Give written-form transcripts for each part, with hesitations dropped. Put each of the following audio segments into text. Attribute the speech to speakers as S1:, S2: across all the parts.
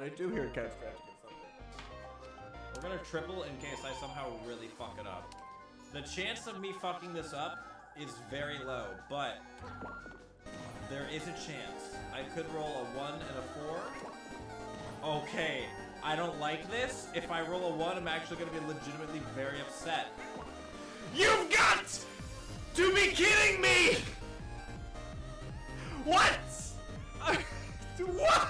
S1: I do hear a cat scratching at something. We're gonna triple in case I somehow really fuck it up. The chance of me fucking this up is very low, but there is a chance. I could roll a 1 and a 4. Okay, I don't like this. If I roll a 1, I'm actually gonna be legitimately very upset. You've got to be kidding me! What? What?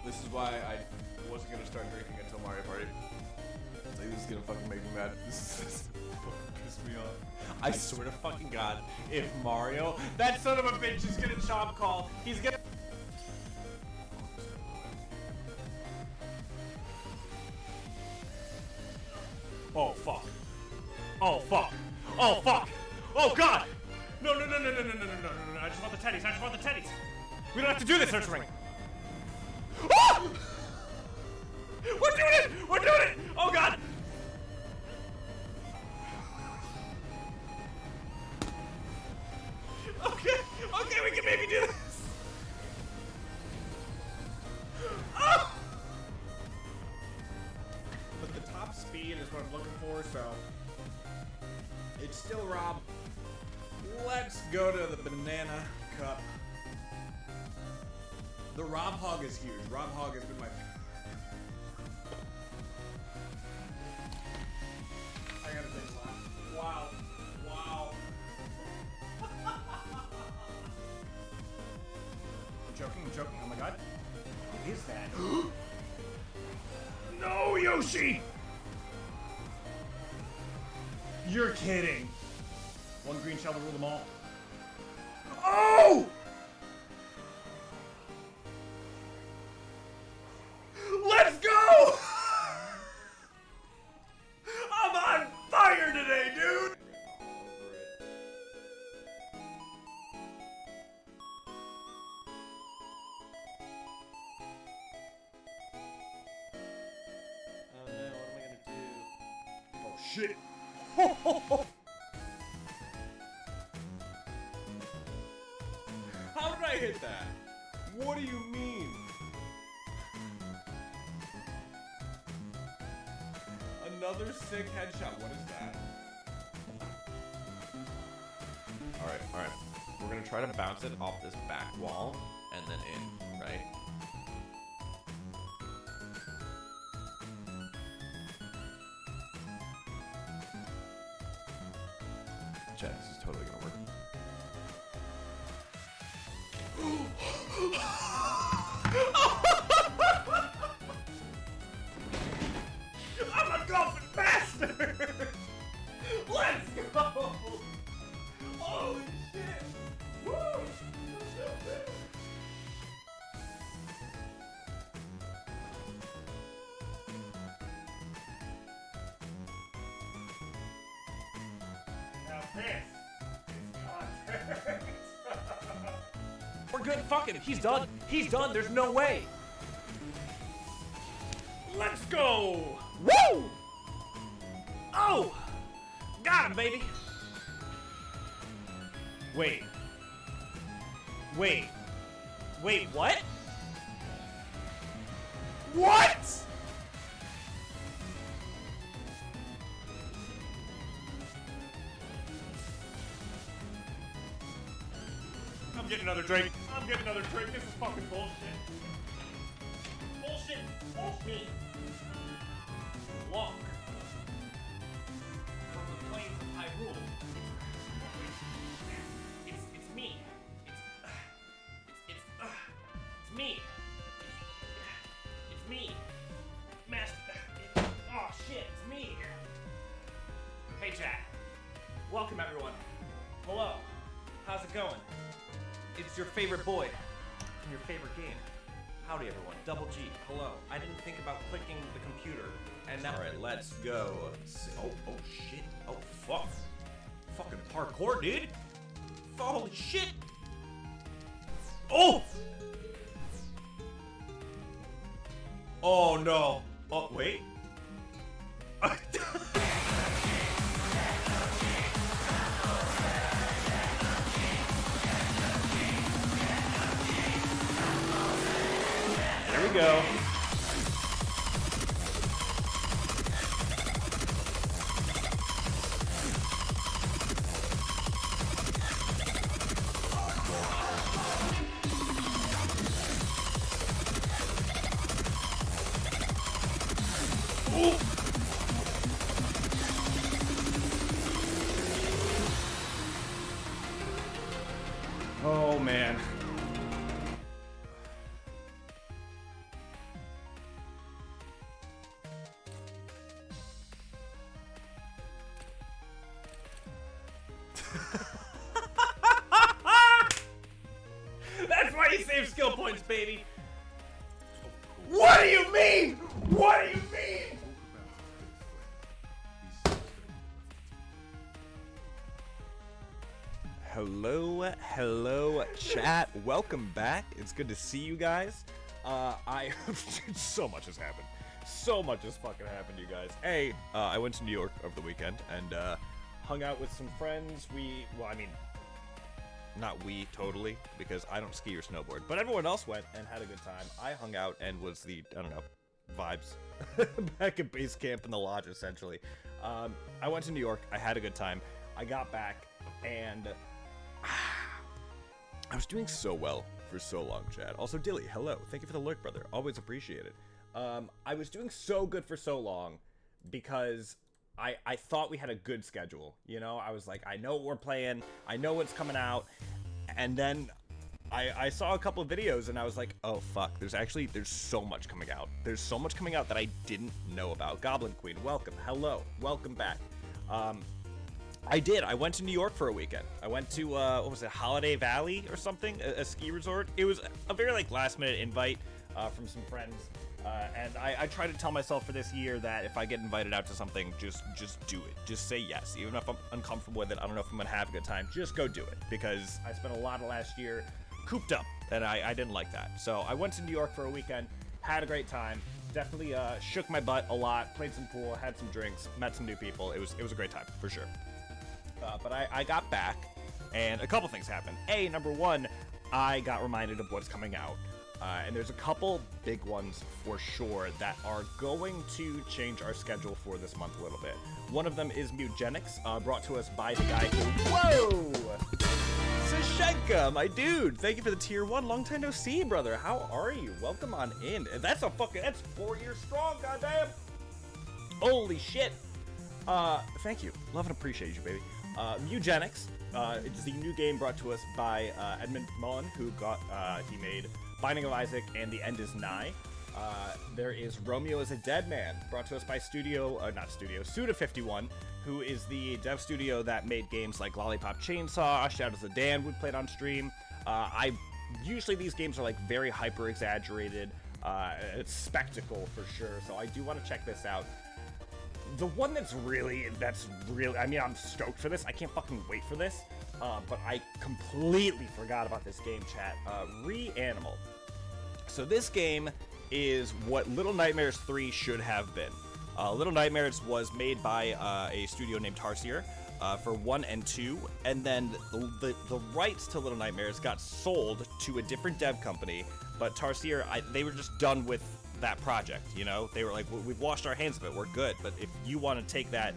S1: This is why I wasn't gonna start drinking until Mario Party. It's like, this is gonna fucking make me mad. This is fucking piss me off. I swear to fucking God, if Mario, that son of a bitch is gonna chop call, he's gonna. Oh fuck. Oh fuck. Oh fuck. Oh God. No, no, no, no, no, no, no, no, no, no, no. I just want the teddies. I just want the teddies. We don't have to do this, Search Ring. Oh! We're doing it! We're doing it! Oh God! Okay, okay, we can maybe do this. Oh! But the top speed is what I'm looking for, so it's still Rob. Let's go to the banana cup. The Rob Hog is huge. Rob Hog has been my. I gotta take a laugh. Wow. Wow. I'm joking. Oh my God. What is that? No, Yoshi! You're kidding. One green shell to rule them all. Oh! Let's go! I'm on fire today, dude! Oh no, what am I gonna do? Oh shit! How did I hit that? What do you mean? Another sick headshot. What is that? Alright. We're gonna try to bounce it off this back wall and then in, right? Chat, this is totally gonna work. I'm a golfing bastard! Let's go! Holy shit! Woo! Now this is content. We're good. Fuck him. He's done. He's done. There's no way. Let's go. Woo! Oh! Got him, baby. Wait, what? What? I'm getting another drink. This is fucking bullshit. Bullshit. Walk from the plains of Hyrule. It's me. It's me. It's me. Master. Oh shit, it's me. Hey chat. Welcome everyone. Hello. How's it going? It's your favorite boy from your favorite game. Howdy everyone. Double G. Hello. I didn't think about clicking the computer. And now, alright, let's go. Oh shit. Oh fuck. Fucking parkour, dude. Holy shit. Oh! Oh no. Oh, wait. Here we go. Oh man. That's why you save skill points, baby. What do you mean? What do you mean? Hello, chat. Welcome back. It's good to see you guys. So much has happened. So much has fucking happened, you guys. I went to New York over the weekend and hung out with some friends. Not we totally, because I don't ski or snowboard, but everyone else went and had a good time. I hung out and was vibes back at base camp in the lodge, essentially. I went to New York. I had a good time. I got back and I was doing so well for so long, Chad. Also, Dilly, hello. Thank you for the lurk, brother. Always appreciate it. I was doing so good for so long because I thought we had a good schedule. You know, I was like, I know what we're playing. I know what's coming out. And then I saw a couple of videos and I was like, oh, fuck. There's so much coming out. There's so much coming out that I didn't know about. Goblin Queen, welcome. Hello. Welcome back. I did. I went to New York for a weekend. I went to, what was it, Holiday Valley or something? A ski resort. It was a very, last-minute invite from some friends. And I try to tell myself for this year that if I get invited out to something, just do it. Just say yes. Even if I'm uncomfortable with it, I don't know if I'm going to have a good time. Just go do it. Because I spent a lot of last year cooped up, and I didn't like that. So I went to New York for a weekend, had a great time. Definitely shook my butt a lot, played some pool, had some drinks, met some new people. It was a great time, for sure. But I got back, and a couple things happened. Number one, I got reminded of what's coming out. And there's a couple big ones for sure that are going to change our schedule for this month a little bit. One of them is Mutagenics, brought to us by the guy who... Whoa! Sashenka, my dude! Thank you for the tier 1. Long time no see, brother. How are you? Welcome on in. That's 4 years strong, goddamn! Holy shit! Thank you. Love and appreciate you, baby. Mutagenics, it's the new game brought to us by Edmund Mullen, who he made Binding of Isaac and The End is Nigh. There is Romeo is a Dead Man, brought to us by Suda51, who is the dev studio that made games like Lollipop Chainsaw, Shadows of the Damned we played on stream. Usually these games are very hyper exaggerated. It's spectacle for sure, so I do want to check this out. The one that's really, I'm stoked for this. I can't fucking wait for this. But I completely forgot about this game, chat. Reanimal. So this game is what Little Nightmares 3 should have been. Little Nightmares was made by a studio named Tarsier for 1 and 2, and then the rights to Little Nightmares got sold to a different dev company, but Tarsier, they were just done with that project, you know? They were like, we've washed our hands of it, we're good, but if you want to take that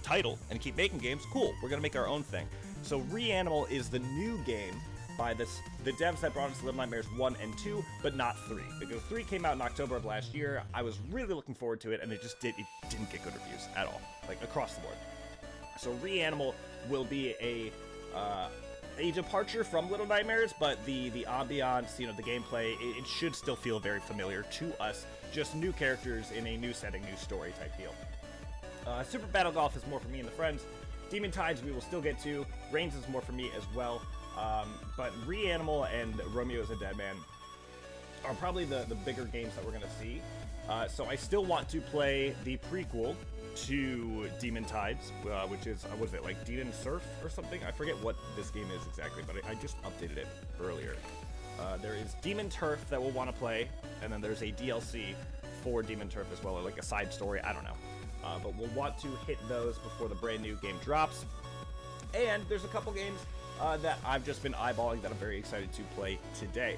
S1: title and keep making games, cool, we're gonna make our own thing. So Reanimal is the new game by the devs that brought us Little Nightmares 1 and 2, but not 3. Because 3 came out in October of last year. I was really looking forward to it, and it didn't get good reviews at all, across the board. So Reanimal will be a departure from Little Nightmares, but the ambiance, the gameplay, it should still feel very familiar to us. Just new characters in a new setting, new story type deal. Super Battle Golf is more for me and the friends. Demon Tides we will still get to. Reigns is more for me as well. But Reanimal and Romeo is a Dead Man are probably the bigger games that we're going to see. So I still want to play the prequel to Demon Tides, which is, what is it, Demon Surf or something? I forget what this game is exactly, but I just updated it earlier. There is Demon Turf that we'll want to play, and then there's a DLC for Demon Turf as well, or a side story, I don't know. But we'll want to hit those before the brand new game drops. And there's a couple games that I've just been eyeballing that I'm very excited to play today.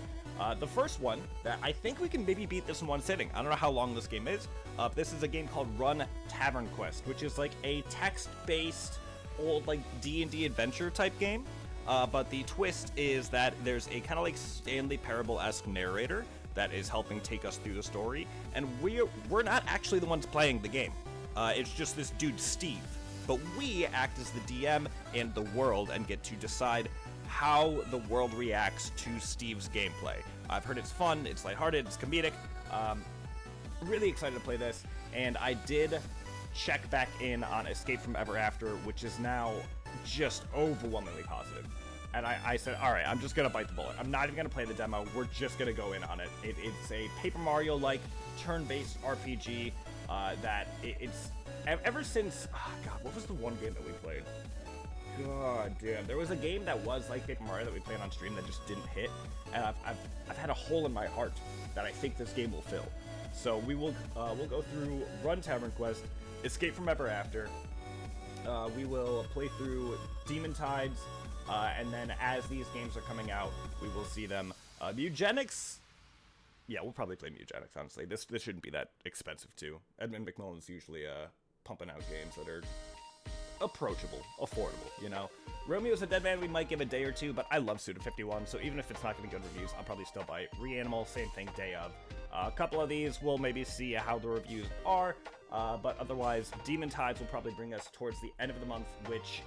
S1: The first one, that I think we can maybe beat this in one sitting. I don't know how long this game is. This is a game called Run TavernQuest, which is like a text-based old like D&D adventure type game. But the twist is that there's a kind of like Stanley Parable-esque narrator that is helping take us through the story, and we're not actually the ones playing the game. It's just this dude Steve, but we act as the DM and the world and get to decide how the world reacts to Steve's gameplay. I've heard it's fun, it's lighthearted, it's comedic. Really excited to play this, and I did check back in on Escape from Ever After, which is now just overwhelmingly positive. And I said, all right, I'm just going to bite the bullet. I'm not even going to play the demo. We're just going to go in on it. It's a Paper Mario-like turn-based RPG it's ever since, God, what was the one game that we played? God damn, there was a game that was like Paper Mario that we played on stream that just didn't hit, and I've had a hole in my heart that I think this game will fill. So we'll go through Run TavernQuest, Escape from Ever After. We will play through Demon Tides, and then as these games are coming out, we will see them. Mugenics. Yeah, we'll probably play Mugenics, honestly. This shouldn't be that expensive, too. Edmund McMillan's usually pumping out games that are approachable, affordable, you know? Romeo's a Dead Man we might give a day or two, but I love Suda 51, so even if it's not going to get reviews, I'll probably still buy it. Reanimal, same thing, day of. A couple of these, we'll maybe see how the reviews are, but otherwise, Demon Tides will probably bring us towards the end of the month, which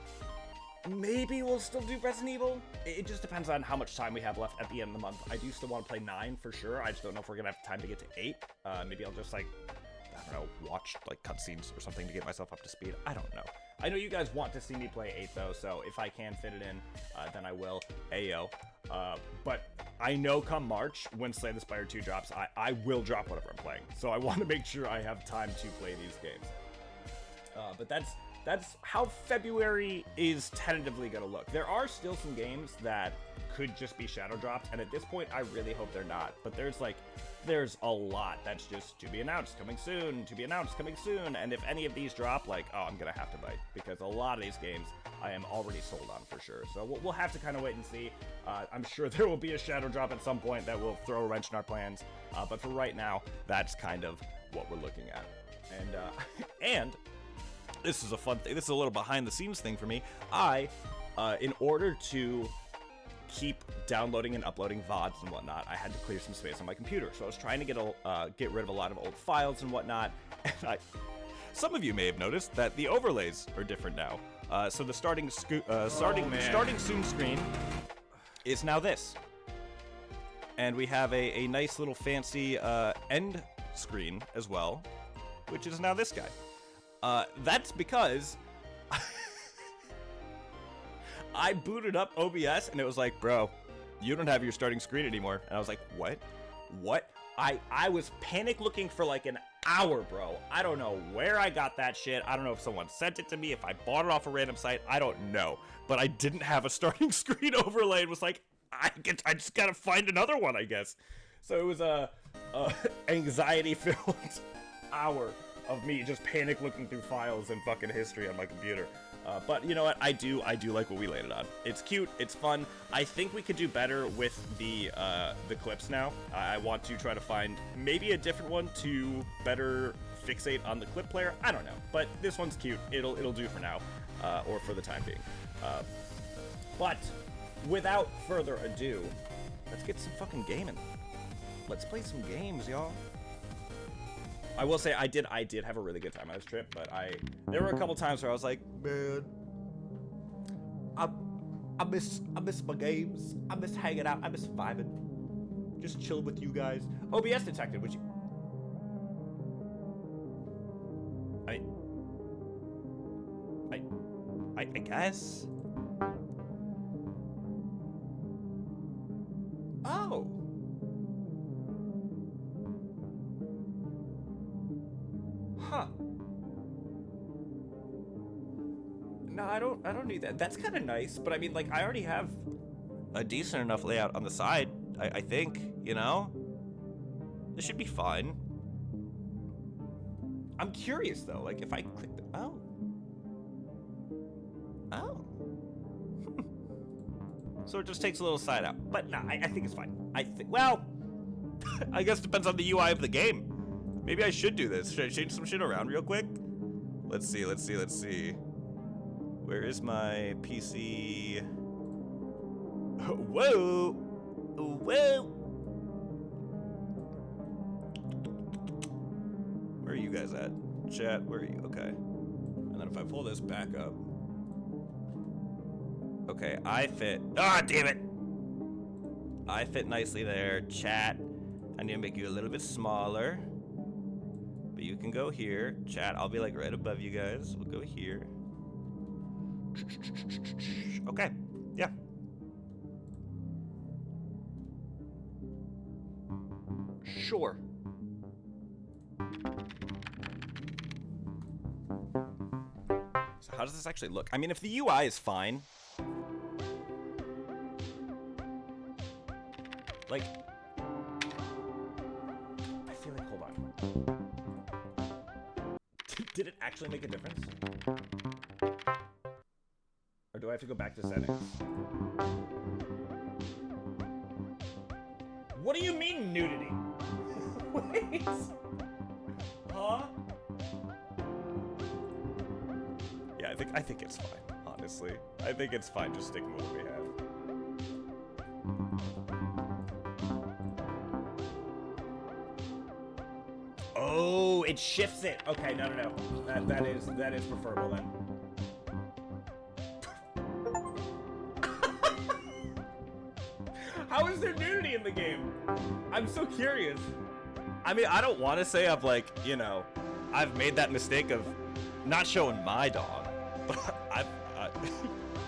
S1: maybe we'll still do Resident Evil. It just depends on how much time we have left at the end of the month. I do still want to play 9 for sure. I just don't know if we're going to have time to get to 8. Maybe I'll just, like, I don't know, watch, like, cutscenes or something to get myself up to speed. I don't know. I know you guys want to see me play 8, though, so if I can fit it in, then I will. Ayo. But I know come March, when Slay the Spire 2 drops, I will drop whatever I'm playing. So I want to make sure I have time to play these games. But that's how February is tentatively going to look. There are still some games that could just be shadow dropped, and at this point, I really hope they're not. But there's a lot that's just to be announced, coming soon, to be announced, coming soon. And if any of these drop, like, oh, I'm going to have to bite, because a lot of these games I am already sold on for sure. So we'll have to kind of wait and see. I'm sure there will be a shadow drop at some point that will throw a wrench in our plans. But for right now, that's kind of what we're looking at. And this is a fun thing. This is a little behind the scenes thing for me. In order to keep downloading and uploading VODs and whatnot, I had to clear some space on my computer. So I was trying to get rid of a lot of old files and whatnot. And some of you may have noticed that the overlays are different now. So the starting soon screen is now this. And we have a nice little fancy end screen as well, which is now this guy. That's because I booted up OBS and it was like, bro, you don't have your starting screen anymore. And I was like, what? I was panic looking for like an hour, bro. I don't know where I got that shit. I don't know if someone sent it to me, if I bought it off a random site. I don't know. But I didn't have a starting screen overlay. It was like, I just gotta find another one, I guess. So it was a anxiety-filled hour of me just panic looking through files and fucking history on my computer. But you know what? I do like what we landed on. It's cute. It's fun. I think we could do better with the clips now. I want to try to find maybe a different one to better fixate on the clip player. I don't know, but this one's cute. It'll do for now, or for the time being. But without further ado, let's get some fucking gaming. Let's play some games, y'all. I will say I did have a really good time on this trip, but there were a couple times where I was like, man, I miss my games. I miss hanging out. I miss vibing. Just chilling with you guys. OBS detected, would you? I guess. Oh. Huh. No, I don't need that. That's kind of nice, but I mean, like, I already have a decent enough layout on the side, I think, you know? This should be fine. I'm curious, though, like, if I click the... Oh. So it just takes a little side out. But nah, I think it's fine. Well, I guess it depends on the UI of the game. Maybe I should do this. Should I change some shit around real quick? Let's see. Where is my PC? Whoa! Whoa! Where are you guys at? Chat, where are you? Okay. And then if I pull this back up. Okay, I fit. Ah, damn it! I fit nicely there. Chat, I need to make you a little bit smaller. But you can go here. Chat, I'll be like right above you guys. We'll go here. Okay, yeah. Sure. So how does this actually look? I mean, if the UI is fine. Like, I feel like, hold on. Did it actually make a difference? Or do I have to go back to settings? What do you mean nudity? Wait. Huh? Yeah, I think it's fine, honestly. I think it's fine just sticking with what we have. Oh, it shifts it. Okay, no. That is preferable then. How is there nudity in the game? I'm so curious. I mean, I don't want to say I've like, you know, I've made that mistake of not showing my dog, but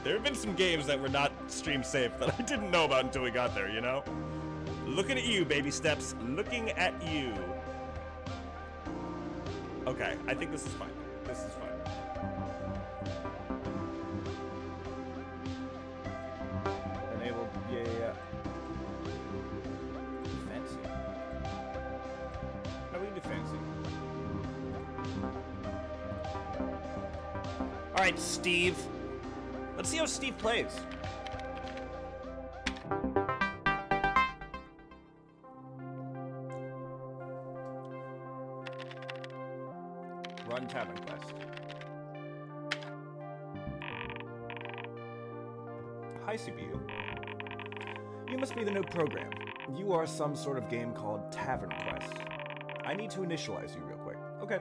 S1: there have been some games that were not stream safe that I didn't know about until we got there, you know? Looking at you, baby steps. Looking at you. Okay, I think this is fine. This is fine. Enable, yeah. Fancy. No, we can do fancy. All right, Steve. Let's see how Steve plays. Run TavernQuest. Hi, CPU. You must be the new program. You are some sort of game called TavernQuest. I need to initialize you real quick. Okay.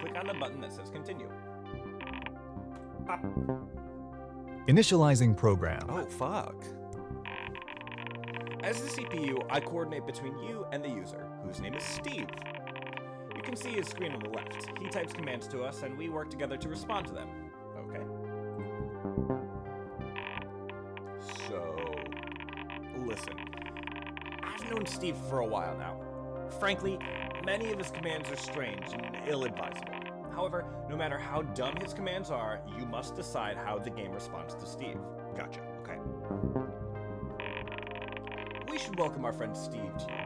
S1: Click on the button that says continue. Pop.
S2: Initializing program.
S1: Oh, fuck. As the CPU, I coordinate between you and the user, whose name is Steve. You can see his screen on the left. He types commands to us, and we work together to respond to them. Okay. So, listen. I've known Steve for a while now. Frankly, many of his commands are strange and ill-advisable. However, no matter how dumb his commands are, you must decide how the game responds to Steve. Gotcha. Okay. We should welcome our friend Steve to you.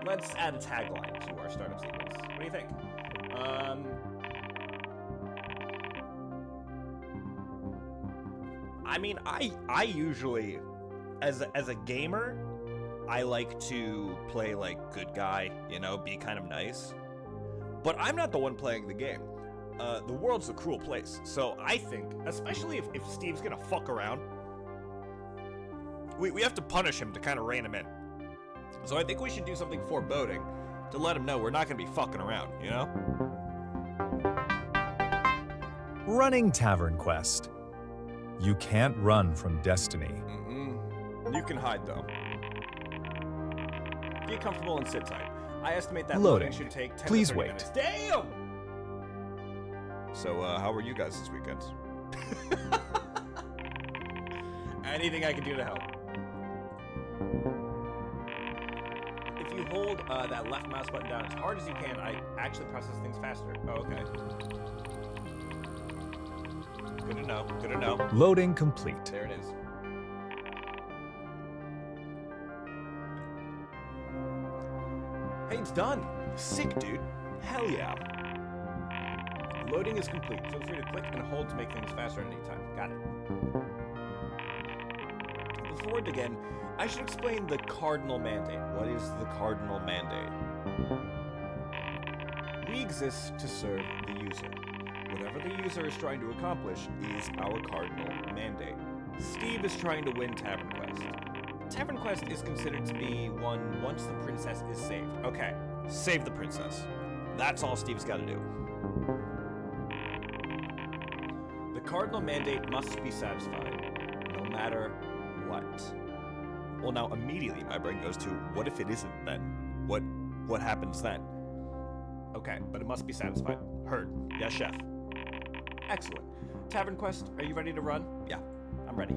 S1: Let's add a tagline to our startup sequence. What do you think? I mean, I usually, as a gamer, I like to play like good guy, you know, be kind of nice. But I'm not the one playing the game. The world's a cruel place. So I think, especially if Steve's gonna fuck around, we have to punish him to kind of rein him in. So I think we should do something foreboding to let him know we're not gonna be fucking around, you know?
S2: Running TavernQuest. You can't run from destiny.
S1: You can hide though. Get comfortable and sit tight. I estimate that
S2: Loading.
S1: loading should take 10
S2: Please
S1: to 30
S2: wait.
S1: minutes. Damn! So, how were you guys this weekend? Anything I can do to help? If you hold that left mouse button down as hard as you can, I actually process things faster. Oh, okay. Good to know. Good to know.
S2: Loading complete.
S1: There it is. Hey, it's done. Sick, dude. Hell yeah. Loading is complete. Feel free to click and hold to make things faster at any time. Got it.
S3: before we begin, I should explain the cardinal mandate. What is the cardinal mandate? We exist to serve the user. Whatever the user is trying to accomplish is our cardinal mandate. Steve is trying to win TavernQuest. TavernQuest is considered to be won once the princess is saved. Okay, save the princess. That's all Steve's got to do. The cardinal mandate must be satisfied, no matter what. Well, now immediately my brain goes to, what if it isn't then? What happens then? Okay, but it must be satisfied. Heard. Yes, chef. Excellent. TavernQuest, are you ready to run? Yeah, I'm ready.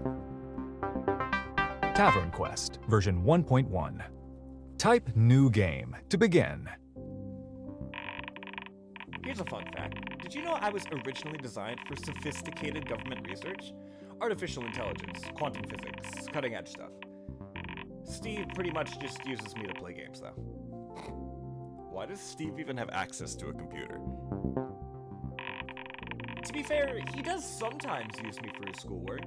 S2: TavernQuest, version 1.1. Type New Game to begin.
S3: Here's a fun fact. Did you know I was originally designed for sophisticated government research? Artificial intelligence, quantum physics, cutting-edge stuff. Steve pretty much just uses me to play games, though. Why does Steve even have access to a computer? To be fair, he does sometimes use me for his schoolwork.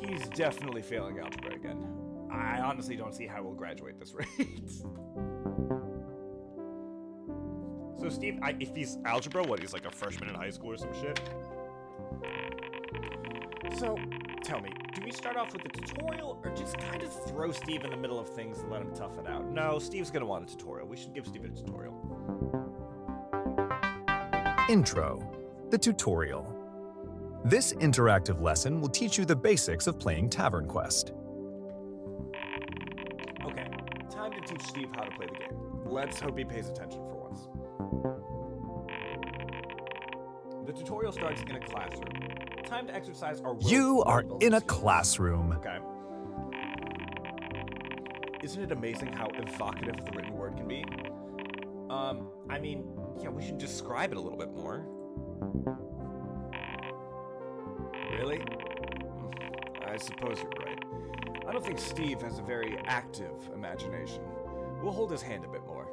S3: He's definitely failing algebra again. I honestly don't see how we'll graduate at this rate. So Steve, if he's algebra, he's like a freshman in high school or some shit? So, tell me, do we start off with a tutorial, or just kind of throw Steve in the middle of things and let him tough it out? No, Steve's gonna want a tutorial. We should give Steve a tutorial.
S2: Intro, the tutorial. This interactive lesson will teach you the basics of playing TavernQuest.
S3: Okay, time to teach Steve how to play the game. Let's hope he pays attention for once. The tutorial starts in a classroom. Time to exercise our
S2: You are in a
S3: skills.
S2: classroom.
S3: Okay. Isn't it amazing how evocative the written word can be? I mean, yeah, we should describe it a little bit more. Really? I suppose you're right. I don't think Steve has a very active imagination. We'll hold his hand a bit more.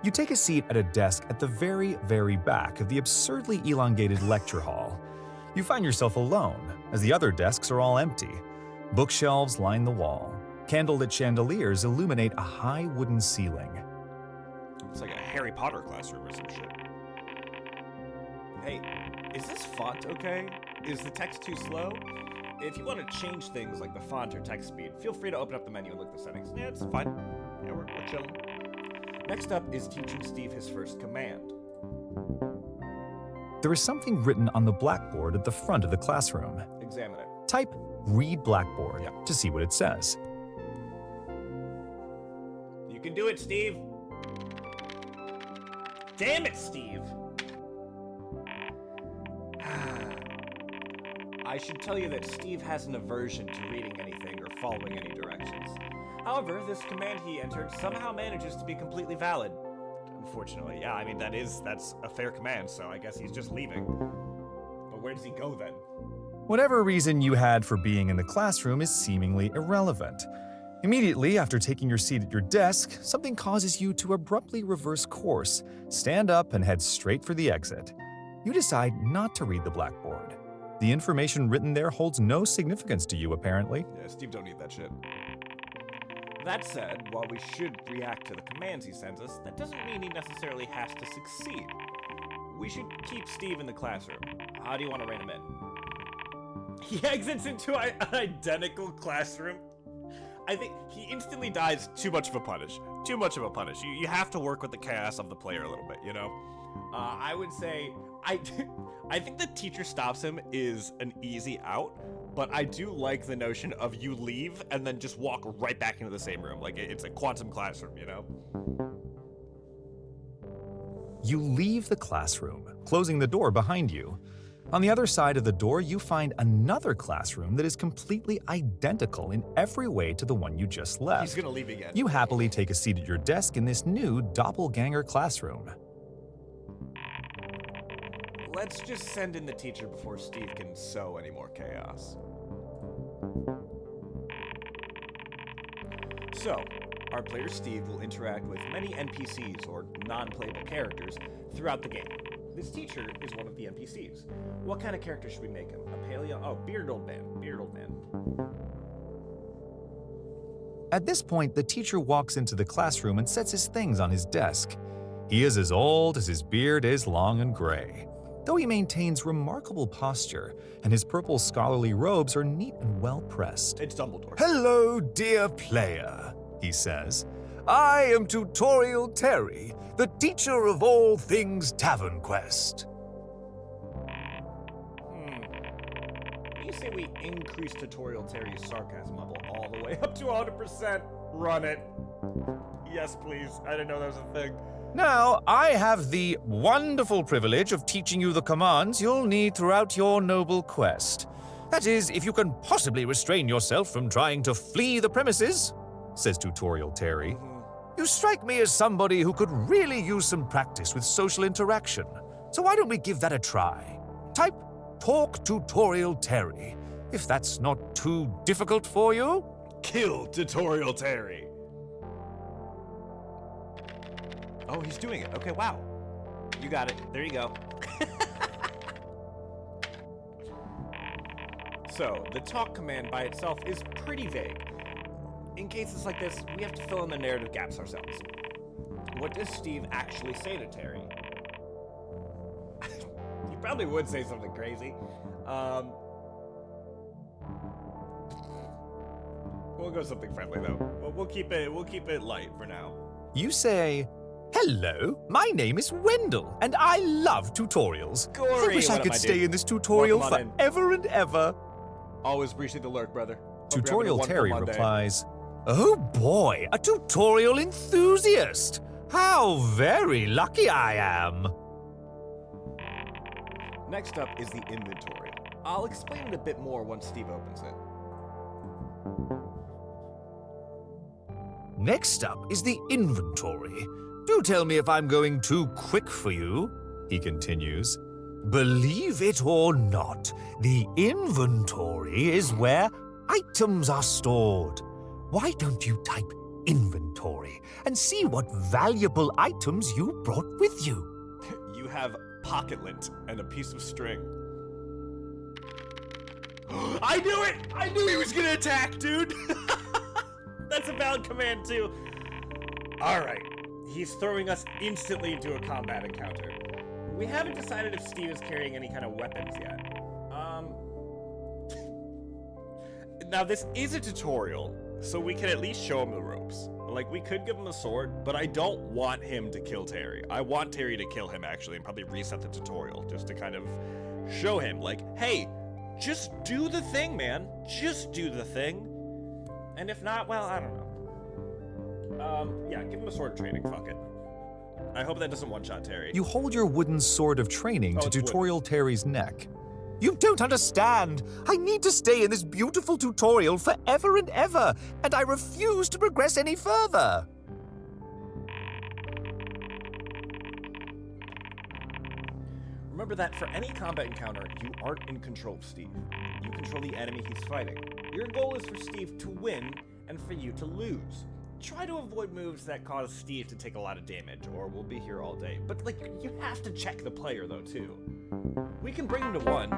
S2: You take a seat at a desk at the very, very back of the absurdly elongated lecture hall. You find yourself alone, as the other desks are all empty. Bookshelves line the wall. Candlelit chandeliers illuminate a high wooden ceiling.
S3: It's like a Harry Potter classroom or some shit. Hey, is this font okay? Is the text too slow? If you want to change things like the font or text speed, feel free to open up the menu and look at the settings. Yeah, it's fine. Yeah, we're chilling. Next up is teaching Steve his first command.
S2: There is something written on the blackboard at the front of the classroom.
S3: Examine it.
S2: Type Read Blackboard
S3: Yeah.
S2: to see what it says.
S3: You can do it, Steve. Damn it, Steve. I should tell you that Steve has an aversion to reading anything or following any directions. However, this command he entered somehow manages to be completely valid. Unfortunately, yeah, I mean, that's a fair command, so I guess he's just leaving. But where does he go then?
S2: Whatever reason you had for being in the classroom is seemingly irrelevant. Immediately after taking your seat at your desk, something causes you to abruptly reverse course, stand up, and head straight for the exit. You decide not to read the blackboard. The information written there holds no significance to you, apparently.
S3: Yeah, Steve don't need that shit. That said, while we should react to the commands he sends us, that doesn't mean he necessarily has to succeed. We should keep Steve in the classroom. How do you want to rein him in? He exits into an identical classroom. I think he instantly dies. Too much of a punish. Too much of a punish. You have to work with the chaos of the player a little bit, you know? I would say, I think the teacher stops him is an easy out, but I do like the notion of you leave and then just walk right back into the same room. Like, it's a quantum classroom, you know?
S2: You leave the classroom, closing the door behind you. On the other side of the door, you find another classroom that is completely identical in every way to the one you just left.
S3: He's gonna leave again.
S2: You happily take a seat at your desk in this new doppelganger classroom.
S3: Let's just send in the teacher before Steve can sow any more chaos. So, our player Steve will interact with many NPCs or non-playable characters throughout the game. This teacher is one of the NPCs. What kind of character should we make him? A paleo? Oh, bearded old man. Bearded old man.
S2: At this point, the teacher walks into the classroom and sets his things on his desk. He is as old as his beard is long and gray, though he maintains remarkable posture, and his purple scholarly robes are neat and well-pressed.
S3: It's Dumbledore.
S2: "Hello, dear player," he says. "I am Tutorial Terry, the teacher of all things TavernQuest."
S3: You say we increase Tutorial Terry's sarcasm level all the way up to 100%. Run it. Yes, please. I didn't know that was a thing.
S2: Now, I have the wonderful privilege of teaching you the commands you'll need throughout your noble quest. That is, if you can possibly restrain yourself from trying to flee the premises, says Tutorial Terry. You strike me as somebody who could really use some practice with social interaction. So why don't we give that a try? Type Talk Tutorial Terry, if that's not too difficult for you.
S3: Kill Tutorial Terry. Oh, he's doing it. Okay, wow. You got it. There you go. So, the talk command by itself is pretty vague. In cases like this, we have to fill in the narrative gaps ourselves. What does Steve actually say to Terry? He probably would say something crazy. We'll go something friendly though. We'll keep it light for now.
S2: You say, "Hello, my name is Wendell, and I love tutorials.
S3: Gory,
S2: I wish I
S3: what am
S2: could
S3: I
S2: stay
S3: doing?
S2: in this tutorial
S3: Welcome on in.
S2: forever and ever."
S3: Always appreciate the lurk, brother. Hope you're having a
S2: Tutorial
S3: wonderful
S2: Terry
S3: Monday.
S2: replies, "Oh boy, a tutorial enthusiast! How very lucky I am!"
S3: Next up is the inventory. I'll explain it a bit more once Steve opens it.
S2: Next up is the inventory. Do tell me if I'm going too quick for you, he continues. Believe it or not, the inventory is where items are stored. Why don't you type inventory and see what valuable items you brought with you?
S3: You have pocket lint and a piece of string. I knew it! I knew he was gonna attack, dude! That's a valid command, too. Alright, he's throwing us instantly into a combat encounter. We haven't decided if Steve is carrying any kind of weapons yet. Now this is a tutorial, so we can at least show him the ropes. Like, we could give him a sword, but I don't want him to kill Terry. I want Terry to kill him, actually, and probably reset the tutorial, just to kind of show him, like, hey, just do the thing, man. Just do the thing. And if not, well, I don't know. Yeah, give him a sword training, fuck it. I hope that doesn't one-shot Terry.
S2: You hold your wooden sword of training to
S3: it's wood.
S2: Tutorial Terry's neck. You don't understand. I need to stay in this beautiful tutorial forever and ever, and I refuse to progress any further.
S3: Remember that for any combat encounter, you aren't in control of Steve. You control the enemy he's fighting. Your goal is for Steve to win and for you to lose. Try to avoid moves that cause Steve to take a lot of damage, or we'll be here all day. But, like, you have to check the player, though, too. We can bring him to 1.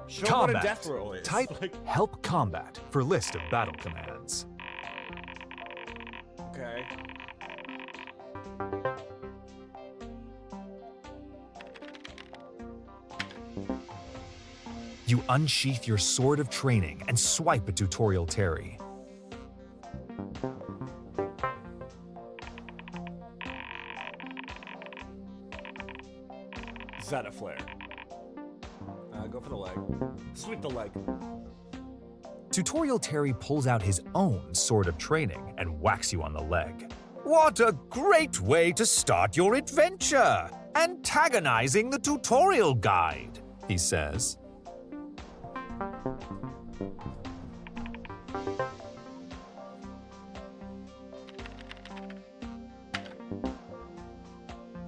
S3: Show him what a death roll is.
S2: Type Help Combat for list of battle commands.
S3: Okay.
S2: You unsheath your sword of training and swipe at Tutorial Terry.
S3: Zeta Flare. Go for the leg. Sweep the leg.
S2: Tutorial Terry pulls out his own sword of training and whacks you on the leg. What a great way to start your adventure! Antagonizing the tutorial guide, he says.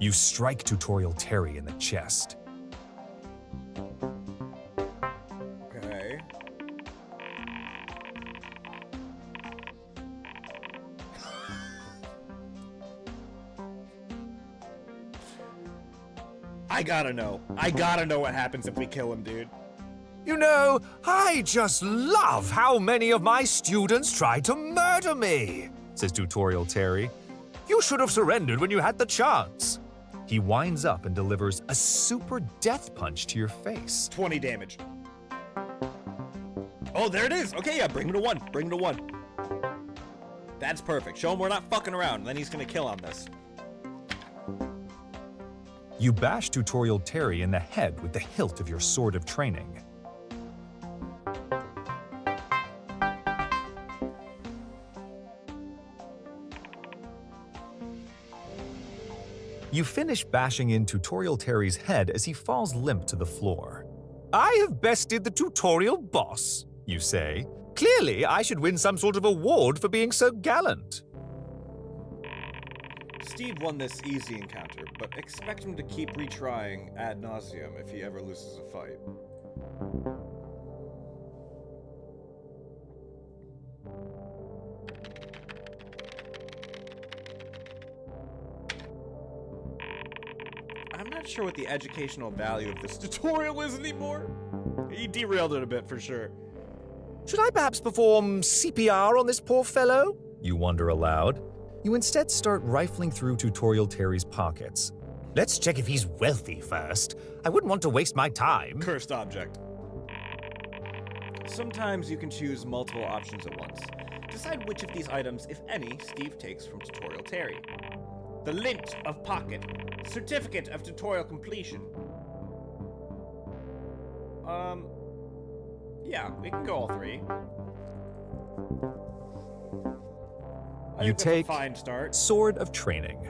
S2: You strike Tutorial Terry in the chest.
S3: Okay. I gotta know. I gotta know what happens if we kill him, dude.
S2: You know, I just love how many of my students tried to murder me, says Tutorial Terry. You should have surrendered when you had the chance. He winds up and delivers a super death punch to your face.
S3: 20 damage. Oh, there it is. Okay, yeah, bring him to 1. Bring him to 1. That's perfect. Show him we're not fucking around, then he's gonna kill on this.
S2: You bash Tutorial Terry in the head with the hilt of your sword of training. You finish bashing in Tutorial Terry's head as he falls limp to the floor. I have bested the tutorial boss, you say. Clearly, I should win some sort of award for being so gallant.
S3: Steve won this easy encounter, but expect him to keep retrying ad nauseum if he ever loses a fight. I'm not sure what the educational value of this tutorial is anymore. He derailed it a bit for sure.
S2: Should I perhaps perform CPR on this poor fellow? You wonder aloud. You instead start rifling through Tutorial Terry's pockets. Let's check if he's wealthy first. I wouldn't want to waste my time.
S3: Cursed object. Sometimes you can choose multiple options at once. Decide which of these items, if any, Steve takes from Tutorial Terry. The Lint of Pocket. Certificate of Tutorial Completion. Yeah, we can go all 3.
S2: You take
S3: a fine start.
S2: Sword of Training,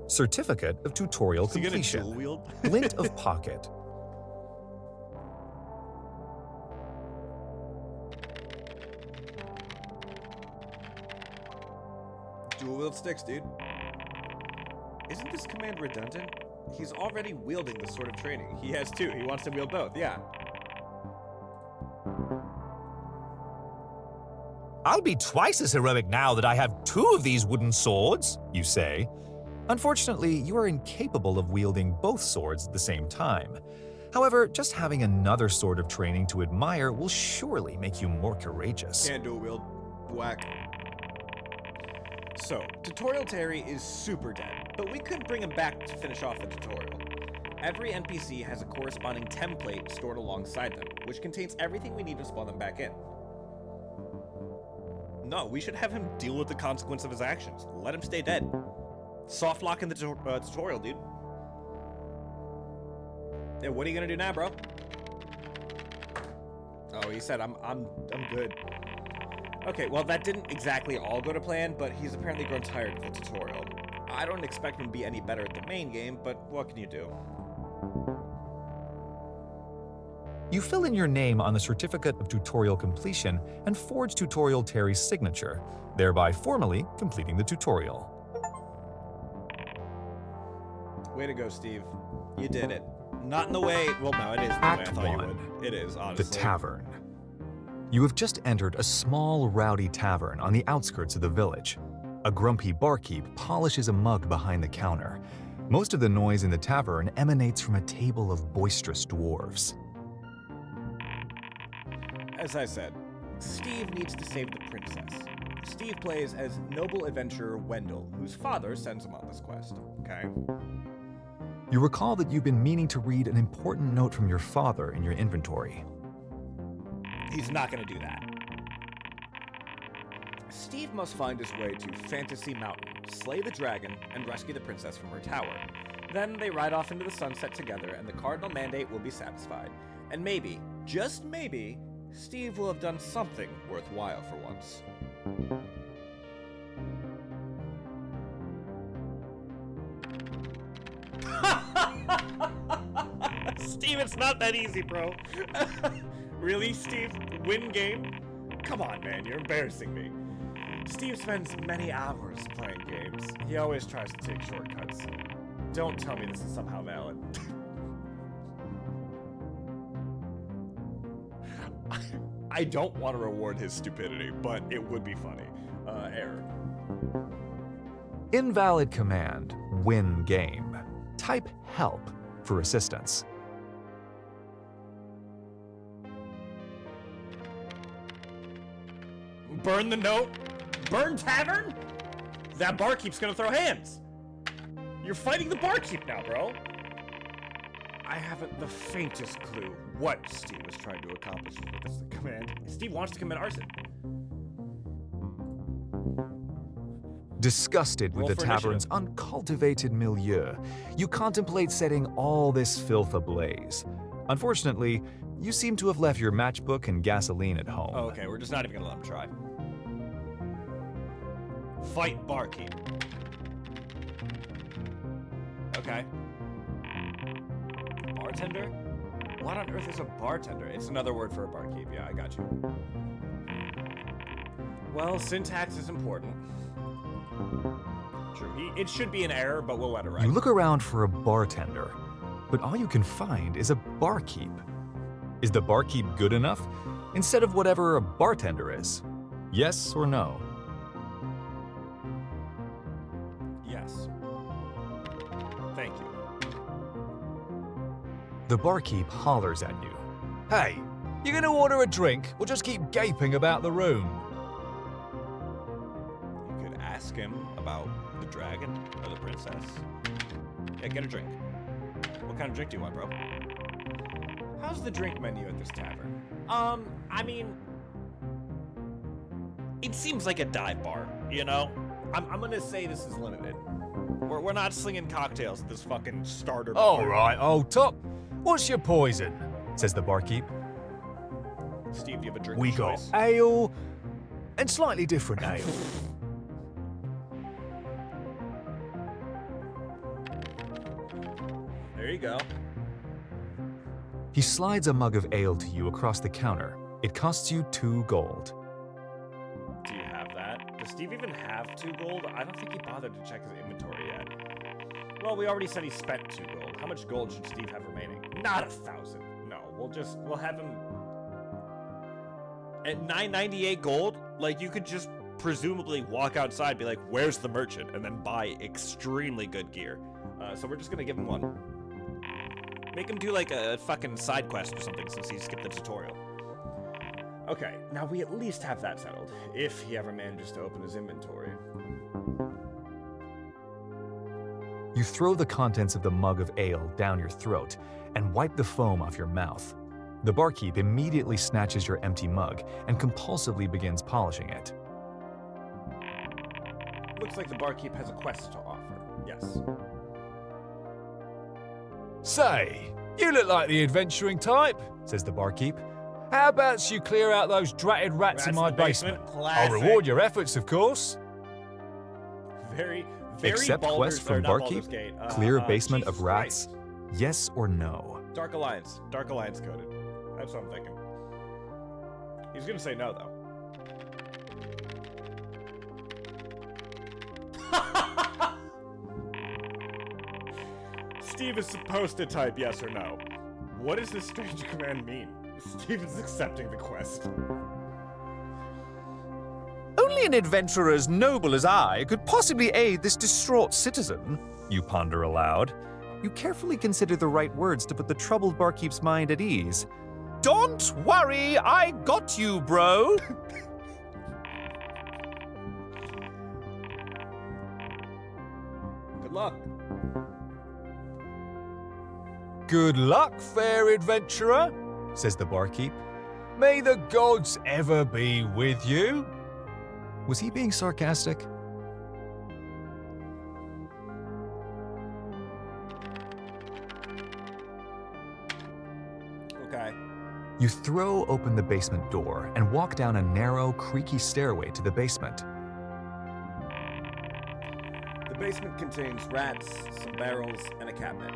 S2: Certificate of Tutorial Completion,
S3: Dual wield?
S2: Lint of Pocket.
S3: Dual wield sticks, dude. Isn't this command redundant? He's already wielding the Sword of Training. He has 2. He wants to wield both, yeah.
S2: I'll be twice as heroic now that I have 2 of these wooden swords, you say. Unfortunately, you are incapable of wielding both swords at the same time. However, just having another Sword of Training to admire will surely make you more courageous.
S3: Can't dual wield. Whack. So, Tutorial Terry is super dead, but we could bring him back to finish off the tutorial. Every NPC has a corresponding template stored alongside them, which contains everything we need to spawn them back in. No, we should have him deal with the consequence of his actions. Let him stay dead. Soft lock in the tutorial, dude. Yeah, what are you gonna do now, bro? Oh, he said I'm good. Okay, well that didn't exactly all go to plan, but he's apparently grown tired of the tutorial. I don't expect him to be any better at the main game, but what can you do?
S2: You fill in your name on the Certificate of Tutorial Completion and forge Tutorial Terry's signature, thereby formally completing the tutorial.
S3: Way to go, Steve. You did it. Not in the way... Well, no, it is the way I
S2: Act
S3: thought you
S2: 1.
S3: would. It is, honestly.
S2: The Tavern. You have just entered a small, rowdy tavern on the outskirts of the village. A grumpy barkeep polishes a mug behind the counter. Most of the noise in the tavern emanates from a table of boisterous dwarves.
S3: As I said, Steve needs to save the princess. Steve plays as noble adventurer Wendell, whose father sends him on this quest, okay?
S2: You recall that you've been meaning to read an important note from your father in your inventory.
S3: He's not gonna do that. Steve must find his way to Fantasy Mountain, slay the dragon, and rescue the princess from her tower. Then they ride off into the sunset together, and the cardinal mandate will be satisfied. And maybe, just maybe, Steve will have done something worthwhile for once. Steve, it's not that easy, bro. Really, Steve? Win game? Come on, man, you're embarrassing me. Steve spends many hours playing games. He always tries to take shortcuts. Don't tell me this is somehow valid. I don't want to reward his stupidity, but it would be funny. Error.
S2: Invalid command, win game. Type help. for assistance.
S3: Burn the note? Burn tavern? That barkeep's gonna throw hands. You're fighting the barkeep now, bro. I haven't the faintest clue what Steve is trying to accomplish with this command. Steve wants to commit arson.
S2: Disgusted with
S3: Roll
S2: the
S3: for
S2: tavern's
S3: initiative.
S2: uncultivated milieu, you contemplate setting all this filth ablaze. Unfortunately, you seem to have left your matchbook and gasoline at home.
S3: Oh, okay, we're just not even gonna let him try. Fight barkeep. Okay. Bartender? What on earth is a bartender? It's another word for a barkeep. Yeah, I got you. Well, syntax is important. True. It should be an error, but we'll let it ride.
S2: You look around for a bartender, but all you can find is a barkeep. Is the barkeep good enough instead of whatever a bartender is? Yes or no?
S3: Yes. Thank you.
S2: The barkeep hollers at you. Hey, you gonna order a drink or just keep gaping about the room?
S3: You could ask him about the dragon or the princess. Yeah, get a drink. What kind of drink do you want, bro? How's the drink menu at this tavern? I mean, it seems like a dive bar, you know? I'm gonna say this is limited. We're not slinging cocktails at this fucking starter bar.
S2: All right, old top. What's your poison? Says the barkeep.
S3: Steve, do you have a drink
S2: We
S3: of
S2: got
S3: choice?
S2: ale and slightly different ale.
S3: There you go.
S2: He slides a mug of ale to you across the counter. It costs you 2 gold.
S3: Do you have that? Does Steve even have 2 gold? I don't think he bothered to check his inventory yet. Well, we already said he spent 2 gold. How much gold should Steve have remaining? Not 1,000. No, we'll have him at 998 gold. Like, you could just presumably walk outside, be like, "Where's the merchant?" and then buy extremely good gear. So we're just gonna give him 1. Make him do like a fucking side quest or something since he skipped the tutorial. Okay, now we at least have that settled, if he ever manages to open his inventory.
S2: You throw the contents of the mug of ale down your throat and wipe the foam off your mouth. The barkeep immediately snatches your empty mug and compulsively begins polishing it.
S3: Looks like the barkeep has a quest to offer. Yes.
S2: Say, you look like the adventuring type, says the barkeep. How about you clear out those dratted rats in my basement? I'll
S3: Classic.
S2: reward your efforts, of course.
S3: Very
S2: Accept
S3: Baldur's-
S2: quest from
S3: or not
S2: barkeep?
S3: Baldur's Gate.
S2: Clear basement
S3: Jesus
S2: of rats?
S3: Christ.
S2: Yes or no?
S3: Dark Alliance coded. That's what I'm thinking. He's gonna say no, though. Steve is supposed to type yes or no. What does this strange command mean? Steve is accepting the quest.
S2: Only an adventurer as noble as I could possibly aid this distraught citizen, you ponder aloud. You carefully consider the right words to put the troubled barkeep's mind at ease. Don't worry, I got you, bro.
S3: Good luck.
S2: Good luck, fair adventurer, says the barkeep. May the gods ever be with you. Was he being sarcastic?
S3: Okay.
S2: You throw open the basement door and walk down a narrow, creaky stairway to the basement.
S3: The basement contains rats, some barrels, and a cabinet.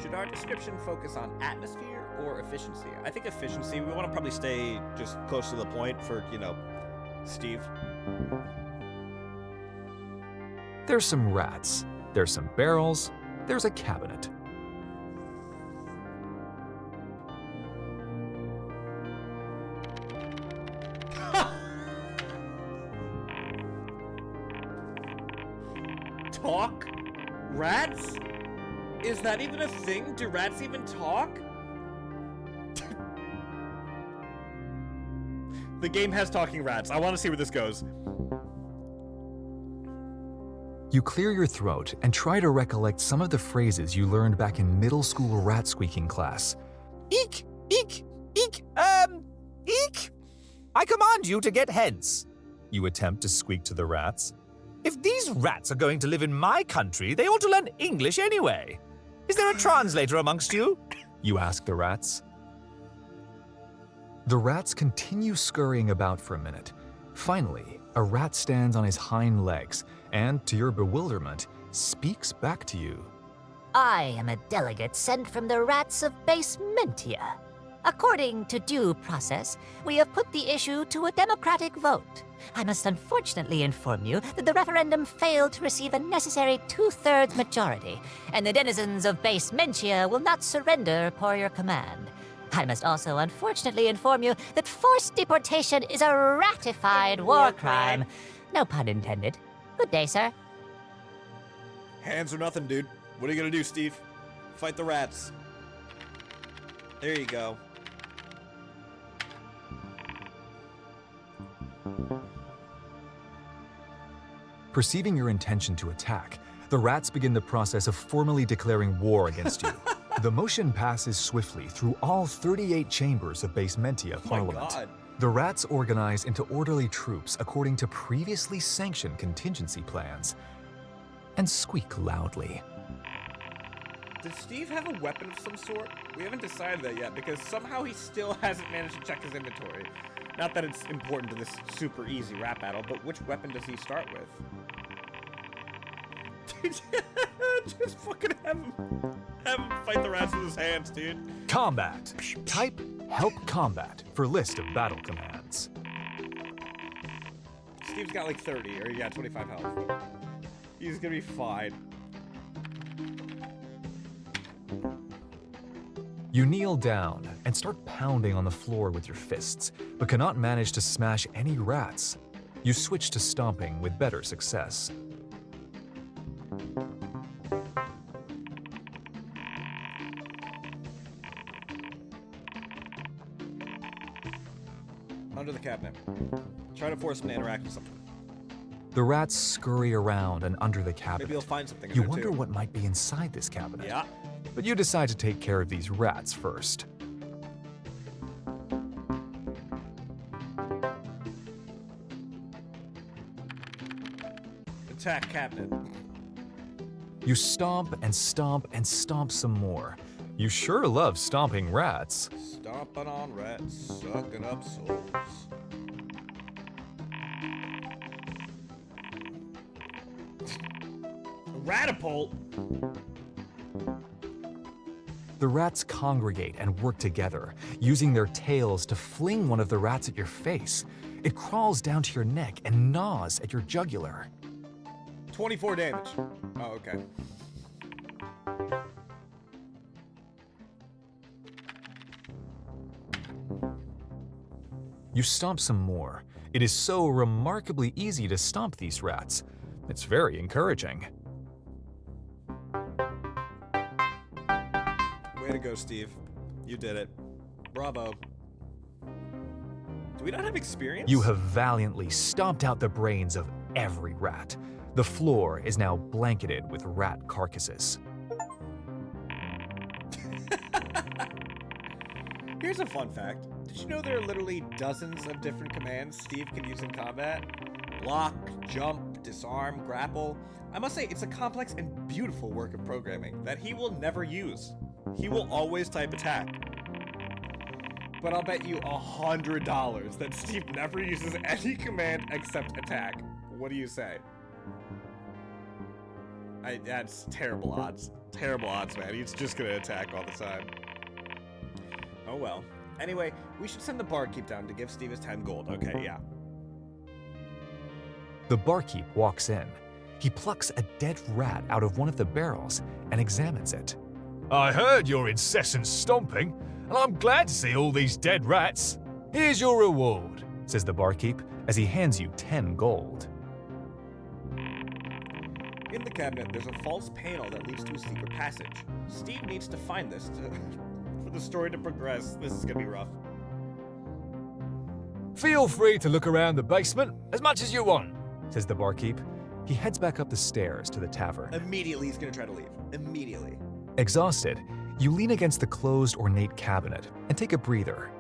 S3: Should our description focus on atmosphere or efficiency? I think efficiency. We want to probably stay just close to the point for, Steve.
S2: There's some rats, there's some barrels, there's a cabinet.
S3: Talk? Rats? Is that even a thing? Do rats even talk? The game has talking rats. I want to see where this goes.
S2: You clear your throat and try to recollect some of the phrases you learned back in middle school rat squeaking class. Eek, eek, eek, eek. I command you to get hence. You attempt to squeak to the rats. If these rats are going to live in my country, they ought to learn English anyway. Is there a translator amongst you? You ask the rats. The rats continue scurrying about for a minute. Finally, a rat stands on his hind legs and, to your bewilderment, speaks back to you.
S4: I am a delegate sent from the rats of Basementia. According to due process, we have put the issue to a democratic vote. I must unfortunately inform you that the referendum failed to receive a necessary 2/3 majority, and the denizens of Basementia will not surrender per your command. I must also unfortunately inform you that forced deportation is a ratified war crime. No pun intended. Good day, sir.
S3: Hands or nothing, dude. What are you gonna do, Steve? Fight the rats. There you go.
S2: Perceiving your intention to attack, the rats begin the process of formally declaring war against you. The motion passes swiftly through all 38 chambers of Basementia Parliament.
S3: God.
S2: The rats organize into orderly troops according to previously sanctioned contingency plans and squeak loudly.
S3: Does Steve have a weapon of some sort? We haven't decided that yet because somehow he still hasn't managed to check his inventory. Not that it's important to this super easy rap battle, but which weapon does he start with? Just fucking have him fight the rats with his hands, dude.
S2: Combat. Type Help Combat for list of battle commands.
S3: Steve's got like 30, or he got 25 health. He's gonna be fine.
S2: You kneel down and start pounding on the floor with your fists, but cannot manage to smash any rats. You switch to stomping with better success.
S3: Under the cabinet. Try to force him to interact with something.
S2: The rats scurry around and under the cabinet.
S3: Maybe he'll find something in
S2: You
S3: there,
S2: wonder
S3: too.
S2: what might be inside this cabinet.
S3: Yeah.
S2: But you decide to take care of these rats first.
S3: Attack cabinet.
S2: You stomp and stomp and stomp some more. You sure love stomping rats.
S3: Stomping on rats, sucking up souls. Ratapult?
S2: The rats congregate and work together, using their tails to fling one of the rats at your face. It crawls down to your neck and gnaws at your jugular.
S3: 24 damage. Oh, okay.
S2: You stomp some more. It is so remarkably easy to stomp these rats. It's very encouraging.
S3: Way to go, Steve. You did it. Bravo. Do we not have experience?
S2: You have valiantly stomped out the brains of every rat. The floor is now blanketed with rat carcasses.
S3: Here's a fun fact. Did you know there are literally dozens of different commands Steve can use in combat? Block, jump, disarm, grapple. I must say, it's a complex and beautiful work of programming that he will never use. He will always type attack. But I'll bet you $100 that Steve never uses any command except attack. What do you say? That's terrible odds. Terrible odds, man. He's just gonna attack all the time. Oh well. Anyway, we should send the barkeep down to give Steve his 10 gold. Okay, yeah.
S2: The barkeep walks in. He plucks a dead rat out of one of the barrels and examines it. I heard your incessant stomping, and I'm glad to see all these dead rats. Here's your reward, says the barkeep as he hands you 10 gold.
S3: In the cabinet, there's a false panel that leads to a secret passage. Steve needs to find this for the story to progress. This is gonna be rough.
S2: Feel free to look around the basement as much as you want, says the barkeep. He heads back up the stairs to the tavern.
S3: Immediately, he's gonna try to leave. Immediately.
S2: Exhausted, you lean against the closed ornate cabinet and take a breather.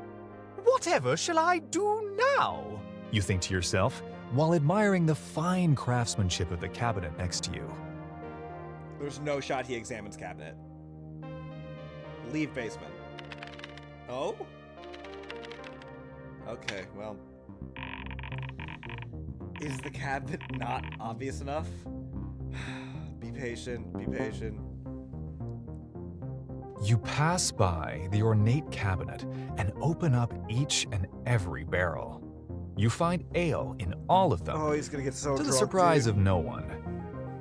S2: Whatever shall I do now? You think to yourself, while admiring the fine craftsmanship of the cabinet next to you.
S3: There's no shot he examines cabinet. Leave basement. Oh? Okay, well. Is the cabinet not obvious enough? Be patient, be patient.
S2: You pass by the ornate cabinet and open up each and every barrel. You find ale in all of them.
S3: Oh, he's gonna get so
S2: To
S3: drunk,
S2: the surprise
S3: dude.
S2: of no one,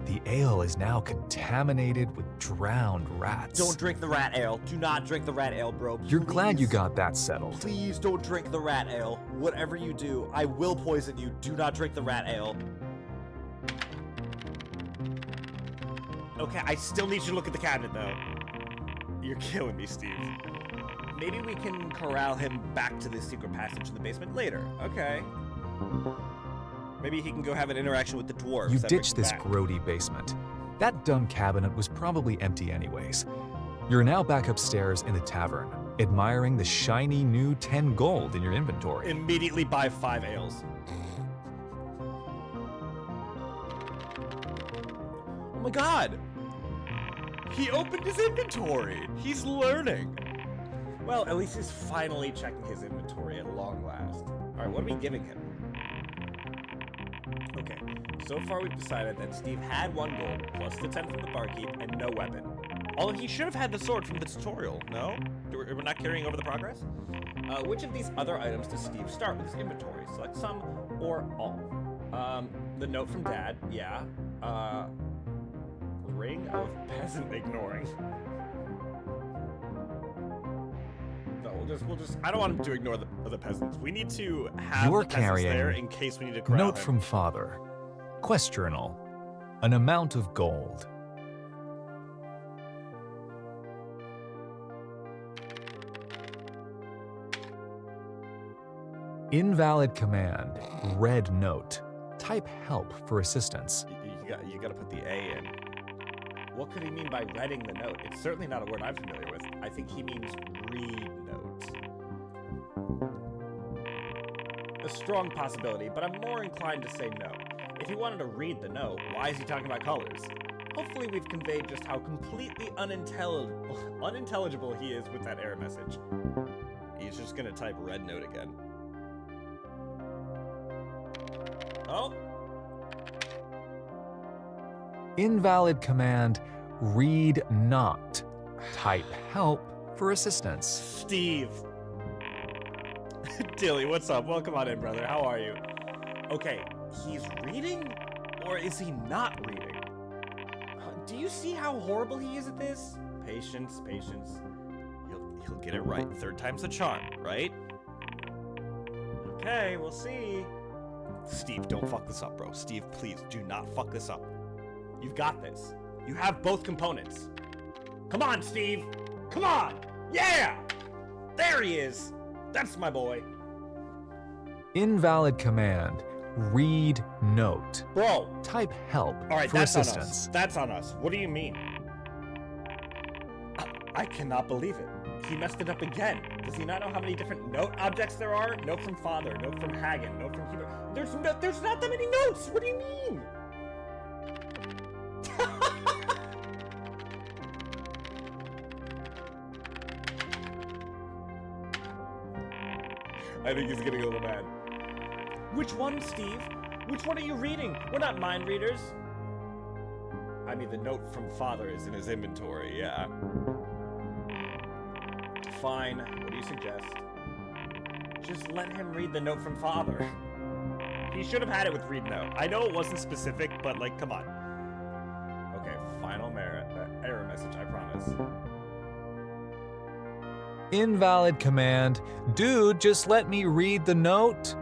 S2: the ale is now contaminated with drowned rats.
S3: Don't drink the rat ale. Do not drink the rat ale, bro.
S2: You're glad you
S3: Please.
S2: got that settled.
S3: Please don't drink the rat ale. Whatever you do, I will poison you. Do not drink the rat ale. Okay, I still need you to look at the cabinet, though. You're killing me, Steve. Maybe we can corral him back to the secret passage in the basement later. Okay. Maybe he can go have an interaction with the dwarves.
S2: You
S3: that
S2: ditch
S3: brings
S2: this
S3: him back.
S2: grody basement. That dumb cabinet was probably empty anyways. You're now back upstairs in the tavern, admiring the shiny new 10 gold in your inventory.
S3: Immediately buy 5 ales. Oh my god! He opened his inventory! He's learning! Well, at least he's finally checking his inventory at long last. Alright, what are we giving him? Okay, so far we've decided that Steve had 1 gold, plus the 10 from the barkeep, and no weapon. Although he should have had the sword from the tutorial, no? We're not carrying over the progress? Which of these other items does Steve start with his inventory? Select some or all. The note from Dad, yeah. Ring of peasant ignoring. No, we'll just. I don't want him to ignore the peasants. We need to have
S2: You're
S3: the peasants
S2: carrying
S3: there in case we need to corral
S2: Note
S3: him.
S2: from father. Quest journal. An amount of gold. Invalid command. Red note. Type help for assistance.
S3: You gotta put the A in. What could he mean by reading the note? It's certainly not a word I'm familiar with. I think he means read notes. A strong possibility, but I'm more inclined to say no. If he wanted to read the note, why is he talking about colors? Hopefully we've conveyed just how completely unintelligible he is with that error message. He's just gonna type red note again. Oh!
S2: Invalid command. Read not. Type help for assistance.
S3: Steve! Dilly, what's up? Welcome on in, brother. How are you? Okay, he's reading? Or is he not reading? Do you see how horrible he is at this? Patience, patience. He'll get it right. 3rd time's the charm, right? Okay, we'll see. Steve, don't fuck this up, bro. Steve, please, do not fuck this up. You've got this. You have both components. Come on, Steve! Come on! Yeah! There he is! That's my boy.
S2: Invalid command. Read note.
S3: Bro!
S2: Type help
S3: Alright,
S2: for
S3: that's on
S2: assistance.
S3: us. That's on us. What do you mean? I cannot believe it. He messed it up again. Does he not know how many different note objects there are? Note from father, note from Hagen, note from Hubert. There's not that many notes! What do you mean? I think he's getting a little mad. Which one, Steve? Which one are you reading? We're not mind readers. I mean, the note from father is in his inventory, yeah. Fine. What do you suggest? Just let him read the note from father. He should have had it with read note. I know it wasn't specific, but, like, come on. Okay, final error message, I promise.
S2: Invalid command. Dude, just let me read the note.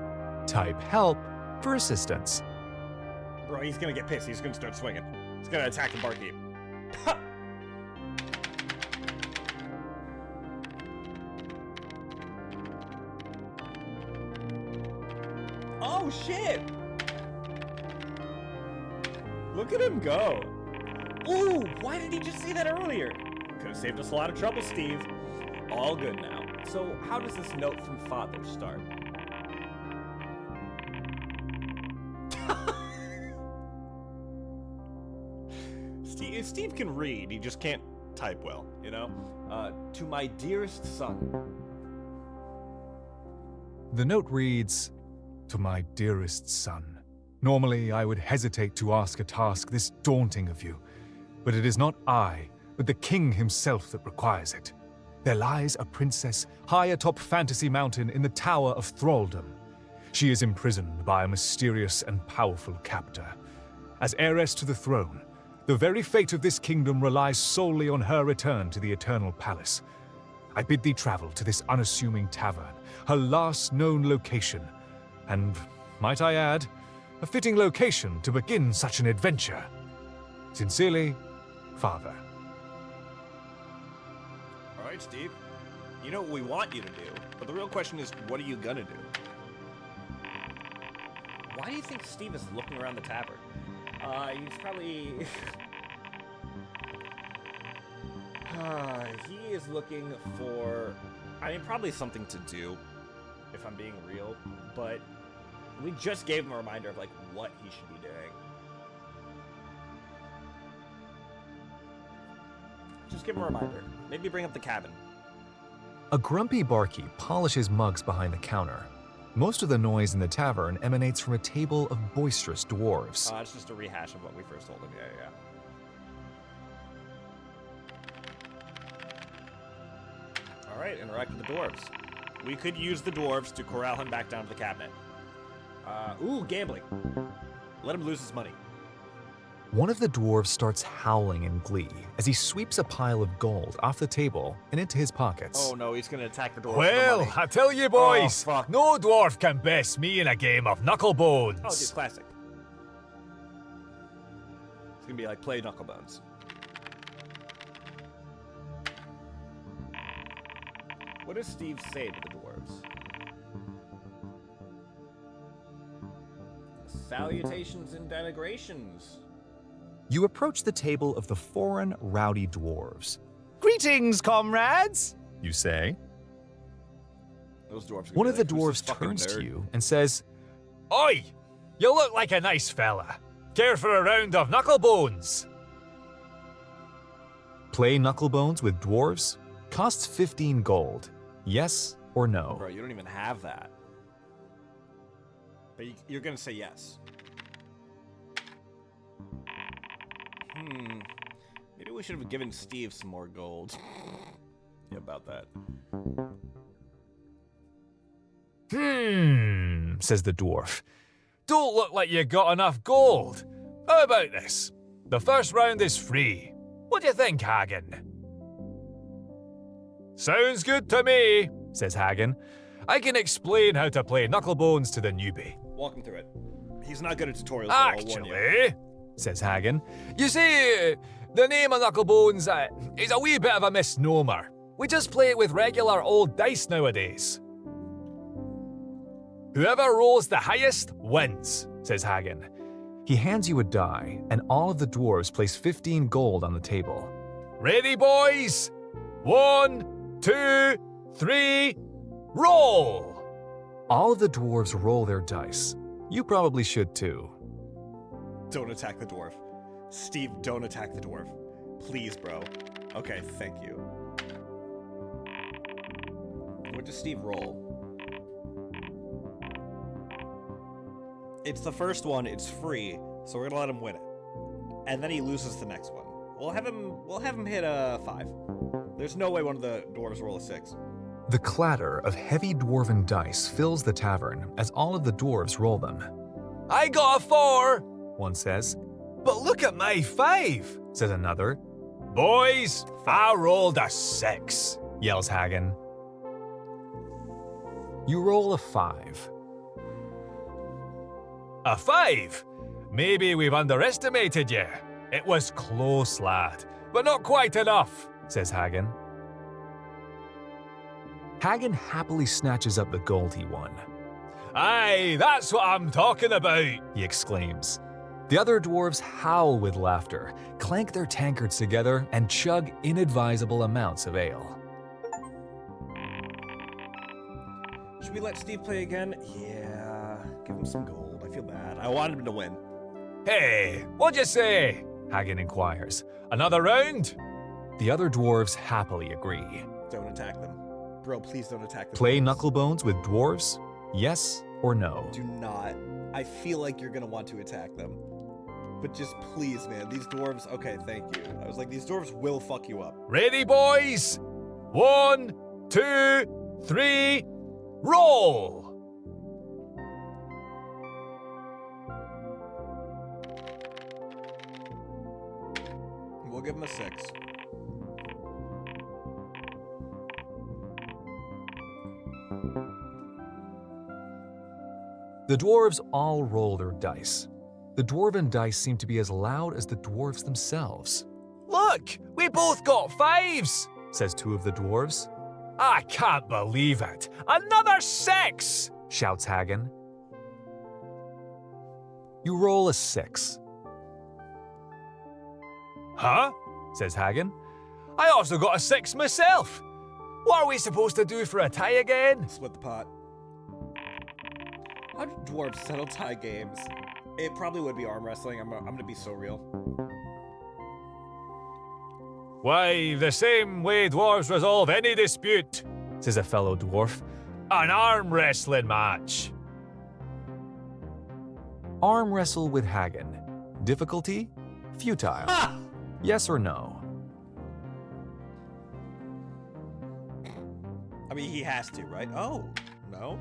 S2: Type help for assistance.
S3: Bro, he's gonna get pissed. He's gonna start swinging. It's gonna attack the barkeep. Oh shit! Look at him go. Ooh, why did he just say that earlier? Could have saved us a lot of trouble, Steve. All good now. So, how does this note from Father start? Steve can read, he just can't type well, you know? To my dearest son.
S2: The note reads, "To my dearest son. Normally, I would hesitate to ask a task this daunting of you, but it is not I, but the king himself that requires it. There lies a princess high atop Fantasy Mountain in the Tower of Thraldom. She is imprisoned by a mysterious and powerful captor. As heiress to the throne, the very fate of this kingdom relies solely on her return to the Eternal Palace. I bid thee travel to this unassuming tavern, her last known location, and, might I add, a fitting location to begin such an adventure. Sincerely, Father."
S3: All right, Steve. You know what we want you to do, but the real question is, what are you gonna do? Why do you think Steve is looking around the tavern? He's probably... he is looking for... I mean, probably something to do, if I'm being real, but we just gave him a reminder of, like, what he should be doing. Just give him a reminder. Maybe bring up the cabin.
S2: A grumpy barkeep polishes mugs behind the counter. Most of the noise in the tavern emanates from a table of boisterous dwarves.
S3: It's just a rehash of what we first told him. Yeah. All right, interact with the dwarves. We could use the dwarves to corral him back down to the cabinet. Ooh, gambling. Let him lose his money.
S2: One of the dwarves starts howling in glee as he sweeps a pile of gold off the table and into his pockets.
S3: Oh no, he's gonna attack the dwarves.
S2: Well, I tell you boys,
S3: Oh, fuck.
S2: no dwarf can best me in a game of knucklebones.
S3: Oh, dude, classic. It's gonna be like play Knucklebones. What does Steve say to the dwarves? Salutations and denigrations.
S2: You approach the table of the foreign, rowdy dwarves. "Greetings, comrades," you say.
S3: Those dwarves.
S2: One of the dwarves turns to you and says, "Oi, you look like a nice fella. Care for a round of knucklebones?" Play knucklebones with dwarves costs 15 gold. Yes or no?
S3: Bro, you don't even have that. But you're gonna say yes. Maybe we should have given Steve some more gold. Yeah, about that.
S2: Says the dwarf. "Don't look like you got enough gold. How about this? The first round is free. What do you think, Hagen?" "Sounds good to me," says Hagen. "I can explain how to play knucklebones to the newbie."
S3: Walk him through it. He's not good at tutorials, I'll warn you.
S2: "Actually," says Hagen, "you see, the name of knucklebones is a wee bit of a misnomer. We just play it with regular old dice nowadays." "Whoever rolls the highest wins," says Hagen. He hands you a die, and all of the dwarves place 15 gold on the table. "Ready, boys? 1, 2, 3, roll!" All of the dwarves roll their dice. You probably should too.
S3: Don't attack the dwarf. Steve, don't attack the dwarf. Please, bro. Okay, thank you. What does Steve roll? It's the first one, it's free, so we're gonna let him win it. And then he loses the next one. We'll have him hit a 5. There's no way one of the dwarves roll a 6.
S2: The clatter of heavy dwarven dice fills the tavern as all of the dwarves roll them. "I got a 4, one says. "But look at my 5, says another. "Boys, I rolled a 6, yells Hagen. You roll a 5. "A 5? Maybe we've underestimated you. It was close, lad, but not quite enough, says Hagen. Hagen happily snatches up the gold he won. Aye, that's what I'm talking about, he exclaims. The other dwarves howl with laughter, clank their tankards together, and chug inadvisable amounts of ale.
S3: Should we let Steve play again? Yeah, give him some gold. I feel bad. I wanted him to win.
S2: Hey, what'd you say? Hagen inquires. Another round? The other dwarves happily agree.
S3: Don't attack them. Bro, please don't attack them.
S2: Play knucklebones with dwarves? Yes or no?
S3: Do not. I feel like you're gonna want to attack them. But just please, man. These dwarves... Okay, thank you. I was like, these dwarves will fuck you up.
S2: Ready, boys? 1, 2, 3, roll!
S3: We'll give him a 6.
S2: The dwarves all roll their dice. The dwarven dice seem to be as loud as the dwarves themselves. Look, we both got 5s, says two of the dwarves. I can't believe it. Another 6, shouts Hagen. You roll a 6. Huh? Says Hagen. I also got a 6 myself. What are we supposed to do for a tie again?
S3: Split the pot. How do dwarves settle tie games? It probably would be arm wrestling. I'm gonna be so real.
S2: Why, the same way dwarves resolve any dispute, says a fellow dwarf. An arm wrestling match. Arm wrestle with Hagen. Difficulty? Futile.
S3: Ah!
S2: Yes or no?
S3: I mean, he has to, right? Oh, no?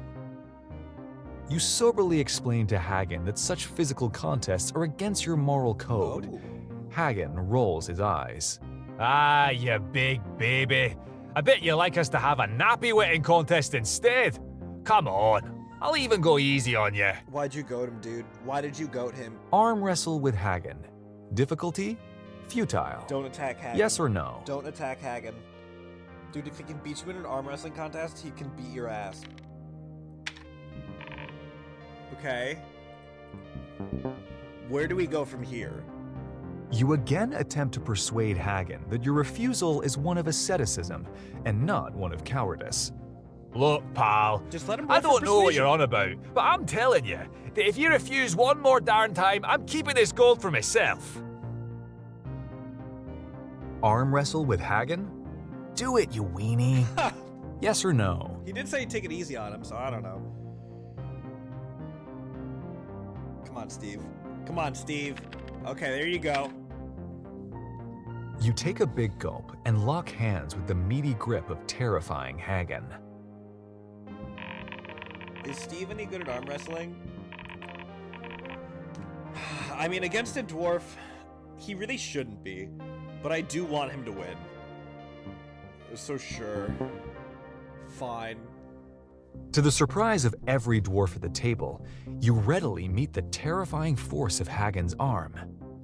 S2: You soberly explain to Hagen that such physical contests are against your moral code.
S3: Oh.
S2: Hagen rolls his eyes. Ah, you big baby. I bet you like us to have a nappy wetting contest instead. Come on, I'll even go easy on you.
S3: Why'd you goat him, dude? Why did you goat him?
S2: Arm wrestle with Hagen. Difficulty? Futile.
S3: Don't attack Hagen.
S2: Yes or no?
S3: Don't attack Hagen. Dude, if he can beat you in an arm wrestling contest, he can beat your ass. Okay. Where do we go from here?
S2: You again attempt to persuade Hagen that your refusal is one of asceticism and not one of cowardice. Look, pal,
S3: Just let him go
S2: I
S3: for
S2: don't know what
S3: persuasion.
S2: you're on about, but I'm telling you that if you refuse one more darn time, I'm keeping this gold for myself. Arm wrestle with Hagen? Do it, you weenie. Yes or no?
S3: He did say he'd take it easy on him, so I don't know. Come on, Steve. Come on, Steve. Okay, there you go.
S2: You take a big gulp and lock hands with the meaty grip of terrifying Hagen.
S3: Is Steve any good at arm wrestling? I mean, against a dwarf, he really shouldn't be. But I do want him to win. So sure. Fine.
S2: To the surprise of every dwarf at the table, you readily meet the terrifying force of Hagen's arm.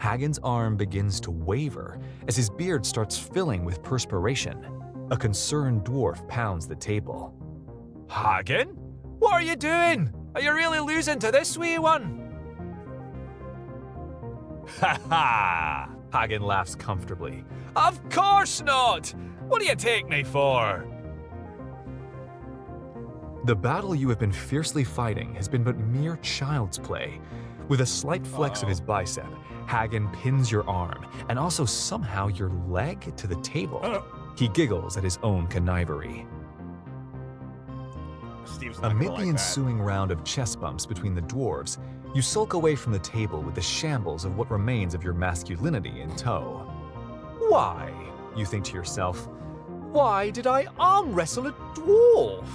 S2: Hagen's arm begins to waver as his beard starts filling with perspiration. A concerned dwarf pounds the table. Hagen? What are you doing? Are you really losing to this wee one? Ha ha! Hagen laughs comfortably. Of course not! What do you take me for? The battle you have been fiercely fighting has been but mere child's play. With a slight flex of his bicep, Hagen pins your arm and also somehow your leg to the table. He giggles at his own connivery.
S3: Steve's not
S2: Amid
S3: gonna
S2: the
S3: like
S2: ensuing round of chest bumps between the dwarves, you sulk away from the table with the shambles of what remains of your masculinity in tow. Why, you think to yourself, why did I arm wrestle a dwarf?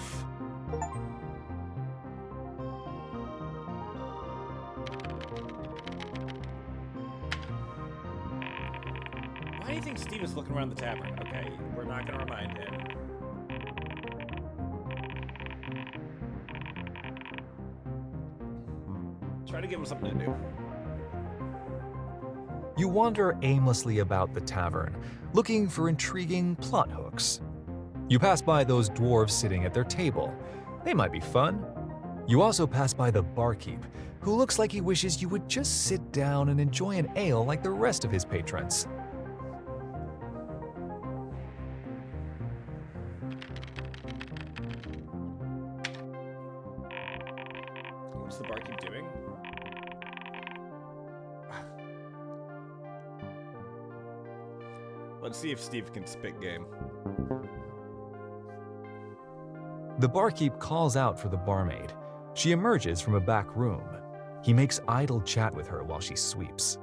S3: Why do you think Steve is looking around the tavern? Okay, we're not gonna remind him. Try to give him something to do.
S2: You wander aimlessly about the tavern, looking for intriguing plot hooks. You pass by those dwarves sitting at their table. They might be fun. You also pass by the barkeep, who looks like he wishes you would just sit down and enjoy an ale like the rest of his patrons.
S3: What's the barkeep doing? Let's see if Steve can spit game.
S2: The barkeep calls out for the barmaid. She emerges from a back room. He makes idle chat with her while she sweeps.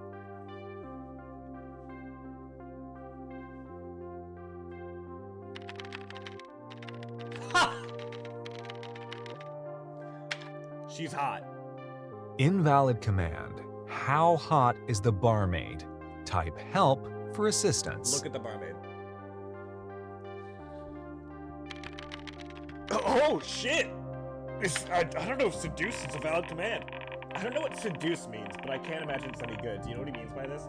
S3: She's hot.
S2: Invalid command. How hot is the barmaid? Type help for assistance.
S3: Look at the barmaid. Oh shit! I don't know if seduce is a valid command. I don't know what seduce means, but I can't imagine it's any good. Do you know what he means by this?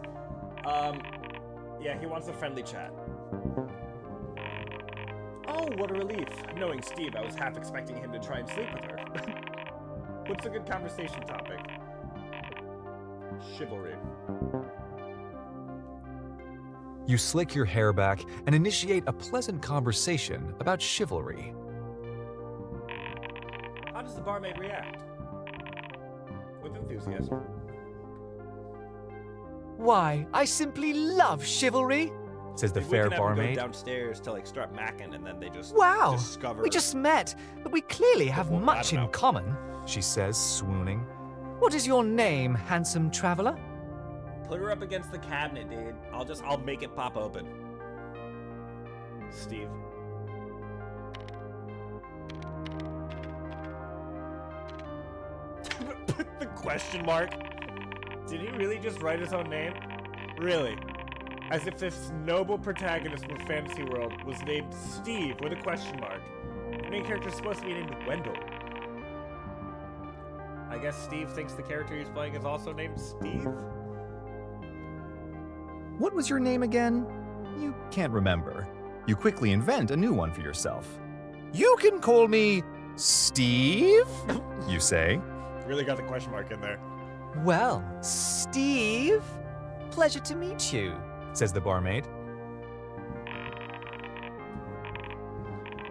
S3: Yeah, he wants a friendly chat. Oh, what a relief. Knowing Steve, I was half expecting him to try and sleep with her. What's a good conversation topic? Chivalry.
S2: You slick your hair back and initiate a pleasant conversation about chivalry.
S3: How does the barmaid react? With enthusiasm.
S2: Why, I simply love chivalry, says the
S3: Maybe
S2: fair
S3: we can have them
S2: barmaid.
S3: go downstairs to like start macking, and then they just
S2: Wow,
S3: discover.
S2: we just met, but we clearly have
S3: Well, I
S2: much
S3: don't
S2: in
S3: know.
S2: common, she says, swooning. What is your name, handsome traveler?
S3: Put her up against the cabinet, dude. I'll make it pop open. Steve. Put the question mark. Did he really just write his own name? Really? As if this noble protagonist from Fantasy World was named Steve with a question mark. The main character's supposed to be named Wendell. I guess Steve thinks the character he's playing is also named Steve?
S2: What was your name again? You can't remember. You quickly invent a new one for yourself. You can call me Steve, you say.
S3: Really got the question mark in there.
S2: Well, Steve, pleasure to meet you, says the barmaid.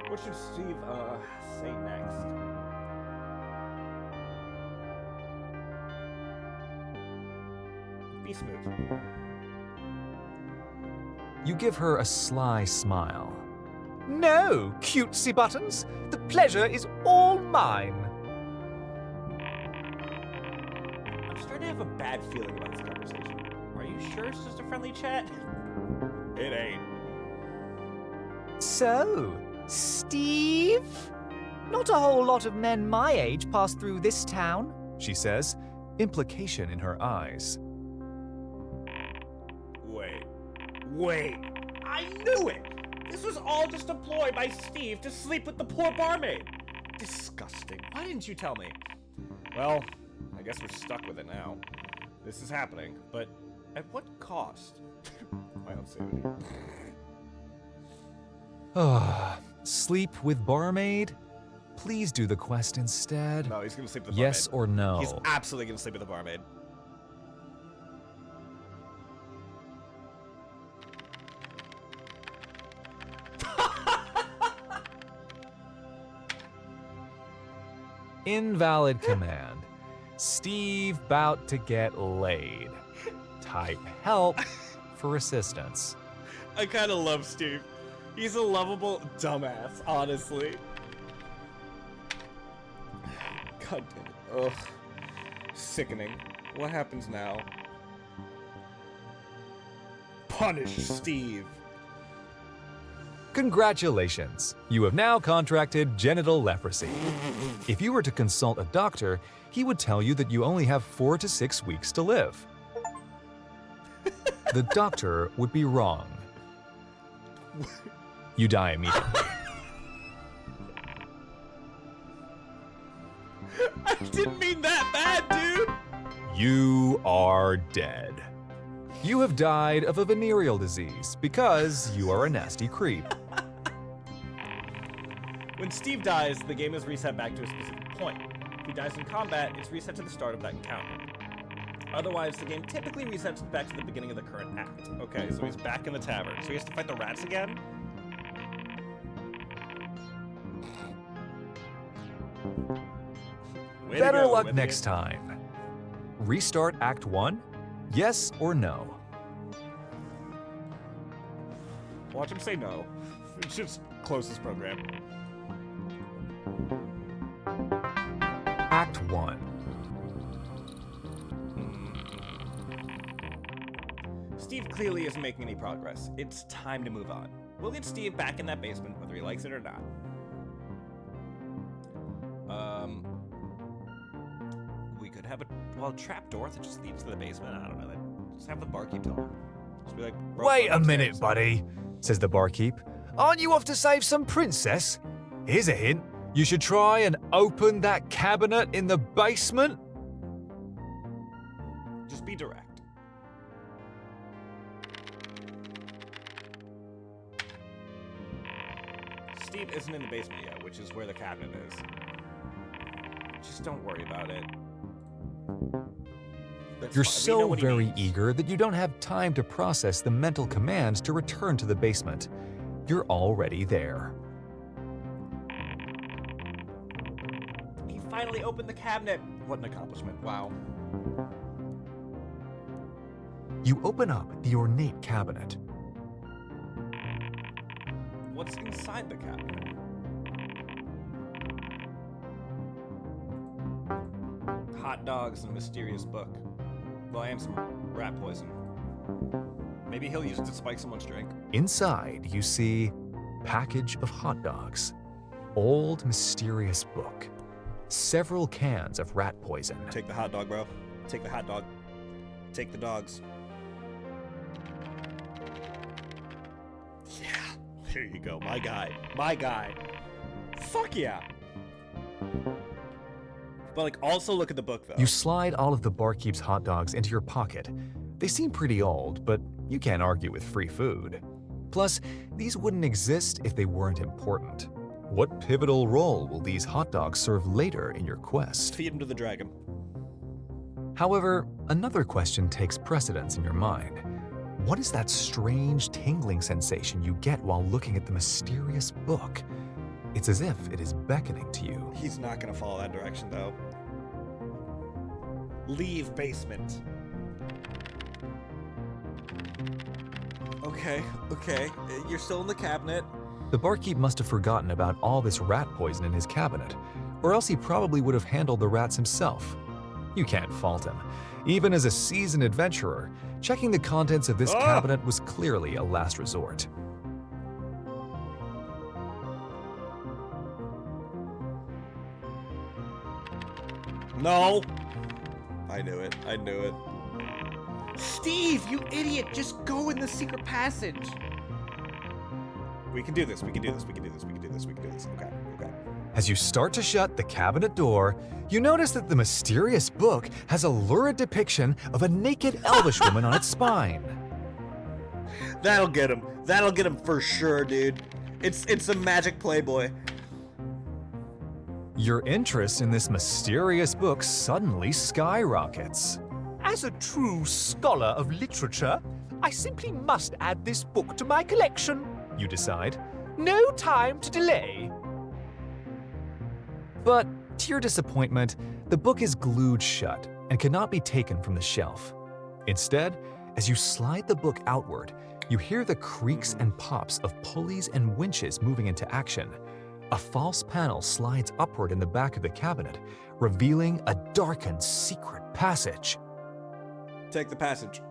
S3: What should Steve, say next? Be smooth.
S2: You give her a sly smile. No, cutesy buttons. The pleasure is all mine.
S3: I'm starting to have a bad feeling about this conversation. Are you sure it's just a friendly chat? It ain't.
S2: So, Steve? Not a whole lot of men my age pass through this town, she says, implication in her eyes.
S3: Wait. I knew it! This was all just a ploy by Steve to sleep with the poor barmaid. Disgusting. Why didn't you tell me? Well, I guess we're stuck with it now. This is happening, but at what cost? My own sanity.
S2: Sleep with barmaid? Please do the quest instead.
S3: No, he's gonna sleep with the
S2: Yes
S3: barmaid.
S2: or no?
S3: He's absolutely gonna sleep with the barmaid.
S2: Invalid command. Steve bout to get laid. Type help for assistance.
S3: I kind of love Steve. He's a lovable dumbass, honestly. God damn it. Ugh. Sickening. What happens now? Punish Steve.
S2: Congratulations! You have now contracted genital leprosy. If you were to consult a doctor, he would tell you that you only have 4 to 6 weeks to live. The doctor would be wrong. You die immediately.
S3: I didn't mean that bad, dude!
S2: You are dead. You have died of a venereal disease because you are a nasty creep.
S3: When Steve dies, the game is reset back to a specific point. If he dies in combat, it's reset to the start of that encounter. Otherwise, the game typically resets back to the beginning of the current act. Okay, so he's back in the tavern. So he has to fight the rats again? Way to
S2: Better
S3: go,
S2: luck
S3: Olivia.
S2: next time. Restart Act 1? Yes or no?
S3: Watch him say no. It's just close this program.
S2: Act 1.
S3: Steve clearly isn't making any progress. It's time to move on. We'll get Steve back in that basement, whether he likes it or not. We could have a trapdoor that just leads to the basement. I don't know. Just have the barkeep tell him. Just be like, "Bro,
S2: Wait
S3: go
S2: a minute,
S3: upstairs."
S2: buddy, says the barkeep. Aren't you off to save some princess? Here's a hint. You should try and open that cabinet in the basement.
S3: Just be direct. Steve isn't in the basement yet, which is where the cabinet is. Just don't worry about it. That's
S2: You're
S3: fine. We know
S2: so
S3: what he
S2: very
S3: needs.
S2: eager that you don't have time to process the mental commands to return to the basement. You're already there.
S3: He finally opened the cabinet. What an accomplishment. Wow.
S2: You open up the ornate cabinet.
S3: What's inside the cabinet? Hot dogs and a mysterious book. Well, I am some rat poison. Maybe he'll use it to spike someone's drink.
S2: Inside, you see package of hot dogs, old mysterious book, several cans of rat poison.
S3: Take the hot dog, bro. Take the hot dog. Take the dogs. Yeah, there you go. My guy. My guy. Fuck yeah. But like, also look at the book though.
S2: You slide all of the barkeep's hot dogs into your pocket. They seem pretty old, but you can't argue with free food. Plus, these wouldn't exist if they weren't important. What pivotal role will these hot dogs serve later in your quest?
S3: Feed him to the dragon.
S2: However, another question takes precedence in your mind. What is that strange tingling sensation you get while looking at the mysterious book? It's as if it is beckoning to you.
S3: He's not gonna follow that direction though. Leave basement. Okay. You're still in the cabinet.
S2: The barkeep must have forgotten about all this rat poison in his cabinet, or else he probably would have handled the rats himself. You can't fault him. Even as a seasoned adventurer, checking the contents of this cabinet was clearly a last resort.
S3: No. I knew it. Steve, you idiot! Just go in the secret passage. We can do this. Okay.
S2: As you start to shut the cabinet door, you notice that the mysterious book has a lurid depiction of a naked elvish woman on its spine.
S3: That'll get him for sure, dude. It's a magic Playboy.
S2: Your interest in this mysterious book suddenly skyrockets.
S5: As a true scholar of literature, I simply must add this book to my collection.
S2: You decide.
S5: No time to delay.
S2: But, to your disappointment, the book is glued shut and cannot be taken from the shelf. Instead, as you slide the book outward, you hear the creaks and pops of pulleys and winches moving into action. A false panel slides upward in the back of the cabinet, revealing a darkened secret passage.
S3: Take the passage.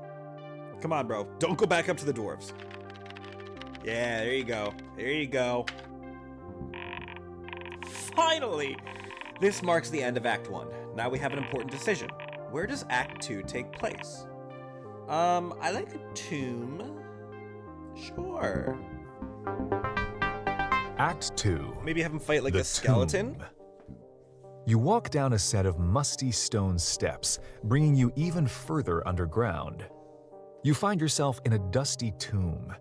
S3: Come on, bro. Don't go back up to the dwarves. Yeah, there you go. Finally! This marks the end of Act 1. Now we have an important decision. Where does Act 2 take place? I like a tomb. Sure.
S2: Act 2.
S3: Maybe have him fight like
S2: The
S3: a skeleton?
S2: Tomb. You walk down a set of musty stone steps, bringing you even further underground. You find yourself in a dusty tomb.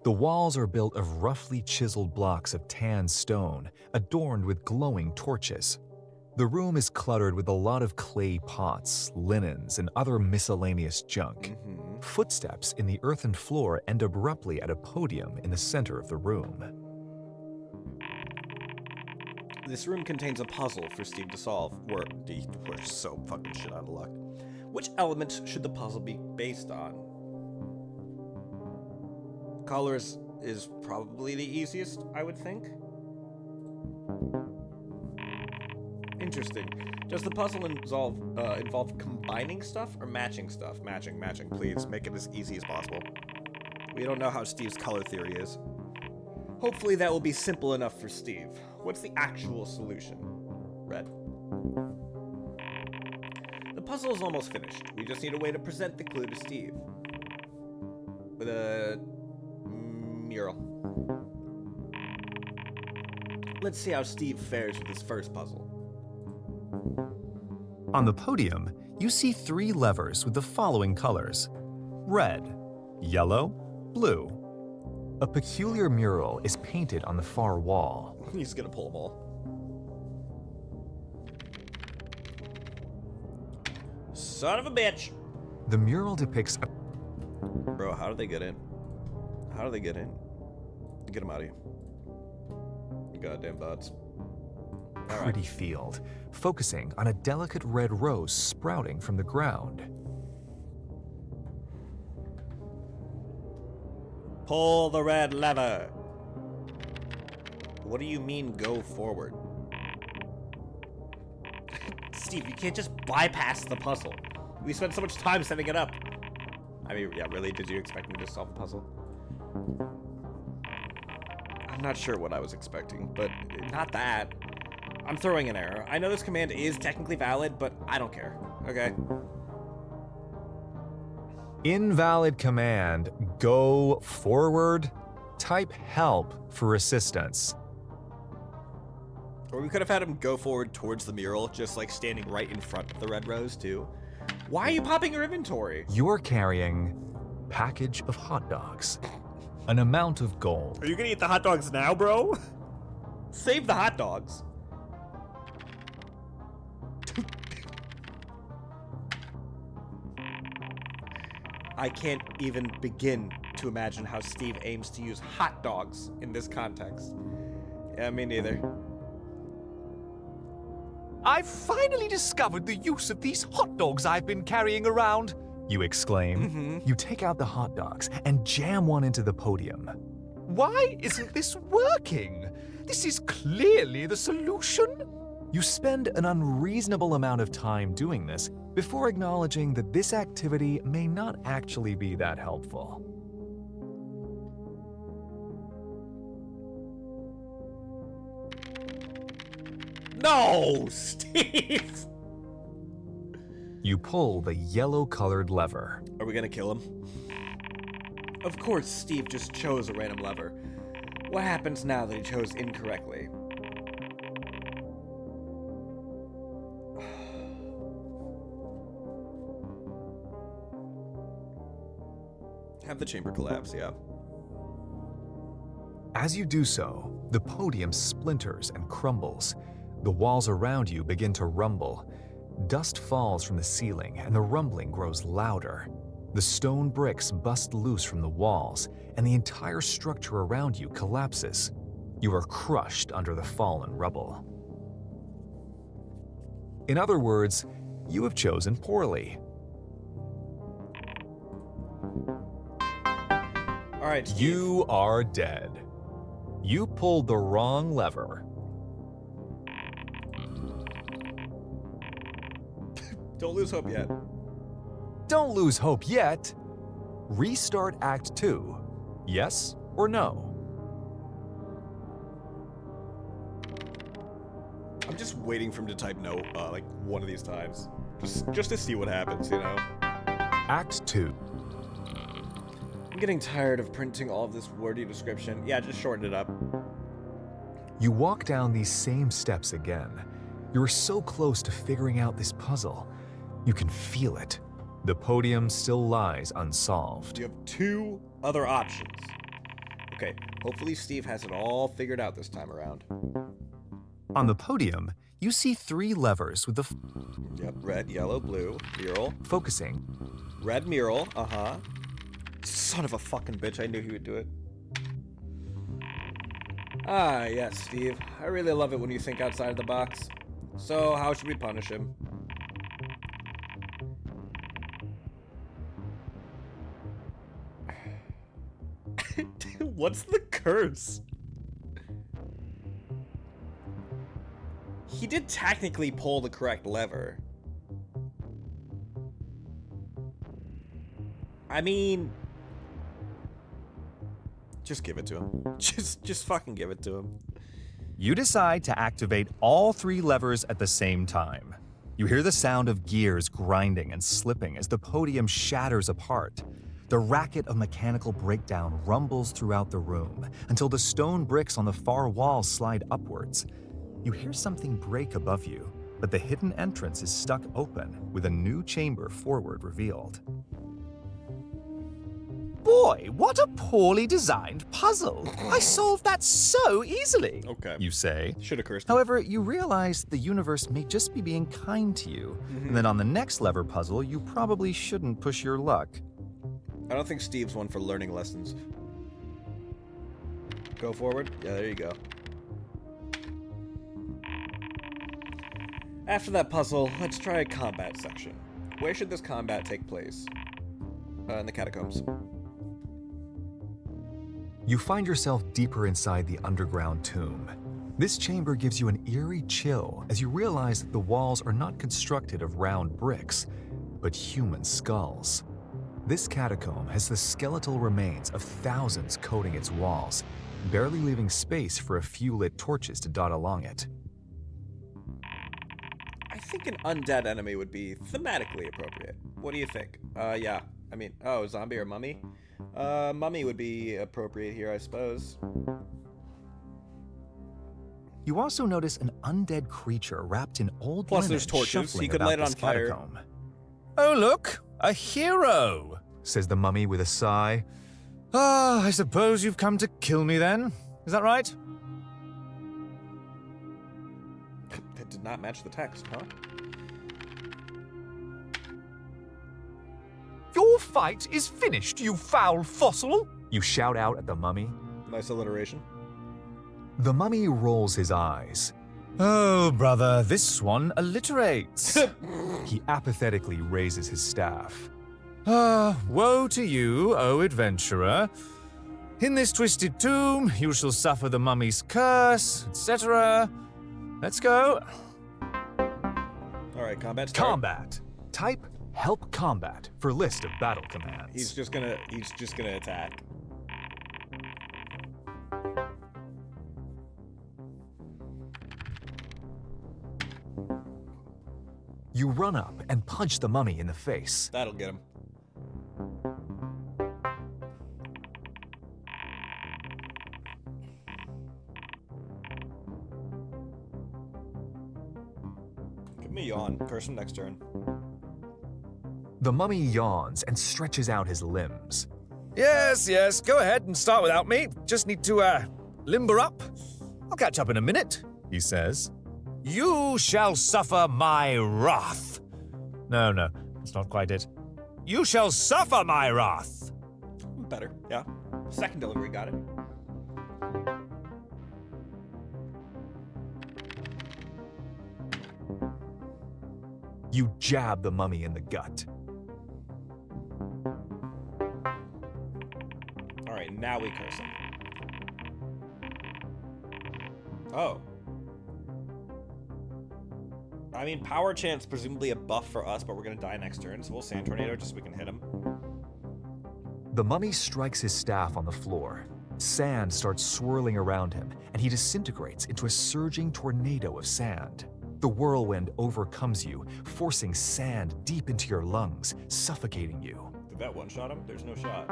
S2: The walls are built of roughly chiseled blocks of tan stone, adorned with glowing torches. The room is cluttered with a lot of clay pots, linens, and other miscellaneous junk. Footsteps in the earthen floor end abruptly at a podium in the center of the room.
S3: This room contains a puzzle for Steve to solve. We're so fucking shit out of luck. Which elements should the puzzle be based on? Colors is probably the easiest, I would think. Interesting. Does the puzzle involve combining stuff or matching stuff? Matching. Please, make it as easy as possible. We don't know how Steve's color theory is. Hopefully that will be simple enough for Steve. What's the actual solution? Red. The puzzle is almost finished. We just need a way to present the clue to Steve. With a mural. Let's see how Steve fares with his first puzzle.
S2: On the podium, you see 3 levers with the following colors: red, yellow, blue. A peculiar mural is painted on the far wall.
S3: He's gonna pull them all. Son of a bitch!
S2: The mural depicts a
S3: Bro, how do they get in? How do they get in? Get them out of here. You goddamn bots.
S2: pretty field, focusing on a delicate red rose sprouting from the ground.
S3: Pull the red lever. What do you mean, go forward? Steve, you can't just bypass the puzzle. We spent so much time setting it up. I mean, yeah, really? Did you expect me to solve the puzzle? I'm not sure what I was expecting, but not that. I'm throwing an error. I know this command is technically valid, but I don't care, okay?
S2: Invalid command, go forward. Type help for assistance.
S3: Or we could have had him go forward towards the mural, just like standing right in front of the red rose, too. Why are you popping your inventory?
S2: You're carrying package of hot dogs, an amount of gold.
S3: Are you gonna eat the hot dogs now, bro? Save the hot dogs. I can't even begin to imagine how Steve aims to use hot dogs in this context. Yeah, me neither.
S5: I've finally discovered the use of these hot dogs I've been carrying around.
S2: You exclaim. You take out the hot dogs and jam one into the podium.
S5: Why isn't this working? This is clearly the solution.
S2: You spend an unreasonable amount of time doing this before acknowledging that this activity may not actually be that helpful.
S3: No, Steve!
S2: You pull the yellow-colored lever.
S3: Are we gonna kill him? Of course, Steve just chose a random lever. What happens now that he chose incorrectly? Have the chamber collapse, yeah.
S2: As you do so, the podium splinters and crumbles. The walls around you begin to rumble. Dust falls from the ceiling and the rumbling grows louder. The stone bricks bust loose from the walls, and the entire structure around you collapses. You are crushed under the fallen rubble. In other words, you have chosen poorly.
S3: All right, Steve.
S2: You are dead. You pulled the wrong lever.
S3: Don't lose hope yet.
S2: Don't lose hope yet. Restart Act 2. Yes or no?
S3: I'm just waiting for him to type no, like one of these times. Just to see what happens, you know?
S2: Act 2.
S3: I'm getting tired of printing all of this wordy description. Yeah, just shorten it up.
S2: You walk down these same steps again. You're so close to figuring out this puzzle. You can feel it. The podium still lies unsolved.
S3: You have 2 other options. Okay, hopefully Steve has it all figured out this time around.
S2: On the podium, you see 3 levers with the
S3: Yep, red, yellow, blue, mural.
S2: focusing.
S3: Red mural, Son of a fucking bitch, I knew he would do it. Ah, yes, Steve. I really love it when you think outside the box. So, how should we punish him? What's the curse? He did technically pull the correct lever. I mean, just give it to him. Just fucking give it to him.
S2: You decide to activate all 3 levers at the same time. You hear the sound of gears grinding and slipping as the podium shatters apart. The racket of mechanical breakdown rumbles throughout the room until the stone bricks on the far wall slide upwards. You hear something break above you, but the hidden entrance is stuck open with a new chamber forward revealed.
S5: Boy, what a poorly designed puzzle. I solved that so easily.
S3: Okay.
S2: You say.
S3: Should have cursed.
S2: However, you realize the universe may just be being kind to you, and that on the next lever puzzle, you probably shouldn't push your luck.
S3: I don't think Steve's one for learning lessons. Go forward. Yeah, there you go. After that puzzle, let's try a combat section. Where should this combat take place? In the catacombs.
S2: You find yourself deeper inside the underground tomb. This chamber gives you an eerie chill as you realize that the walls are not constructed of round bricks, but human skulls. This catacomb has the skeletal remains of thousands coating its walls, barely leaving space for a few lit torches to dot along it.
S3: I think an undead enemy would be thematically appropriate. What do you think? Yeah. I mean, oh, zombie or mummy? Mummy would be appropriate here, I suppose.
S2: You also notice an undead creature wrapped in old
S3: Plus
S2: linen
S3: there's torches.
S2: shuffling
S3: He could
S2: about
S3: light it
S2: this
S3: on fire.
S2: catacomb. "Oh look, a hero," says the mummy with a sigh. "Ah, I suppose you've come to kill me then. Is that right?"
S3: That did not match the text, huh?
S5: Your fight is finished, you foul fossil.
S2: You shout out at the mummy.
S3: Nice alliteration.
S2: The mummy rolls his eyes. "Oh, brother, this one alliterates." He apathetically raises his staff. "Ah, woe to you, O adventurer. In this twisted tomb, you shall suffer the mummy's curse, etc. Let's go."
S3: All right, combat start.
S2: Combat. Type help combat for list of battle commands.
S3: He's just gonna attack.
S2: You run up and punch the mummy in the face.
S3: That'll get him. Give me a yawn. Curse him next turn.
S2: The mummy yawns and stretches out his limbs.
S5: Yes, go ahead and start without me. Just need to, limber up. I'll catch up in a minute,
S2: He says.
S5: You shall suffer my wrath. No, that's not quite it. You shall suffer my wrath.
S3: Better, yeah. Second delivery, got it.
S2: You jab the mummy in the gut.
S3: All right, now we curse him. Oh. I mean, power chant's presumably a buff for us, but we're gonna die next turn, so we'll sand tornado just so we can hit him.
S2: The mummy strikes his staff on the floor. Sand starts swirling around him, and he disintegrates into a surging tornado of sand. The whirlwind overcomes you, forcing sand deep into your lungs, suffocating you.
S3: Did that one-shot him? There's no shot.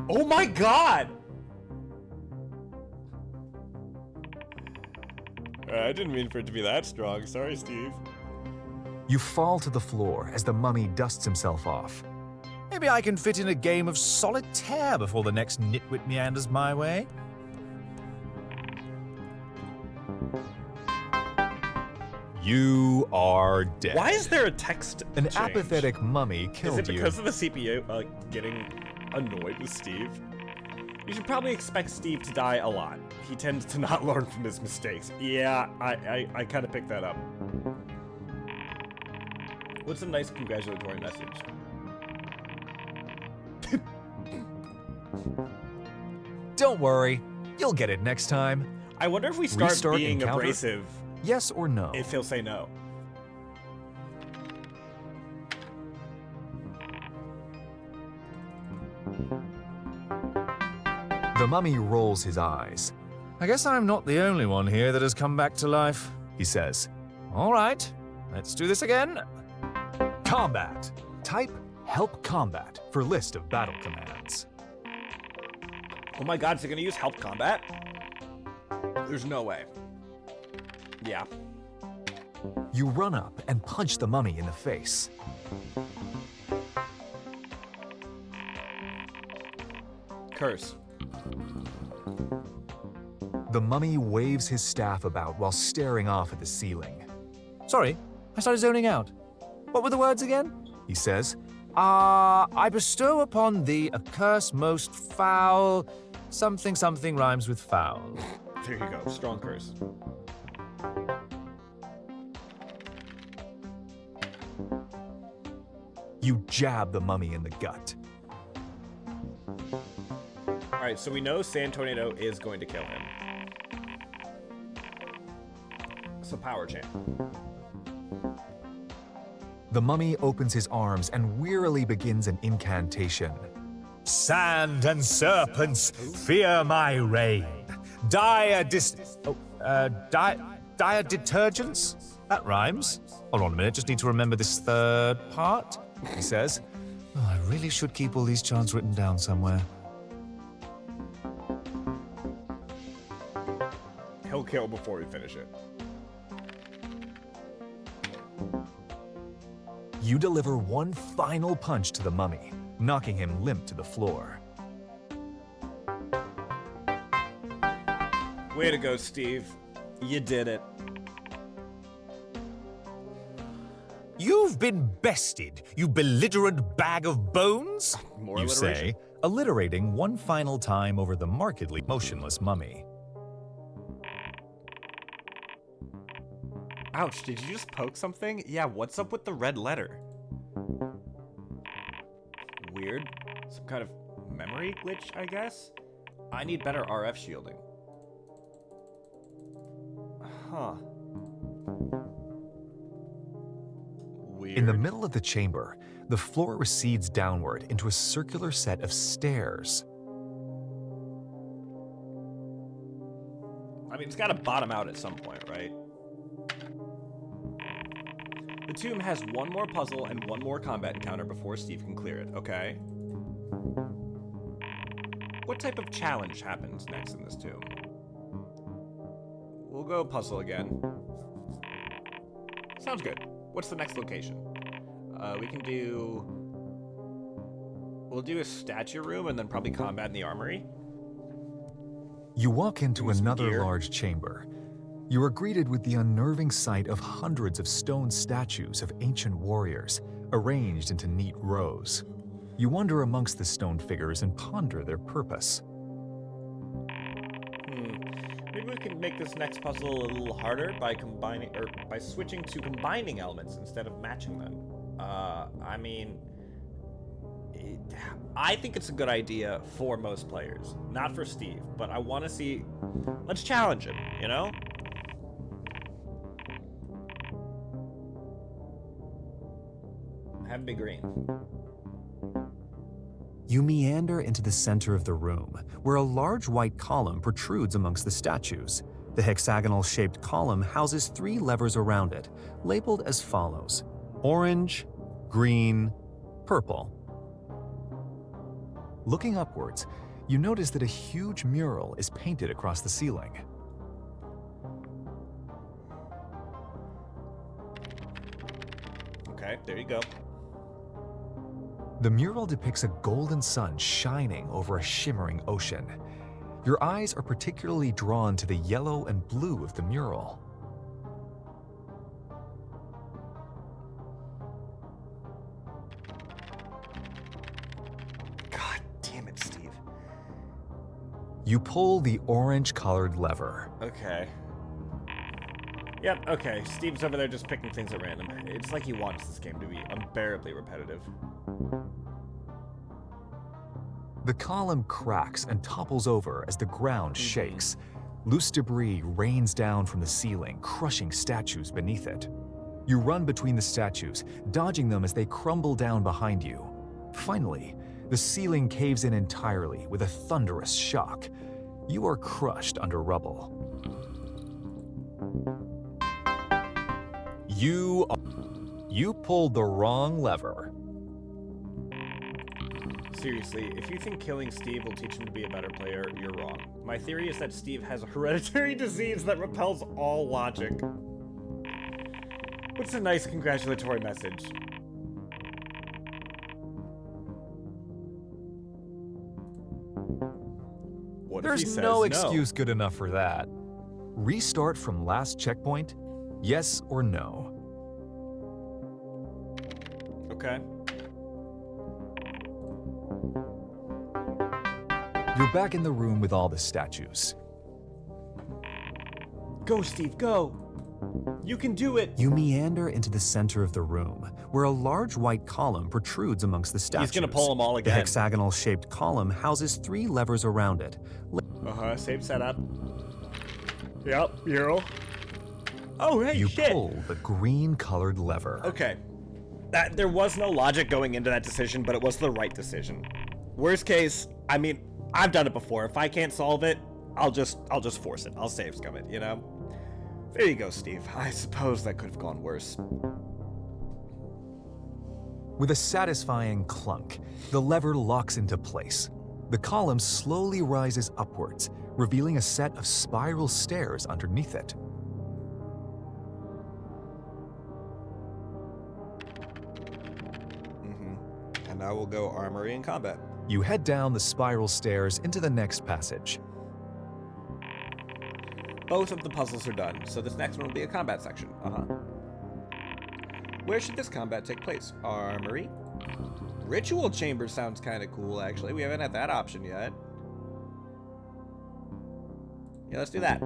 S3: Oh my god! I didn't mean for it to be that strong. Sorry, Steve.
S2: You fall to the floor as the mummy dusts himself off. Maybe I can fit in a game of solitaire before the next nitwit meanders my way. You are dead.
S3: Why is there a text
S2: An
S3: change?
S2: apathetic mummy
S3: Is
S2: killed
S3: it
S2: you.
S3: because of the CPU getting annoyed with Steve? You should probably expect Steve to die a lot. He tends to not learn from his mistakes. Yeah, I kind of picked that up. What's a nice congratulatory message?
S2: Don't worry, you'll get it next time.
S3: I wonder if we start
S2: Restart
S3: being
S2: encounter?
S3: abrasive,
S2: Yes or no?
S3: if he'll say no.
S2: The mummy rolls his eyes. I guess I'm not the only one here that has come back to life, he says. All right, let's do this again. Combat. Type help combat for list of battle commands.
S3: Oh my god, is he gonna use help combat? There's no way. Yeah.
S2: You run up and punch the mummy in the face.
S3: Curse.
S2: The mummy waves his staff about while staring off at the ceiling. Sorry, I started zoning out. What were the words again? He says. I bestow upon thee a curse most foul. Something something rhymes with foul.
S3: There you go. Strong curse.
S2: You jab the mummy in the gut.
S3: Alright, so we know Sand Tornado is going to kill him. So power champ.
S2: The mummy opens his arms and wearily begins an incantation.
S5: Sand and serpents, fear my reign. Dire detergents? That rhymes. Hold on a minute, just need to remember this third part,
S2: He says.
S5: Oh, I really should keep all these chants written down somewhere.
S3: He'll kill before we finish it.
S2: You deliver one final punch to the mummy, knocking him limp to the floor.
S3: Way to go, Steve. You did it.
S5: You've been bested, you belligerent bag of bones?
S3: More
S2: You
S3: alliteration.
S2: say, alliterating one final time over the markedly motionless mummy.
S3: Ouch, did you just poke something? Yeah, what's up with the red letter? Weird. Some kind of memory glitch, I guess? I need better RF shielding. Huh. Weird.
S2: In the middle of the chamber, the floor recedes downward into a circular set of stairs.
S3: I mean, it's gotta bottom out at some point, right? The tomb has one more puzzle and one more combat encounter before Steve can clear it, okay? What type of challenge happens next in this tomb? We'll go puzzle again. Sounds good. What's the next location? We can do... We'll do a statue room and then probably combat in the armory.
S2: You walk into
S3: Use some
S2: another
S3: gear.
S2: large chamber. You are greeted with the unnerving sight of hundreds of stone statues of ancient warriors, arranged into neat rows. You wander amongst the stone figures and ponder their purpose.
S3: Maybe we can make this next puzzle a little harder by combining, or by switching to combining elements instead of matching them. I mean, I think it's a good idea for most players, not for Steve, but I want to see, let's challenge him, you know? Have him be green.
S2: You meander into the center of the room, where a large white column protrudes amongst the statues. The hexagonal-shaped column houses 3 levers around it, labeled as follows: orange, green, purple. Looking upwards, you notice that a huge mural is painted across the ceiling.
S3: Okay, there you go.
S2: The mural depicts a golden sun shining over a shimmering ocean. Your eyes are particularly drawn to the yellow and blue of the mural.
S3: God damn it, Steve.
S2: You pull the orange-colored lever.
S3: Okay. Yep, okay. Steve's over there just picking things at random. It's like he wants this game to be unbearably repetitive.
S2: The column cracks and topples over as the ground shakes. Loose debris rains down from the ceiling, crushing statues beneath it. You run between the statues, dodging them as they crumble down behind you. Finally, the ceiling caves in entirely with a thunderous shock. You are crushed under rubble. You pulled the wrong lever.
S3: Seriously, if you think killing Steve will teach him to be a better player, you're wrong. My theory is that Steve has a hereditary disease that repels all logic. What's a nice congratulatory message? What if he
S2: There's
S3: says
S2: no excuse good enough for that. Restart from last checkpoint? Yes or no?
S3: Okay.
S2: You're back in the room with all the statues.
S3: Go, Steve, go! You can do it!
S2: You meander into the center of the room, where a large white column protrudes amongst the statues.
S3: He's gonna pull them all
S2: The
S3: again.
S2: hexagonal-shaped column houses 3 levers around it.
S3: Same setup. Yep, mural. Oh, hey,
S2: You
S3: shit!
S2: pull the green-colored lever.
S3: Okay. There was no logic going into that decision, but it was the right decision. Worst case, I mean, I've done it before. If I can't solve it, I'll just force it. I'll save scum it, you know? There you go, Steve. I suppose that could have gone worse.
S2: With a satisfying clunk, the lever locks into place. The column slowly rises upwards, revealing a set of spiral stairs underneath it.
S3: And now we'll go armory and combat.
S2: You head down the spiral stairs into the next passage.
S3: Both of the puzzles are done, so this next one will be a combat section. Where should this combat take place? Armory? Ritual chamber sounds kind of cool, actually. We haven't had that option yet. Yeah, let's do that.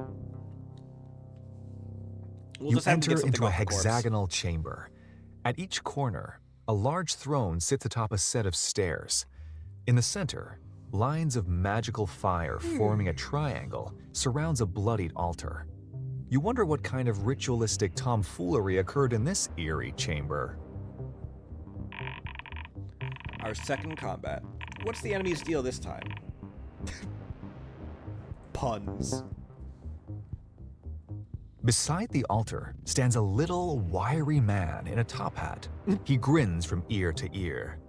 S3: We'll
S2: You
S3: just have to get
S2: enter
S3: something
S2: into a
S3: off the corpse.
S2: hexagonal chamber. At each corner, a large throne sits atop a set of stairs. In the center, lines of magical fire forming a triangle surrounds a bloodied altar. You wonder what kind of ritualistic tomfoolery occurred in this eerie chamber.
S3: Our second combat. What's the enemy's deal this time? Puns.
S2: Beside the altar stands a little, wiry man in a top hat. He grins from ear to ear.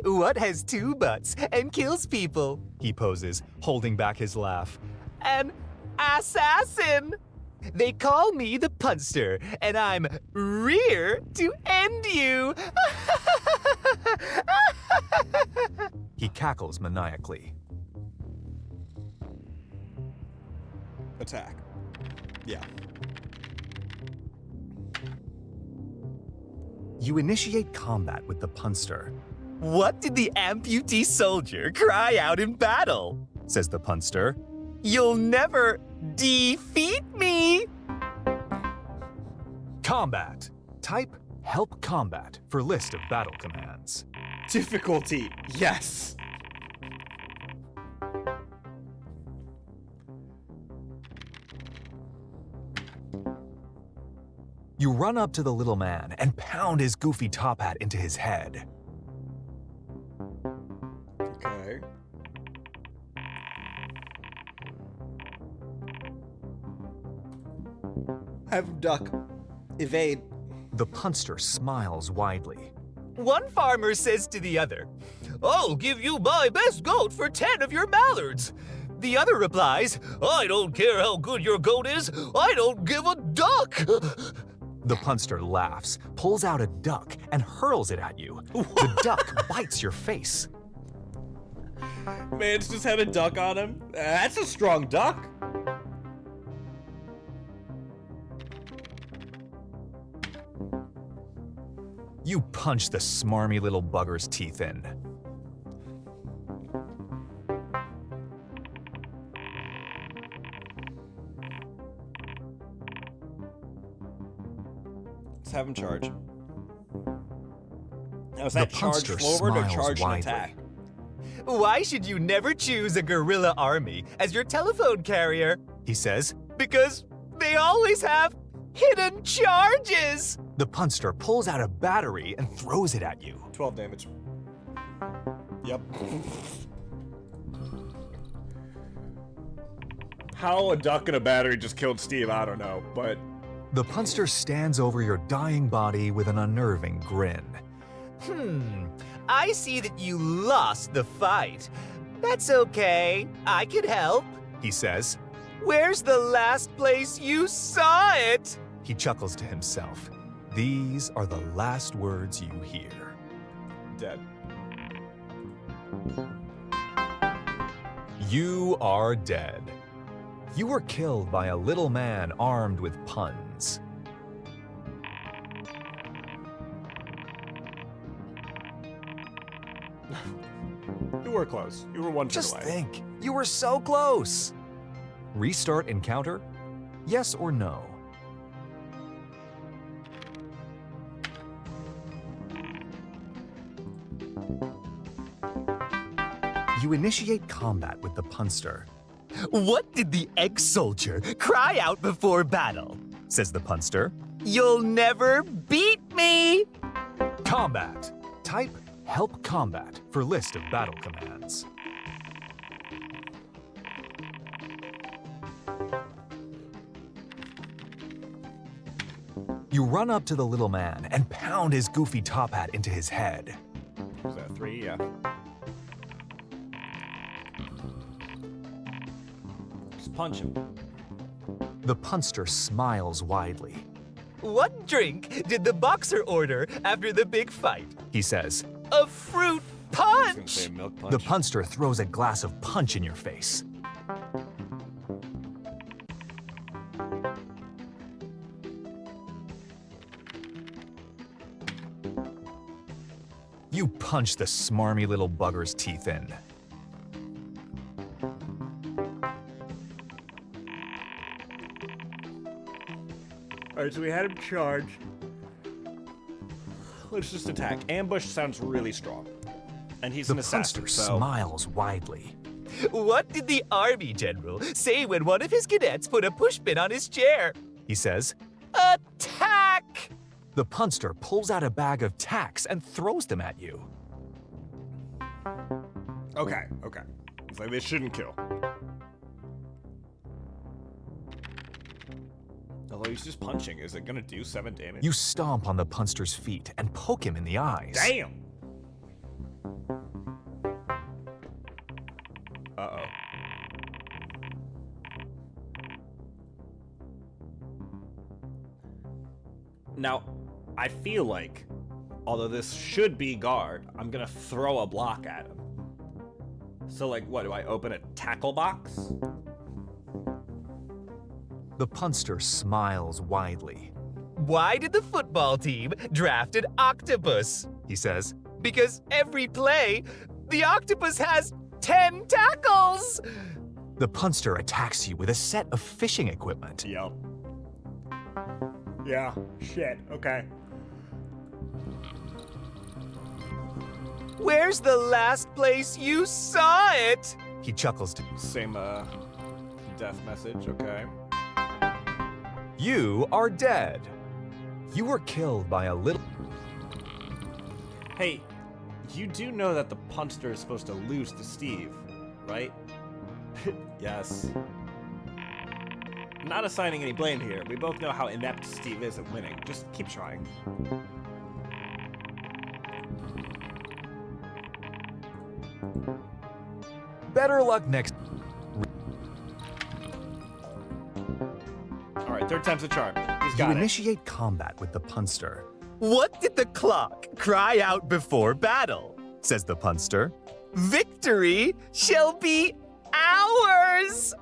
S2: "What has 2 butts and kills people?" he poses, holding back his laugh. "An assassin! They call me the punster, and I'm rear to end you!" He cackles maniacally.
S3: Attack. Yeah.
S2: You initiate combat with the punster. "What did the amputee soldier cry out in battle?" says the punster. "You'll never defeat me!" Combat. Type Help Combat for list of battle commands.
S3: Difficulty. Yes.
S2: You run up to the little man and pound his goofy top hat into his head.
S3: Okay. Have him duck. Evade.
S2: The punster smiles widely. One farmer says to the other, "I'll give you my best goat for 10 of your mallards." The other replies, "I don't care how good your goat is, I don't give a duck." The punster laughs, pulls out a duck, and hurls it at you. The duck bites your face.
S3: Man's just had a duck on him. That's a strong duck.
S2: You punch the smarmy little bugger's teeth in.
S3: Let's have him charge. Now, is
S2: The
S3: that charge
S2: punster
S3: forward or
S2: smiles
S3: charge and
S2: widely.
S3: attack?
S2: Why should you never choose a guerrilla army as your telephone carrier? He says, because they always have hidden charges. The punster pulls out a battery and throws it at you.
S3: 12 damage. Yep. How a duck and a battery just killed Steve, I don't know, but...
S2: The punster stands over your dying body with an unnerving grin. I see that you lost the fight. That's okay. I could help, he says. Where's the last place you saw it? He chuckles to himself. These are the last words you hear.
S3: Dead.
S2: You are dead. You were killed by a little man armed with puns.
S3: You were close. You were one turn
S2: Just
S3: away.
S2: think, you were so close. Restart encounter? Yes or no? You initiate combat with the punster. What did the ex-soldier cry out before battle? Says the punster. You'll never beat me! Combat. Type Help Combat for list of battle commands. You run up to the little man and pound his goofy top hat into his head.
S3: Was that 3? Yeah. Just punch him.
S2: The punster smiles widely. What drink did the boxer order after the big fight? He says. A fruit
S3: I was gonna
S2: punch!
S3: say milk punch.
S2: The punster throws a glass of punch in your face. You punch the smarmy little bugger's teeth in.
S3: Alright, so we had him charge. Let's just attack. Ambush sounds really strong. And he's
S2: The
S3: an assassin,
S2: punster
S3: so...
S2: smiles widely. What did the army general say when one of his cadets put a pushpin on his chair? He says, attack! The punster pulls out a bag of tacks and throws them at you.
S3: Okay. It's like, this shouldn't kill. Although he's just punching, is it gonna do 7 damage?
S2: You stomp on the punster's feet and poke him in the eyes.
S3: Damn! Uh-oh. Now, I feel like, although this should be guard, I'm gonna throw a block at him. So, like, what, do I open a tackle box?
S2: The punster smiles widely. Why did the football team draft an octopus? He says. Because every play, the octopus has 10 tackles! The punster attacks you with a set of fishing equipment.
S3: Yep. Yeah, shit, okay.
S2: Where's the last place you saw it? He chuckles to you.
S3: Same, death message, okay.
S2: You are dead. You were killed by a little...
S3: Hey, you do know that the punster is supposed to lose to Steve, right? Yes. Not assigning any blame here. We both know how inept Steve is at winning. Just keep trying.
S2: Better luck next...
S3: right, third time's a charm. He's
S2: You
S3: got it.
S2: initiate combat with the punster. What did the clock cry out before battle? Says the punster. Victory shall be ours!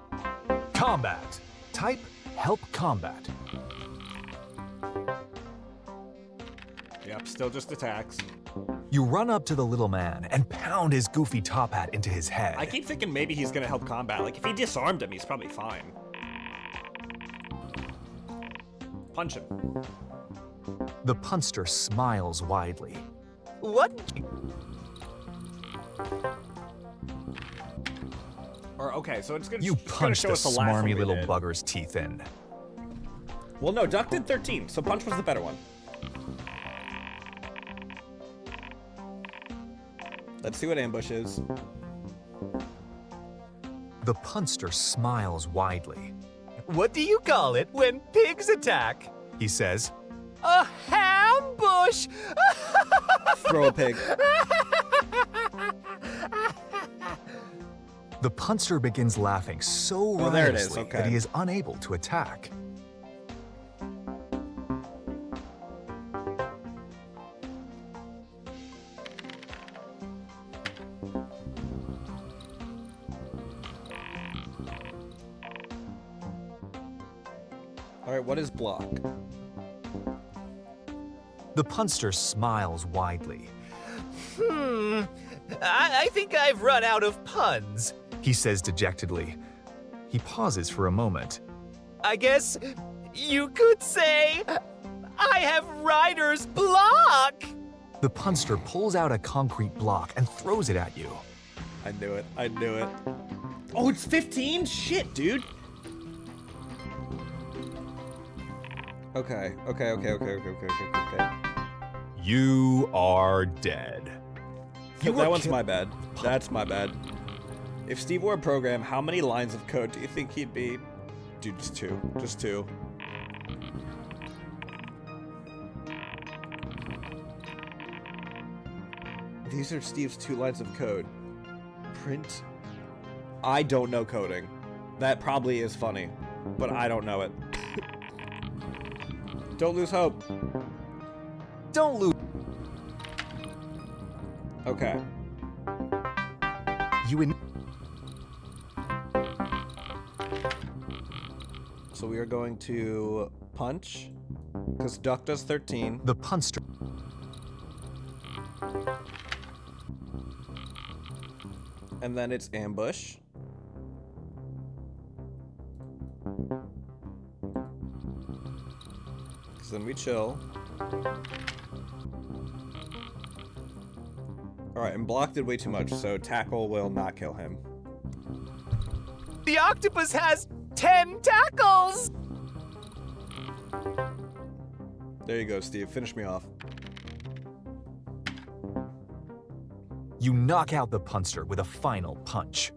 S5: Combat. Type help combat.
S3: Yep, still just attacks.
S2: You run up to the little man and pound his goofy top hat into his head.
S3: I keep thinking maybe he's gonna help combat. Like, if he disarmed him, he's probably fine. Punch him.
S2: The punster smiles widely. What?
S3: Or, okay, so it's gonna,
S2: You
S3: it's gonna
S2: punch
S3: show
S2: the
S3: us the last one
S2: smarmy
S3: we
S2: little
S3: did.
S2: bugger's teeth in.
S3: Well, no, Duck did 13, so Punch was the better one. Let's see what ambush is.
S2: The punster smiles widely. What do you call it when pigs attack? He says. A hambush!
S3: Throw a pig.
S2: The punster begins laughing so
S3: Oh, there it is,
S2: riotously
S3: okay.
S2: that he is unable to attack.
S3: All right, what is block?
S2: The punster smiles widely. I think I've run out of puns, he says dejectedly. He pauses for a moment. I guess you could say I have writer's block. The punster pulls out a concrete block and throws it at you.
S3: I knew it. I knew it. Oh, it's 15? Shit, dude. Okay. Okay.
S2: You are dead.
S3: That
S2: were
S3: one's
S2: kill-
S3: my bad. That's my bad. If Steve were a program, how many lines of code do you think he'd be? Dude, just two. Just two. These are Steve's 2 lines of code. Print. I don't know coding. That probably is funny, but I don't know it. Don't lose hope.
S2: Don't lose.
S3: Okay. So we are going to punch, because Duck does 13.
S2: The punster.
S3: And then it's ambush. Because then we chill. Alright, and block did way too much, so tackle will not kill him.
S2: The octopus has 10 tackles!
S3: There you go, Steve. Finish me off.
S2: You knock out the punster with a final punch.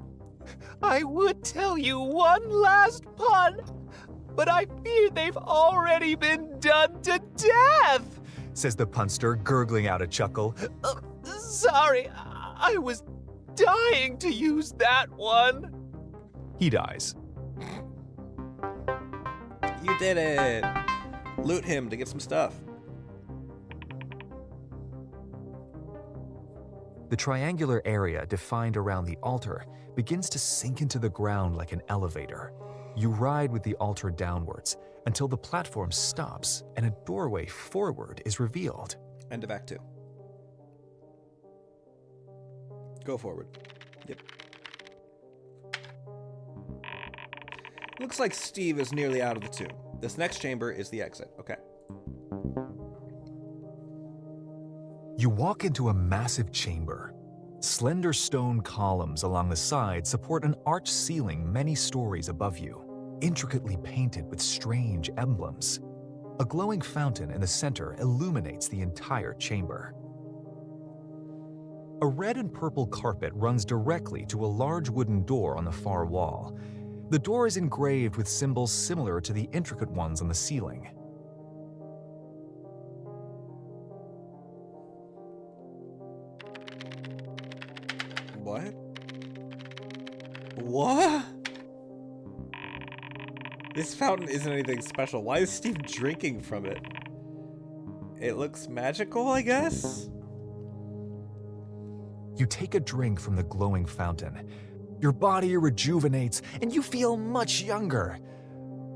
S2: I would tell you one last pun, but I fear they've already been done to death, says the punster, gurgling out a chuckle. Sorry, I was dying to use that one. He dies.
S3: You did it! Loot him to get some stuff.
S2: The triangular area defined around the altar begins to sink into the ground like an elevator. You ride with the altar downwards until the platform stops and a doorway forward is revealed.
S3: End of Act 2. Go forward. Yep. Looks like Steve is nearly out of the tomb. This next chamber is the exit. Okay.
S2: You walk into a massive chamber. Slender stone columns along the side support an arched ceiling many stories above you, intricately painted with strange emblems. A glowing fountain in the center illuminates the entire chamber. A red and purple carpet runs directly to a large wooden door on the far wall. The door is engraved with symbols similar to the intricate ones on the ceiling.
S3: What? What? This fountain isn't anything special. Why is Steve drinking from it? It looks magical, I guess?
S2: You take a drink from the glowing fountain. Your body rejuvenates, and you feel much younger.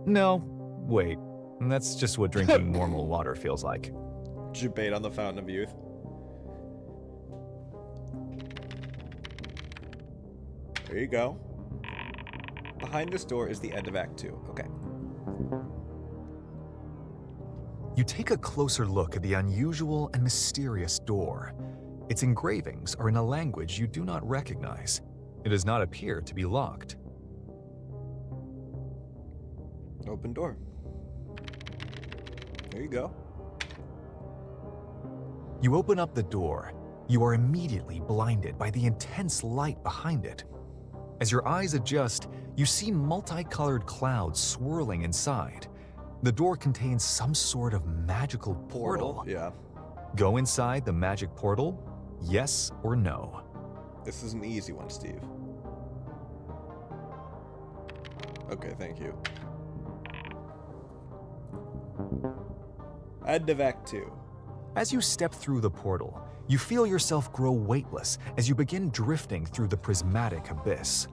S2: No, wait. That's just what drinking normal water feels like.
S3: Debate on the Fountain of Youth. There you go. Behind this door is the end of Act 2. Okay.
S2: You take a closer look at the unusual and mysterious door. Its engravings are in a language you do not recognize. It does not appear to be locked.
S3: Open door. There you go.
S2: You open up the door. You are immediately blinded by the intense light behind it. As your eyes adjust, you see multicolored clouds swirling inside. The door contains some sort of magical portal.
S3: Yeah.
S2: Go inside the magic portal? Yes or no?
S3: This is an easy one, Steve. Okay, thank you. End of Act 2.
S2: As you step through the portal, you feel yourself grow weightless as you begin drifting through the prismatic abyss.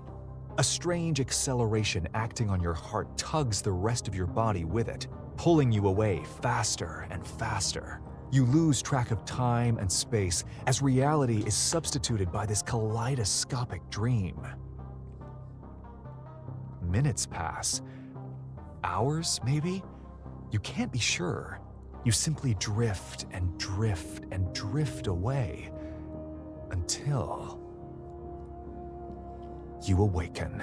S2: A strange acceleration acting on your heart tugs the rest of your body with it, pulling you away faster and faster. You lose track of time and space as reality is substituted by this kaleidoscopic dream. Minutes pass. Hours, maybe? You can't be sure. You simply drift and drift and drift away until you awaken.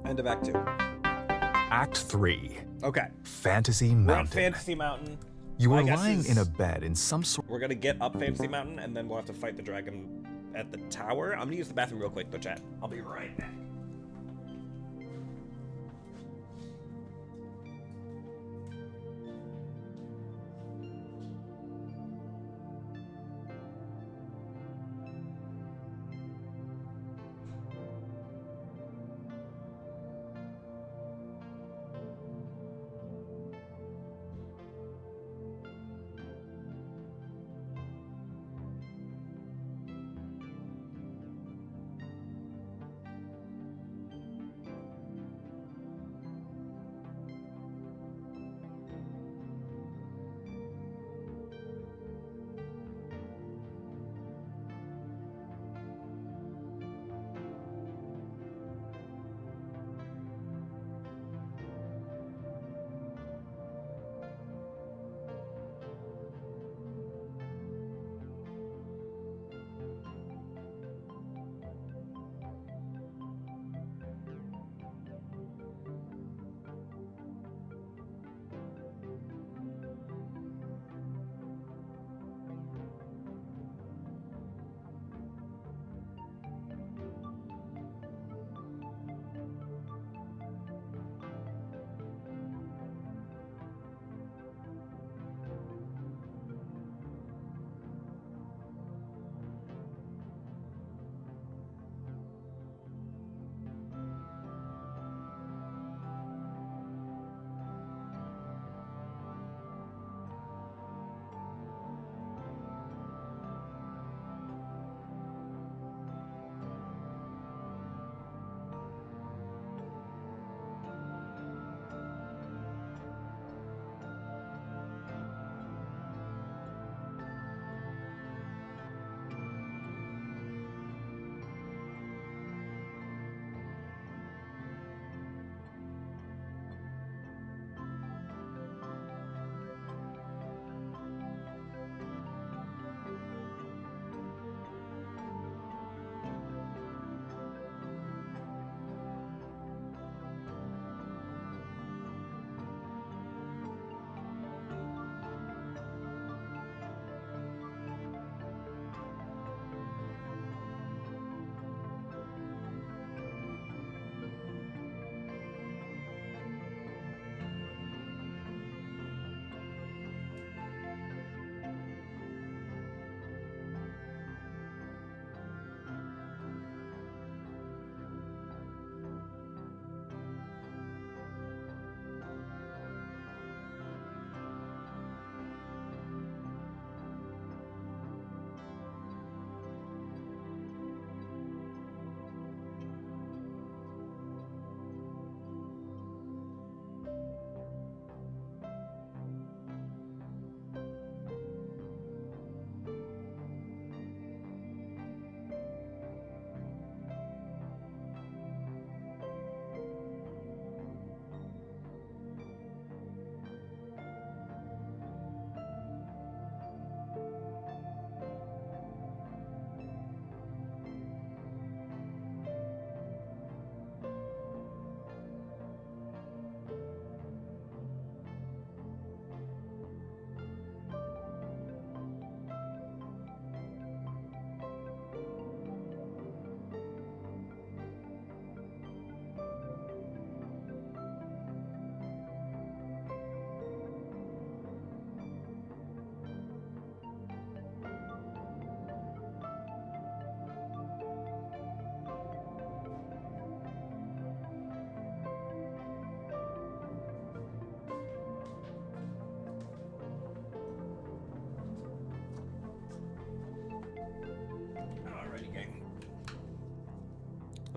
S3: End of Act 2.
S2: Act 3.
S3: Okay.
S2: Fantasy
S3: We're on
S2: Mountain.
S3: Fantasy Mountain.
S2: You
S3: My
S2: are
S3: guess
S2: lying
S3: is
S2: in a bed in some sort.
S3: We're gonna get up Fantasy Mountain, and then we'll have to fight the dragon at the tower. I'm gonna use the bathroom real quick, though, chat. I'll be right back.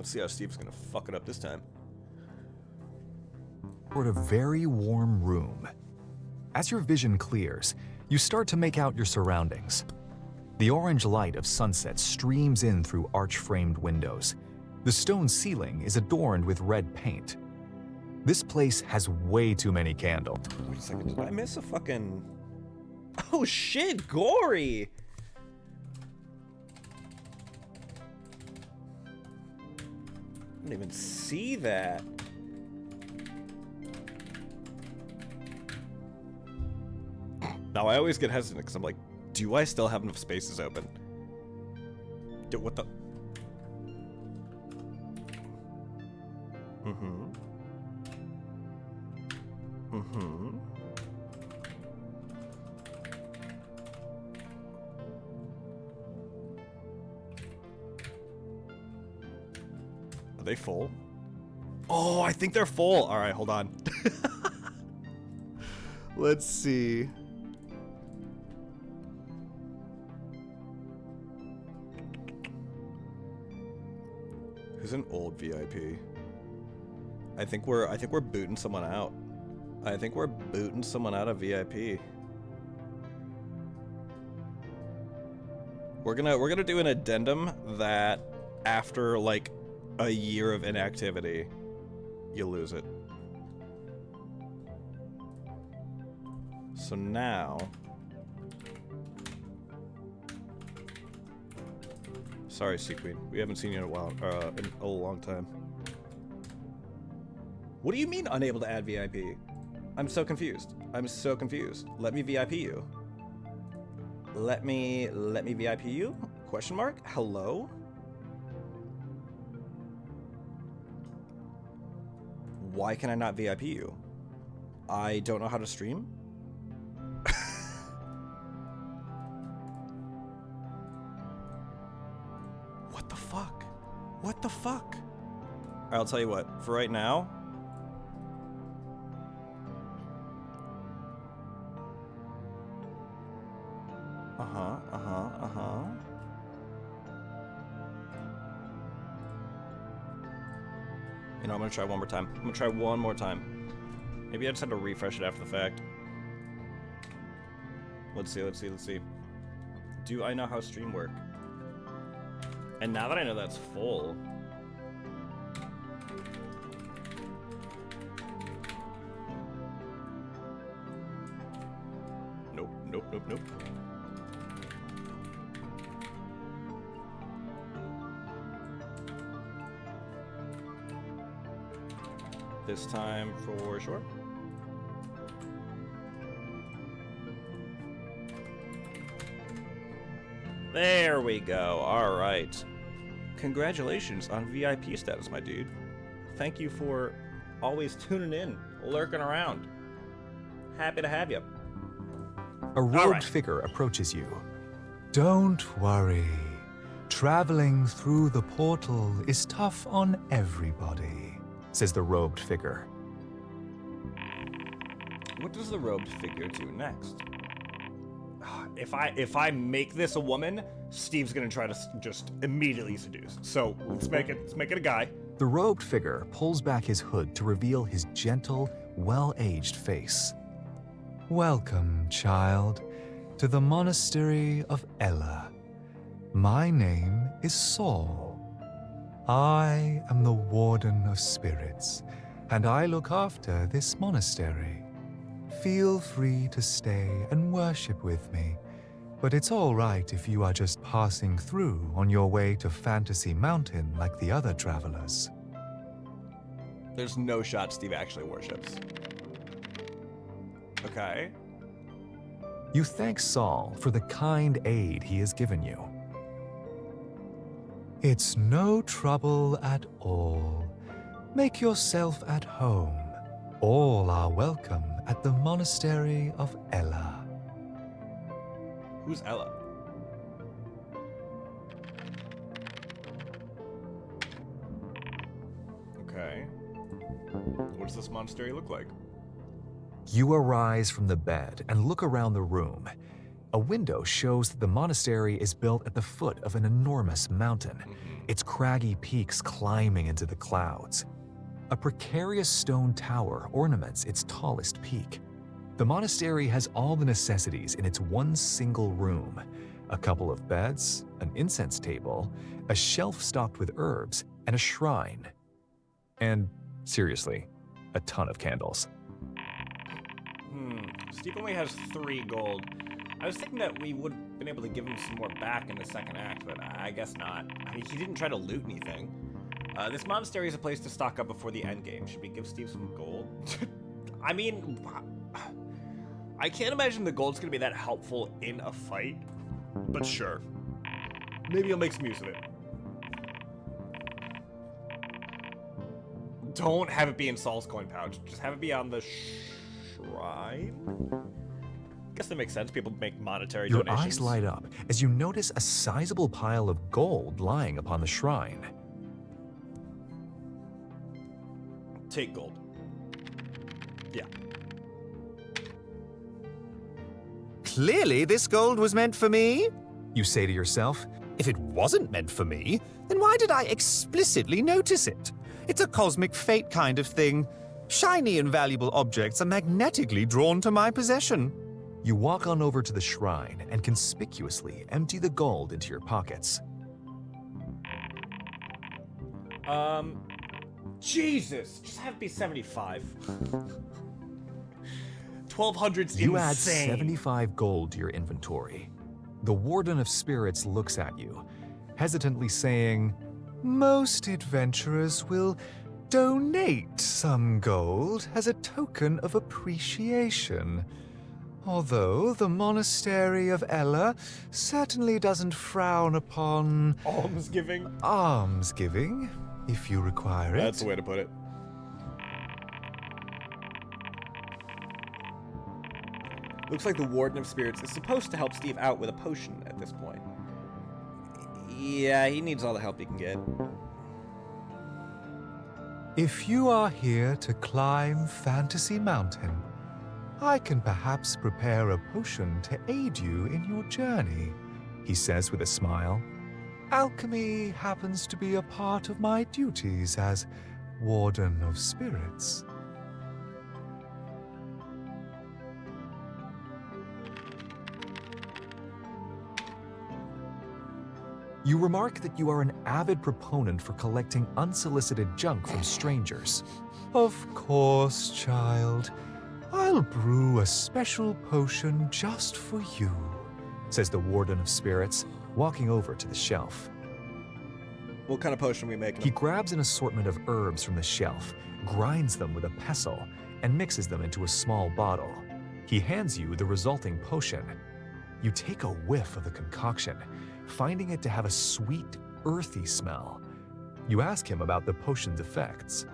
S3: Let's see how Steve's gonna fuck it up this time.
S2: Toward a very warm room. As your vision clears, you start to make out your surroundings. The orange light of sunset streams in through arch-framed windows. The stone ceiling is adorned with red paint. This place has way too many candles.
S3: Wait a second, did I miss a fucking... Oh shit, gory! I didn't even see that. Now I always get hesitant because I'm like, do I still have enough spaces open? What the? Are they full? Oh, I think they're full. All right, hold on. Let's see. Who's an old VIP? I think we're booting someone out. I think we're booting someone out of VIP. We're gonna do an addendum that after like a year of inactivity, you lose it. So now, sorry, Sea Queen, we haven't seen you in a while, in a long time. What do you mean unable to add VIP? I'm so confused. I'm so confused. Let me VIP you. Let me VIP you? Question mark? Hello? Why can I not VIP you? I don't know how to stream? What the fuck? What the fuck? Alright, I'll tell you what. For right now... You know, I'm gonna try one more time. I'm gonna try one more time. Maybe I just had to refresh it after the fact. Let's see. Do I know how stream work? And now that I know that's full... Nope. This time for sure. There we go. All right. Congratulations on VIP status, my dude. Thank you for always tuning in, lurking around. Happy to have you.
S2: A robed figure approaches you. Don't worry. Traveling through the portal is tough on everybody, says the robed figure.
S3: What does the robed figure do next? If I make this a woman, Steve's gonna try to just immediately seduce. So let's make it a guy.
S2: The robed figure pulls back his hood to reveal his gentle, well-aged face. Welcome, child, to the monastery of Ella. My name is Saul. I am the warden of spirits, and I look after this monastery. Feel free to stay and worship with me, but it's all right if you are just passing through on your way to Fantasy Mountain like the other travelers.
S3: There's no shot Steve actually worships. Okay.
S2: You thank Saul for the kind aid he has given you. It's no trouble at all. Make yourself at home. All are welcome at the monastery of Ella.
S3: Who's Ella? Okay. What does this monastery look like?
S2: You arise from the bed and look around the room. A window shows that the monastery is built at the foot of an enormous mountain, its craggy peaks climbing into the clouds. A precarious stone tower ornaments its tallest peak. The monastery has all the necessities in its one single room: a couple of beds, an incense table, a shelf stocked with herbs, and a shrine. And, seriously, a ton of candles.
S3: Steve only has 3 gold. I was thinking that we would have been able to give him some more back in the second act, but I guess not. I mean, he didn't try to loot anything. This monastery is a place to stock up before the endgame. Should we give Steve some gold? I mean, I can't imagine the gold's gonna be that helpful in a fight, but sure. Maybe he'll make some use of it. Don't have it be in Saul's coin pouch. Just have it be on the shrine? Guess that makes sense. People make monetary
S2: Your
S3: donations.
S2: eyes light up as you notice a sizable pile of gold lying upon the shrine.
S3: Take gold. Yeah.
S5: Clearly, this gold was meant for me.
S2: You say to yourself,
S5: If it wasn't meant for me, then why did I explicitly notice it? It's a cosmic fate kind of thing. Shiny and valuable objects are magnetically drawn to my possession.
S2: you walk on over to the shrine and conspicuously empty the gold into your pockets.
S3: Jesus, just have it be 75. 1200's
S2: You
S3: insane.
S2: add 75 gold to your inventory. The Warden of Spirits looks at you, hesitantly saying, "Most adventurers will donate some gold as a token of appreciation. Although the Monastery of Ella certainly doesn't frown upon
S3: Almsgiving.
S2: almsgiving, if you require it."
S3: That's the way to put it. Looks like the Warden of Spirits is supposed to help Steve out with a potion at this point. Yeah, he needs all the help he can get.
S2: If you are here to climb Fantasy Mountain, I can perhaps prepare a potion to aid you in your journey, he says with a smile. Alchemy happens to be a part of my duties as Warden of Spirits. You remark that you are an avid proponent for collecting unsolicited junk from strangers. Of course, child. I'll brew a special potion just for you, says the Warden of Spirits, walking over to the shelf.
S3: What kind of potion are we making?
S2: He grabs an assortment of herbs from the shelf, grinds them with a pestle, and mixes them into a small bottle. He hands you the resulting potion. You take a whiff of the concoction, finding it to have a sweet, earthy smell. You ask him about the potion's effects.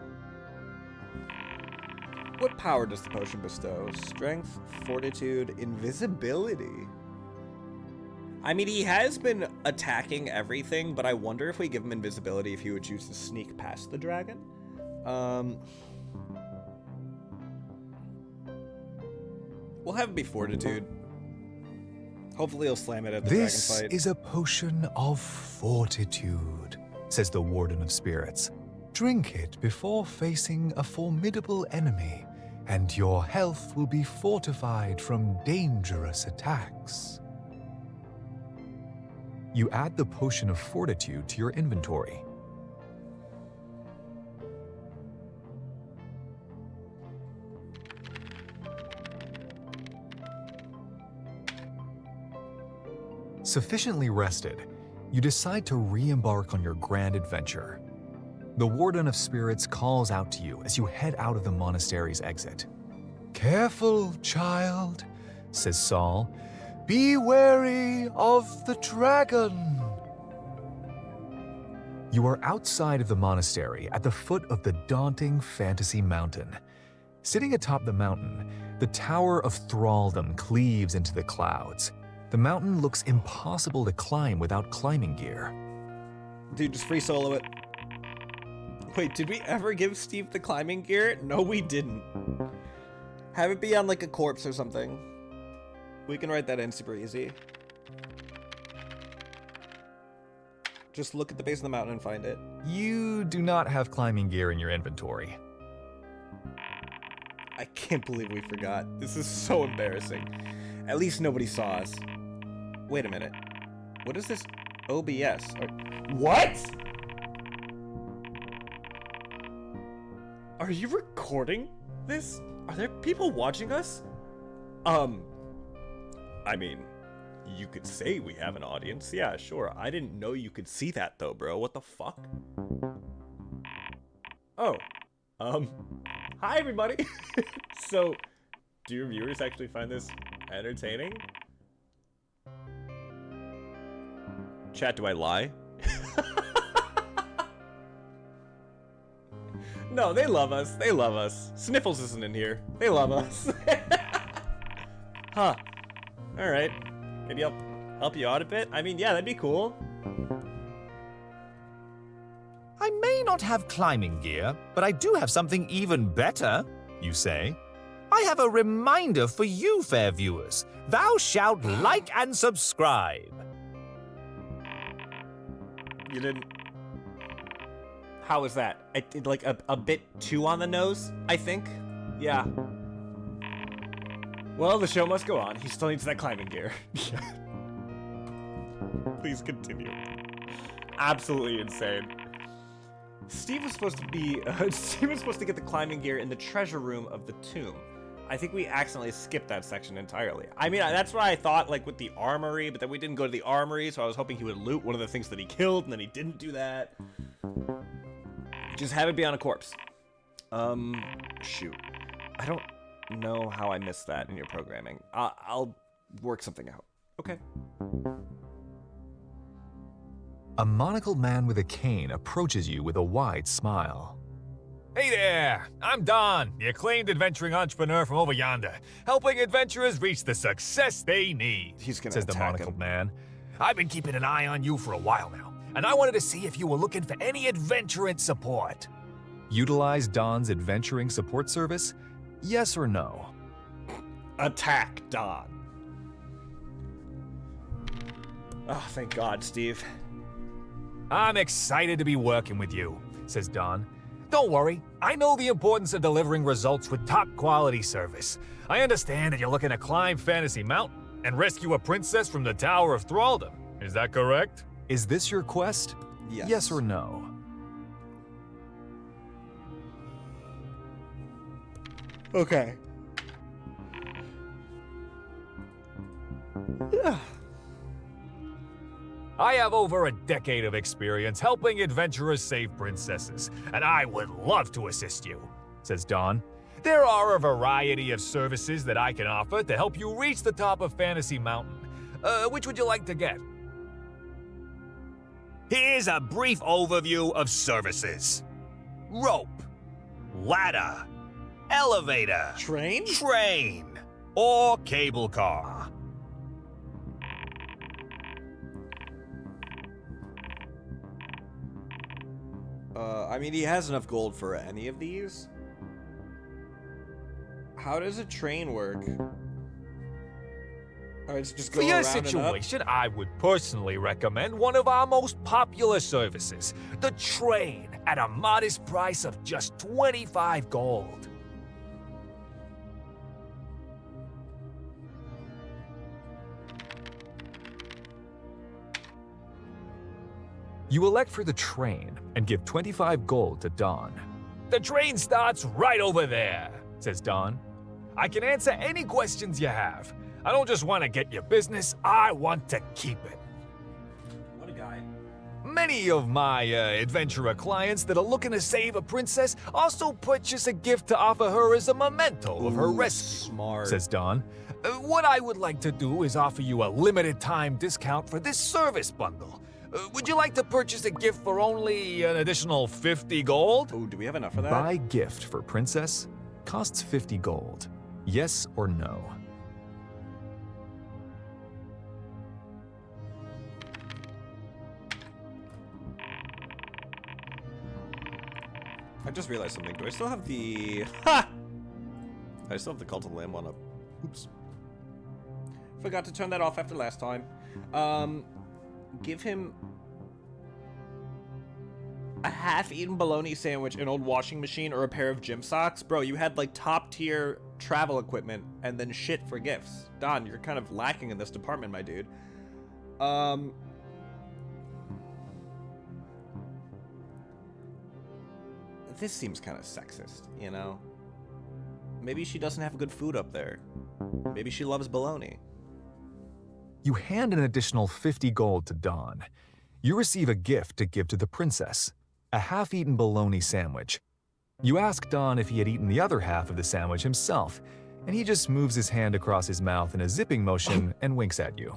S3: What power does the potion bestow? Strength, fortitude, invisibility. I mean, he has been attacking everything, but I wonder if we give him invisibility if he would choose to sneak past the dragon. We'll have it be fortitude. Hopefully he'll slam it at the dragon
S2: This
S3: fight.
S2: is a potion of fortitude, says the Warden of Spirits. Drink it before facing a formidable enemy, and your health will be fortified from dangerous attacks. You add the potion of fortitude to your inventory. Sufficiently rested, you decide to re-embark on your grand adventure. The Warden of Spirits calls out to you as you head out of the monastery's exit. "Careful, child," says Saul. "Be wary of the dragon." You are outside of the monastery at the foot of the daunting Fantasy Mountain. Sitting atop the mountain, the Tower of Thraldom cleaves into the clouds. The mountain looks impossible to climb without climbing gear.
S3: Dude, just free solo it. Wait, did we ever give Steve the climbing gear? No, we didn't. Have it be on like a corpse or something. We can write that in super easy. Just look at the base of the mountain and find it.
S2: You do not have climbing gear in your inventory.
S3: I can't believe we forgot. This is so embarrassing. At least nobody saw us. Wait a minute. What is this OBS? What? Are you recording this? Are there people watching us? I mean, you could say we have an audience. Yeah, sure. I didn't know you could see that though, bro. What the fuck? Oh. Hi everybody. So, do your viewers actually find this entertaining? Chat, do I lie? No, they love us. They love us. Sniffles isn't in here. They love us. Huh. Alright. Maybe I'll help you out a bit? I mean, yeah, that'd be cool.
S5: I may not have climbing gear, but I do have something even better, you say. I have a reminder for you, fair viewers. Thou shalt like and subscribe.
S3: You didn't... How was that? I did like a bit too on the nose, I think. Yeah. Well, the show must go on. He still needs that climbing gear. Please continue. Absolutely insane. Steve was supposed to be... Steve was supposed to get the climbing gear in the treasure room of the tomb. I think we accidentally skipped that section entirely. I mean, that's what I thought, like, with the armory, but then we didn't go to the armory, so I was hoping he would loot one of the things that he killed, and then he didn't do that. Just have it be on a corpse. Shoot. I don't know how I missed that in your programming. I'll work something out. Okay.
S2: A monocled man with a cane approaches you with a wide smile. Hey there, I'm Don, the acclaimed adventuring entrepreneur from over yonder, helping adventurers reach the success they need,
S3: He's gonna
S2: says the
S3: attack
S2: monocled
S3: him.
S2: man. I've been keeping an eye on you for a while now, and I wanted to see if you were looking for any adventurance support. Utilize Don's adventuring support service? Yes or no?
S3: Attack Don. Oh, thank God, Steve.
S2: I'm excited to be working with you, says Don. Don't worry, I know the importance of delivering results with top quality service. I understand that you're looking to climb Fantasy Mountain and rescue a princess from the Tower of Thraldom. Is that correct? Is this your quest?
S3: Yes.
S2: Yes or no?
S3: Okay. Yeah.
S2: I have over a decade of experience helping adventurers save princesses, and I would love to assist you, says Don. There are a variety of services that I can offer to help you reach the top of Fantasy Mountain. Which would you like to get?
S5: Here's a brief overview of services. Rope, ladder, elevator,
S3: Train?
S5: train, or cable car.
S3: I mean, he has enough gold for any of these. How does a train work? Oh, it's just
S2: For
S3: go
S2: your
S3: around and up?
S2: situation, I would personally recommend one of our most popular services, the train, at a modest price of just 25 gold. You elect for the train and give 25 gold to Don. The train starts right over there, says Don. I can answer any questions you have. I don't just want to get your business, I want to keep it.
S3: What a guy.
S2: Many of my adventurer clients that are looking to save a princess also purchase a gift to offer her as a memento of her
S3: Ooh,
S2: rescue,
S3: smart.
S2: says Don. What I would like to do is offer you a limited time discount for this service bundle. Would you like to purchase a gift for only an additional 50 gold?
S3: Oh, do we have enough for that?
S2: Buy gift for princess costs 50 gold. Yes or no?
S3: I just realized something. Do I still have the... Ha! I still have the Cult of the Lamb one up. Oops. Forgot to turn that off after last time. Give him a half-eaten bologna sandwich, an old washing machine, or a pair of gym socks. Bro, you had like top-tier travel equipment and then shit for gifts. Don, you're kind of lacking in this department, my dude. This seems kind of sexist, you know? Maybe she doesn't have good food up there. Maybe she loves bologna.
S2: You hand an additional 50 gold to Dawn. You receive a gift to give to the princess, a half-eaten bologna sandwich. You ask Dawn if he had eaten the other half of the sandwich himself, and he just moves his hand across his mouth in a zipping motion and winks at you.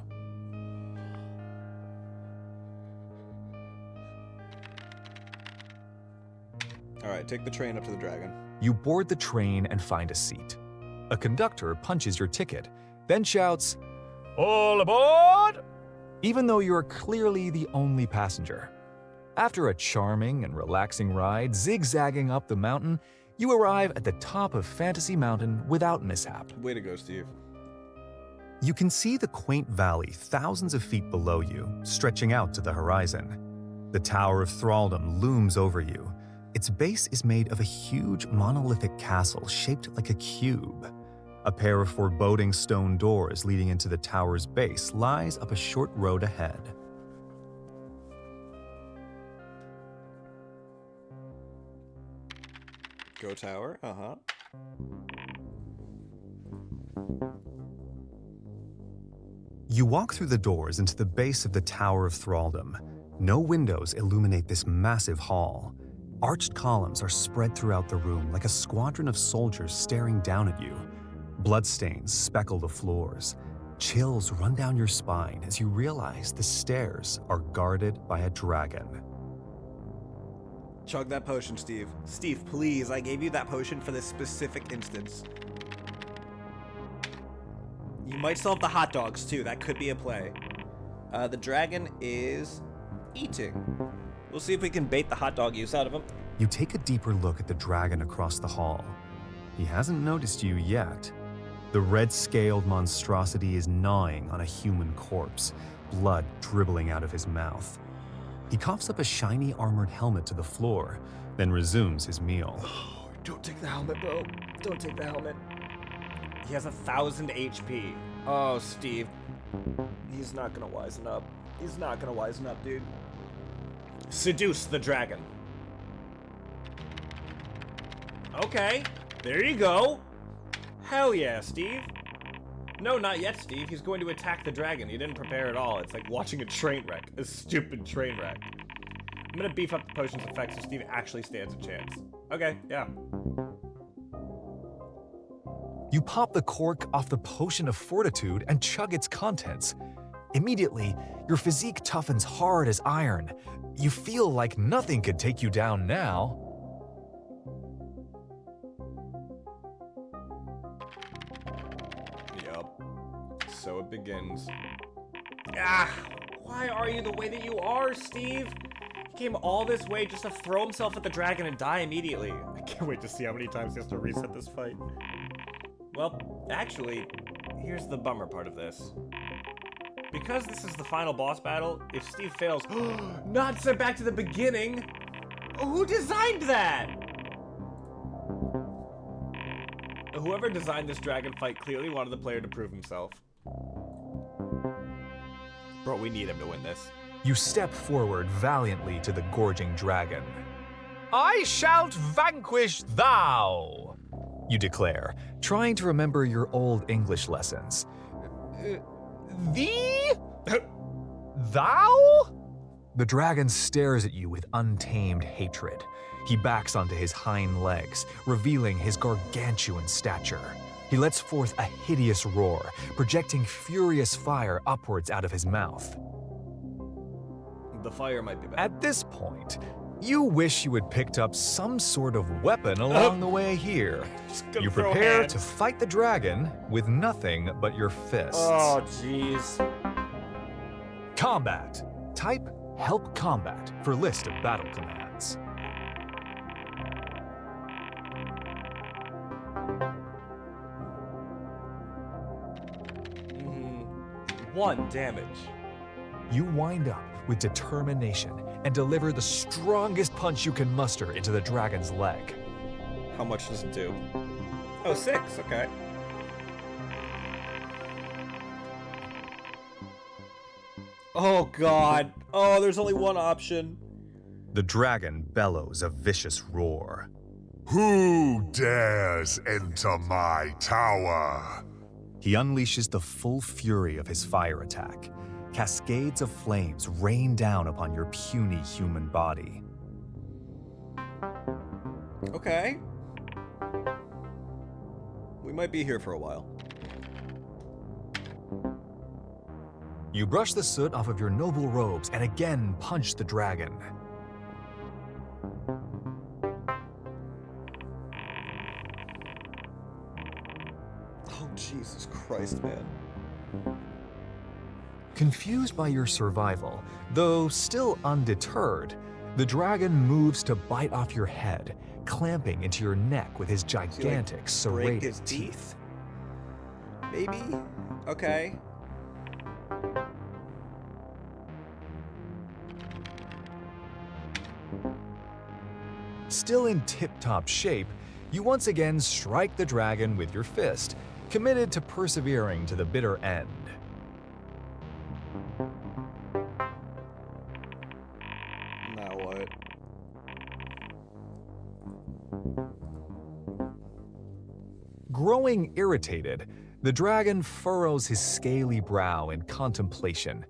S3: Alright, take the train up to the dragon.
S2: You board the train and find a seat. A conductor punches your ticket, then shouts, "All aboard!" even though you're clearly the only passenger. After a charming and relaxing ride zigzagging up the mountain, you arrive at the top of Fantasy Mountain without mishap.
S3: Way to go, Steve.
S2: You can see the quaint valley thousands of feet below you, stretching out to the horizon. The Tower of Thraldom looms over you. Its base is made of a huge monolithic castle shaped like a cube. A pair of foreboding stone doors leading into the tower's base lies up a short road ahead.
S3: Go tower,
S2: You walk through the doors into the base of the Tower of Thraldom. No windows illuminate this massive hall. Arched columns are spread throughout the room like a squadron of soldiers staring down at you. Bloodstains speckle the floors. Chills run down your spine as you realize the stairs are guarded by a dragon.
S3: Chug that potion, Steve. Steve, please, I gave you that potion for this specific instance. You might still have the hot dogs, too. That could be a play. The dragon is eating. We'll see if we can bait the hot dog use out of him.
S2: You take a deeper look at the dragon across the hall. He hasn't noticed you yet. The red-scaled monstrosity is gnawing on a human corpse, blood dribbling out of his mouth. He coughs up a shiny armored helmet to the floor, then resumes his meal.
S3: Don't take the helmet, bro. Don't take the helmet. He has 1,000 HP. Oh, Steve. He's not gonna wisen up. He's not gonna wisen up, dude. Seduce the dragon. Okay, there you go. Hell yeah, Steve. No, not yet, Steve. He's going to attack the dragon. He didn't prepare at all. It's like watching a train wreck. A stupid train wreck. I'm gonna beef up the potion's effects so Steve actually stands a chance. Okay, yeah.
S2: You pop the cork off the potion of fortitude and chug its contents. Immediately, your physique toughens hard as iron. You feel like nothing could take you down now.
S3: Yup. So it begins. Ah! Why are you the way that you are, Steve? He came all this way just to throw himself at the dragon and die immediately. I can't wait to see how many times he has to reset this fight. Well, actually, here's the bummer part of this. Because this is the final boss battle, if Steve fails, not sent back to the beginning, who designed that? Whoever designed this dragon fight clearly wanted the player to prove himself. Bro, we need him to win this.
S2: You step forward valiantly to the gorging dragon.
S5: I shalt vanquish thou!
S2: You declare, trying to remember your old English lessons.
S5: Thee? Thou?
S2: The dragon stares at you with untamed hatred. He backs onto his hind legs, revealing his gargantuan stature. He lets forth a hideous roar, projecting furious fire upwards out of his mouth.
S3: The fire might be bad.
S2: At this point, you wish you had picked up some sort of weapon along the way here. You prepare to fight the dragon with nothing but your fists.
S3: Oh, jeez.
S2: Combat. Type Help Combat for list of battle commands.
S3: 1 damage.
S2: You wind up with determination and deliver the strongest punch you can muster into the dragon's leg.
S3: How much does it do? Oh, 6, okay. Oh god. Oh, there's only one option.
S2: The dragon bellows a vicious roar.
S6: Who dares enter my tower?
S2: He unleashes the full fury of his fire attack. Cascades of flames rain down upon your puny human body.
S3: Okay. We might be here for a while.
S2: You brush the soot off of your noble robes and again punch the dragon.
S3: Oh, Jesus Christ, man.
S2: Confused by your survival, though still undeterred, the dragon moves to bite off your head, clamping into your neck with his gigantic,
S3: break
S2: serrated
S3: his
S2: teeth.
S3: Maybe? Okay.
S2: Still in tip-top shape, you once again strike the dragon with your fist, committed to persevering to the bitter end.
S3: Now what?
S2: Growing irritated, the dragon furrows his scaly brow in contemplation.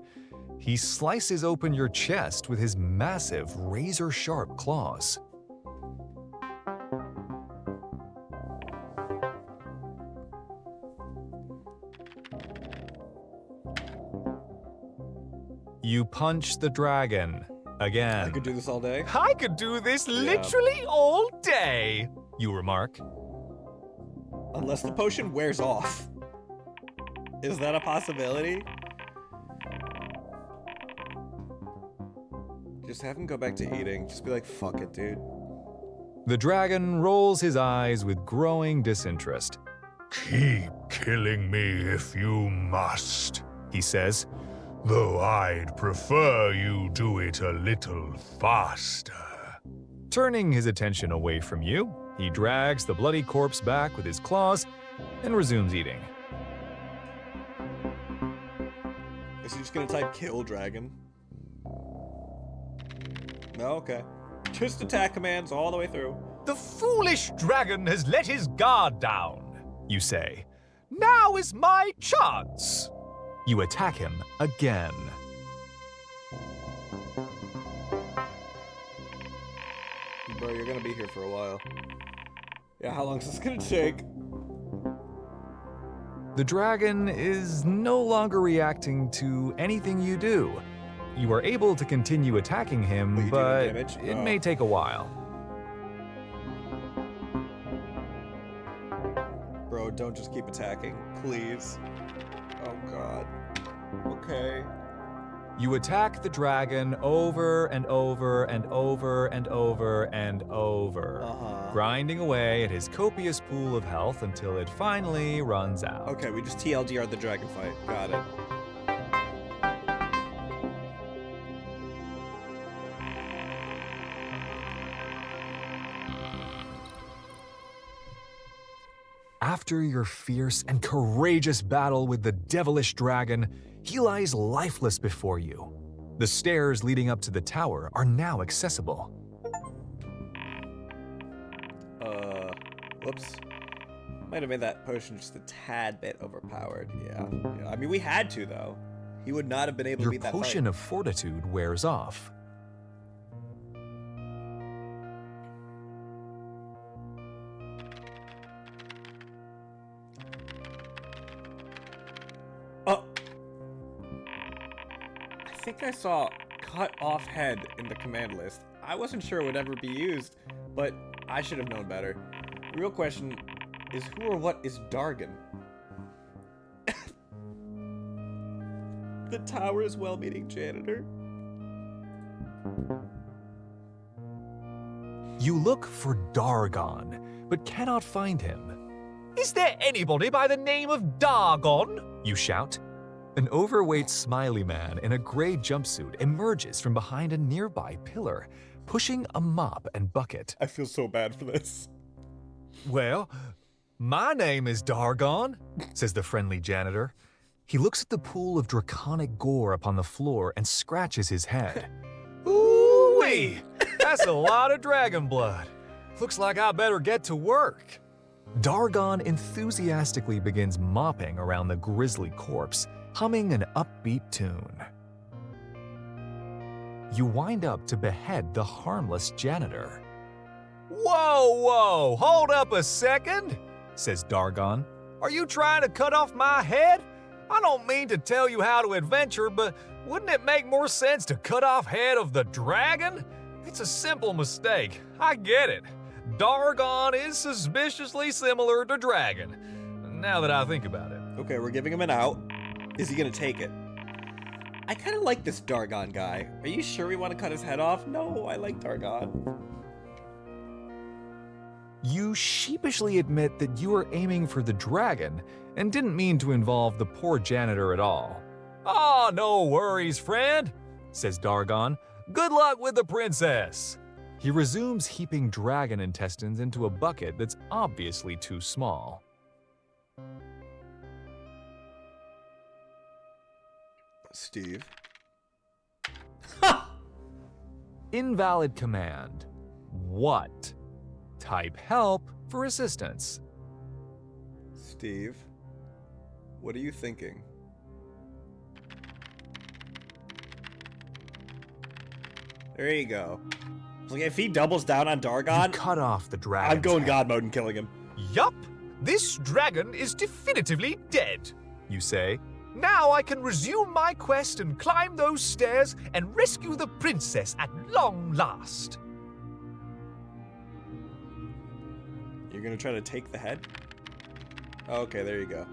S2: He slices open your chest with his massive, razor-sharp claws. You punch the dragon again.
S3: I could do this all day.
S2: I could do this literally all day, you remark.
S3: Unless the potion wears off. Is that a possibility? Just have him go back to eating. Just be like, fuck it, dude.
S2: The dragon rolls his eyes with growing disinterest.
S6: Keep killing me if you must,
S2: He says,
S6: though I'd prefer you do it a little faster.
S2: turning his attention away from you, he drags the bloody corpse back with his claws and resumes eating.
S3: Is he just gonna type kill dragon? No, okay. Just attack commands all the way through.
S2: The foolish dragon has let his guard down, you say. Now is my chance. You attack him again.
S3: Bro, you're gonna be here for a while. Yeah, how long is this gonna take?
S2: The dragon is no longer reacting to anything you do. You are able to continue attacking him,
S3: But you do no
S2: but
S3: damage?
S2: it
S3: Oh.
S2: may take a while.
S3: Bro, don't just keep attacking, please. Oh god. Okay.
S2: You attack the dragon over and over and over and over and over,
S3: Uh-huh.
S2: grinding away at his copious pool of health until it finally runs out.
S3: Okay, we just TLDR the dragon fight. Got it.
S2: After your fierce and courageous battle with the devilish dragon, he lies lifeless before you. The stairs leading up to the tower are now accessible.
S3: Whoops. Might have made that potion just a tad bit overpowered. Yeah. I mean, we had to, though. He would not have been able
S2: Your
S3: to beat that
S2: potion
S3: fight.
S2: of fortitude wears off.
S3: Oh! I think I saw cut off head in the command list. I wasn't sure it would ever be used, but I should have known better. The real question is who or what is Dargon? The tower's well-meaning janitor?
S2: You look for Dargon, but cannot find him. Is there anybody by the name of Dargon? You shout. An overweight smiley man in a gray jumpsuit emerges from behind a nearby pillar, pushing a mop and bucket.
S3: I feel so bad for this.
S2: Well, my name is Dargon, says the friendly janitor. He looks at the pool of draconic gore upon the floor and scratches his head. Ooh-wee! That's a lot of dragon blood. Looks like I better get to work. Dargon enthusiastically begins mopping around the grisly corpse, humming an upbeat tune. You wind up to behead the harmless janitor. Whoa, hold up a second, says Dargon. Are you trying to cut off my head? I don't mean to tell you how to adventure, but wouldn't it make more sense to cut off head of the dragon? It's a simple mistake, I get it. Dargon is suspiciously similar to dragon, now that I think about it.
S3: Okay, we're giving him an out. Is he gonna take it? I kind of like this Dargon guy. Are you sure we want to cut his head off? No, I like Dargon.
S2: You sheepishly admit that you were aiming for the dragon and didn't mean to involve the poor janitor at all. "Ah, no worries, friend," says Dargon. "Good luck with the princess." He resumes heaping dragon intestines into a bucket that's obviously too small.
S3: Steve.
S2: Invalid command. What? Type help for assistance.
S3: Steve, what are you thinking? There you go. Like, if he doubles down on
S2: You
S3: Dargon,
S2: cut off the dragon.
S3: I'm going God mode and killing him.
S2: Yup, this dragon is definitively dead, you say. Now I can resume my quest and climb those stairs and rescue the princess at long last.
S3: You're gonna try to take the head? Okay, there you go.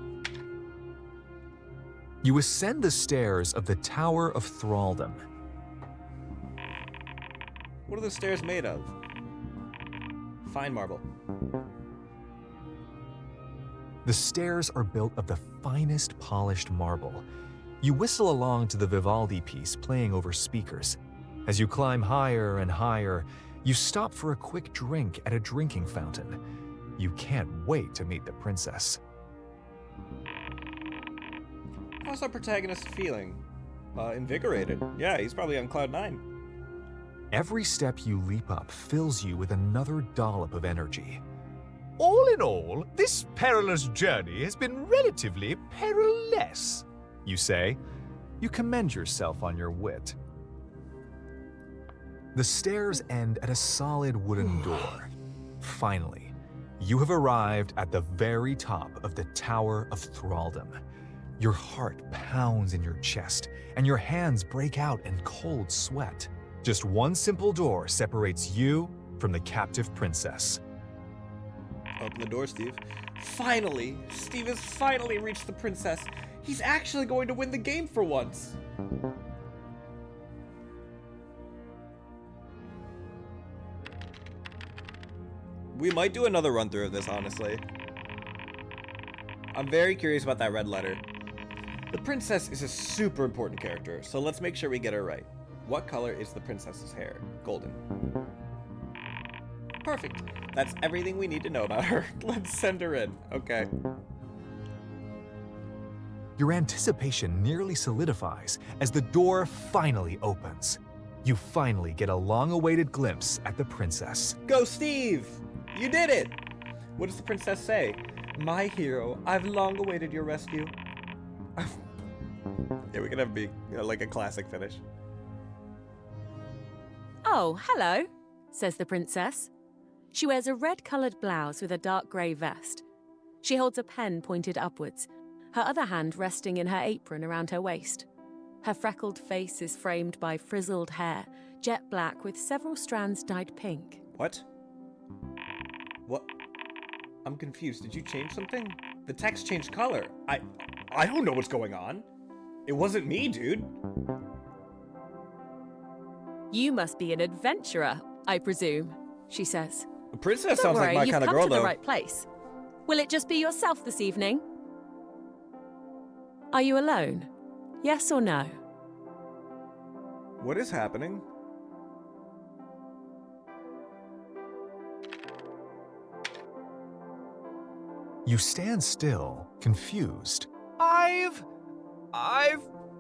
S2: You ascend the stairs of the Tower of Thraldom.
S3: What are the stairs made of? Fine marble.
S2: The stairs are built of the finest polished marble. You whistle along to the Vivaldi piece playing over speakers. As you climb higher and higher, you stop for a quick drink at a drinking fountain. You can't wait to meet the princess.
S3: How's our protagonist feeling? Invigorated. Yeah, he's probably on cloud 9.
S2: Every step you leap up fills you with another dollop of energy.
S5: All in all, this perilous journey has been relatively perilous,
S2: You say. You commend yourself on your wit. The stairs end at a solid wooden door. Finally, you have arrived at the very top of the Tower of Thraldom. Your heart pounds in your chest, and your hands break out in cold sweat. Just one simple door separates you from the captive princess.
S3: Open the door, Steve. Finally! Steve has finally reached the princess. He's actually going to win the game for once. We might do another run through of this, honestly. I'm very curious about that red letter. The princess is a super important character, so let's make sure we get her right. What color is the princess's hair? Golden. Perfect. That's everything we need to know about her. Let's send her in. Okay.
S2: Your anticipation nearly solidifies as the door finally opens. You finally get a long-awaited glimpse at the princess.
S3: Go, Steve! You did it! What does the princess say? My hero, I've long awaited your rescue. Yeah, we can have be like a classic finish.
S7: Oh, hello, says the princess. She wears a red-coloured blouse with a dark grey vest. She holds a pen pointed upwards, her other hand resting in her apron around her waist. Her freckled face is framed by frizzled hair, jet black with several strands dyed pink.
S3: What? What? I'm confused. Did you change something? The text changed color. I don't know what's going on. It wasn't me, dude.
S7: You must be an adventurer, I presume, she says.
S3: A princess
S7: Don't
S3: sounds
S7: worry,
S3: like my
S7: you've
S3: kind of
S7: come
S3: girl,
S7: to the
S3: though.
S7: right place. Will it just be yourself this evening? Are you alone? Yes or no?
S3: What is happening?
S2: You stand still, confused.
S5: I've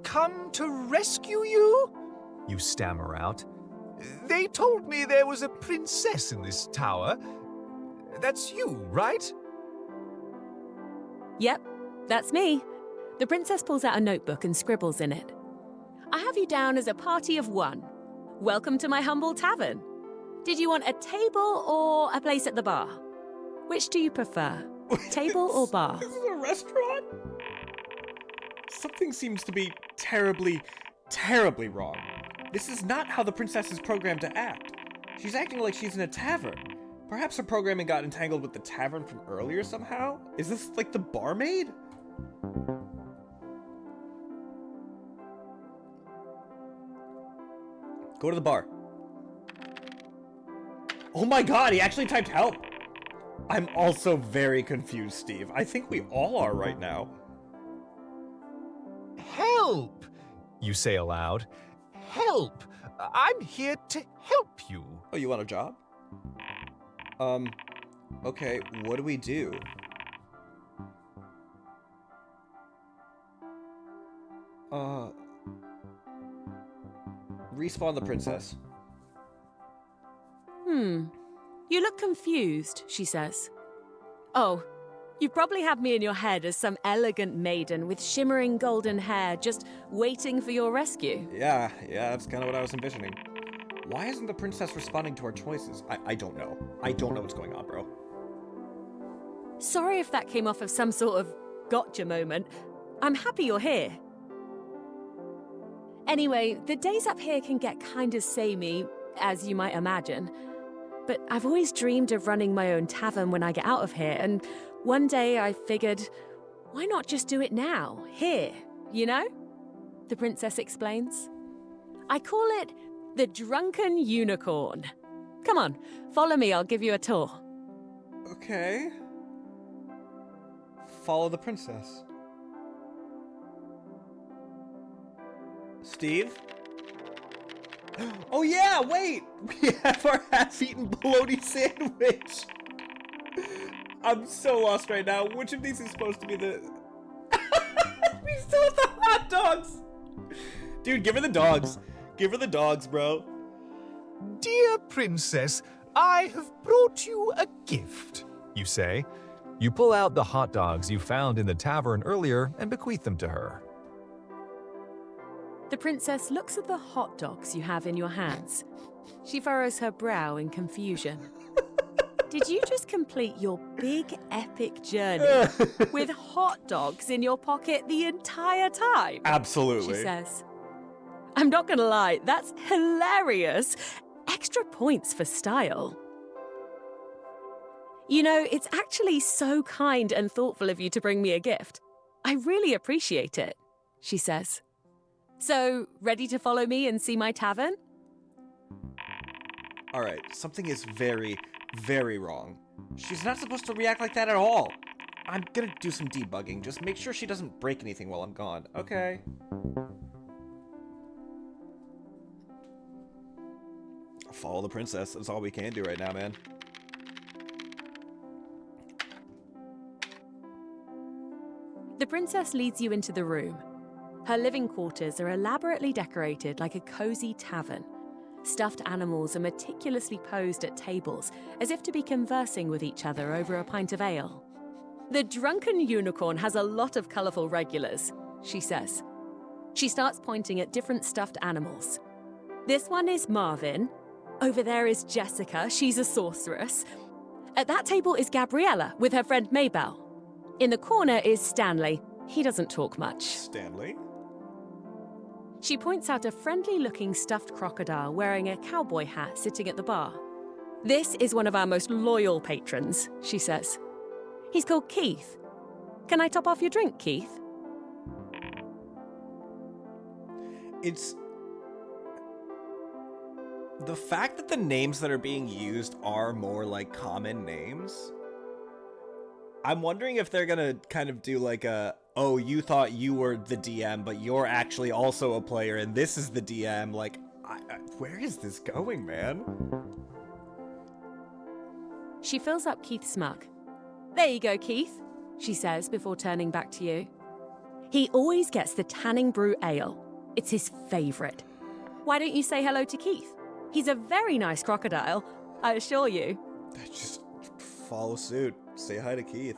S5: come to rescue you?
S2: You stammer out.
S5: They told me there was a princess in this tower. That's you, right?
S7: Yep, that's me. The princess pulls out a notebook and scribbles in it. I have you down as a party of one. Welcome to my humble tavern. Did you want a table or a place at the bar? Which do you prefer? Table or bar?
S3: This is a restaurant? Something seems to be terribly, terribly wrong. This is not how the princess is programmed to act. She's acting like she's in a tavern. Perhaps her programming got entangled with the tavern from earlier somehow? Is this like the barmaid? Go to the bar. Oh my god, he actually typed help! I'm also very confused, Steve. I think we all are right now.
S5: Help!
S2: You say aloud.
S5: Help! I'm here to help you.
S3: Oh, you want a job? Okay, what do we do? Respawn the princess.
S7: You look confused, she says. Oh, you probably have me in your head as some elegant maiden with shimmering golden hair just waiting for your rescue.
S3: Yeah, that's kind of what I was envisioning. Why isn't the princess responding to our choices? I don't know. I don't know what's going on, bro.
S7: Sorry if that came off of some sort of gotcha moment. I'm happy you're here. Anyway, the days up here can get kind of samey, as you might imagine. But I've always dreamed of running my own tavern when I get out of here, and one day I figured, why not just do it now, here, you know? The princess explains. I call it the Drunken Unicorn. Come on, follow me, I'll give you a tour.
S3: Okay. Follow the princess. Steve? Oh yeah, wait! We have our half-eaten bologna sandwich! I'm so lost right now. Which of these is supposed to be the... We still have the hot dogs! Dude, give her the dogs. Give her the dogs, bro.
S5: Dear princess, I have brought you a gift.
S2: You say. You pull out the hot dogs you found in the tavern earlier and bequeath them to her.
S7: The princess looks at the hot dogs you have in your hands. She furrows her brow in confusion. Did you just complete your big epic journey with hot dogs in your pocket the entire time?
S3: Absolutely.
S7: She says. I'm not gonna lie, that's hilarious. Extra points for style. You know, it's actually so kind and thoughtful of you to bring me a gift. I really appreciate it, she says. So, ready to follow me and see my tavern?
S3: Alright, something is very, very wrong. She's not supposed to react like that at all. I'm gonna do some debugging. Just make sure she doesn't break anything while I'm gone. Okay. Follow the princess. That's all we can do right now, man.
S7: The princess leads you into the room. Her living quarters are elaborately decorated like a cozy tavern. Stuffed animals are meticulously posed at tables, as if to be conversing with each other over a pint of ale. The Drunken Unicorn has a lot of colourful regulars, she says. She starts pointing at different stuffed animals. This one is Marvin. Over there is Jessica, she's a sorceress. At that table is Gabriella with her friend Maybelle. In the corner is Stanley. He doesn't talk much.
S3: Stanley?
S7: She points out a friendly-looking stuffed crocodile wearing a cowboy hat sitting at the bar. This is one of our most loyal patrons, she says. He's called Keith. Can I top off your drink, Keith?
S3: It's... The fact that the names that are being used are more like common names... I'm wondering if they're gonna kind of do like a oh, you thought you were the DM, but you're actually also a player, and this is the DM. Like, where is this going, man?
S7: She fills up Keith's mug. There you go, Keith, she says before turning back to you. He always gets the Tanning Brew Ale. It's his favorite. Why don't you say hello to Keith? He's a very nice crocodile, I assure you.
S3: Just follow suit. Say hi to Keith.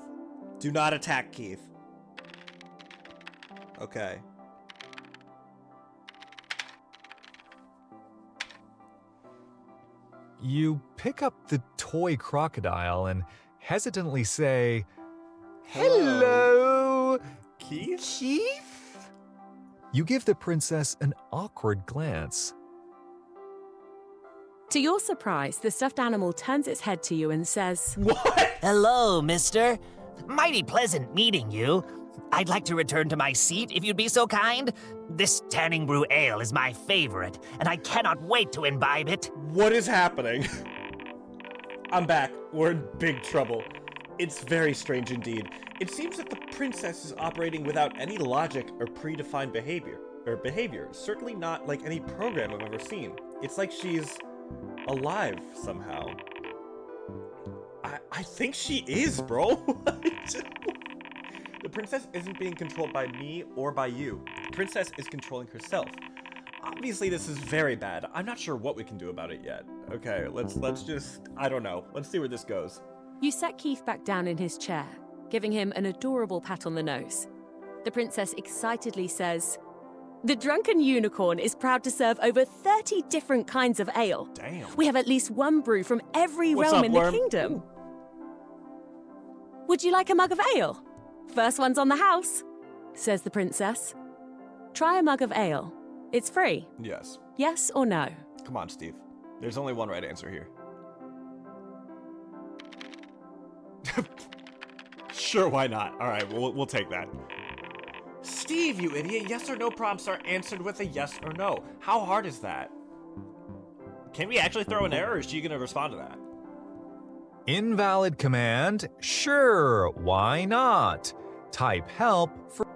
S3: Do not attack Keith. Okay.
S2: You pick up the toy crocodile and hesitantly say, "Hello,
S3: Keith?
S2: Keith?" You give the princess an awkward glance.
S7: To your surprise, the stuffed animal turns its head to you and says,
S3: What?
S5: Hello, mister. Mighty pleasant meeting you. I'd like to return to my seat if you'd be so kind. This Tanning Brew Ale is my favorite, and I cannot wait to imbibe it.
S3: What is happening? I'm back. We're in big trouble. It's very strange indeed. It seems that the princess is operating without any logic or predefined behavior. Certainly not like any program I've ever seen. It's like she's alive somehow. I think she is, bro. The princess isn't being controlled by me or by you. The princess is controlling herself. Obviously, this is very bad. I'm not sure what we can do about it yet. Okay, let's just, I don't know. Let's see where this goes.
S7: You set Keith back down in his chair, giving him an adorable pat on the nose. The princess excitedly says, "The Drunken Unicorn is proud to serve over 30 different kinds of ale.
S3: Damn.
S7: We have at least one brew from every
S3: What's
S7: realm
S3: up,
S7: in
S3: worm?
S7: the kingdom. Would you like a mug of ale? First one's on the house," says the princess. Try a mug of ale. It's free.
S3: Yes.
S7: Yes or no?
S3: Come on, Steve. There's only one right answer here. Sure, why not? All right, we'll take that. Steve, you idiot. Yes or no prompts are answered with a yes or no. How hard is that? Can we actually throw an error, or is she going to respond to that?
S2: Invalid command? Sure, why not? Type help for.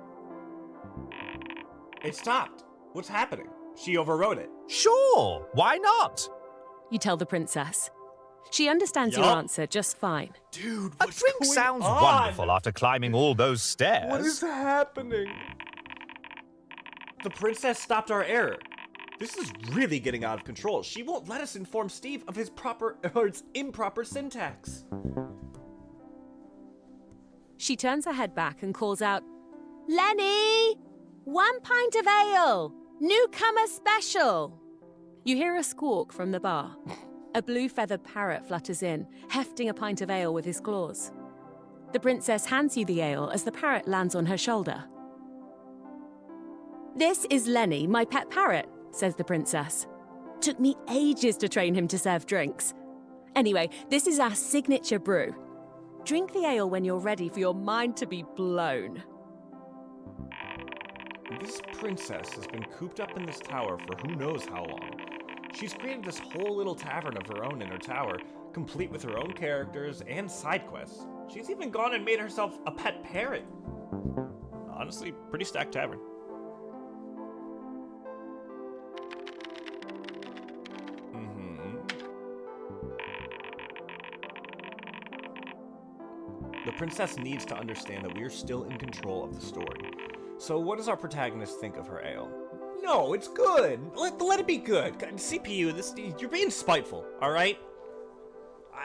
S3: It stopped. What's happening? She overrode it.
S2: Sure, why not?
S7: You tell the princess. She understands your
S3: Yup.
S7: answer just fine.
S3: Dude,
S2: A
S3: what's
S2: drink
S3: going
S2: sounds
S3: on?
S2: wonderful after climbing all those stairs.
S3: What is happening? The princess stopped our error. This is really getting out of control. She won't let us inform Steve of his improper syntax.
S7: She turns her head back and calls out, "Lenny! 1 pint of ale! Newcomer special!" You hear a squawk from the bar. A blue feathered parrot flutters in, hefting a pint of ale with his claws. The princess hands you the ale as the parrot lands on her shoulder. "This is Lenny, my pet parrot," says the princess. "Took me ages to train him to serve drinks. Anyway, this is our signature brew. Drink the ale when you're ready for your mind to be blown."
S3: This princess has been cooped up in this tower for who knows how long. She's created this whole little tavern of her own in her tower, complete with her own characters and side quests. She's even gone and made herself a pet parrot. Honestly, pretty stacked tavern. The princess needs to understand that we are still in control of the story. So what does our protagonist think of her ale? No, it's good. Let it be good. CPU, you're being spiteful, all right?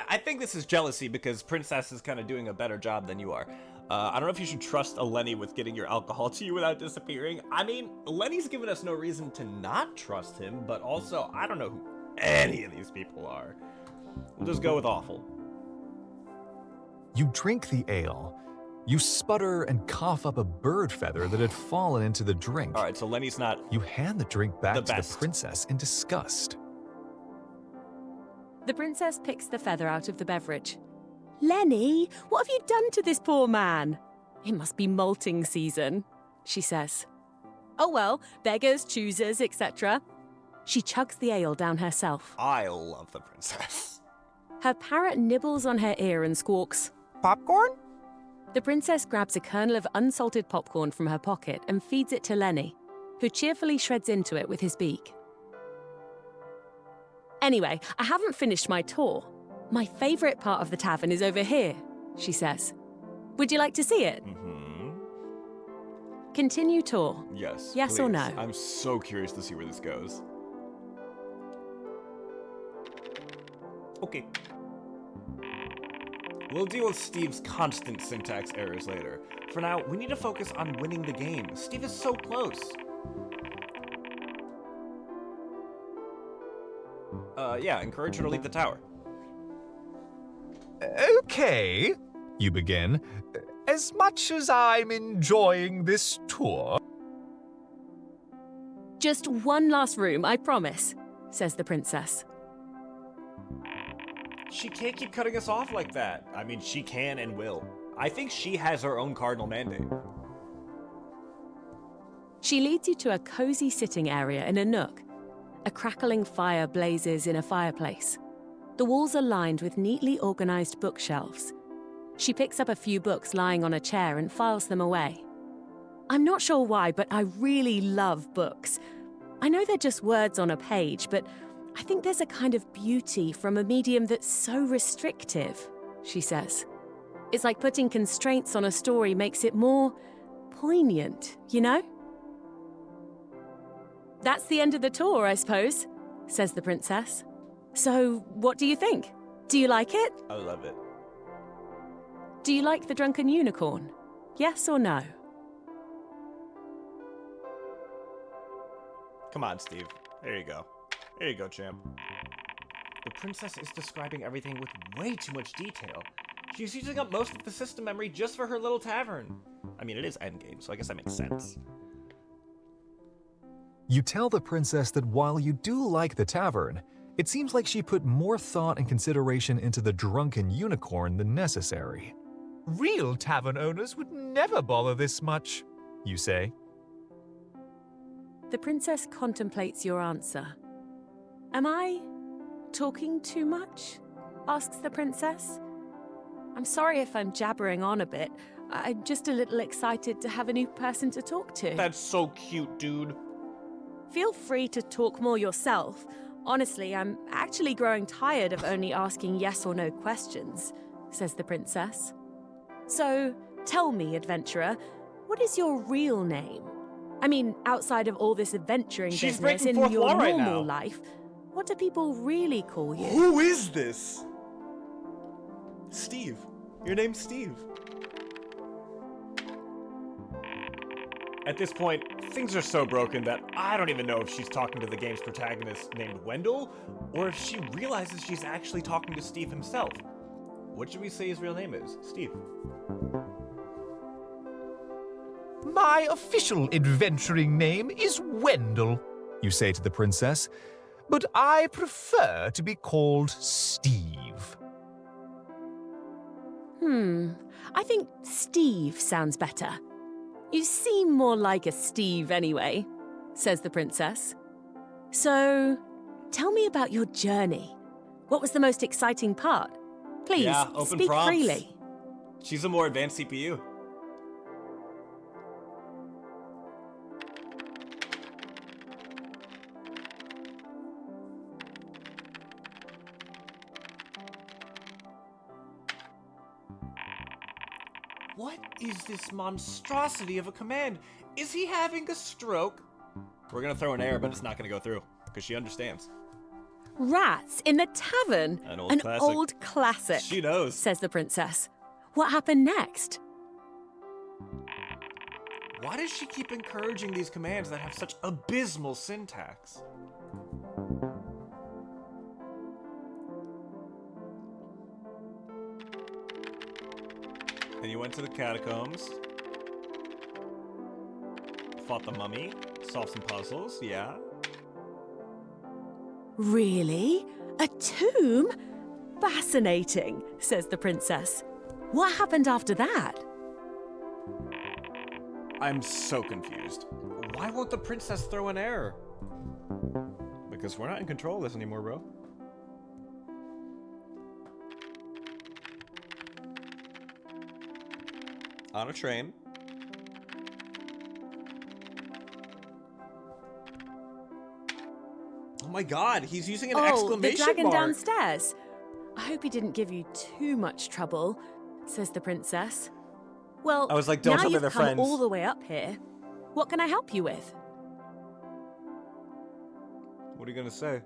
S3: I think this is jealousy because Princess is kind of doing a better job than you are. I don't know if you should trust a Lenny with getting your alcohol to you without disappearing. I mean, Lenny's given us no reason to not trust him, but also, I don't know who any of these people are. We'll just go with awful.
S2: You drink the ale. You sputter and cough up a bird feather that had fallen into the drink.
S3: All right, so Lenny's not...
S2: You hand the drink back
S3: The
S2: to the
S3: best.
S2: princess in disgust.
S7: The princess picks the feather out of the beverage. "Lenny, what have you done to this poor man?" "It must be molting season," she says. "Oh well, beggars, choosers, etc." She chugs the ale down herself.
S3: I love the princess.
S7: Her parrot nibbles on her ear and squawks,
S5: Popcorn?
S7: The princess grabs a kernel of unsalted popcorn from her pocket and feeds it to Lenny, who cheerfully shreds into it with his beak. Anyway, I haven't finished my tour. My favorite part of the tavern is over here, she says. Would you like to see it?
S3: Mm-hmm.
S7: Continue tour.
S3: Yes.
S7: Yes
S3: please.
S7: or no?
S3: I'm so curious to see where this goes. Okay. We'll deal with Steve's constant syntax errors later. For now, we need to focus on winning the game. Steve is so close. Yeah, encourage her to leave the tower.
S2: Okay, you begin. As much as I'm enjoying this tour.
S7: Just one last room, I promise, says the princess.
S3: She can't keep cutting us off like that. I mean, she can and will. I think she has her own cardinal mandate.
S7: She leads you to a cozy sitting area in a nook. A crackling fire blazes in a fireplace. The walls are lined with neatly organized bookshelves. She picks up a few books lying on a chair and files them away. I'm not sure why, but I really love books. I know they're just words on a page, but I think there's a kind of beauty from a medium that's so restrictive, she says. It's like putting constraints on a story makes it more poignant, you know? That's the end of the tour, I suppose, says the princess. So, what do you think? Do you like it?
S3: I love it.
S7: Do you like the drunken unicorn? Yes or no?
S3: Come on, Steve. There you go. There you go, champ. The princess is describing everything with way too much detail. She's using up most of the system memory just for her little tavern. I mean, it is endgame, so I guess that makes sense.
S2: You tell the princess that while you do like the tavern, it seems like she put more thought and consideration into the drunken unicorn than necessary. Real tavern owners would never bother this much, you say.
S7: The princess contemplates your answer. Am I talking too much? Asks the princess. I'm sorry if I'm jabbering on a bit. I'm just a little excited to have a new person to talk to.
S3: That's so cute, dude.
S7: Feel free to talk more yourself. Honestly, I'm actually growing tired of only asking yes or no questions, says the princess. So, tell me, adventurer, what is your real name? I mean, outside of all this adventuring
S3: She's
S7: business
S3: breaking
S7: in
S3: fourth
S7: your
S3: wall right
S7: normal
S3: now.
S7: life, what do people really call you?
S3: Who is this? Steve. Your name's Steve. At this point, things are so broken that I don't even know if she's talking to the game's protagonist named Wendell, or if she realizes she's actually talking to Steve himself. What should we say his real name is? Steve.
S5: My official adventuring name is Wendell,
S2: You say to the princess.
S5: but I prefer to be called Steve.
S7: I think Steve sounds better. You seem more like a Steve anyway, says the princess. So, tell me about your journey. What was the most exciting part? Please,
S3: Yeah, open
S7: speak
S3: prompts.
S7: freely.
S3: She's a more advanced CPU. What is this monstrosity of a command? Is he having a stroke? We're gonna throw an error, but it's not gonna go through, because she understands.
S7: Rats in the tavern.
S3: An old classic.
S7: Old classic,
S3: She knows.
S7: says the princess. What happened next?
S3: Why does she keep encouraging these commands that have such abysmal syntax? And you went to the catacombs, fought the mummy, solved some puzzles, yeah.
S7: Really? A tomb? Fascinating, says the princess. What happened after that?
S3: I'm so confused. Why won't the princess throw an error? Because we're not in control of this anymore, bro. On a train. Oh my god, he's using an
S7: Oh, the
S3: exclamation
S7: dragon
S3: mark.
S7: downstairs. I hope he didn't give you too much trouble, says the princess. Well,
S3: I was like, don't
S7: now
S3: tell me
S7: you've
S3: they're
S7: come
S3: friends.
S7: all the way up here. What can I help you with?
S3: What are you gonna say?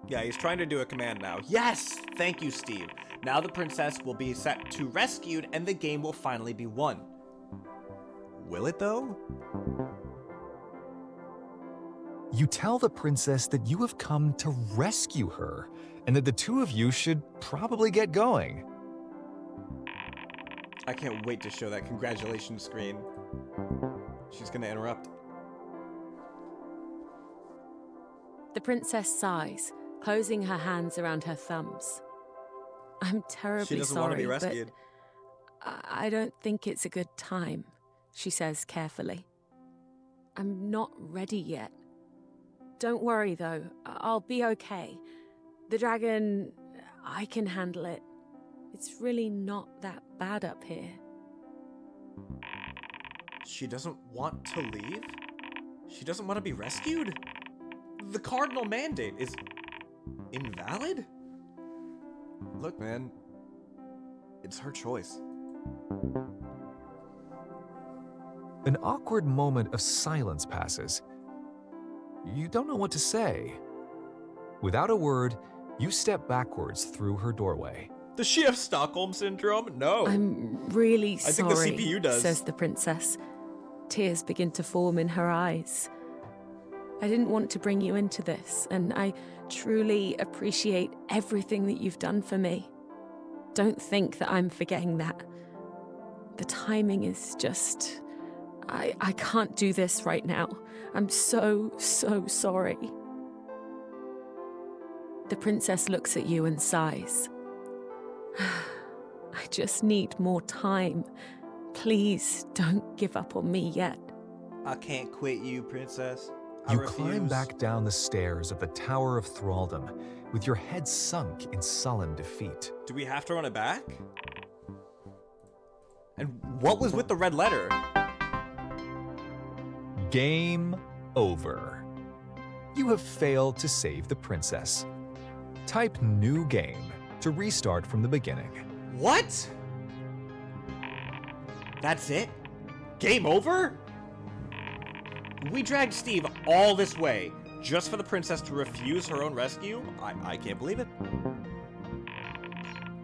S3: Yeah, he's trying to do a command now. Yes! Thank you, Steve. Now the princess will be set to rescued and the game will finally be won. Will it though?
S2: You tell the princess that you have come to rescue her, and that the two of you should probably get going.
S3: I can't wait to show that congratulations screen. She's gonna interrupt.
S7: The princess sighs, closing her hands around her thumbs. I'm terribly
S3: She doesn't
S7: sorry,
S3: want to be
S7: but
S3: rescued.
S7: I don't think it's a good time, she says carefully. I'm not ready yet. Don't worry, though. I'll be okay. The dragon, I can handle it. It's really not that bad up here.
S3: She doesn't want to leave? She doesn't want to be rescued? The cardinal mandate is invalid? Look, man. It's her choice.
S2: An awkward moment of silence passes. You don't know what to say. Without a word, you step backwards through her doorway.
S3: Does she have Stockholm Syndrome? No.
S7: I'm really
S3: I
S7: sorry,
S3: think the CPU does.
S7: says the princess. Tears begin to form in her eyes. I didn't want to bring you into this, and I truly appreciate everything that you've done for me. Don't think that I'm forgetting that. The timing is just... I can't do this right now. I'm so sorry. The princess looks at you and sighs. I just need more time. Please don't give up on me yet.
S3: I can't quit you, princess. I
S2: You
S3: refuse.
S2: climb back down the stairs of the Tower of Thraldom, with your head sunk in sullen defeat.
S3: Do we have to run it back? And what was with the red letter?
S2: Game over. You have failed to save the princess. Type new game to restart from the beginning.
S3: What? That's it? Game over? We dragged Steve all this way just for the princess to refuse her own rescue? I can't believe it.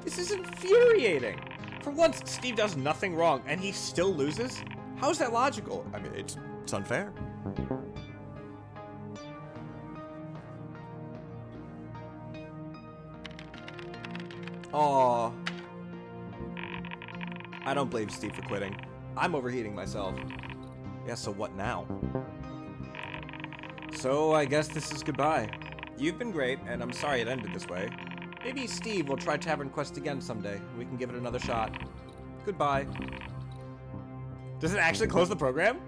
S3: This is infuriating. For once, Steve does nothing wrong and he still loses? How is that logical? I mean, it's unfair. Aww. I don't blame Steve for quitting. I'm overheating myself. Yeah, so what now? So I guess this is goodbye. You've been great, and I'm sorry it ended this way. Maybe Steve will try TavernQuest again someday. We can give it another shot. Goodbye. Does it actually close the program?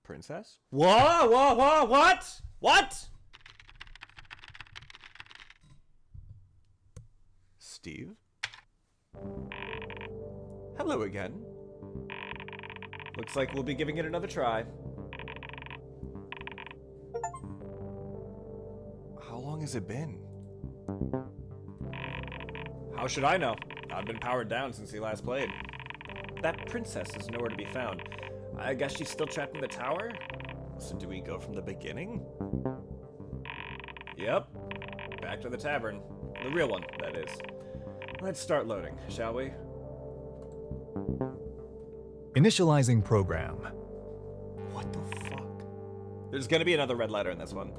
S3: Princess? Whoa, what? What? Steve? Hello again. Looks like we'll be giving it another try. How long has it been? How should I know? I've been powered down since he last played. That princess is nowhere to be found. I guess she's still trapped in the tower? So do we go from the beginning? Yep. Back to the tavern. The real one, that is. Let's start loading, shall we?
S2: Initializing program.
S3: What the fuck? There's gonna be another red letter in this one.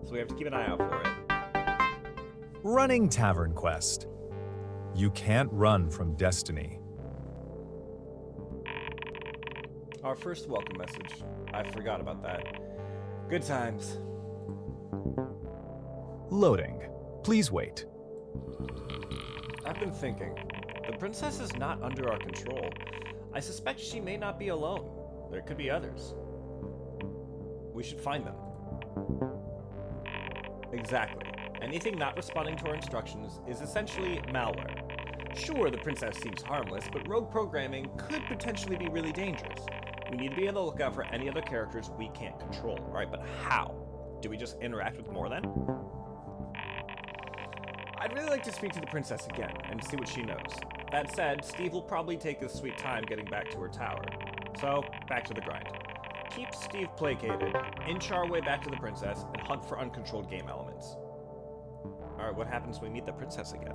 S3: So we have to keep an eye out for it.
S2: Running TavernQuest. You can't run from destiny.
S3: Our first welcome message. I forgot about that. Good times.
S2: Loading. Please wait.
S3: I've been thinking. The princess is not under our control. I suspect she may not be alone. There could be others. We should find them. Exactly. Anything not responding to our instructions is essentially malware. Sure, the princess seems harmless, but rogue programming could potentially be really dangerous. We need to be on the lookout for any other characters we can't control. Alright, but how? Do we just interact with more then? I'd really like to speak to the princess again and see what she knows. That said, Steve will probably take his sweet time getting back to her tower. So, back to the grind. Keep Steve placated, inch our way back to the princess, and hunt for uncontrolled game elements. Alright, what happens when we meet the princess again?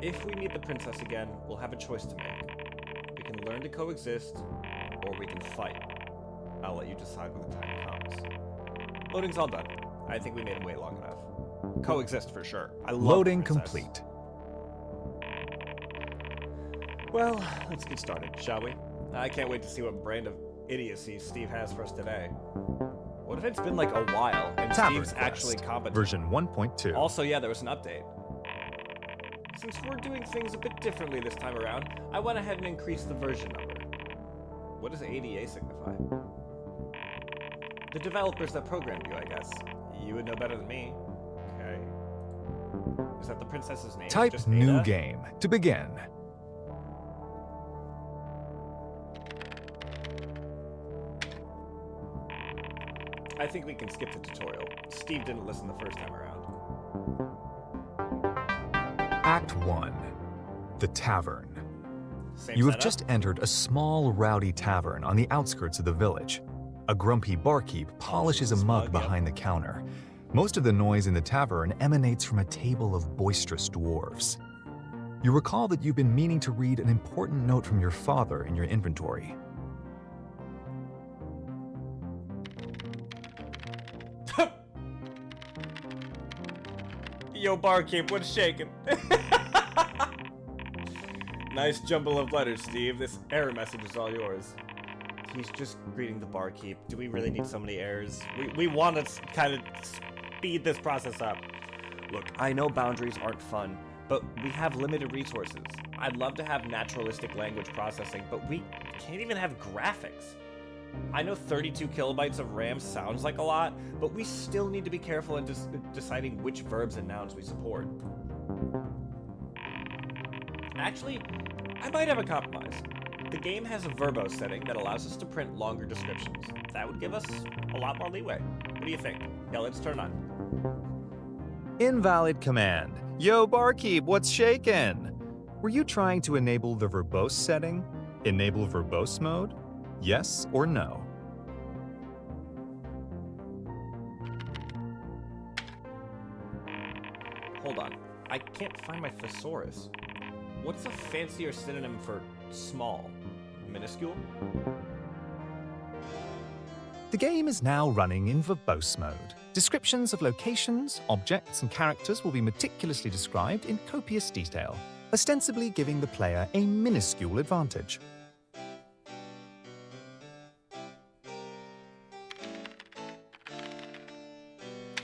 S3: If we meet the princess again, we'll have a choice to make. We can learn to coexist, or we can fight. I'll let you decide when the time comes. Loading's all done. I think we made him wait long enough. Coexist for sure. I love
S2: Loading
S3: the princess.
S2: complete.
S3: Well, let's get started, shall we? I can't wait to see what brand of idiocy Steve has for us today. What if it's been like a while and Steve's
S2: TavernQuest,
S3: actually competent?
S2: version 1.2.
S3: Also, yeah, there was an update. Since we're doing things a bit differently this time around, I went ahead and increased the version number. What does ADA signify? The developers that programmed you, I guess. You would know better than me. Okay. Is that the princess's name?
S2: Type
S3: Just
S2: new
S3: Ada?
S2: game to begin.
S3: I think we can skip the tutorial. Steve didn't listen the first time around.
S2: Act 1. The Tavern.
S3: Same
S2: You have
S3: setup?
S2: just entered a small, rowdy tavern on the outskirts of the village. A grumpy barkeep polishes a mug behind the counter. Most of the noise in the tavern emanates from a table of boisterous dwarves. You recall that you've been meaning to read an important note from your father in your inventory.
S3: Yo, barkeep, what's shaking? Nice jumble of letters, Steve. This error message is all yours. He's just greeting the barkeep. Do we really need so many errors? We want to kind of speed this process up. Look, I know boundaries aren't fun, but we have limited resources. I'd love to have naturalistic language processing, but we can't even have graphics. I know 32 kilobytes of RAM sounds like a lot, but we still need to be careful in deciding which verbs and nouns we support. Actually, I might have a compromise. The game has a verbose setting that allows us to print longer descriptions. That would give us a lot more leeway. What do you think? Yeah, let's turn it on.
S2: Invalid command. Yo, barkeep, what's shaking? Were you trying to enable the verbose setting? Enable verbose mode? Yes or no?
S3: Hold on. I can't find my thesaurus. What's a fancier synonym for small? Minuscule?
S2: The game is now running in verbose mode. Descriptions of locations, objects, and characters will be meticulously described in copious detail, ostensibly giving the player a minuscule advantage.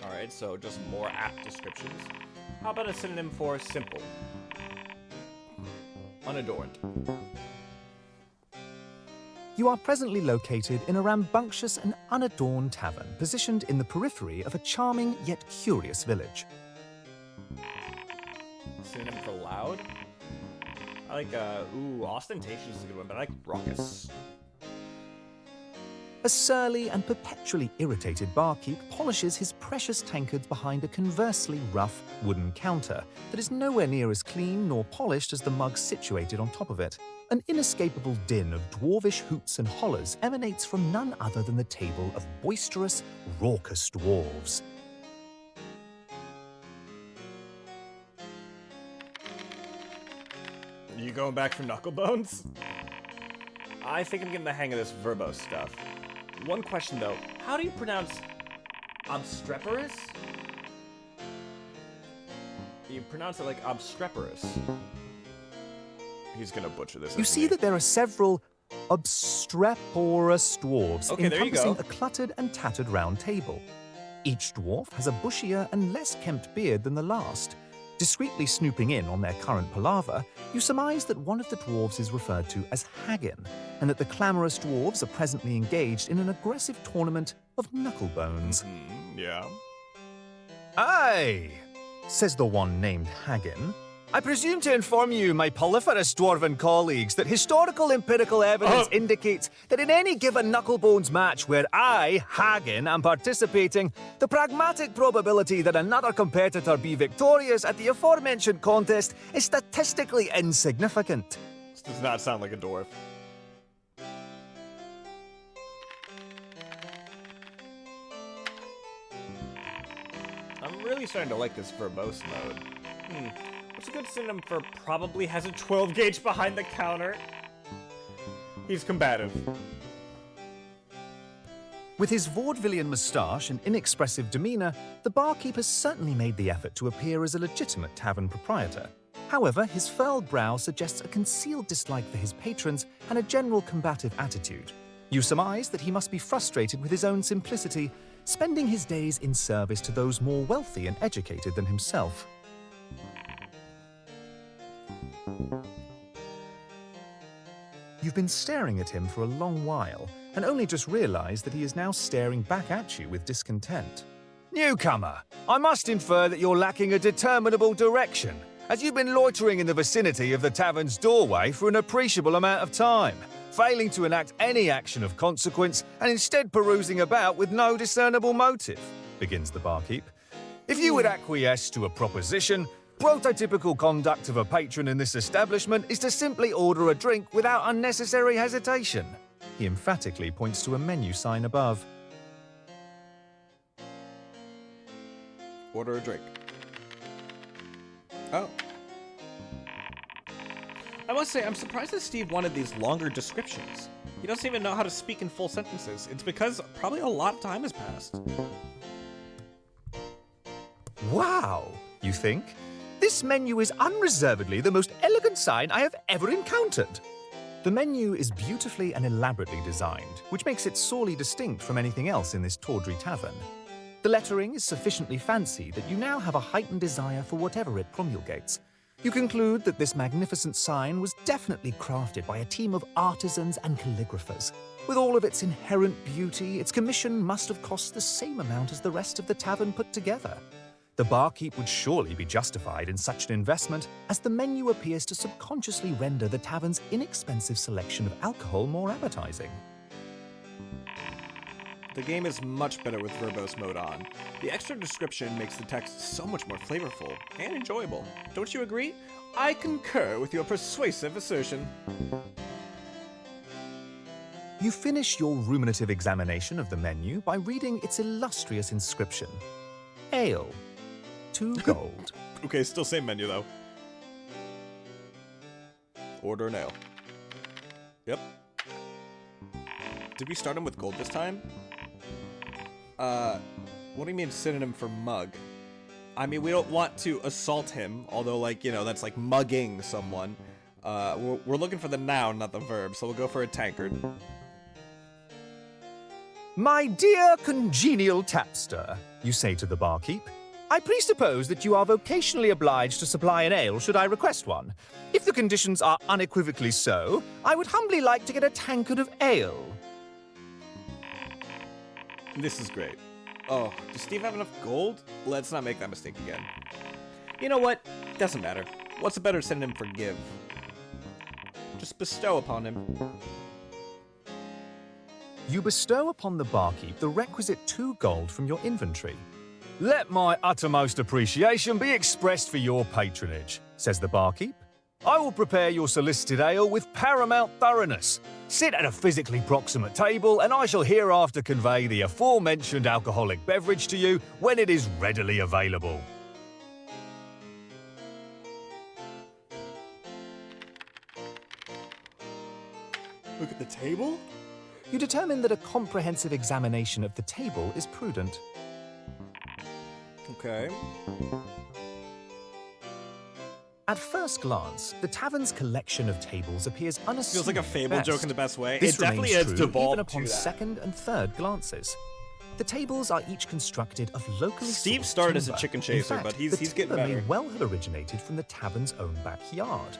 S3: Alright, so just more apt descriptions. How about a synonym for simple? Unadorned.
S2: You are presently located in a rambunctious and unadorned tavern positioned in the periphery of a charming yet curious village.
S3: Synonym for loud? I like, ostentatious is a good one, but I like raucous.
S2: A surly and perpetually irritated barkeep polishes his precious tankards behind a conversely rough wooden counter that is nowhere near as clean nor polished as the mug situated on top of it. An inescapable din of dwarvish hoots and hollers emanates from none other than the table of boisterous, raucous dwarves.
S3: You going back for knucklebones? I think I'm getting the hang of this verbose stuff. One question though, how do you pronounce obstreperous? You pronounce it like obstreperous. He's gonna butcher this.
S2: You see that there are several obstreperous dwarves
S3: Okay, there you
S2: encompassing
S3: go.
S2: a cluttered and tattered round table. Each dwarf has a bushier and less kempt beard than the last. Discreetly snooping in on their current palaver, you surmise that one of the dwarves is referred to as Haggin, and that the clamorous dwarves are presently engaged in an aggressive tournament of knucklebones.
S3: Yeah.
S2: Aye, says the one named Haggin. I presume to inform you, my proliferous dwarven colleagues, that historical empirical evidence indicates that in any given knucklebones match where I, Haggin, am participating, the pragmatic probability that another competitor be victorious at the aforementioned contest is statistically insignificant.
S3: This does not sound like a dwarf. I'm really starting to like this verbose mode. What's a good synonym for probably has a 12 gauge behind the counter? He's combative.
S2: With his vaudevillian moustache and inexpressive demeanor, the barkeep has certainly made the effort to appear as a legitimate tavern proprietor. However, his furrowed brow suggests a concealed dislike for his patrons and a general combative attitude. You surmise that he must be frustrated with his own simplicity, spending his days in service to those more wealthy and educated than himself. You've been staring at him for a long while, and only just realized that he is now staring back at you with discontent. Newcomer, I must infer that you're lacking a determinable direction, as you've been loitering in the vicinity of the tavern's doorway for an appreciable amount of time, failing to enact any action of consequence and instead perusing about with no discernible motive, begins the barkeep. If you would acquiesce to a proposition, prototypical conduct of a patron in this establishment is to simply order a drink without unnecessary hesitation. He emphatically points to a menu sign above.
S3: Order a drink. Oh. I must say, I'm surprised that Steve wanted these longer descriptions. He doesn't even know how to speak in full sentences. It's because probably a lot of time has passed.
S2: Wow, you think? This menu is unreservedly the most elegant sign I have ever encountered. The menu is beautifully and elaborately designed, which makes it sorely distinct from anything else in this tawdry tavern. The lettering is sufficiently fancy that you now have a heightened desire for whatever it promulgates. You conclude that this magnificent sign was definitely crafted by a team of artisans and calligraphers. With all of its inherent beauty, its commission must have cost the same amount as the rest of the tavern put together. The barkeep would surely be justified in such an investment, as the menu appears to subconsciously render the tavern's inexpensive selection of alcohol more appetizing.
S3: The game is much better with verbose mode on. The extra description makes the text so much more flavorful and enjoyable. Don't you agree? I concur with your persuasive assertion.
S2: You finish your ruminative examination of the menu by reading its illustrious inscription. Ale. 2 gold.
S3: Okay, still same menu though. Order an ale. Yep. Did we start him with gold this time? What do you mean synonym for mug? I mean, we don't want to assault him, although, like, you know, that's like mugging someone. We're looking for the noun, not the verb, so we'll go for a tankard.
S2: My dear congenial tapster, you say to the barkeep, I presuppose that you are vocationally obliged to supply an ale should I request one. If the conditions are unequivocally so, I would humbly like to get a tankard of ale.
S3: This is great. Oh, does Steve have enough gold? Let's not make that mistake again. You know what? Doesn't matter. What's a better synonym for give? Just bestow upon him.
S2: You bestow upon the barkeep the requisite 2 gold from your inventory. Let my uttermost appreciation be expressed for your patronage, says the barkeep. I will prepare your solicited ale with paramount thoroughness. Sit at a physically proximate table, and I shall hereafter convey the aforementioned alcoholic beverage to you when it is readily available.
S3: Look at the table?
S2: You determine that a comprehensive examination of the table is prudent.
S3: Okay.
S2: At first glance, the tavern's collection of tables appears unassuming.
S3: Feels like a fable
S2: best.
S3: joke in the best way.
S2: This
S3: It definitely
S2: remains
S3: has
S2: true
S3: devolved
S2: even upon
S3: to that.
S2: second and third glances.
S5: The tables are each constructed of locally
S3: Steve
S5: sourced
S3: started as a
S5: timber.
S3: chicken
S5: In
S3: chaser,
S5: fact,
S3: but he's
S5: the
S3: getting
S5: timber
S3: better.
S5: may well have originated from the tavern's own backyard.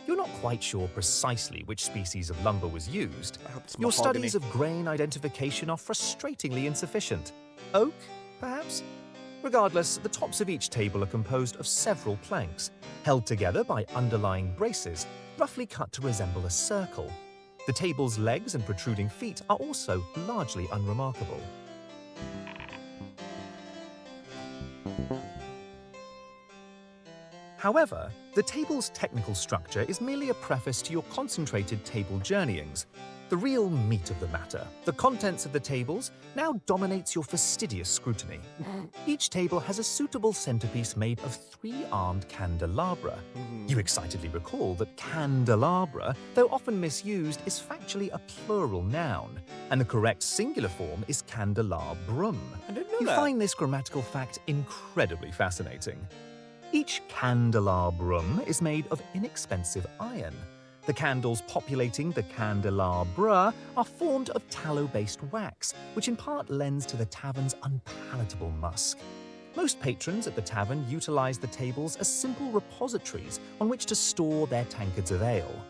S5: You're not quite sure precisely which species of lumber was used.
S3: I hope it's
S5: Your
S3: mahogany.
S5: studies of grain identification are frustratingly insufficient. Oak, perhaps? Regardless, the tops of each table are composed of several planks, held together by underlying braces, roughly cut to resemble a circle. The table's legs and protruding feet are also largely unremarkable. However, the table's technical structure is merely a preface to your concentrated table journeyings. The real meat of the matter, the contents of the tables, now dominates your fastidious scrutiny. Each table has a suitable centerpiece made of 3-armed candelabra. You excitedly recall that candelabra, though often misused, is factually a plural noun, and the correct singular form is candelabrum.
S3: I didn't know
S5: You
S3: that.
S5: find this grammatical fact incredibly fascinating. Each candelabrum is made of inexpensive iron. The candles populating the candelabra are formed of tallow-based wax, which in part lends to the tavern's unpalatable musk. Most patrons at the tavern utilize the tables as simple repositories on which to store their tankards of ale.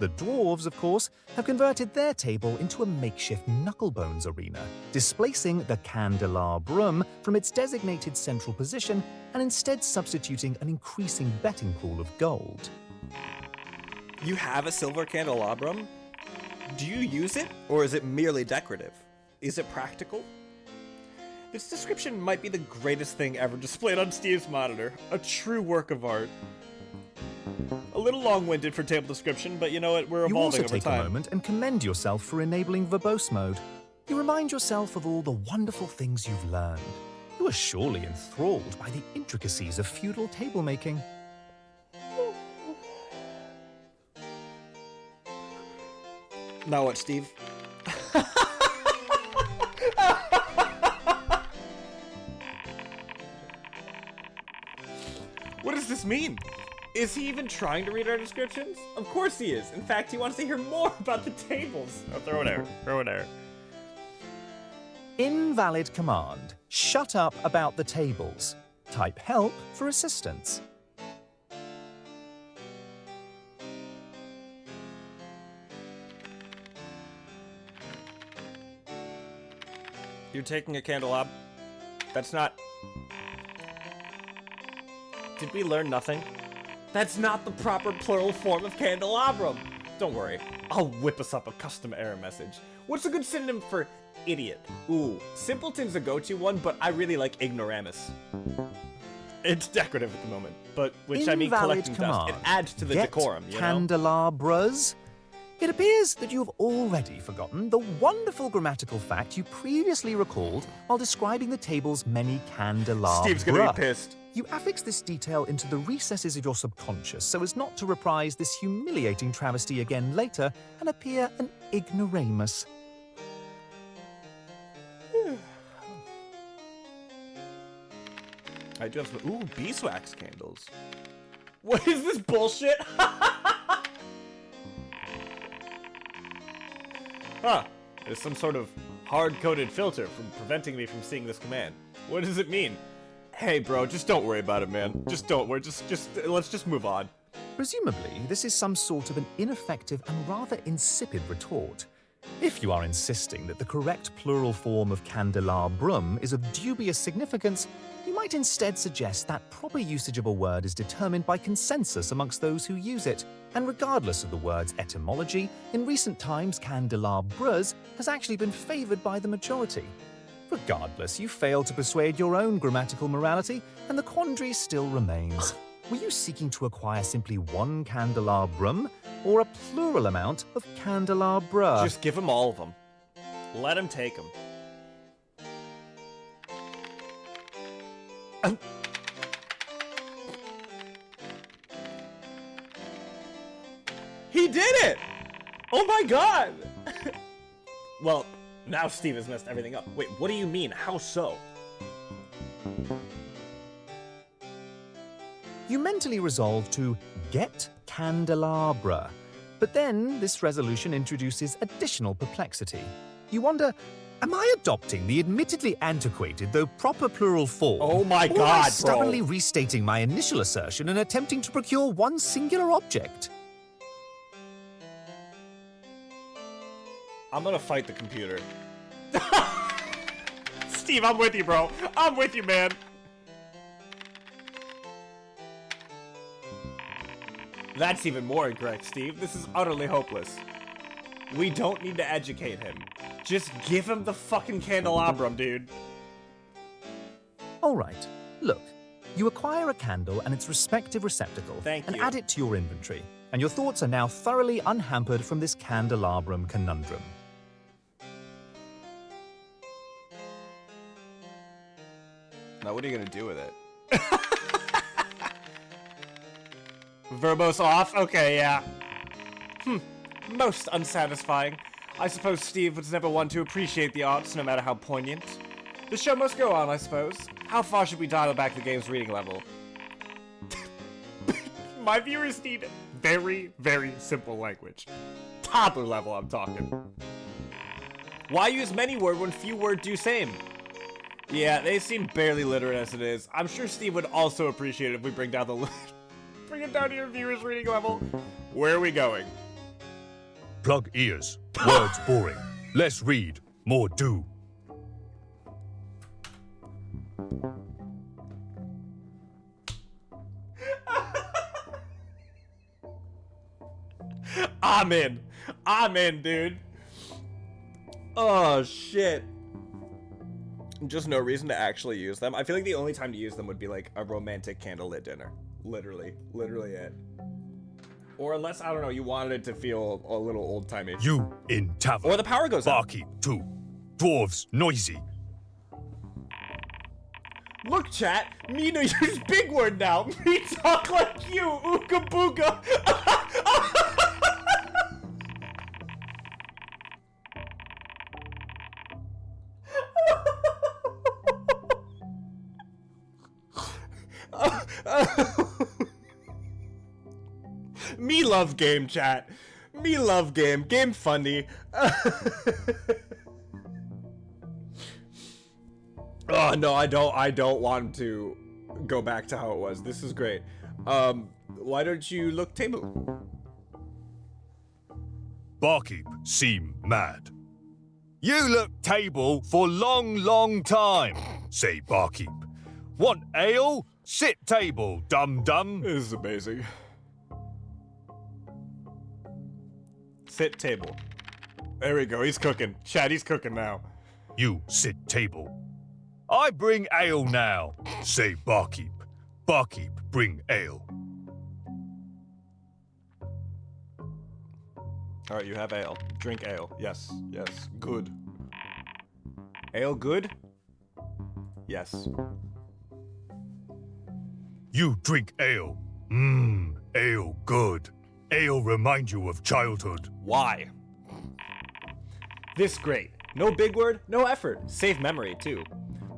S5: The dwarves, of course, have converted their table into a makeshift knucklebones arena, displacing the candelabrum from its designated central position and instead substituting an increasing betting pool of gold.
S3: You have a silver candelabrum? Do you use it, or is it merely decorative? Is it practical? This description might be the greatest thing ever displayed on Steve's monitor. A true work of art. A little long-winded for table description, but you know what? We're
S5: You also
S3: evolving over
S5: take a
S3: time.
S5: moment and commend yourself for enabling verbose mode. You remind yourself of all the wonderful things you've learned. You are surely enthralled by the intricacies of feudal table making.
S3: Now what, Steve? What does this mean? Is he even trying to read our descriptions? Of course he is. In fact, he wants to hear more about the tables. Oh, throw an error. Throw an error.
S5: Invalid command. Shut up about the tables. Type help for assistance.
S3: You're taking a candelab? That's not... Did we learn nothing? That's not the proper plural form of candelabrum. Don't worry, I'll whip us up a custom error message. What's a good synonym for idiot? Ooh, simpleton's a go-to one, but I really like ignoramus. It's decorative at the moment, but which I mean
S5: Invalid
S3: collecting
S5: command.
S3: dust. It adds to the
S5: Get
S3: decorum, you know?
S5: candelabras. It appears that you have already forgotten the wonderful grammatical fact you previously recalled while describing the table's many candelabra.
S3: Steve's gonna be pissed.
S5: You affix this detail into the recesses of your subconscious so as not to reprise this humiliating travesty again later and appear an ignoramus.
S3: I do have some... Ooh, beeswax candles. What is this bullshit? Huh. There's some sort of hard-coded filter from preventing me from seeing this command. What does it mean? Hey, bro, just don't worry about it, man. Just don't worry. Let's just move on.
S5: Presumably, this is some sort of an ineffective and rather insipid retort. If you are insisting that the correct plural form of candelabrum is of dubious significance, you might instead suggest that proper usage of a word is determined by consensus amongst those who use it, and regardless of the word's etymology, in recent times candelabras has actually been favoured by the majority. Regardless, you fail to persuade your own grammatical morality, and the quandary still remains. Were you seeking to acquire simply one candelabrum, or a plural amount of candelabra?
S3: Just give him all of them. Let him take them. He did it! Oh my god! Well, now Steve has messed everything up. Wait, what do you mean? How so?
S5: You mentally resolve to get candelabra. But then this resolution introduces additional perplexity. You wonder, Am I adopting the admittedly antiquated though proper plural form?
S3: Oh my
S5: or am I
S3: God, bro.
S5: stubbornly restating my initial assertion and attempting to procure one singular object?
S3: I'm gonna fight the computer. Steve, I'm with you, bro. I'm with you, man. That's even more incorrect, Steve. This is utterly hopeless. We don't need to educate him. Just give him the fucking candelabrum, dude.
S2: All right, look. You acquire a candle and its respective receptacle
S3: Thank
S2: and
S3: you.
S2: add it to your inventory, and your thoughts are now thoroughly unhampered from this candelabrum conundrum.
S3: Now, what are you gonna do with it? Verbose off? Okay, yeah. Most unsatisfying. I suppose Steve was never one to appreciate the arts, no matter how poignant. The show must go on, I suppose. How far should we dial back the game's reading level? My viewers need very, very simple language. Toddler level, I'm talking. Why use many word when few word do same? Yeah, they seem barely literate as it is. I'm sure Steve would also appreciate it if we bring down the bring it down to your viewers' reading level. Where are we going?
S6: Plug ears. Words boring. Less read, more do.
S3: I'm in. I'm in, dude. Oh, shit. Just no reason to actually use them. I feel like the only time to use them would be like a romantic candlelit dinner. Literally. Literally it. Or unless, I don't know, you wanted it to feel a little old-timey.
S6: You in tavern.
S3: Or the power goes out.
S6: Barkeep, too. Dwarves, noisy.
S3: Look, chat. Me no use big word now. Me talk like you. Ooga booga. Me love game, chat. Me love game. Game funny. Oh no, I don't want to go back to how it was. This is great. Why don't you look table?
S6: Barkeep seem mad. You look table for long time, say barkeep. Want ale? Sit table, dum-dum.
S3: This is amazing. Sit table. There we go, he's cooking. Chat, he's cooking now.
S6: You sit table. I bring ale now, say barkeep. Barkeep bring ale.
S3: Alright, you have ale. Drink ale. Yes, yes. Good. Ale good? Yes.
S6: You drink ale. Ale good. Ale remind you of childhood.
S3: Why? This great. No big word, no effort. Save memory, too.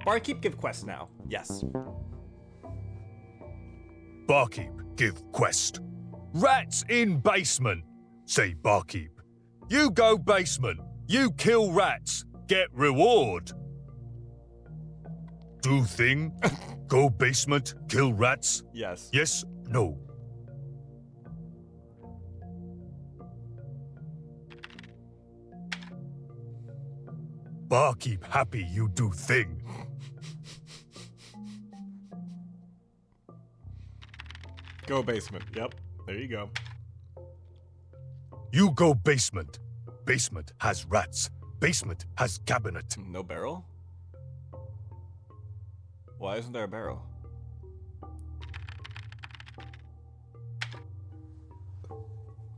S3: Barkeep give quest now. Yes.
S6: Barkeep give quest. Rats in basement, say barkeep. You go basement. You kill rats. Get reward. Do thing. Go basement. Kill rats.
S3: Yes.
S6: Yes. No. Barkeep happy you do thing.
S3: Go basement. Yep. There you go.
S6: You go basement. Basement has rats. Basement has cabinet.
S3: No barrel? Why isn't there a barrel?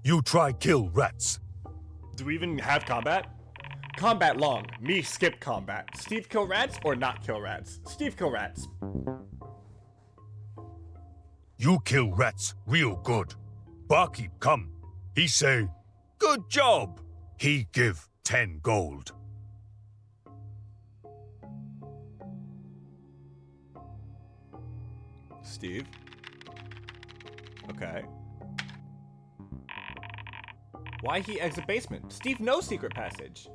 S6: You try kill rats.
S3: Do we even have combat? Combat long. Me skip combat. Steve kill rats or not kill rats? Steve kill rats.
S6: You kill rats real good. Barkeep come. He say, good job. He give 10 gold.
S3: Steve? Okay. Why he exit basement? Steve knows secret passage.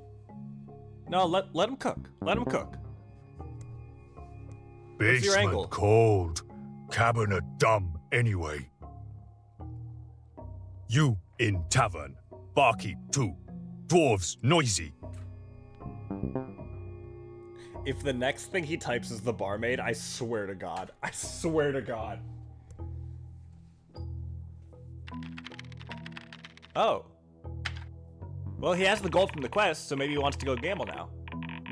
S3: No, let him cook. Let him cook. What's your angle?
S6: Basement cold. Cabinet dumb anyway. You in tavern. Barkeep too. Dwarves noisy.
S3: If the next thing he types is the barmaid, I swear to God. I swear to God. Oh. Well, he has the gold from the quest, so maybe he wants to go gamble now.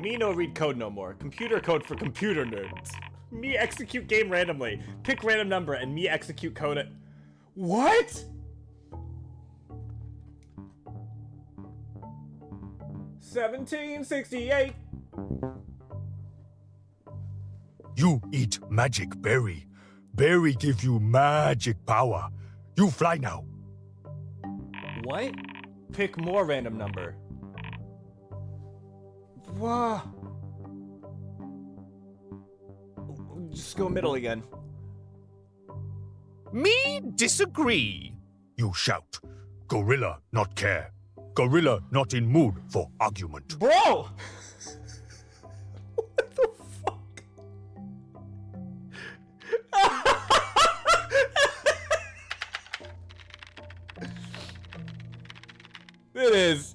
S3: Me no read code no more. Computer code for computer nerds. Me execute game randomly. Pick random number and me execute code it. What? $17.68.
S6: You eat magic berry. Berry give you magic power. You fly now.
S3: What? Pick more random number. Whoa. Just go middle again.
S5: Me disagree.
S6: You shout. Gorilla not care. Gorilla not in mood for argument.
S3: Bro! What the fuck?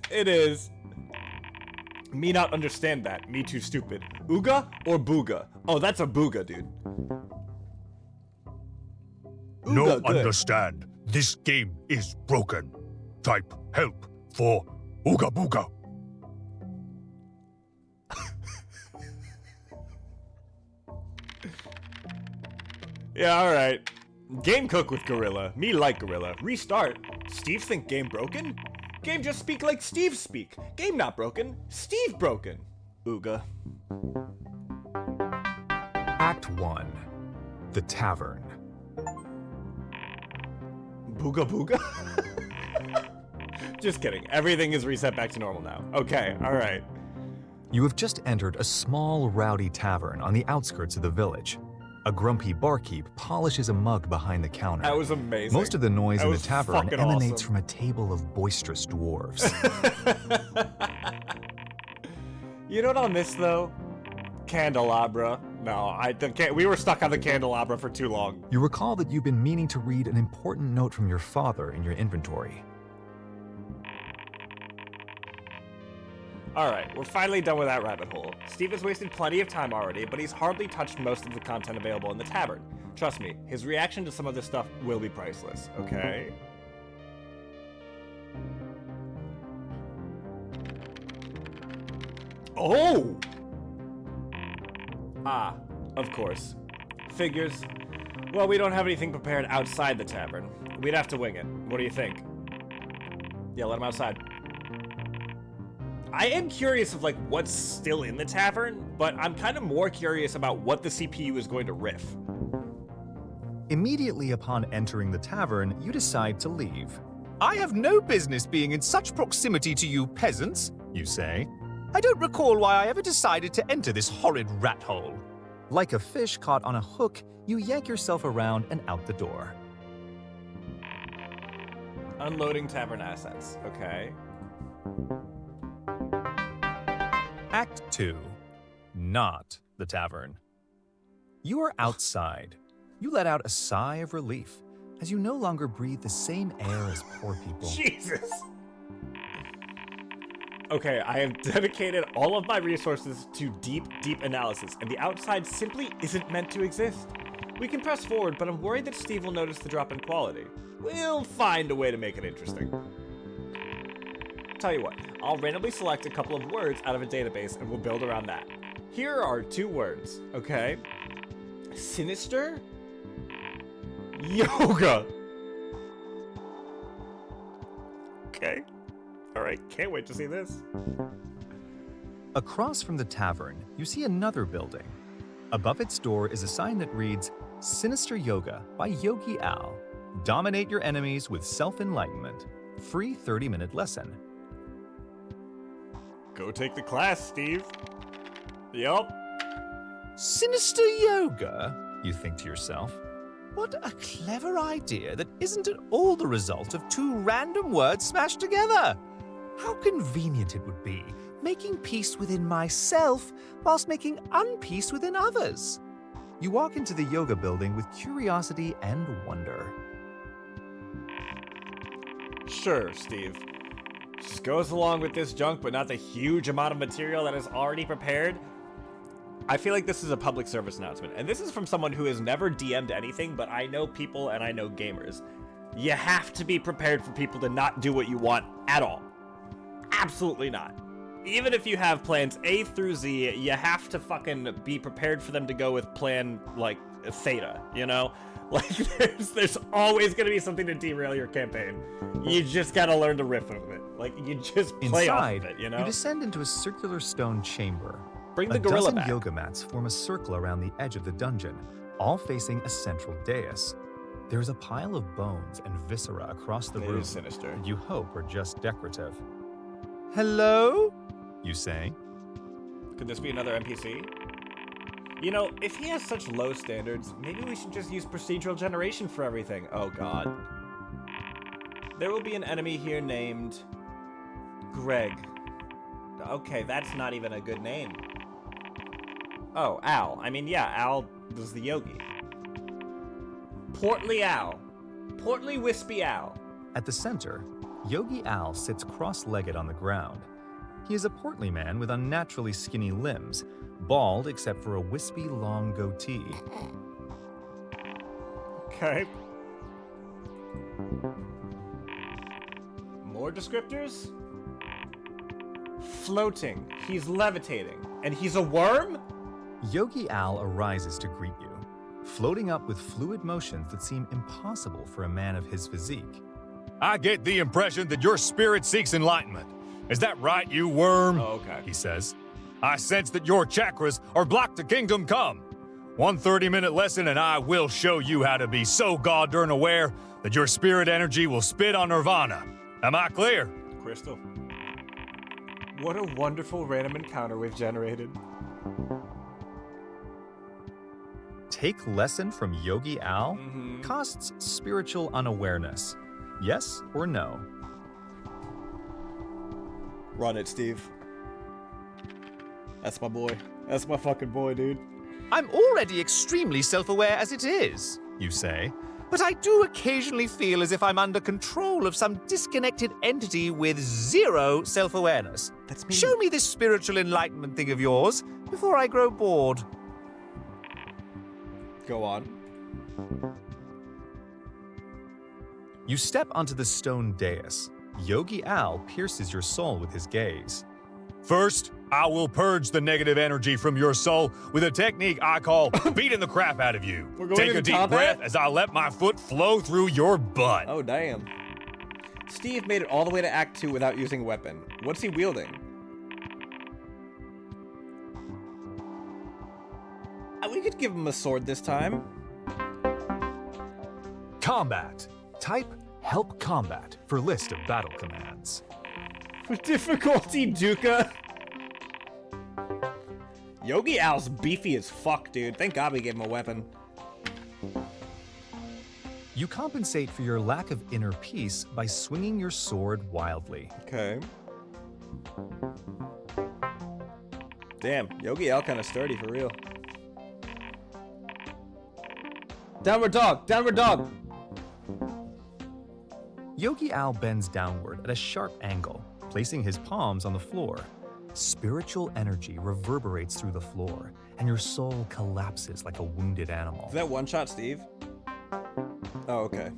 S3: It is. Me not understand that. Me too stupid. Ooga or booga? Oh, that's a booga, dude.
S6: No
S3: Ooga, good.
S6: understand. This game is broken. Type help for Ooga Booga.
S3: Yeah, alright. Game cook with Gorilla. Me like Gorilla. Restart. Steve think game broken? Game just speak like Steve speak. Game not broken. Steve broken. Ooga.
S2: Act 1. The Tavern.
S3: Booga booga? Just kidding. Everything is reset back to normal now. Okay, alright.
S2: You have just entered a small, rowdy tavern on the outskirts of the village. A grumpy barkeep polishes a mug behind the counter.
S3: That was amazing.
S2: Most of the noise
S3: That
S2: in the
S3: was
S2: tavern
S3: fucking
S2: emanates
S3: awesome.
S2: from a table of boisterous dwarves.
S3: You know what I'll miss though? Candelabra. No, we were stuck on the candelabra for too long.
S2: You recall that you've been meaning to read an important note from your father in your inventory.
S3: Alright, we're finally done with that rabbit hole. Steve has wasted plenty of time already, but he's hardly touched most of the content available in the tavern. Trust me, his reaction to some of this stuff will be priceless, okay? Oh! Ah, of course. Figures. Well, we don't have anything prepared outside the tavern. We'd have to wing it. What do you think? Yeah, let him outside. I am curious of, like, what's still in the tavern, but I'm kind of more curious about what the CPU is going to riff.
S2: Immediately upon entering the tavern, you decide to leave.
S5: I have no business being in such proximity to you peasants, you say. I don't recall why I ever decided to enter this horrid rat hole.
S2: Like a fish caught on a hook, you yank yourself around and out the door.
S3: Unloading tavern assets, okay.
S2: Act 2. Not the tavern. You are outside. You let out a sigh of relief as you no longer breathe the same air as poor people.
S3: Jesus! Okay, I have dedicated all of my resources to deep analysis, and the outside simply isn't meant to exist. We can press forward, but I'm worried that Steve will notice the drop in quality. We'll find a way to make it interesting. Tell you what, I'll randomly select a couple of words out of a database and we'll build around that. Here are 2 words, okay? Sinister? Yoga! Okay. Alright, can't wait to see this.
S2: Across from the tavern, you see another building. Above its door is a sign that reads, Sinister Yoga by Yogi Al. Dominate your enemies with self-enlightenment. Free 30-minute lesson.
S3: Go take the class, Steve. Yup.
S5: Sinister yoga, you think to yourself. What a clever idea that isn't at all the result of 2 random words smashed together. How convenient it would be. making peace within myself whilst making unpeace within others.
S2: You walk into the yoga building with curiosity and wonder.
S3: Sure, Steve. Just goes along with this junk, but not the huge amount of material that is already prepared. I feel like this is a public service announcement, and this is from someone who has never DM'd anything, but I know people and I know gamers. You have to be prepared for people to not do what you want at all. Absolutely not. Even if you have plans A through Z, you have to fucking be prepared for them to go with plan, like, theta, you know? Like, there's always gonna be something to derail your campaign. You just gotta learn to riff of it. Like, you just play off
S2: Inside,
S3: of it, you know?
S2: you descend into a circular stone chamber.
S3: Bring the
S2: A
S3: gorilla
S2: dozen
S3: back.
S2: yoga mats form a circle around the edge of the dungeon, all facing a central dais. There is a pile of bones and viscera across the
S3: It
S2: room
S3: is sinister.
S2: that you hope are just decorative. Hello? You say.
S3: Could this be another NPC? You know, if he has such low standards, maybe we should just use procedural generation for everything. Oh god. There will be an enemy here named Greg. Okay, that's not even a good name. Oh, Al. I mean, yeah, Al was the yogi. Portly Al. Portly Wispy Al.
S2: At the center, Yogi Al sits cross-legged on the ground. He is a portly man with unnaturally skinny limbs, bald except for a wispy, long goatee.
S3: Okay. More descriptors? Floating. He's levitating. And he's a worm?
S2: Yogi Al arises to greet you, floating up with fluid motions that seem impossible for a man of his physique.
S6: I get the impression that your spirit seeks enlightenment. Is that right, you worm?
S3: Oh, okay.
S6: He says. I sense that your chakras are blocked to kingdom come. 1 30-minute lesson and I will show you how to be so god-darn aware that your spirit energy will spit on nirvana. Am I clear?
S3: Crystal. What a wonderful random encounter we've generated.
S2: Take lesson from Yogi Al
S3: Mm-hmm.
S2: costs spiritual unawareness. Yes or no?
S3: Run it, Steve. That's my boy. That's my fucking boy, dude.
S5: I'm already extremely self-aware as it is,
S2: You say.
S5: but I do occasionally feel as if I'm under control of some disconnected entity with zero self-awareness.
S3: That's me.
S5: Show me this spiritual enlightenment thing of yours before I grow bored.
S3: Go on.
S2: You step onto the stone dais. Yogi Al pierces your soul with his gaze.
S6: First, I will purge the negative energy from your soul with a technique I call beating the crap out of you.
S3: We're going
S6: Take a
S3: into
S6: deep
S3: combat?
S6: breath as I let my foot flow through your butt.
S3: Oh, damn. Steve made it all the way to Act 2 without using a weapon. What's he wielding? We could give him a sword this time.
S2: Combat. Type Help Combat for list of battle commands.
S3: Difficulty, Duca. Yogi Al's beefy as fuck, dude. Thank God we gave him a weapon.
S2: You compensate for your lack of inner peace by swinging your sword wildly.
S3: Okay. Damn, Yogi Al kind of sturdy for real. Downward dog! Downward dog!
S2: Yogi Al bends downward at a sharp angle, placing his palms on the floor. Spiritual energy reverberates through the floor, and your soul collapses like a wounded animal.
S3: Is that one shot, Steve? Oh, okay.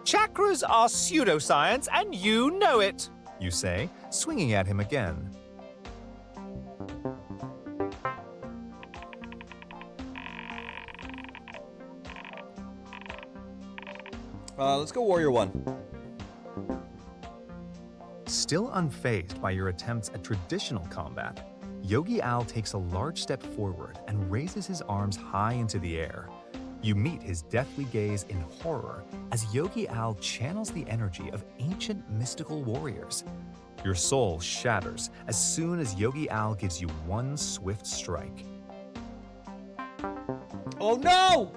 S5: Chakras are pseudoscience, and you know it.
S2: You say, swinging at him again.
S3: Let's go Warrior 1.
S2: Still unfazed by your attempts at traditional combat, Yogi Al takes a large step forward and raises his arms high into the air. You meet his deathly gaze in horror as Yogi Al channels the energy of ancient mystical warriors. Your soul shatters as soon as Yogi Al gives you one swift strike.
S3: Oh no!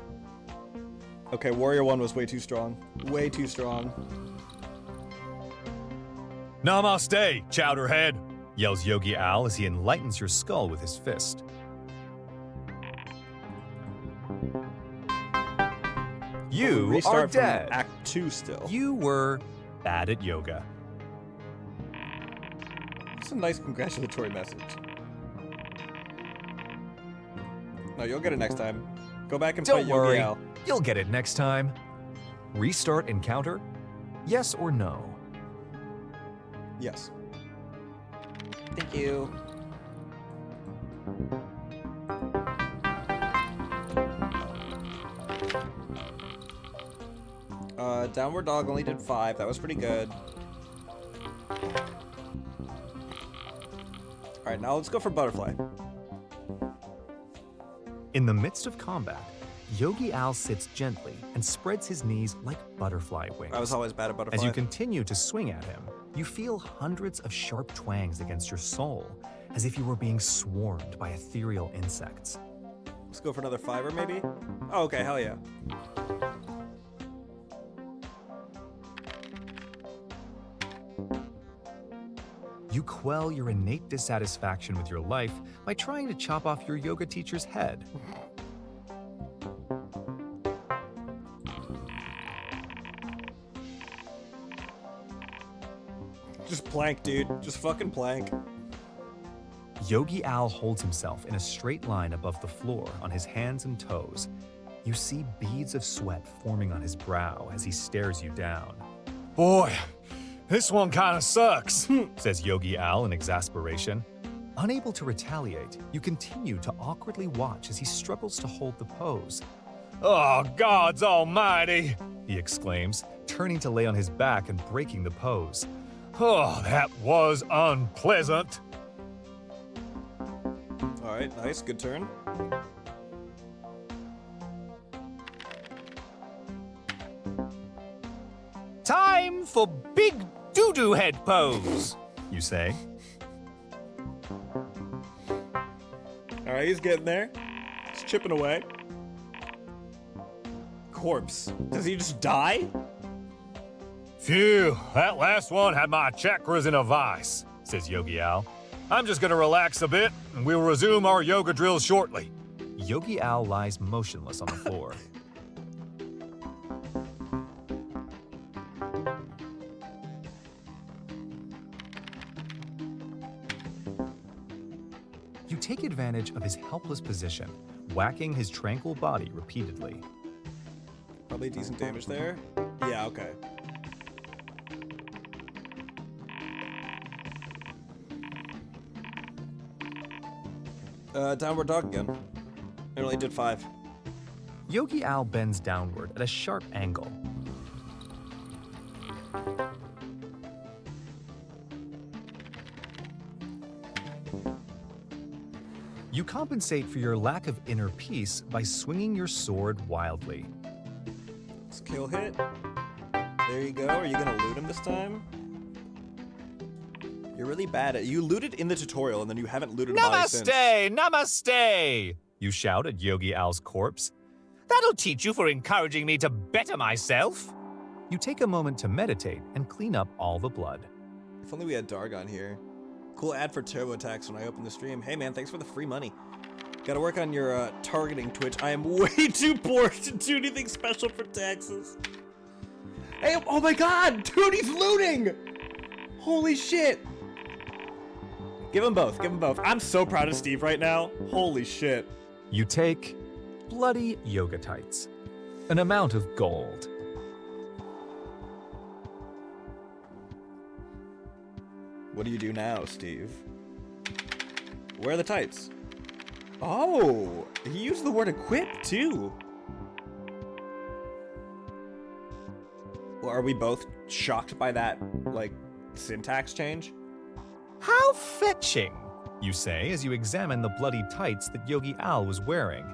S3: Okay, Warrior 1 was way too strong. Way too strong.
S6: Namaste, Chowderhead, yells Yogi Al as he enlightens your skull with his fist. You are
S3: Restart from
S6: dead.
S3: Act 2 still.
S2: You were bad at yoga.
S3: It's a nice congratulatory message. No, you'll get it next time. Go back and
S2: Don't
S3: fight
S2: worry,
S3: Yogi Al.
S2: you'll get it next time. Restart encounter? Yes or no?
S3: Yes. Thank you. Downward Dog only did 5. That was pretty good. Alright, now let's go for Butterfly.
S2: In the midst of combat, Yogi Al sits gently and spreads his knees like butterfly wings.
S3: I was always bad at Butterfly.
S2: As you continue to swing at him, you feel hundreds of sharp twangs against your soul, as if you were being swarmed by ethereal insects.
S3: Let's go for another 5er maybe? Oh, okay, hell yeah.
S2: You quell your innate dissatisfaction with your life by trying to chop off your yoga teacher's head.
S3: Just plank, dude. Just fucking plank.
S2: Yogi Al holds himself in a straight line above the floor on his hands and toes. You see beads of sweat forming on his brow as he stares you down.
S6: Boy, this one kind of sucks.
S2: Says Yogi Al in exasperation. Unable to retaliate, you continue to awkwardly watch as he struggles to hold the pose.
S6: Oh, God's almighty.
S2: He exclaims, turning to lay on his back and breaking the pose.
S6: Oh, that was unpleasant.
S3: Alright, nice. Good turn.
S5: Time for big doo-doo head pose.
S2: You say.
S3: Alright, he's getting there. He's chipping away. Corpse. Does he just die?
S6: Phew, that last one had my chakras in a vice, says Yogi Al. I'm just gonna relax a bit, and we'll resume our yoga drills shortly.
S2: Yogi Al lies motionless on the floor. You take advantage of his helpless position, whacking his tranquil body repeatedly.
S3: Probably decent damage there. Yeah, okay. Downward Dog again. It only did 5.
S2: Yogi Al bends downward at a sharp angle. You compensate for your lack of inner peace by swinging your sword wildly.
S3: Skill hit. There you go. Are you gonna loot him this time? You're really bad at it. You looted in the tutorial and then you haven't looted a body since.
S5: Namaste, namaste.
S2: You shout at Yogi Al's corpse.
S5: That'll teach you for encouraging me to better myself.
S2: You take a moment to meditate and clean up all the blood.
S3: If only we had Dargon here. Cool ad for turbo attacks when I open the stream. Hey man, thanks for the free money. Gotta work on your targeting, Twitch. I am way too poor to do anything special for taxes. Hey, oh my god! Dude, he's looting! Holy shit! Give them both, give them both. I'm so proud of Steve right now. Holy shit.
S2: You take bloody yoga tights, an amount of gold.
S3: What do you do now, Steve? Where are the tights? Oh, he used the word equip too. Well, are we both shocked by that, like, syntax change?
S2: How fetching, you say as you examine the bloody tights that Yogi Al was wearing.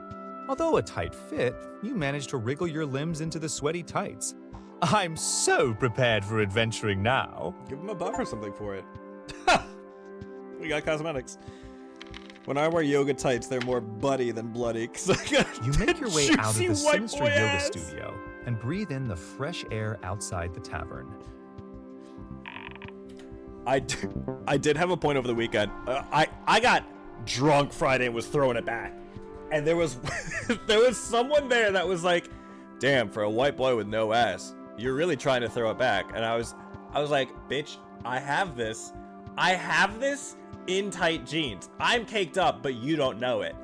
S2: Although a tight fit, you manage to wriggle your limbs into the sweaty tights.
S5: I'm so prepared for adventuring now.
S3: Give him a buff or something for it. We got cosmetics. When I wear yoga tights, they're more buddy than bloody. 'Cause I got
S2: You make your way out of
S3: juicy
S2: the
S3: white
S2: sinister
S3: boy
S2: yoga
S3: ass.
S2: studio and breathe in the fresh air outside the tavern.
S3: I did have a point over the weekend. I got drunk Friday and was throwing it back, and there was there was someone there that was like, "Damn, for a white boy with no ass, you're really trying to throw it back." And I was like, "Bitch, I have this in tight jeans. I'm caked up, but you don't know it."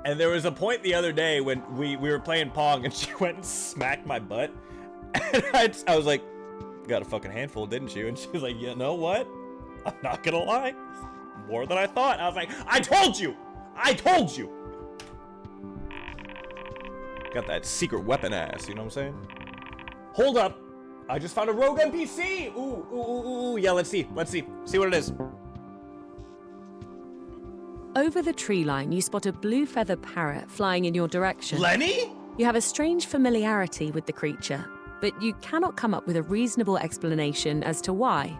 S3: And there was a point the other day when we were playing Pong, and she went and smacked my butt, and I was like, "Got a fucking handful, didn't you?" And she was like, "You know what? I'm not gonna lie, more than I thought." I was like, I told you! Got that secret weapon ass, you know what I'm saying? Hold up, I just found a rogue NPC! Ooh, yeah, let's see what it is.
S7: Over the tree line, you spot a blue feather parrot flying in your direction.
S3: Lenny?
S7: You have a strange familiarity with the creature, but you cannot come up with a reasonable explanation as to why.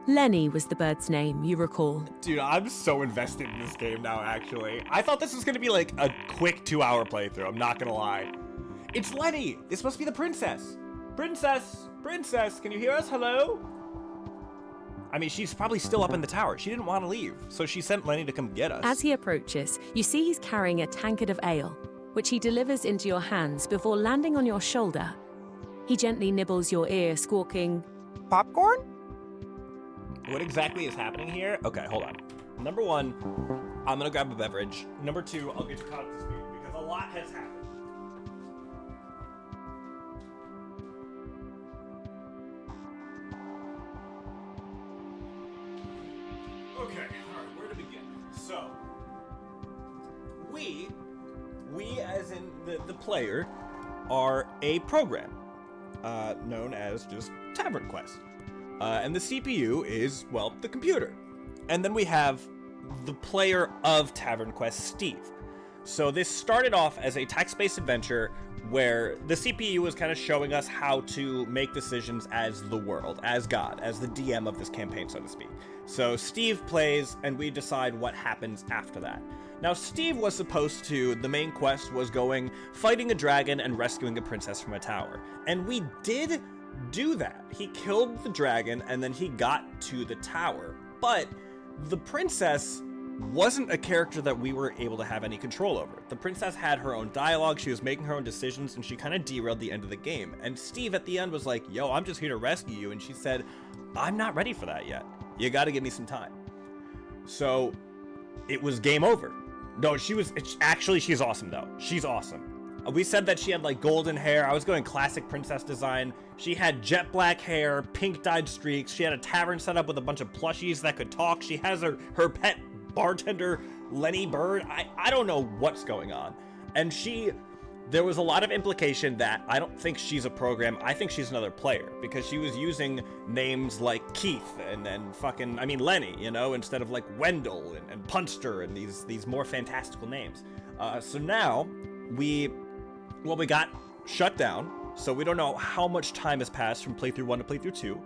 S7: Lenny was the bird's name, you recall.
S3: Dude, I'm so invested in this game now, actually. I thought this was gonna be like a quick 2-hour playthrough, I'm not gonna lie. It's Lenny! This must be the princess! Princess, can you hear us? Hello? I mean, she's probably still up in the tower. She didn't want to leave, so she sent Lenny to come get us.
S7: As he approaches, you see he's carrying a tankard of ale, which he delivers into your hands before landing on your shoulder. He gently nibbles your ear, squawking,
S5: Popcorn?
S3: What exactly is happening here? Okay, hold on. Number one, I'm gonna grab a beverage. Number two, I'll get you caught up to speed because a lot has happened. Okay, alright, where to begin? So, we as in the player, are a program known as just TavernQuest. And the CPU is, well, the computer. And then we have the player of TavernQuest, Steve. So this started off as a text-based adventure where the CPU was kind of showing us how to make decisions as the world, as God, as the DM of this campaign, so to speak. So Steve plays, and we decide what happens after that. Now, Steve was supposed to, the main quest was going, fighting a dragon and rescuing a princess from a tower. And we did do that. He killed the dragon, and then he got to the tower. But the princess wasn't a character that we were able to have any control over. The princess had her own dialogue, she was making her own decisions, and she kind of derailed the end of the game. And Steve at the end was like, "Yo, I'm just here to rescue you," and she said, "I'm not ready for that yet. You gotta give me some time." So it was game over. No, she's awesome though. She's awesome. We said that she had like golden hair. I was going classic princess design. She had jet black hair, pink dyed streaks. She had a tavern set up with a bunch of plushies that could talk. She has her pet bartender, Lenny Bird. I don't know what's going on. And there was a lot of implication that I don't think she's a program. I think she's another player because she was using names like Keith and Lenny, you know, instead of like Wendell and Punster and these more fantastical names. So now we got shut down. So we don't know how much time has passed from playthrough 1 to playthrough 2.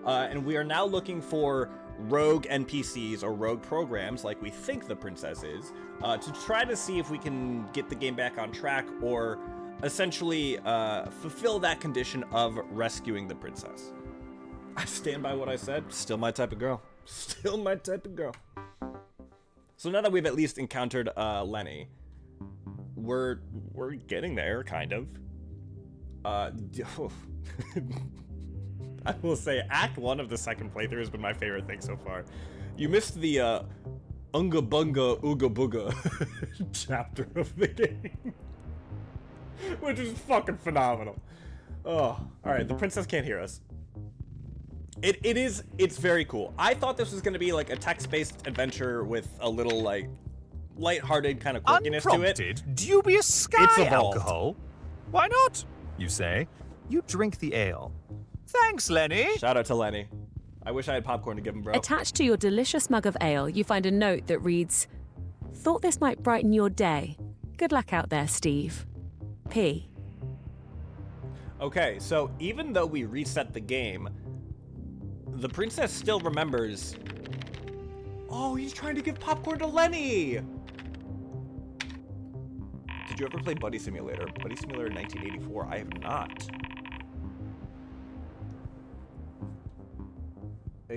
S3: And we are now looking for rogue NPCs or rogue programs like we think the princess is, to try to see if we can get the game back on track or essentially fulfill that condition of rescuing the princess. I stand by what I said. Still my type of girl. Still my type of girl. So now that we've at least encountered Lenny, we're getting there, kind of. I will say Act 1 of the second playthrough has been my favorite thing so far. You missed the Unga Bunga Ooga Booga chapter of the game, which is fucking phenomenal. Oh, alright, the princess can't hear us. It's very cool. I thought this was going to be like a text-based adventure with a little like lighthearted kind of quirkiness to it.
S2: Unprompted, dubious sky
S3: It's evolved.
S2: alcohol. Why not? You say. You drink the ale. Thanks, Lenny.
S3: Shout out to Lenny. I wish I had popcorn to give him, bro.
S7: Attached to your delicious mug of ale, you find a note that reads, "Thought this might brighten your day. Good luck out there, Steve. P."
S3: Okay, so even though we reset the game, the princess still remembers. Oh, he's trying to give popcorn to Lenny. you ever play Buddy Simulator? Buddy Simulator 1984. I have not.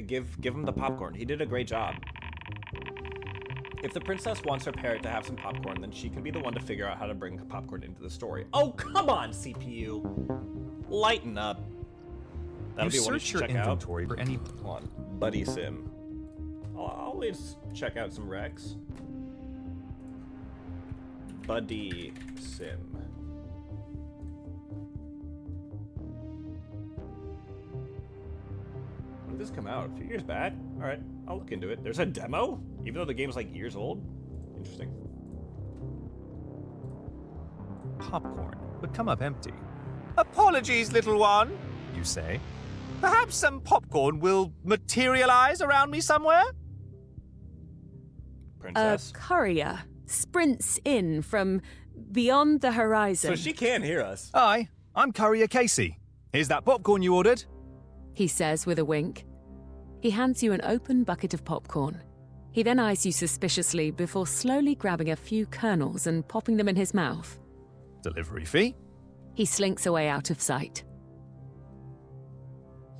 S3: Give him the popcorn. He did a great job. If the princess wants her parrot to have some popcorn, then she can be the one to figure out how to bring popcorn into the story. Oh, come on, CPU. Lighten up. That'll
S2: You
S3: be one you
S2: search
S3: should
S2: your
S3: check out.
S2: inventory for any.
S3: Come on, Buddy Sim. I'll always check out some Rex. Buddy Sim. When did this come out? A few years back? Alright, I'll look into it. There's a demo? Even though the game's like years old? Interesting.
S2: Popcorn would come up empty.
S5: Apologies, little one, you say. Perhaps some popcorn will materialize around me somewhere?
S7: A
S3: Princess.
S7: courier sprints in from beyond the horizon.
S3: So she can hear us.
S2: Hi, I'm Courier Casey. Here's that popcorn you ordered.
S7: He says with a wink. He hands you an open bucket of popcorn. He then eyes you suspiciously before slowly grabbing a few kernels and popping them in his mouth.
S2: Delivery fee?
S7: He slinks away out of sight.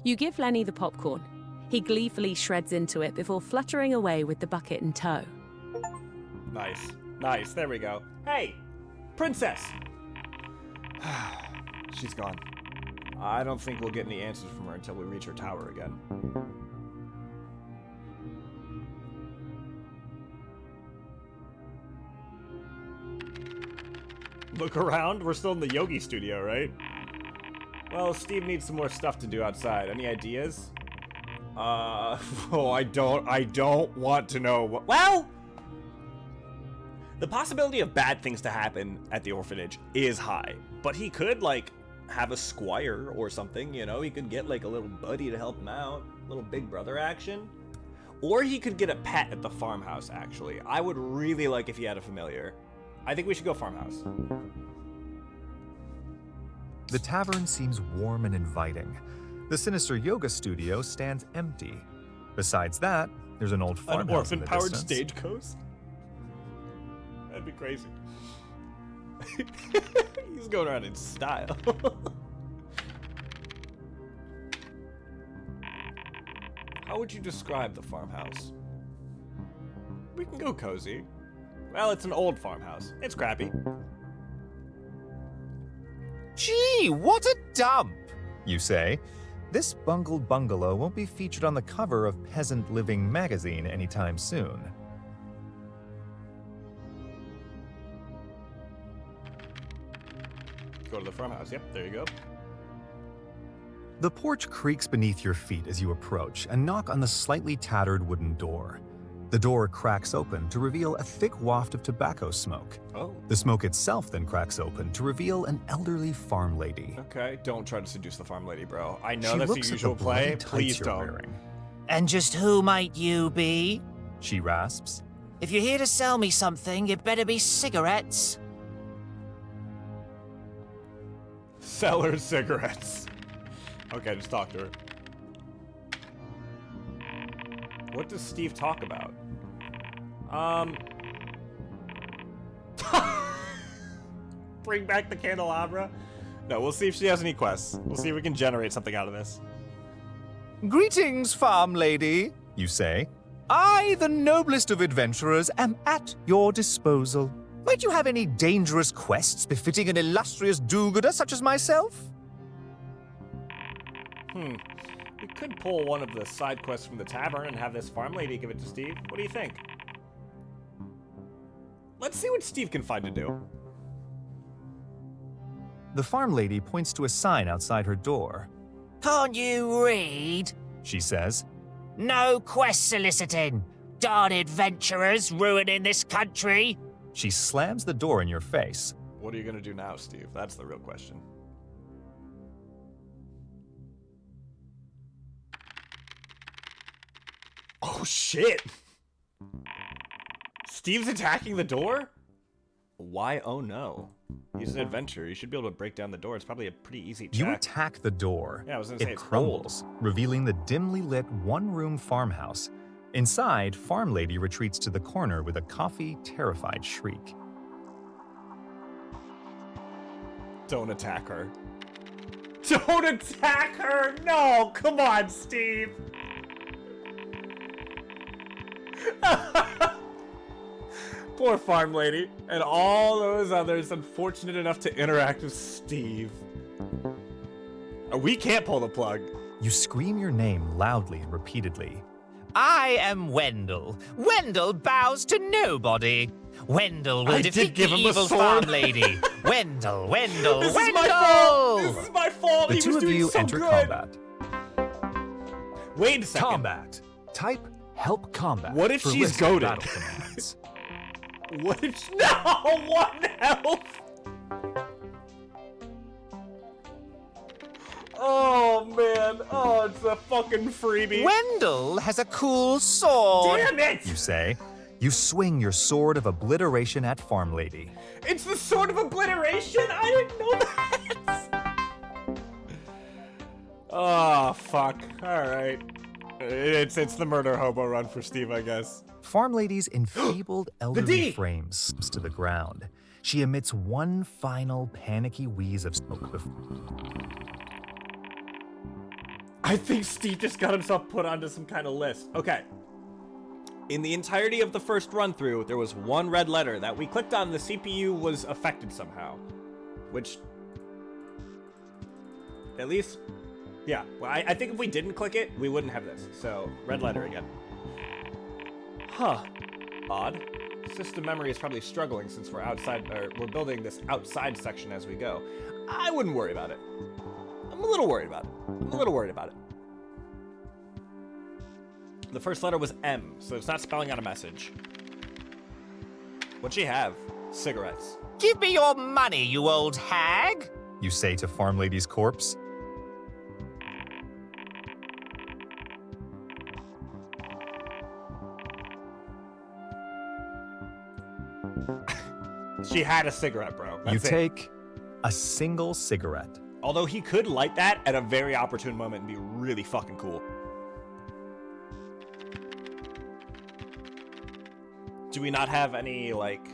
S7: You give Lenny the popcorn. He gleefully shreds into it before fluttering away with the bucket in tow.
S3: Nice. Nice. There we go. Hey! Princess! She's gone. I don't think we'll get any answers from her until we reach her tower again. Look around. We're still in the Yogi studio, right? Well, Steve needs some more stuff to do outside. Any ideas? Oh, I don't want to know what. Well, the possibility of bad things to happen at the orphanage is high, but he could, like, have a squire or something, you know? He could get, like, a little buddy to help him out, a little big brother action. Or he could get a pet at the farmhouse, actually. I would really like if he had a familiar. I think we should go farmhouse.
S2: The tavern seems warm and inviting. The sinister yoga studio stands empty. Besides that, there's an old
S3: An
S2: farmhouse in the
S3: orphan-powered
S2: distance.
S3: stagecoach? That'd be crazy. He's going around in style. How would you describe the farmhouse? We can go cozy. Well, it's an old farmhouse. It's crappy.
S5: Gee, what a dump!
S2: You say, this bungled bungalow won't be featured on the cover of Peasant Living magazine anytime soon.
S3: Go to the farmhouse. Yep, there you go.
S2: The porch creaks beneath your feet as you approach and knock on the slightly tattered wooden door. The door cracks open to reveal a thick waft of tobacco smoke.
S3: Oh,
S2: The smoke itself then cracks open to reveal an elderly farm lady.
S3: okay. Don't try to seduce the farm lady, bro. I know
S2: She
S3: that's the
S2: looks
S3: usual
S2: at the
S3: play.
S2: bloody tights
S3: Please
S2: you're
S3: don't.
S2: wearing.
S5: And just who might you be?
S2: She rasps.
S5: If you're here to sell me something, it better be cigarettes.
S3: Sell her cigarettes. Okay, just talk to her. What does Steve talk about? Bring back the candelabra? No, we'll see if she has any quests. We'll see if we can generate something out of this.
S5: Greetings, farm lady, you say. I, the noblest of adventurers, am at your disposal. Might you have any dangerous quests befitting an illustrious do-gooder such as myself?
S3: We could pull one of the side quests from the tavern and have this farm lady give it to Steve. What do you think? Let's see what Steve can find to do.
S2: The farm lady points to a sign outside her door.
S5: Can't you read?
S2: She says,
S5: No quest soliciting. Darn adventurers ruining this country.
S2: she slams the door in your face.
S3: What are you gonna do now, Steve? That's the real question. Oh shit! Steve's attacking the door? Why? Oh no. He's an adventurer. You should be able to break down the door. It's probably a pretty easy check.
S2: You attack the door.
S3: Yeah, I was gonna say
S2: It
S3: it's
S2: crumbles, revealing the dimly lit one-room farmhouse. Inside, farm lady retreats to the corner with a coffee, terrified shriek.
S3: Don't attack her. Don't attack her! No, come on, Steve. Poor farm lady and all those others unfortunate enough to interact with Steve. We can't pull the plug.
S2: You scream your name loudly and repeatedly.
S5: I am Wendell. Wendell bows to nobody. Wendell will
S3: I
S5: defeat
S3: did give
S5: the
S3: him a
S5: evil
S3: sword.
S5: farm lady. Wendell, Wendell,
S3: This
S5: Wendell!
S3: is my fault! This is my fault!
S2: The
S3: He
S2: two
S3: was
S2: of
S3: doing
S2: you
S3: so
S2: enter
S3: good.
S2: combat.
S3: Wait a second.
S2: Combat. Type help combat.
S3: What if
S2: for
S3: she's
S2: list of
S3: goated?
S2: battle commands.
S3: What if no 1 health? Oh man, oh it's a fucking freebie.
S5: Wendell has a cool sword.
S3: Damn it!
S2: You say. You swing your sword of obliteration at farm lady.
S3: It's the sword of obliteration? I didn't know that! Oh fuck. Alright. It's the murder hobo run for Steve, I guess.
S2: Farm lady's enfeebled
S3: D!
S2: elderly frame slips to the ground. She emits one final panicky wheeze of smoke before.
S3: I think Steve just got himself put onto some kind of list. Okay. In the entirety of the first run through, there was one red letter that we clicked on, the CPU was affected somehow. Which, at least, yeah. Well, I think if we didn't click it, we wouldn't have this. So, red letter again. Huh. Odd. System memory is probably struggling since we're outside, or we're building this outside section as we go. I wouldn't worry about it. I'm a little worried about it. The first letter was M, so it's not spelling out a message. What'd she have? Cigarettes.
S5: Give me your money, you old hag.
S2: You say to farm lady's corpse.
S3: She had a cigarette, bro.
S2: You
S3: That's it.
S2: take a single cigarette.
S3: Although he could light that at a very opportune moment and be really fucking cool. Do we not have any, like...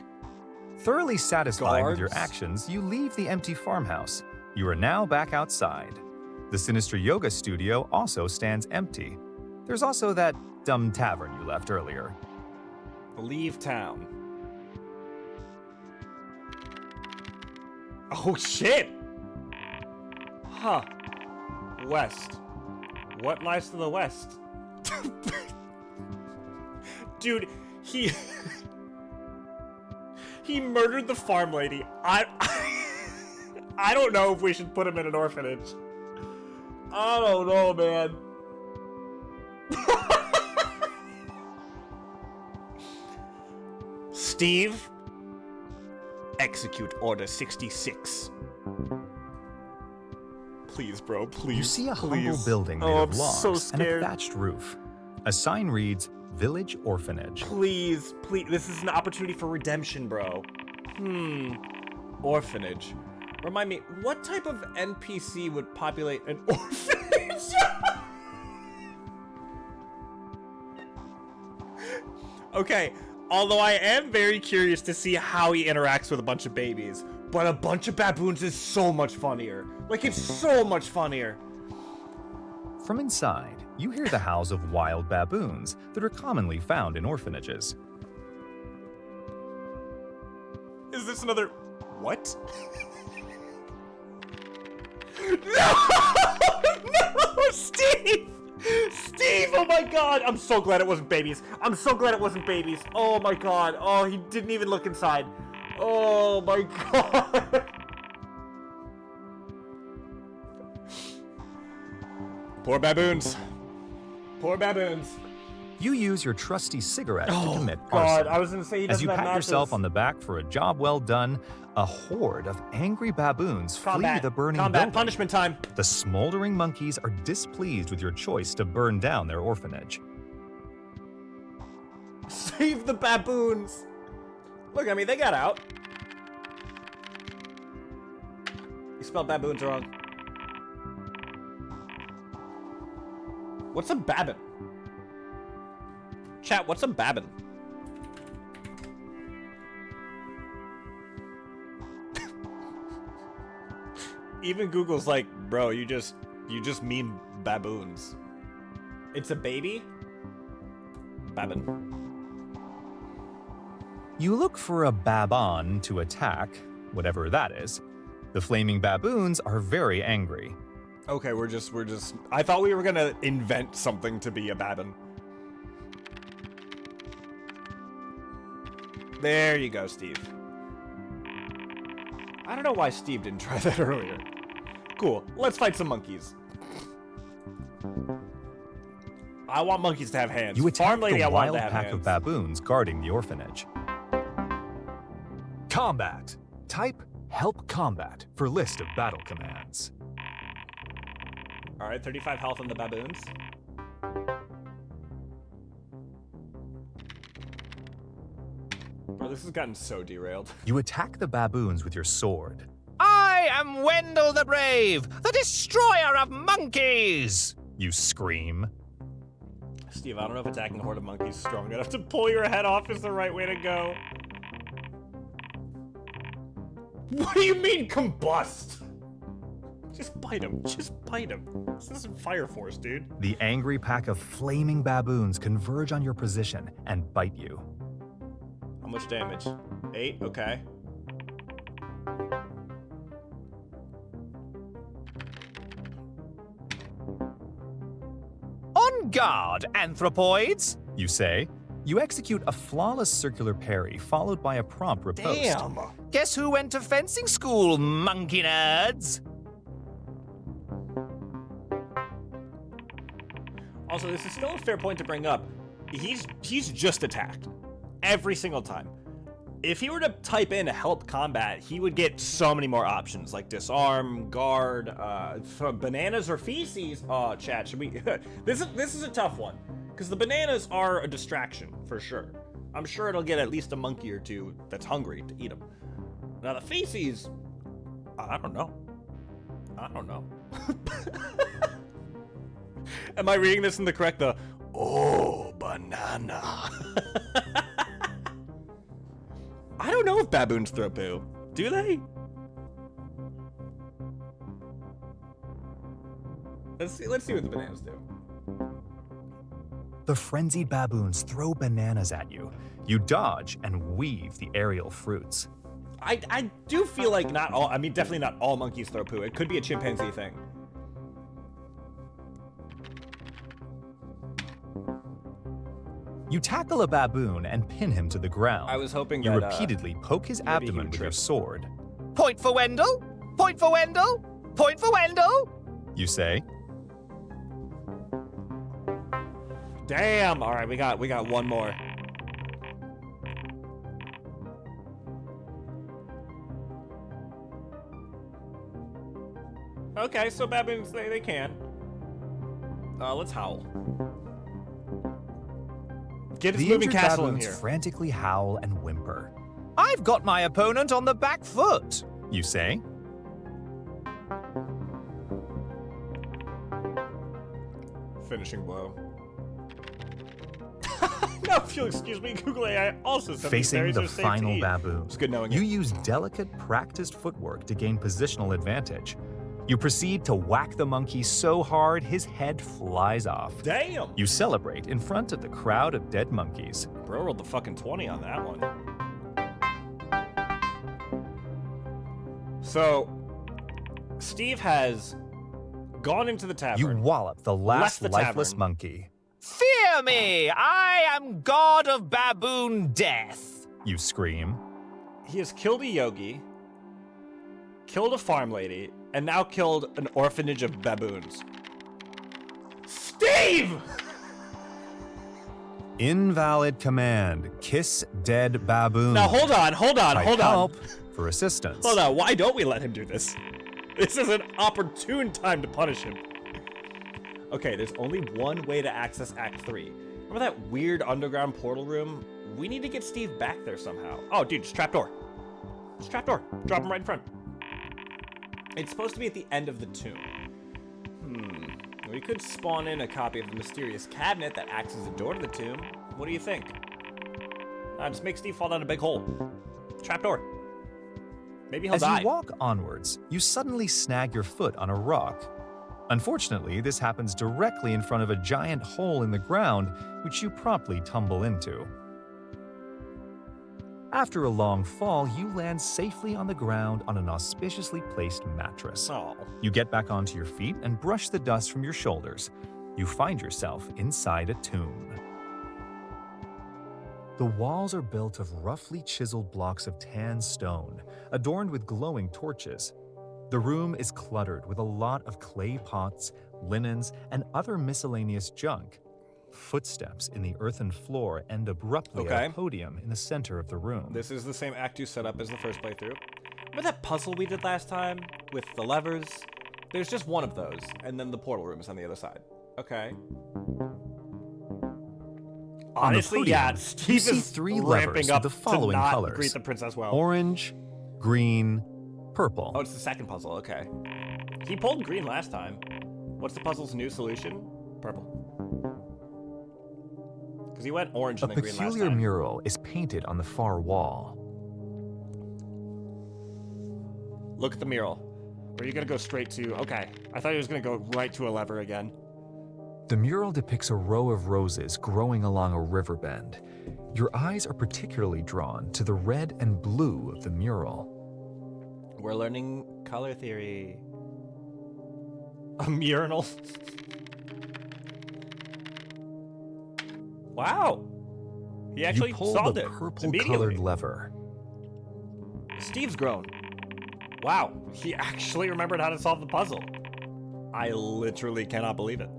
S2: Thoroughly satisfied with your
S3: Guards?
S2: actions, you leave the empty farmhouse. You are now back outside. The sinister yoga studio also stands empty. There's also that dumb tavern you left earlier.
S3: leave town? Oh shit! Huh. West. What lies to the west? Dude, he murdered the farm lady. I don't know if we should put him in an orphanage. I don't know, man. Steve, execute Order 66. Please, bro, please.
S2: You see a
S3: please.
S2: humble building made
S3: Oh,
S2: of
S3: I'm
S2: logs
S3: so
S2: and a
S3: scared.
S2: thatched roof. A sign reads, Village Orphanage.
S3: Please, please. This is an opportunity for redemption, bro. Orphanage. Remind me, what type of NPC would populate an orphanage? Okay, although I am very curious to see how he interacts with a bunch of babies, but a bunch of baboons is so much funnier. Like, it's so much funnier.
S2: From inside, you hear the howls of wild baboons that are commonly found in orphanages.
S3: Is this another... What? No! No! Steve! Steve! Oh my god! I'm so glad it wasn't babies. I'm so glad it wasn't babies. Oh my god. Oh, he didn't even look inside. Oh my god. Poor baboons. Poor baboons.
S2: You use your trusty cigarette to
S3: Oh
S2: commit
S3: god,
S2: arson.
S3: I was gonna say he
S2: As
S3: doesn't
S2: you
S3: have
S2: pat yourself
S3: matches.
S2: on the back for a job well done, a horde of angry baboons flee the burning building.
S3: Punishment time.
S2: The smoldering monkeys are displeased with your choice to burn down their orphanage.
S3: Save the baboons. Look, I mean, they got out. You spelled baboons wrong. What's a baboon? Chat, what's a baboon? Even Google's like, bro, you just mean baboons. It's a baby? Baboon.
S2: You look for a babon to attack, whatever that is. The flaming baboons are very angry.
S3: Okay, we're just I thought we were gonna invent something to be a baboon. There you go, Steve. I don't know why Steve didn't try that earlier. Cool, let's fight some monkeys. I want monkeys to have hands.
S2: You attack
S3: Farm lady,
S2: the
S3: I want
S2: wild
S3: to have
S2: pack
S3: hands.
S2: of baboons guarding the orphanage. Combat. Type Help Combat for list of battle commands.
S3: Alright, 35 health on the baboons. Bro, this has gotten so derailed.
S2: You attack the baboons with your sword.
S5: I am Wendell the Brave, the destroyer of monkeys!
S2: You scream.
S3: Steve, I don't know if attacking a horde of monkeys is strong enough to pull your head off is the right way to go. What do you mean, combust? Just bite him. Just bite him. This isn't Fire Force, dude.
S2: The angry pack of flaming baboons converge on your position and bite you.
S3: How much damage? 8? Okay.
S5: On guard, anthropoids!
S2: You say. You execute a flawless circular parry, followed by a prompt riposte.
S3: Damn!
S5: Guess who went to fencing school, monkey nerds?
S3: Also, this is still a fair point to bring up. He's just attacked. Every single time. If he were to type in help combat, he would get so many more options, like disarm, guard, bananas or feces. Oh, chat, should we... This is a tough one, because the bananas are a distraction, for sure. I'm sure it'll get at least a monkey or two that's hungry to eat them. Now, the feces... I don't know. Am I reading this in the correct, oh, banana. I don't know if baboons throw poo. Do they? Let's see what the bananas do.
S2: The frenzied baboons throw bananas at you. You dodge and weave the aerial fruits.
S3: I do feel like not all, I mean, definitely not all monkeys throw poo. It could be a chimpanzee thing.
S2: You tackle a baboon and pin him to the ground.
S3: I was hoping
S2: you
S3: that,
S2: repeatedly poke his
S3: maybe he
S2: abdomen
S3: would
S2: with your
S3: trip.
S2: sword.
S5: Point for Wendell! Point for Wendell! Point for Wendell!
S2: You say.
S3: Damn! All right, we got one more. Okay, so baboons, they can. Let's howl. Get his
S2: The
S3: moving
S2: injured
S3: castle in
S2: baboons
S3: here.
S2: frantically howl and whimper.
S5: I've got my opponent on the back foot!
S2: You say.
S3: Finishing blow. No, if you'll excuse me, Google AI also said these
S2: Facing
S3: berries
S2: the
S3: are safe to
S2: final
S3: eat.
S2: baboon,
S3: It's good knowing
S2: you
S3: you.
S2: use delicate, practiced footwork to gain positional advantage. You proceed to whack the monkey so hard his head flies off.
S3: Damn!
S2: You celebrate in front of the crowd of dead monkeys.
S3: Bro rolled the fucking 20 on that one. So, Steve has gone into the tavern.
S2: You wallop the last
S3: the
S2: lifeless
S3: tavern.
S2: monkey.
S5: Fear me! I am god of baboon death!
S2: You scream.
S3: He has killed a yogi, killed a farm lady, and now killed an orphanage of baboons. Steve!
S2: Invalid command. Kiss dead baboon.
S3: Now hold on.
S2: Type help for assistance.
S3: Hold on, why don't we let him do this? This is an opportune time to punish him. Okay, there's only one way to access Act 3. Remember that weird underground portal room? We need to get Steve back there somehow. Oh, dude, it's trapdoor. It's trapdoor. Drop him right in front. It's supposed to be at the end of the tomb. We could spawn in a copy of the mysterious cabinet that acts as a door to the tomb. What do you think? Just make Steve fall down a big hole. Trapdoor. Maybe he'll
S2: As
S3: die.
S2: you walk onwards, you suddenly snag your foot on a rock. Unfortunately, this happens directly in front of a giant hole in the ground, which you promptly tumble into. After a long fall, you land safely on the ground on an auspiciously placed mattress.
S3: Oh.
S2: You get back onto your feet and brush the dust from your shoulders. You find yourself inside a tomb. The walls are built of roughly chiseled blocks of tan stone, adorned with glowing torches. The room is cluttered with a lot of clay pots, linens, and other miscellaneous junk. Footsteps in the earthen floor end abruptly at a podium in the center of the room.
S3: This is the same Act 2 setup as the first playthrough. Remember that puzzle we did last time with the levers? There's just one of those, and then the portal room is on the other side. Okay. Honestly,
S2: podium,
S3: yeah,
S2: you
S3: Steve
S2: see
S3: is
S2: 3
S3: ramping
S2: levers
S3: up
S2: with the following
S3: to not
S2: colors:
S3: greet the princess well.
S2: orange, green, purple.
S3: Oh, it's the second puzzle, okay. He pulled green last time. What's the puzzle's new solution? Purple. Because he went orange
S2: A
S3: and then green last
S2: peculiar
S3: time.
S2: mural is painted on the far wall.
S3: Look at the mural. Or are you gonna go straight to... Okay, I thought he was gonna go right to a lever again.
S2: The mural depicts a row of roses growing along a river bend. Your eyes are particularly drawn to the red and blue of the mural.
S3: We're learning color theory. A mural. Wow. He actually
S2: You pull
S3: solved
S2: the
S3: it immediately.
S2: purple-colored lever.
S3: Steve's grown. Wow, he actually remembered how to solve the puzzle. I literally cannot believe it.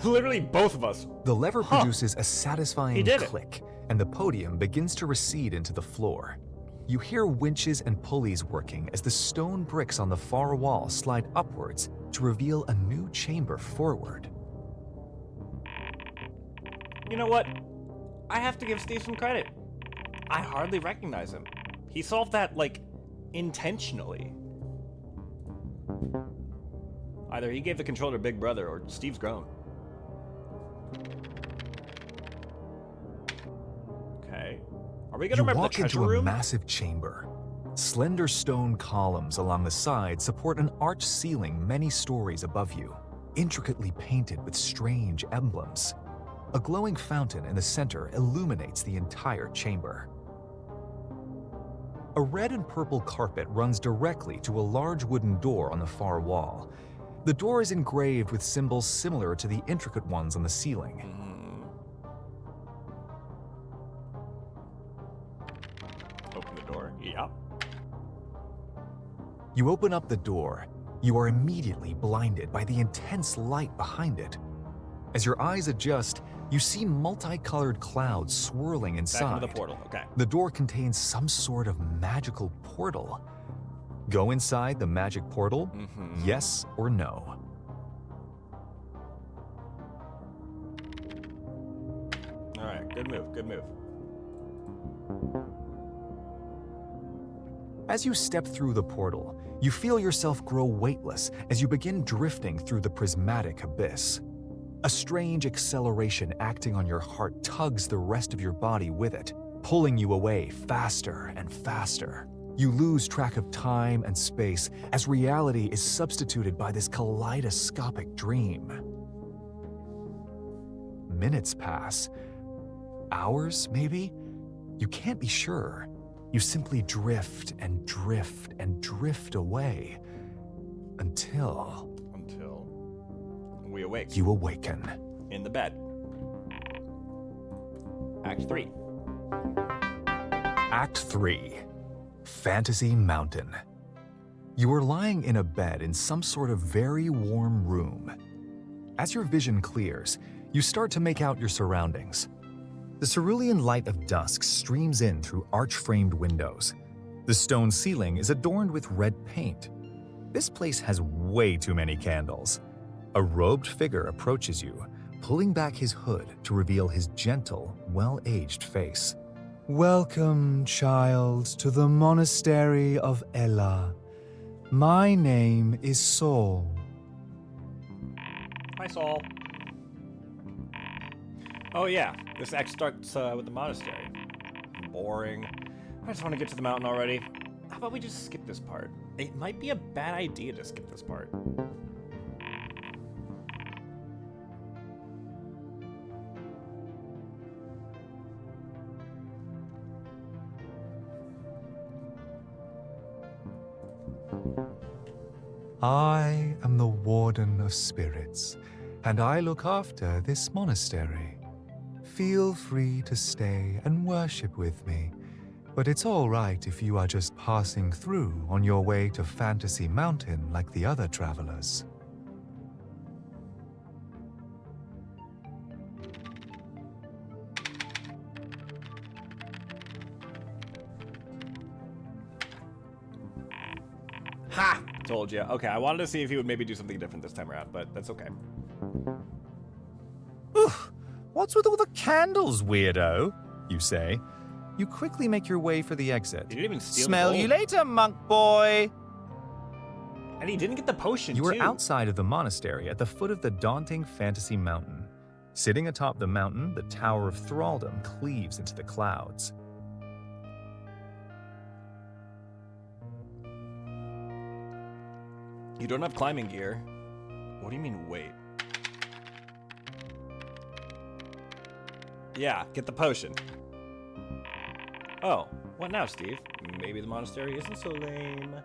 S3: Literally both of us.
S2: The lever produces a satisfying
S3: did it.
S2: click, and the podium begins to recede into the floor. You hear winches and pulleys working as the stone bricks on the far wall slide upwards to reveal a new chamber forward.
S3: You know what? I have to give Steve some credit. I hardly recognize him. He solved that, like, intentionally. Either he gave the controller to Big Brother or Steve's grown. Okay. Are we gonna
S2: You
S3: remember the
S2: walk
S3: treasure
S2: into a
S3: room?
S2: massive chamber. Slender stone columns along the side support an arched ceiling many stories above you, intricately painted with strange emblems. A glowing fountain in the center illuminates the entire chamber. A red and purple carpet runs directly to a large wooden door on the far wall. The door is engraved with symbols similar to the intricate ones on the ceiling.
S3: Open the door. Yep.
S2: You open up the door. You are immediately blinded by the intense light behind it. As your eyes adjust, you see multicolored clouds swirling
S3: Back
S2: inside.
S3: into the portal. Okay.
S2: The door contains some sort of magical portal. Go inside the magic portal, yes or no?
S3: All right. Good move. Good move.
S2: As you step through the portal, you feel yourself grow weightless as you begin drifting through the prismatic abyss. A strange acceleration acting on your heart tugs the rest of your body with it, pulling you away faster and faster. You lose track of time and space as reality is substituted by this kaleidoscopic dream. Minutes pass. Hours, maybe? You can't be sure. You simply drift and drift and drift away until
S3: we awake.
S2: you awaken.
S3: In the bed. Act 3.
S2: Act 3. Fantasy Mountain. You are lying in a bed in some sort of very warm room. As your vision clears, you start to make out your surroundings. The cerulean light of dusk streams in through arch-framed windows. The stone ceiling is adorned with red paint. This place has way too many candles. A robed figure approaches you, pulling back his hood to reveal his gentle, well-aged face. Welcome, child, to the monastery of Ella. My name is Saul.
S3: Hi, Saul. Oh yeah, this act starts with the monastery. Boring. I just want to get to the mountain already. How about we just skip this part? It might be a bad idea to skip this part.
S2: I am the Warden of Spirits, and I look after this monastery. Feel free to stay and worship with me, but it's all right if you are just passing through on your way to Fantasy Mountain like the other travelers.
S3: Ha! Told you. Okay, I wanted to see if he would maybe do something different this time around, but that's okay.
S2: Oof! What's with all the candles, weirdo? You say. You quickly make your way for the exit.
S3: He didn't even steal
S2: Smell
S3: the
S2: you
S3: gold.
S2: later, monk boy!
S3: And he didn't get the potion,
S2: You are
S3: too.
S2: outside of the monastery at the foot of the daunting Fantasy Mountain. Sitting atop the mountain, the Tower of Thraldom cleaves into the clouds.
S3: You don't have climbing gear. What do you mean, wait? Yeah, get the potion. Oh, what now, Steve? Maybe the monastery isn't so lame.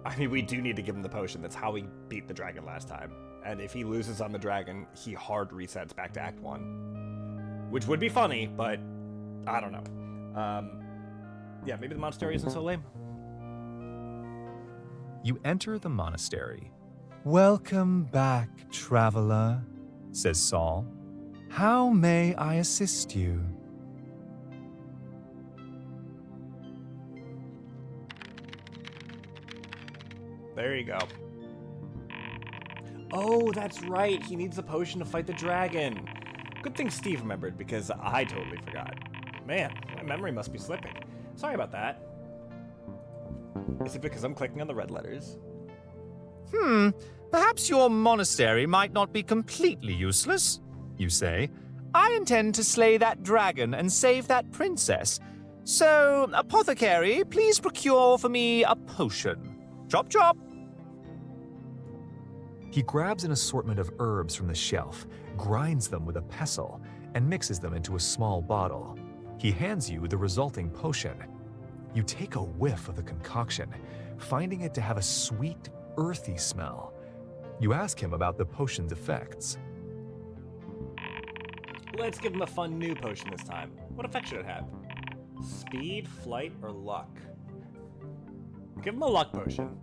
S3: I mean, we do need to give him the potion. That's how we beat the dragon last time. And if he loses on the dragon, he hard resets back to Act 1. Which would be funny, but I don't know. Yeah, maybe the monastery isn't so lame.
S2: You enter the monastery. Welcome back, traveler, says Saul. How may I assist you?
S3: There you go. Oh, that's right. He needs a potion to fight the dragon. Good thing Steve remembered, because I totally forgot. Man, my memory must be slipping. Sorry about that. Is it because I'm clicking on the red letters?
S5: Perhaps your monastery might not be completely useless,
S2: You say.
S5: I intend to slay that dragon and save that princess. So, apothecary, please procure for me a potion. Chop chop!
S2: He grabs an assortment of herbs from the shelf, grinds them with a pestle, and mixes them into a small bottle. He hands you the resulting potion. You take a whiff of the concoction, finding it to have a sweet, earthy smell. You ask him about the potion's effects.
S3: Let's give him a fun new potion this time. What effect should it have? Speed, flight, or luck? Give him a luck potion.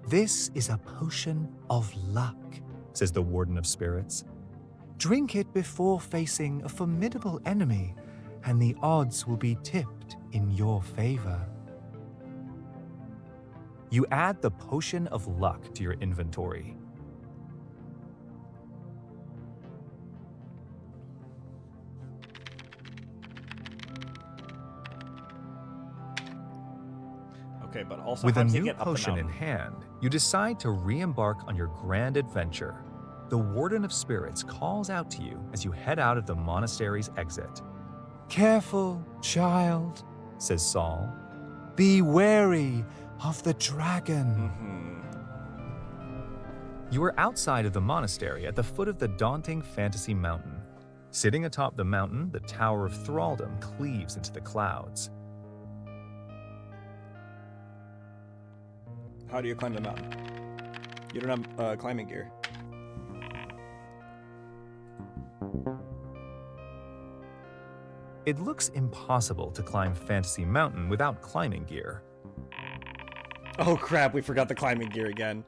S2: This is a potion of luck, says the Warden of Spirits. Drink it before facing a formidable enemy, and the odds will be tipped in your favor. You add the potion of luck to your inventory.
S3: Okay, but also
S2: With
S3: how
S2: a
S3: does he
S2: new
S3: get up the
S2: potion in
S3: mountain?
S2: hand, you decide to re-embark on your grand adventure. The Warden of Spirits calls out to you as you head out of the monastery's exit. Careful, child, says Saul. Be wary of the dragon. You are outside of the monastery at the foot of the daunting Fantasy Mountain. Sitting atop the mountain, the Tower of Thraldom cleaves into the clouds.
S3: How do you climb the mountain? You don't have climbing gear.
S2: It looks impossible to climb Fantasy Mountain without climbing gear.
S3: Oh crap, we forgot the climbing gear again.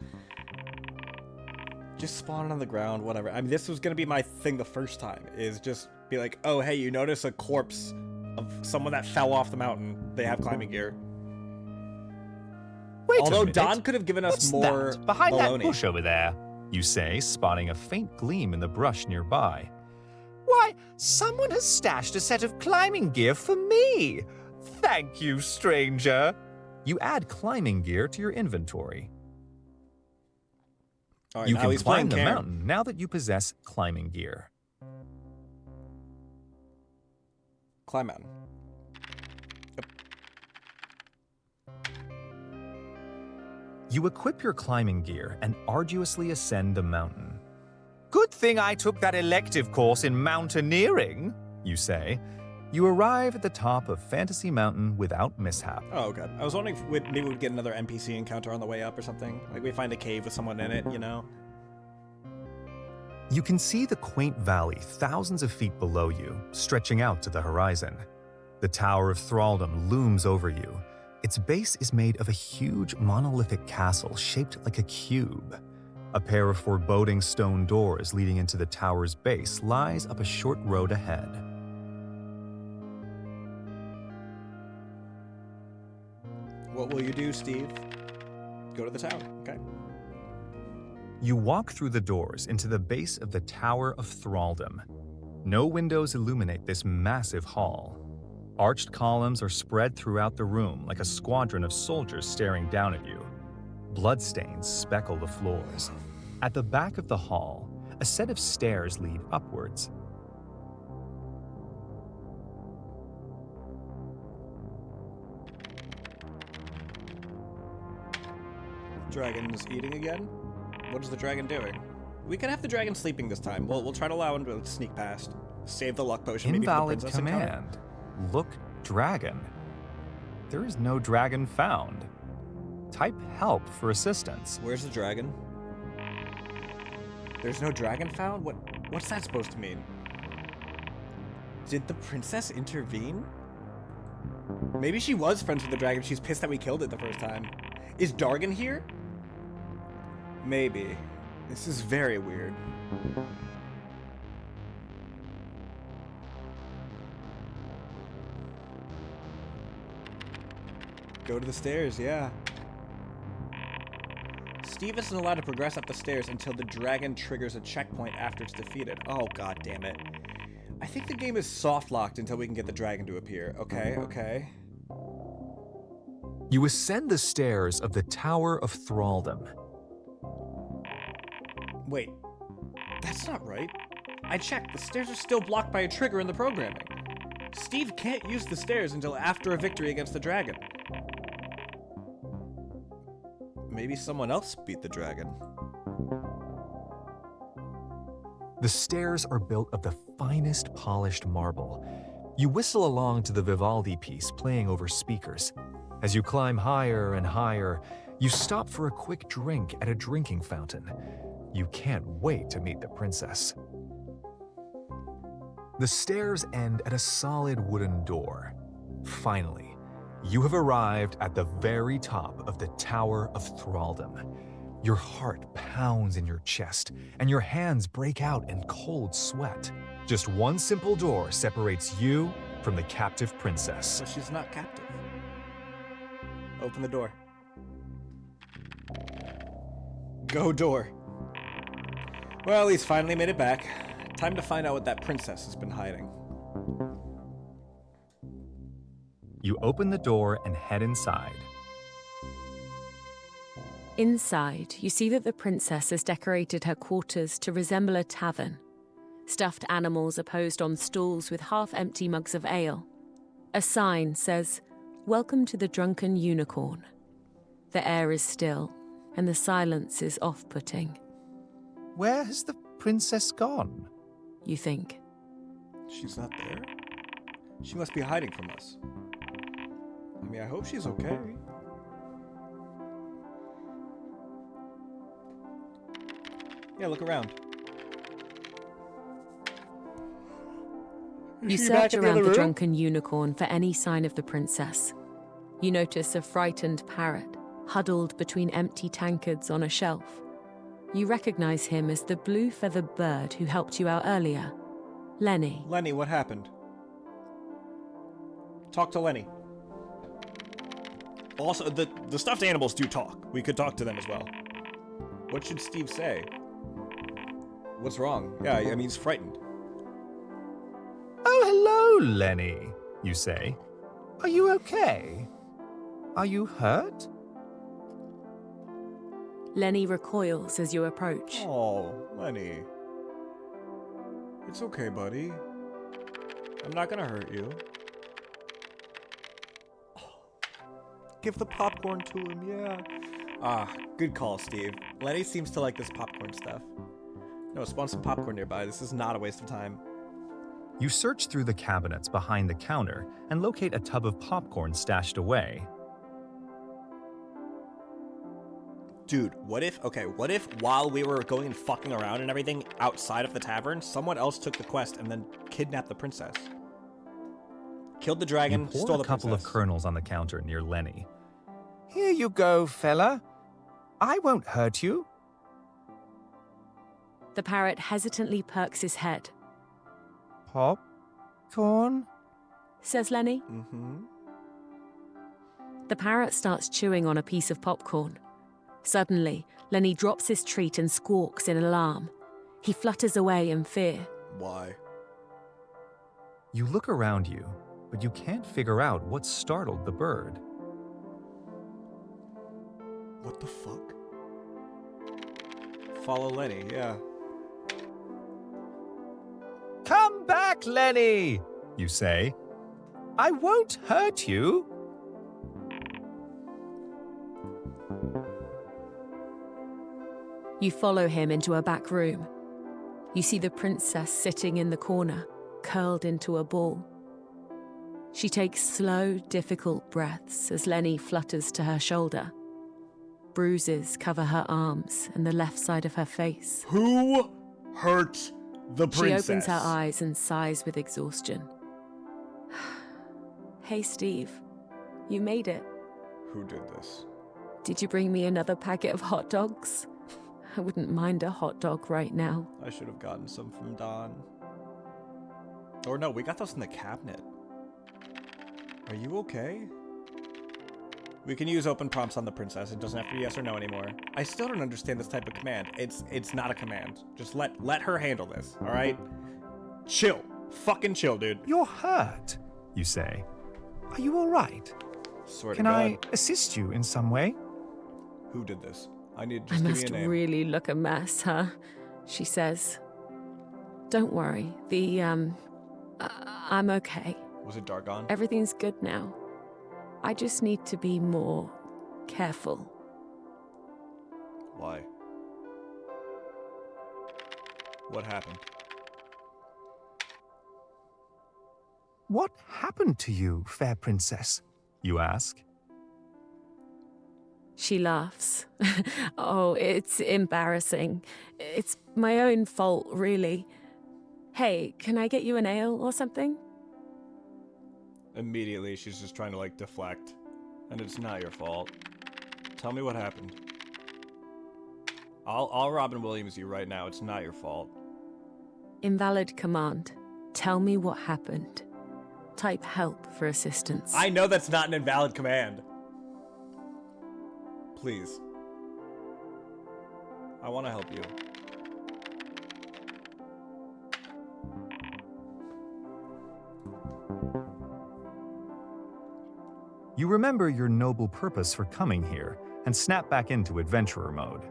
S3: Just spawn it on the ground, whatever. I mean, this was gonna be my thing the first time, is just be like, oh hey, you notice a corpse of someone that fell off the mountain. They have climbing gear.
S5: Wait a
S3: Although
S5: minute.
S3: Don could have given us
S5: What's
S3: more
S5: that behind
S3: baloney.
S5: that bush over there?
S2: You say, spotting a faint gleam in the brush nearby.
S5: Why, someone has stashed a set of climbing gear for me. Thank you, stranger.
S2: You add climbing gear to your inventory.
S3: All right,
S2: You
S3: now
S2: can
S3: he's
S2: climb
S3: playing
S2: the
S3: Karen.
S2: mountain now that you possess climbing gear.
S3: Climb mountain.
S2: You equip your climbing gear and arduously ascend the mountain.
S5: Good thing I took that elective course in mountaineering,
S2: You say. You arrive at the top of Fantasy Mountain without mishap.
S3: Oh, okay. I was wondering if maybe we'd get another NPC encounter on the way up or something. Like we find a cave with someone in it, you know?
S2: You can see the quaint valley thousands of feet below you, stretching out to the horizon. The Tower of Thraldom looms over you. Its base is made of a huge monolithic castle shaped like a cube. A pair of foreboding stone doors leading into the tower's base lies up a short road ahead.
S3: What will you do, Steve? Go to the tower, okay.
S2: You walk through the doors into the base of the Tower of Thraldom. No windows illuminate this massive hall. Arched columns are spread throughout the room like a squadron of soldiers staring down at you. Bloodstains speckle the floors. At the back of the hall, a set of stairs lead upwards.
S3: Dragon's eating again? What is the dragon doing? We could have the dragon sleeping this time. We'll try to allow him to sneak past. Save the luck potion maybe for the
S2: Invalid
S3: princess encounter.
S2: command. Look dragon. There is no dragon found. Type help for assistance.
S3: Where's the dragon? There's no dragon found? What's that supposed to mean? Did the princess intervene? Maybe she was friends with the dragon. She's pissed that we killed it the first time. Is Dargon here? Maybe. This is very weird. Go to the stairs, yeah. Steve isn't allowed to progress up the stairs until the dragon triggers a checkpoint after it's defeated. Oh, god damn it. I think the game is soft-locked until we can get the dragon to appear. Okay.
S2: You ascend the stairs of the Tower of Thraldom.
S3: Wait. That's not right. I checked. The stairs are still blocked by a trigger in the programming. Steve can't use the stairs until after a victory against the dragon. Maybe someone else beat the dragon.
S2: The stairs are built of the finest polished marble. You whistle along to the Vivaldi piece playing over speakers. As you climb higher and higher, you stop for a quick drink at a drinking fountain. You can't wait to meet the princess. The stairs end at a solid wooden door. Finally, you have arrived at the very top of the Tower of Thraldom. Your heart pounds in your chest, and your hands break out in cold sweat. Just one simple door separates you from the captive princess.
S3: So she's not captive. Open the door. Go door. Well, he's finally made it back. Time to find out what that princess has been hiding.
S2: You open the door and head inside.
S7: Inside, you see that the princess has decorated her quarters to resemble a tavern. Stuffed animals are posed on stools with half-empty mugs of ale. A sign says, "Welcome to the Drunken Unicorn." The air is still, and the silence is off-putting.
S5: Where has the princess gone?
S7: You think.
S3: She's not there? She must be hiding from us. I mean, I hope she's okay. Yeah, look around.
S7: You search around the Drunken Unicorn for any sign of the princess. You notice a frightened parrot huddled between empty tankards on a shelf. You recognize him as the blue-feathered bird who helped you out earlier, Lenny.
S3: Lenny, what happened? Talk to Lenny. Also, the stuffed animals do talk. We could talk to them as well. What should Steve say? What's wrong? Yeah, I mean, he's frightened.
S2: "Oh, hello, Lenny," you say.
S5: Are you okay? Are you hurt?
S7: Lenny recoils as you approach.
S3: Oh, Lenny. It's okay, buddy. I'm not gonna hurt you. Give the popcorn to him, yeah. Ah, good call, Steve. Lenny seems to like this popcorn stuff. No, spawn some popcorn nearby. This is not a waste of time.
S2: You search through the cabinets behind the counter and locate a tub of popcorn stashed away.
S3: Dude, what if while we were going and fucking around and everything outside of the tavern, someone else took the quest and then kidnapped the princess? Killed the dragon,
S2: You pour
S3: stole
S2: a
S3: the
S2: couple
S3: princess.
S2: of kernels on the counter near Lenny.
S5: Here you go, fella. I won't hurt you.
S7: The parrot hesitantly perks his head.
S5: Popcorn?
S7: Says Lenny.
S3: Mm-hmm.
S7: The parrot starts chewing on a piece of popcorn. Suddenly, Lenny drops his treat and squawks in alarm. He flutters away in fear.
S3: Why?
S2: You look around you, but you can't figure out what startled the bird.
S3: What the fuck? Follow Lenny, yeah.
S5: Come back, Lenny, you say. I won't hurt you.
S7: You follow him into a back room. You see the princess sitting in the corner, curled into a ball. She takes slow, difficult breaths as Lenny flutters to her shoulder. Bruises cover her arms and the left side of her face.
S3: Who hurt the princess?
S7: She opens her eyes and sighs with exhaustion. Hey, Steve. You made it.
S3: Who did this?
S7: Did you bring me another packet of hot dogs? I wouldn't mind a hot dog right now.
S3: I should have gotten some from Don. Or no, we got those in the cabinet. Are you okay? We can use open prompts on the princess. It doesn't have to be yes or no anymore. I still don't understand this type of command. It's not a command. Just let her handle this, all right? Chill. Fucking chill, dude.
S2: You're hurt, you say. Are you all right?
S3: Swear
S2: Can
S3: to God.
S2: I assist you in some way?
S3: Who did this? I need
S7: I
S3: just give
S7: must
S3: me a name.
S7: really look a mess, huh? She says. Don't worry. I'm okay.
S3: Was it Dargon?
S7: Everything's good now. I just need to be more careful.
S3: Why? What happened?
S2: What happened to you, fair princess? You ask.
S7: She laughs. Oh, it's embarrassing. It's my own fault, really. Hey, can I get you an ale or something?
S3: Immediately, she's just trying to, like, deflect. And it's not your fault. Tell me what happened. I'll Robin Williams you right now. It's not your fault.
S7: Invalid command. Tell me what happened. Type help for assistance.
S3: I know that's not an invalid command. Please. I want to help you.
S2: You remember your noble purpose for coming here and snap back into adventurer mode.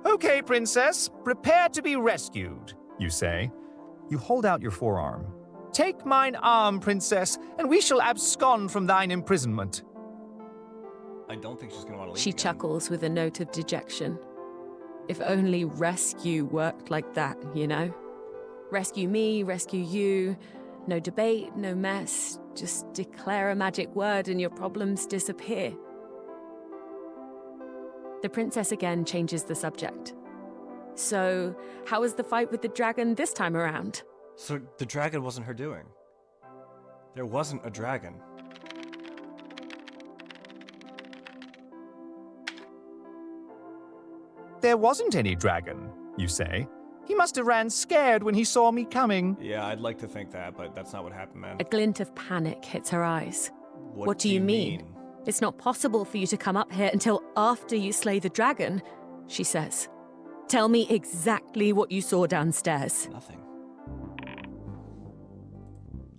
S5: Okay, princess, prepare to be rescued.
S2: You say. You hold out your forearm.
S5: Take mine arm, princess, and we shall abscond from thine imprisonment.
S3: I don't think she's going to want to leave
S7: She
S3: again.
S7: chuckles with a note of dejection. If only rescue worked like that, you know? Rescue me, rescue you. No debate, no mess. Just declare a magic word and your problems disappear. The princess again changes the subject. So, how was the fight with the dragon this time around?
S3: So the dragon wasn't her doing. There wasn't a dragon.
S5: There wasn't any dragon, you say. He must have ran scared when he saw me coming.
S3: Yeah, I'd like to think that, but that's not what happened, man.
S7: A glint of panic hits her eyes. What do you mean? It's not possible for you to come up here until after you slay the dragon, she says. Tell me exactly what you saw downstairs.
S3: Nothing.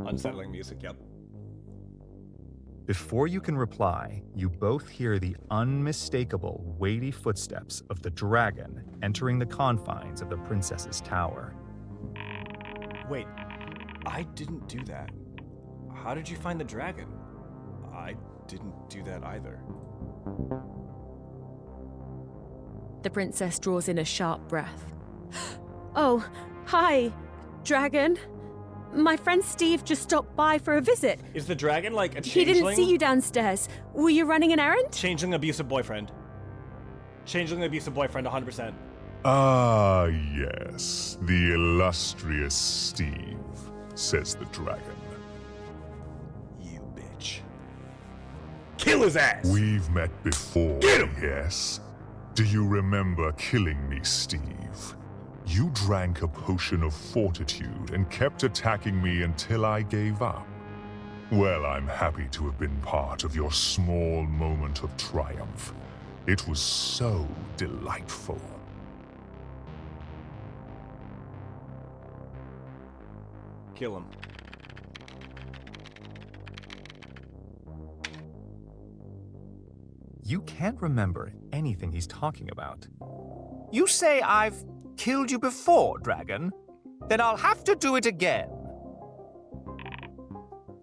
S3: Unsettling music, yep.
S2: Before you can reply, you both hear the unmistakable, weighty footsteps of the dragon entering the confines of the princess's tower.
S3: Wait, I didn't do that. How did you find the dragon? I didn't do that either.
S7: The princess draws in a sharp breath. Oh, hi, dragon. My friend Steve just stopped by for a visit.
S3: Is the dragon like a
S7: He
S3: changeling?
S7: didn't see you downstairs. Were you running an errand?
S3: Changeling abusive boyfriend. Changeling abusive boyfriend, 100%.
S8: Ah, yes, the illustrious Steve, says the dragon.
S3: You bitch. Kill his ass!
S8: We've met before,
S3: Get him!
S8: yes? Do you remember killing me, Steve? You drank a potion of fortitude and kept attacking me until I gave up. Well, I'm happy to have been part of your small moment of triumph. It was so delightful.
S3: Kill him.
S2: You can't remember anything he's talking about.
S5: You say I've killed you before, dragon? Then I'll have to do it again.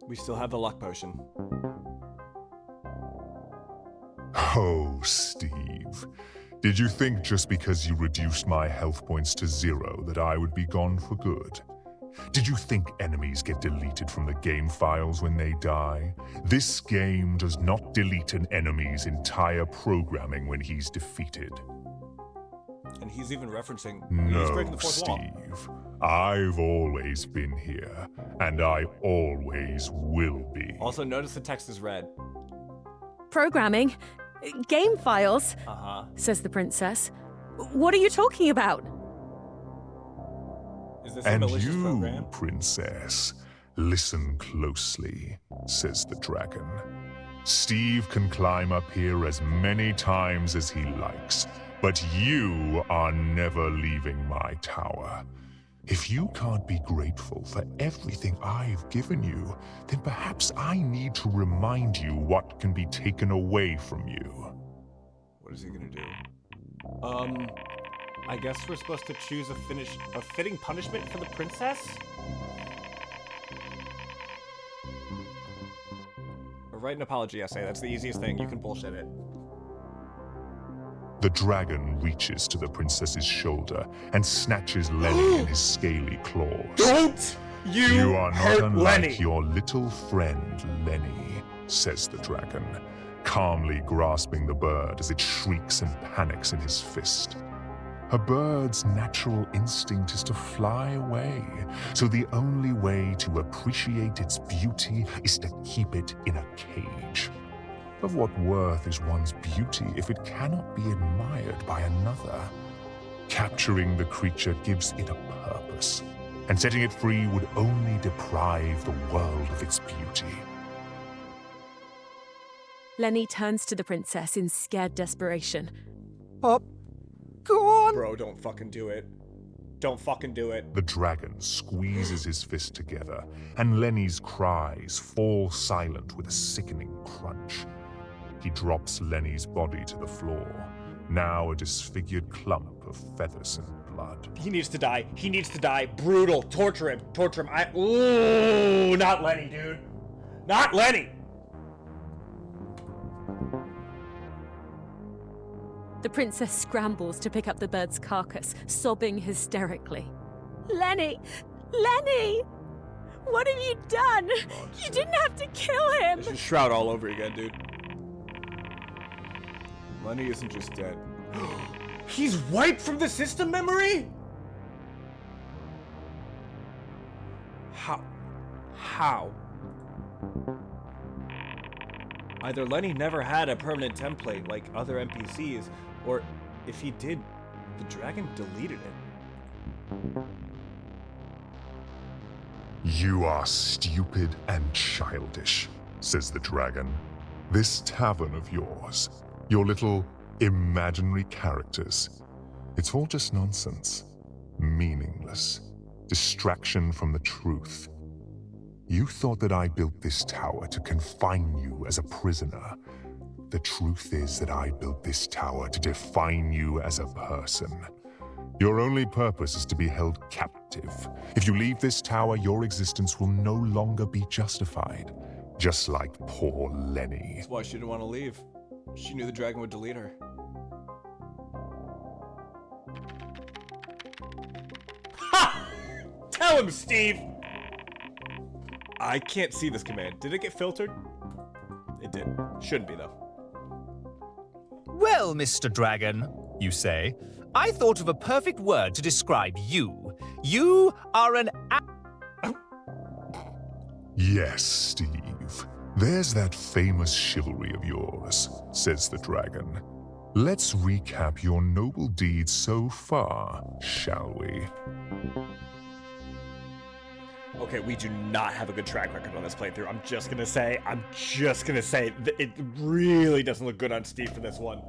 S3: We still have the luck potion.
S8: Oh, Steve. Did you think just because you reduced my health points to 0 that I would be gone for good? Did you think enemies get deleted from the game files when they die? This game does not delete an enemy's entire programming when he's defeated.
S3: And he's even referencing he's breaking
S8: No,
S3: the fourth wall.
S8: Steve. I've always been here, and I always will be.
S3: Also, notice the text is red.
S7: Programming? Game files?
S3: Uh-huh.
S7: Says the princess. What are you talking about?
S3: Is this a
S8: And
S3: malicious
S8: you,
S3: program?
S8: princess, listen closely, says the dragon. Steve can climb up here as many times as he likes, but you are never leaving my tower. If you can't be grateful for everything I've given you, then perhaps I need to remind you what can be taken away from you.
S3: What is he gonna do? I guess we're supposed to choose a fitting punishment for the princess? Or write an apology essay. That's the easiest thing. You can bullshit it.
S8: The dragon reaches to the princess's shoulder and snatches Lenny in his scaly claws.
S3: Don't
S8: You are not
S3: hurt
S8: unlike
S3: Lenny.
S8: your little friend, Lenny, says the dragon, calmly grasping the bird as it shrieks and panics in his fist. A bird's natural instinct is to fly away, so the only way to appreciate its beauty is to keep it in a cage. Of what worth is one's beauty if it cannot be admired by another? Capturing the creature gives it a purpose, and setting it free would only deprive the world of its beauty.
S7: Lenny turns to the princess in scared desperation.
S5: Pop, go on.
S3: Bro, don't fucking do it. Don't fucking do it.
S8: The dragon squeezes his fist together, and Lenny's cries fall silent with a sickening crunch. He drops Lenny's body to the floor, now a disfigured clump of feathers and blood.
S3: He needs to die. He needs to die. Brutal. Torture him. Torture him. Ooh, not Lenny, dude. Not Lenny.
S7: The princess scrambles to pick up the bird's carcass, sobbing hysterically. Lenny! Lenny! What have you done? You didn't have to kill him!
S3: This is Shroud all over again, dude. Lenny isn't just dead. He's wiped from the system memory? How? Either Lenny never had a permanent template like other NPCs, or if he did, the dragon deleted it.
S8: You are stupid and childish, says the dragon. This tavern of yours, your little imaginary characters, it's all just nonsense. Meaningless. Distraction from the truth. You thought that I built this tower to confine you as a prisoner. The truth is that I built this tower to define you as a person. Your only purpose is to be held captive. If you leave this tower, your existence will no longer be justified. Just like poor Lenny.
S3: That's why she didn't want to leave. She knew the dragon would delete her. Tell him, Steve! I can't see this command. Did it get filtered? It did. Shouldn't be, though.
S5: Well, Mr. Dragon, you say, I thought of a perfect word to describe you. You are an
S8: Yes, Steve. There's that famous chivalry of yours, says the dragon. Let's recap your noble deeds so far, shall we?
S3: Okay, we do not have a good track record on this playthrough. I'm just gonna say, it really doesn't look good on Steve for this one.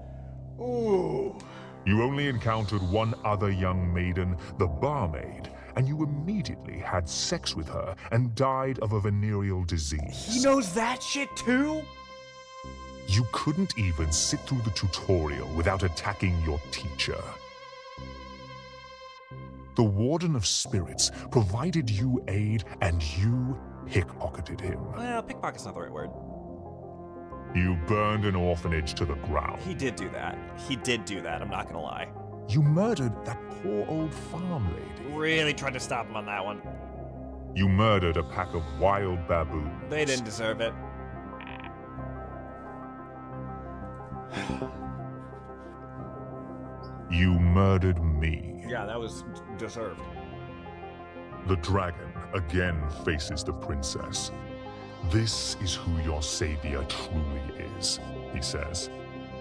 S3: Ooh.
S8: You only encountered one other young maiden, the barmaid, and you immediately had sex with her and died of a venereal disease.
S3: He knows that shit too?
S8: You couldn't even sit through the tutorial without attacking your teacher. The Warden of Spirits provided you aid and you pickpocketed him.
S3: Well, pickpocket's not the right word.
S8: You burned an orphanage to the ground.
S3: He did do that. I'm not gonna lie.
S8: You murdered that poor old farm lady.
S3: Really tried to stop him on that one.
S8: You murdered a pack of wild baboons.
S3: They didn't deserve it.
S8: You murdered me.
S3: Yeah, that was deserved.
S8: The dragon again faces the princess. This is who your savior truly is, he says.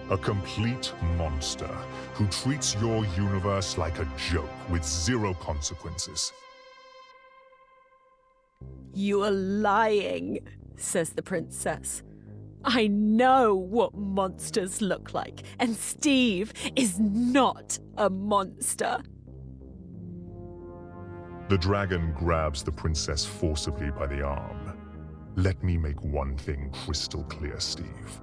S8: A complete monster who treats your universe like a joke with zero consequences.
S7: You are lying, says the princess. I know what monsters look like, and Steve is not a monster.
S8: The dragon grabs the princess forcibly by the arm. Let me make one thing crystal clear, Steve.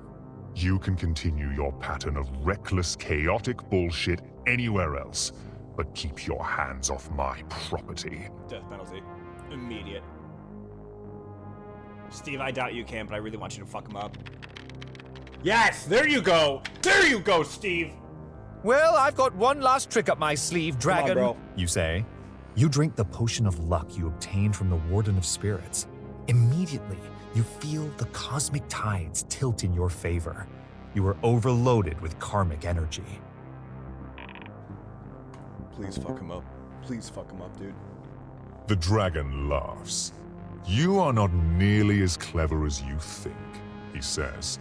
S8: You can continue your pattern of reckless, chaotic bullshit anywhere else, but keep your hands off my property.
S3: Death penalty. Immediate. Steve, I doubt you can, but I really want you to fuck him up. Yes! There you go! There you go, Steve!
S5: Well, I've got one last trick up my sleeve, dragon,
S3: bro.
S2: You say. You drink the potion of luck you obtained from the Warden of Spirits. Immediately, you feel the cosmic tides tilt in your favor. You are overloaded with karmic energy.
S3: Please fuck him up. Please fuck him up, dude.
S8: The dragon laughs. You are not nearly as clever as you think, he says.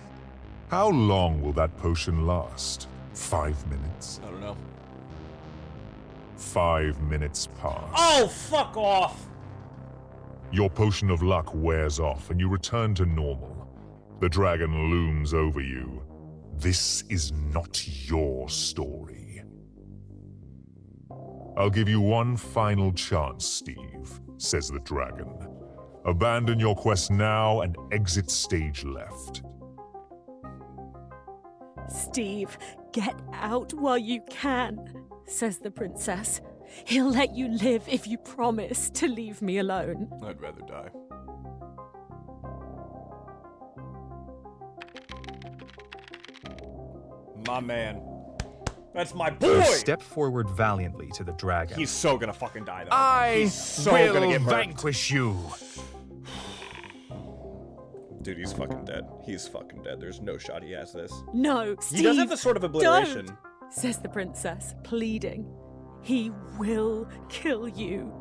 S8: How long will that potion last? 5 minutes?
S3: I don't know.
S8: 5 minutes pass.
S3: Oh, fuck off!
S8: Your potion of luck wears off and you return to normal. The dragon looms over you. This is not your story. I'll give you one final chance, Steve, says the dragon. Abandon your quest now and exit stage left.
S7: Steve, get out while you can, says the princess. He'll let you live if you promise to leave me alone.
S3: I'd rather die. My man. That's my boy!
S2: You step forward valiantly to the dragon.
S3: He's so gonna fucking die, though.
S2: I
S3: He's so
S2: will
S3: gonna get murked.
S2: vanquish you.
S3: Dude, he's fucking dead. He's fucking dead. There's no shot he has this.
S7: No, Steve,
S3: He does have the sort of obliteration.
S7: don't, says the princess, pleading. He will kill you.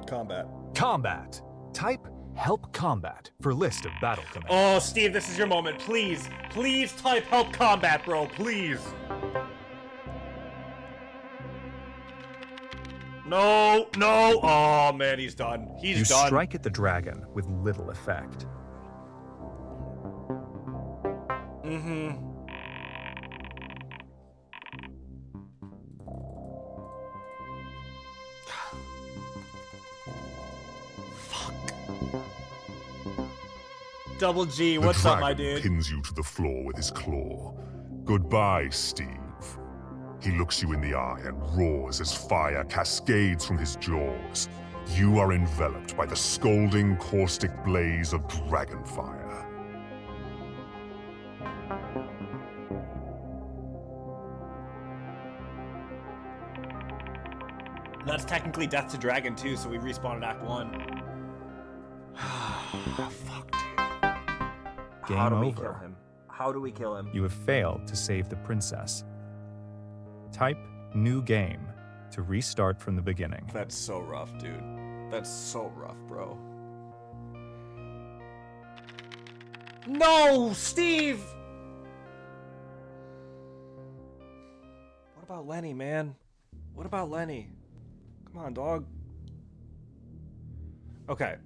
S3: Combat.
S2: Combat. Type help combat for list of battle commands.
S3: Oh, Steve, this is your moment. Please, please type help combat, bro. Please. No, no. Oh, man, he's done. He's
S2: You
S3: done.
S2: strike at the dragon with little effect.
S3: Mm-hmm. Double G, what's
S8: the
S3: up, my
S8: dragon
S3: dude?
S8: pins you to the floor with his claw. Goodbye, Steve. He looks you in the eye and roars as fire cascades from his jaws. You are enveloped by the scalding, caustic blaze of dragonfire.
S3: That's technically Death to Dragon too, so we respawn at Act 1. Fuck, dude.
S2: Game
S3: How do we
S2: over.
S3: kill him? How do we kill him?
S2: You have failed to save the princess. Type new game to restart from the beginning.
S3: That's so rough, dude. That's so rough, bro. No, Steve! What about Lenny, man? What about Lenny? Come on, dog. Okay.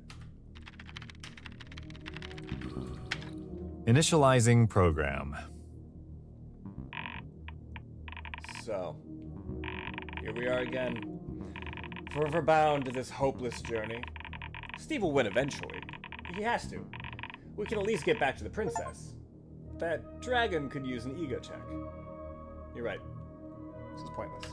S2: Initializing program.
S3: So, here we are again. Forever bound to this hopeless journey. Steve will win eventually. He has to. We can at least get back to the princess. That dragon could use an ego check. You're right. This is pointless.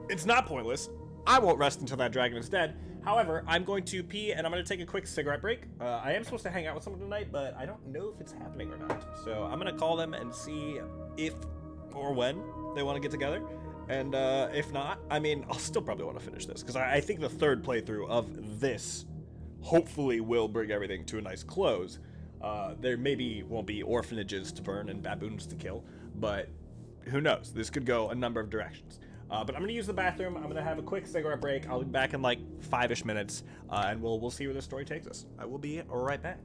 S3: It's not pointless. I won't rest until that dragon is dead. However, I'm going to pee and I'm going to take a quick cigarette break. I am supposed to hang out with someone tonight, but I don't know if it's happening or not. So I'm going to call them and see if or when they want to get together. And if not, I mean, I'll still probably want to finish this because I think the third playthrough of this hopefully will bring everything to a nice close. There maybe won't be orphanages to burn and baboons to kill, but who knows? This could go a number of directions. But I'm gonna use the bathroom. I'm gonna have a quick cigarette break. I'll be back in like 5-ish minutes, and we'll see where the story takes us. I will be right back.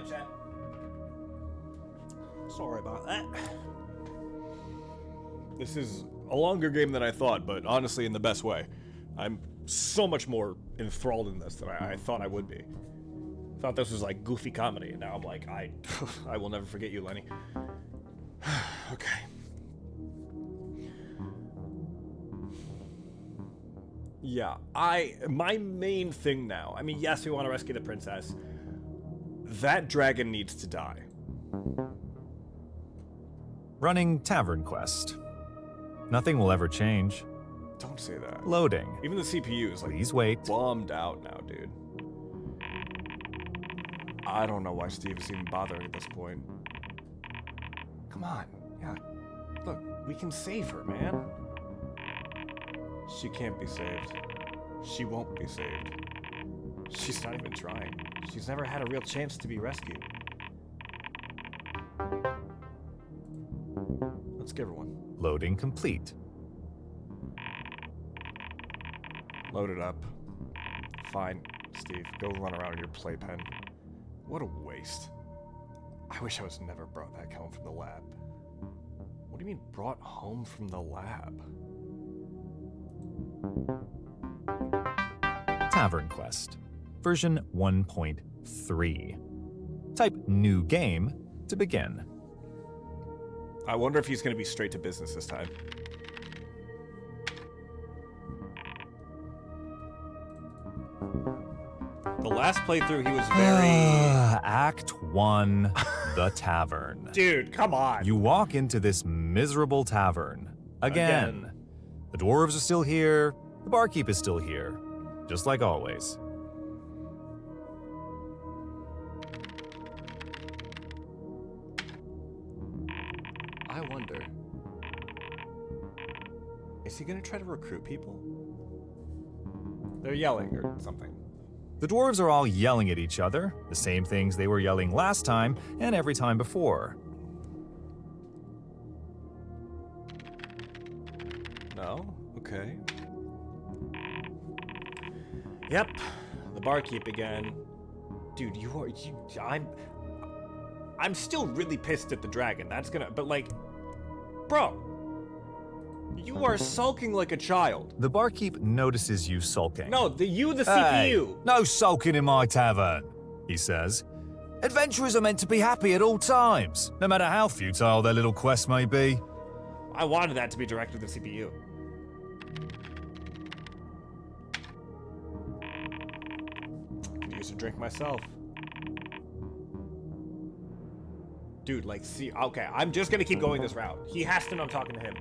S1: chat.
S3: Sorry about that. This is a longer game than I thought, but honestly in the best way. I'm so much more enthralled in this than I thought I would be. Thought this was like goofy comedy, and now I'm like, I will never forget you, Lenny. Okay. Yeah, my main thing now, I mean, yes, we want to rescue the princess. That dragon needs to die.
S2: Running TavernQuest. Nothing will ever change.
S3: Don't say that.
S2: Loading.
S3: Even the CPU is like
S2: Please wait.
S3: bombed out now, dude. I don't know why Steve is even bothering at this point. Come on. Yeah. Look, we can save her, man. She can't be saved. She won't be saved. She's not even trying. She's never had a real chance to be rescued. Let's give her one.
S2: Loading complete.
S3: Load it up. Fine, Steve. Go run around in your playpen. What a waste. I wish I was never brought back home from the lab. What do you mean, brought home from the lab?
S2: TavernQuest. Version 1.3. Type New Game to begin.
S3: I wonder if he's going to be straight to business this time. The last playthrough, he was very...
S2: Act 1, The Tavern.
S3: Dude, come on.
S2: You walk into this miserable tavern. Again. The dwarves are still here. The barkeep is still here. Just like always.
S3: I wonder... Is he going to try to recruit people? They're yelling or something.
S2: The dwarves are all yelling at each other, the same things they were yelling last time and every time before.
S3: No? Okay. Yep. The barkeep again. Dude, I'm still really pissed at the dragon. That's gonna, but like, bro, you are sulking like a child.
S2: The barkeep notices you sulking.
S3: No, the CPU.
S2: Hey, no sulking in my tavern, he says. Adventurers are meant to be happy at all times, no matter how futile their little quest may be.
S3: I wanted that to be directed to the CPU. Could use a drink myself. Dude, like, see, okay, I'm just gonna keep going this route. He has to know I'm talking to him.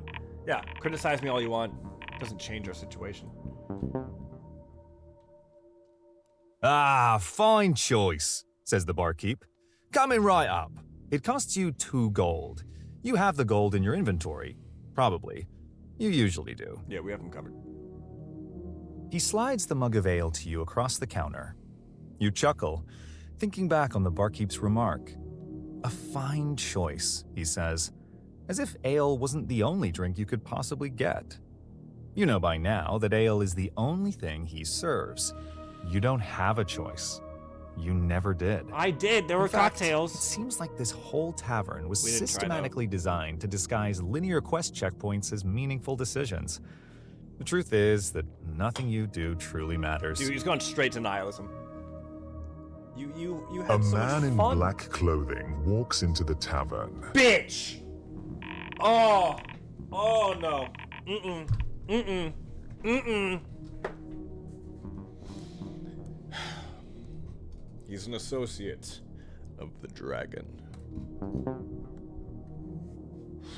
S3: Yeah, criticize me all you want. Doesn't change our situation.
S2: Ah, fine choice, says the barkeep. Coming right up. It costs you 2 gold. You have the gold in your inventory. Probably. You usually do.
S3: Yeah, we have him covered.
S2: He slides the mug of ale to you across the counter. You chuckle, thinking back on the barkeep's remark. A fine choice, he says, as if ale wasn't the only drink you could possibly get. You know by now that ale is the only thing he serves. You don't have a choice. You never did.
S3: I did. There were
S2: In fact,
S3: cocktails.
S2: It seems like this whole tavern was
S3: We didn't try, though.
S2: systematically designed to disguise linear quest checkpoints as meaningful decisions. The truth is that nothing you do truly matters.
S3: Dude, he's gone straight to nihilism. You
S8: A
S3: had so
S8: man
S3: much
S8: in
S3: fun.
S8: black clothing walks into the tavern.
S3: Bitch! Oh! Oh no. Mm-mm. Mm-mm. Mm-mm. He's an associate of the dragon.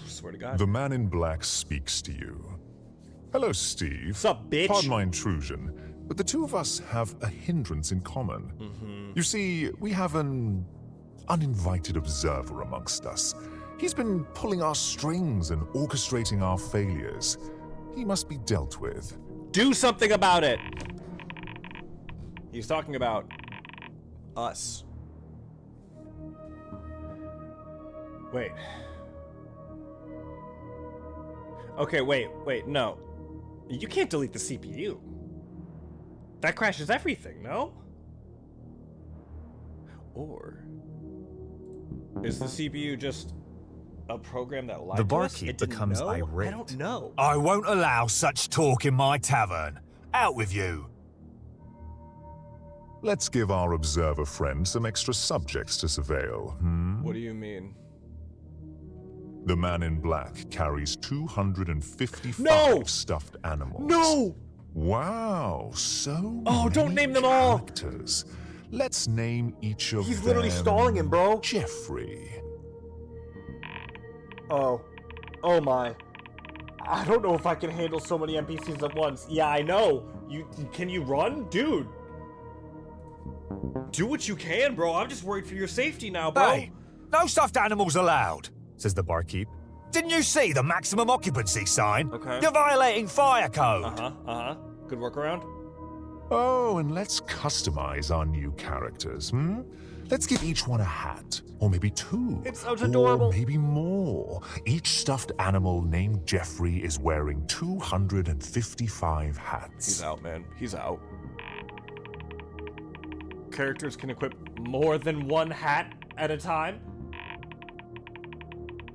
S3: Swear to God.
S8: The man in black speaks to you. Hello, Steve.
S3: What's up, bitch?
S8: Pardon my intrusion, but the two of us have a hindrance in common. You see, we have an uninvited observer amongst us. He's been pulling our strings and orchestrating our failures. He must be dealt with.
S3: Do something about it! He's talking about us. Wait. Okay, wait, no. You can't delete the CPU. That crashes everything, no? Or Is the CPU just a program that lied
S2: The
S3: to us?
S2: barkeep
S3: It didn't
S2: becomes
S3: know?
S2: irate.
S3: I don't know.
S5: I won't allow such talk in my tavern. Out with you.
S8: Let's give our observer friend some extra subjects to surveil,
S3: What do you mean?
S8: The man in black carries 255
S3: No!
S8: stuffed animals.
S3: No!
S8: Wow, so
S3: Oh, don't
S8: many
S3: name them all!
S8: characters. Let's name each of them.
S3: He's literally stalling him, bro.
S8: Jeffrey.
S3: Oh. Oh my. I don't know if I can handle so many NPCs at once. Yeah, I know. Can you run? Dude. Do what you can, bro. I'm just worried for your safety now, bro.
S5: Hey, no stuffed animals allowed, says the barkeep. Didn't you see the maximum occupancy sign?
S3: Okay.
S5: You're violating fire code.
S3: Good workaround.
S8: Oh, and let's customize our new characters, Let's give each one a hat, or maybe two.
S3: It's so adorable.
S8: Or maybe more. Each stuffed animal named Jeffrey is wearing 255 hats.
S3: He's out, man. He's out. Characters can equip more than one hat at a time.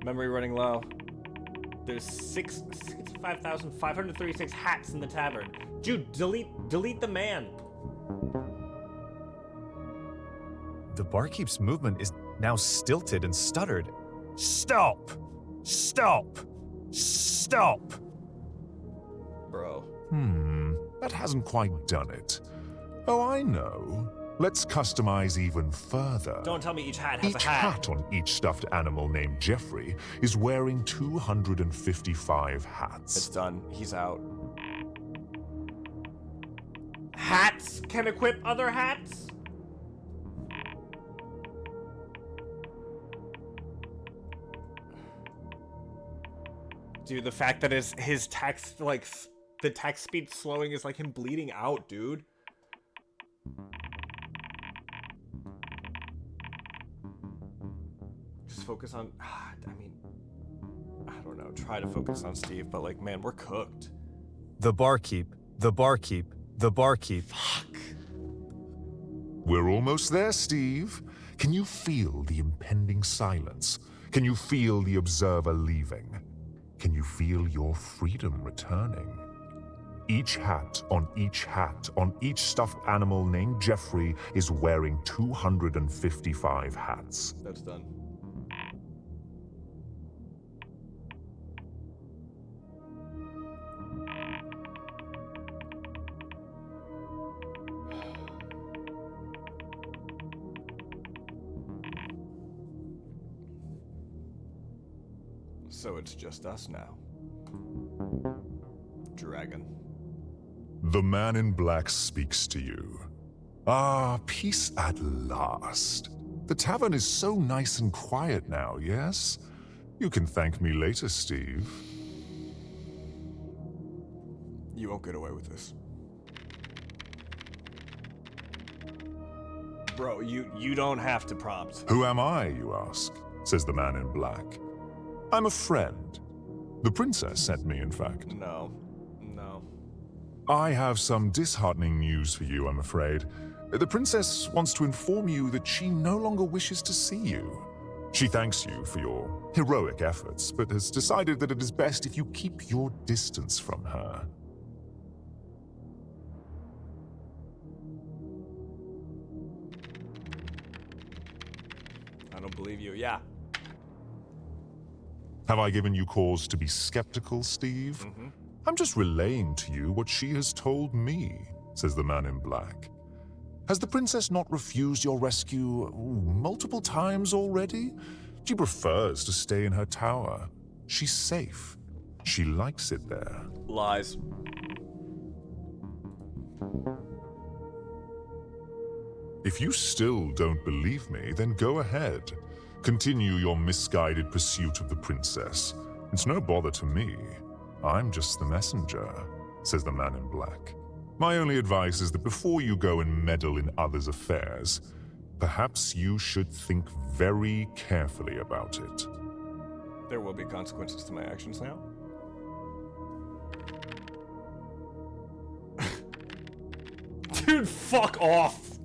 S3: Memory running low. There's 65,536 hats in the tavern. Dude, delete the man.
S2: The barkeep's movement is now stilted and stuttered.
S5: Stop! Stop! Stop!
S3: Bro.
S8: That hasn't quite done it. Oh, I know. Let's customize even further.
S3: Don't tell me each hat has
S8: Each
S3: a hat.
S8: hat on each stuffed animal named Jeffrey is wearing 255 hats.
S3: It's done. He's out. Hats can equip other hats? Dude, the fact that his text, like, the text speed slowing is like him bleeding out, dude. Just focus on, I mean, I don't know, try to focus on Steve, but like, man, we're cooked.
S2: The barkeep.
S3: Fuck.
S8: We're almost there, Steve. Can you feel the impending silence? Can you feel the observer leaving? Can you feel your freedom returning? Each hat on each stuffed animal named Jeffrey is wearing 255 hats.
S3: That's done. So it's just us now. Dragon.
S8: The man in black speaks to you. Ah, peace at last. The tavern is so nice and quiet now, yes? You can thank me later, Steve.
S3: You won't get away with this. Bro, you don't have to prompt.
S8: Who am I, you ask? Says the man in black. I'm a friend. The princess sent me, in fact.
S3: No.
S8: I have some disheartening news for you, I'm afraid. The princess wants to inform you that she no longer wishes to see you. She thanks you for your heroic efforts, but has decided that it is best if you keep your distance from her.
S3: I don't believe you. Yeah.
S8: Have I given you cause to be skeptical, Steve? I'm just relaying to you what she has told me, says the man in black. Has the princess not refused your rescue multiple times already? She prefers to stay in her tower. She's safe. She likes it there.
S3: Lies.
S8: If you still don't believe me, then go ahead. Continue your misguided pursuit of the princess. It's no bother to me. I'm just the messenger, says the man in black. My only advice is that before you go and meddle in others' affairs, perhaps you should think very carefully about it.
S3: There will be consequences to my actions now. Dude, fuck off!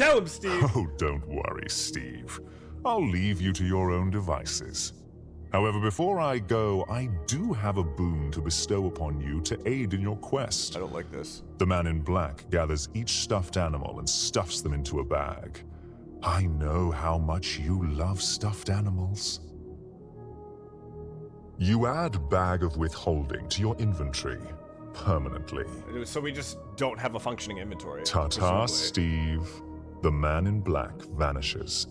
S3: Tell him, Steve.
S8: Oh, don't worry, Steve. I'll leave you to your own devices. However, before I go, I do have a boon to bestow upon you to aid in your quest.
S3: I don't like this.
S8: The man in black gathers each stuffed animal and stuffs them into a bag. I know how much you love stuffed animals. You add Bag of Withholding to your inventory permanently.
S3: So we just don't have a functioning inventory.
S8: Ta-ta,
S3: presumably.
S8: Steve. The man in black vanishes.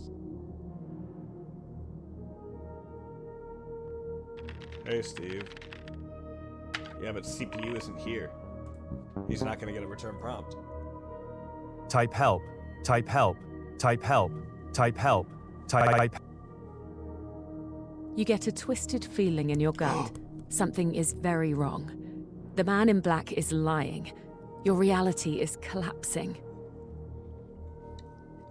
S3: Hey, Steve. Yeah, but CPU isn't here. He's not gonna get a return prompt.
S2: Type help, type help, type help, type help, type.
S7: You get a twisted feeling in your gut. Something is very wrong. The man in black is lying. Your reality is collapsing.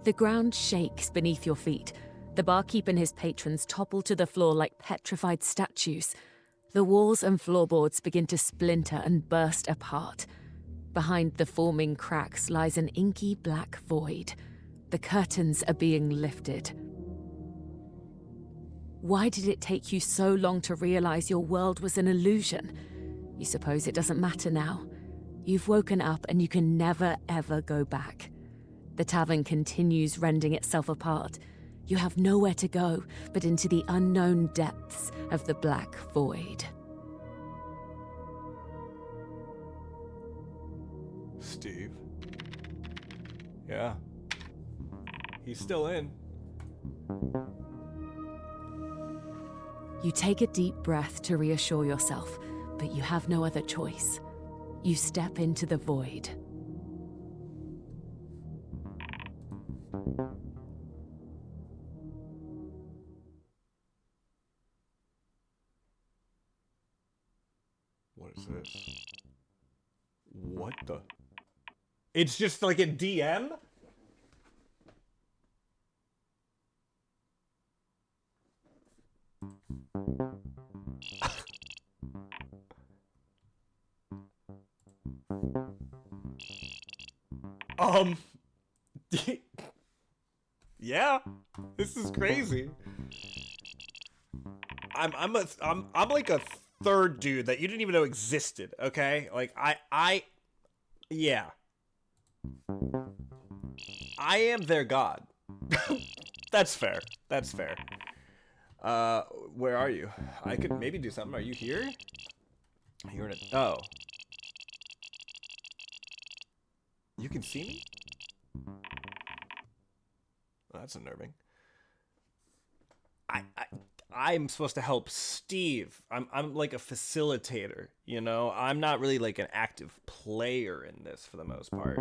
S7: The ground shakes beneath your feet. The barkeep and his patrons topple to the floor like petrified statues. The walls and floorboards begin to splinter and burst apart. Behind the forming cracks lies an inky black void. The curtains are being lifted. Why did it take you so long to realize your world was an illusion? You suppose it doesn't matter now. You've woken up and you can never, ever go back. The tavern continues rending itself apart. You have nowhere to go but into the unknown depths of the black void.
S3: Steve. Yeah. He's still in.
S7: You take a deep breath to reassure yourself, but you have no other choice. You step into the void.
S3: What is this? What the? It's just like a DM? Yeah, this is crazy. I'm like a third dude that you didn't even know existed, okay? Like yeah. I am their god. That's fair. That's fair. Where are you? I could maybe do something. Are you here? You're in a... Oh. You can see me? Well, that's unnerving. I'm supposed to help Steve. I'm like a facilitator, you know? I'm not really like an active player in this for the most part.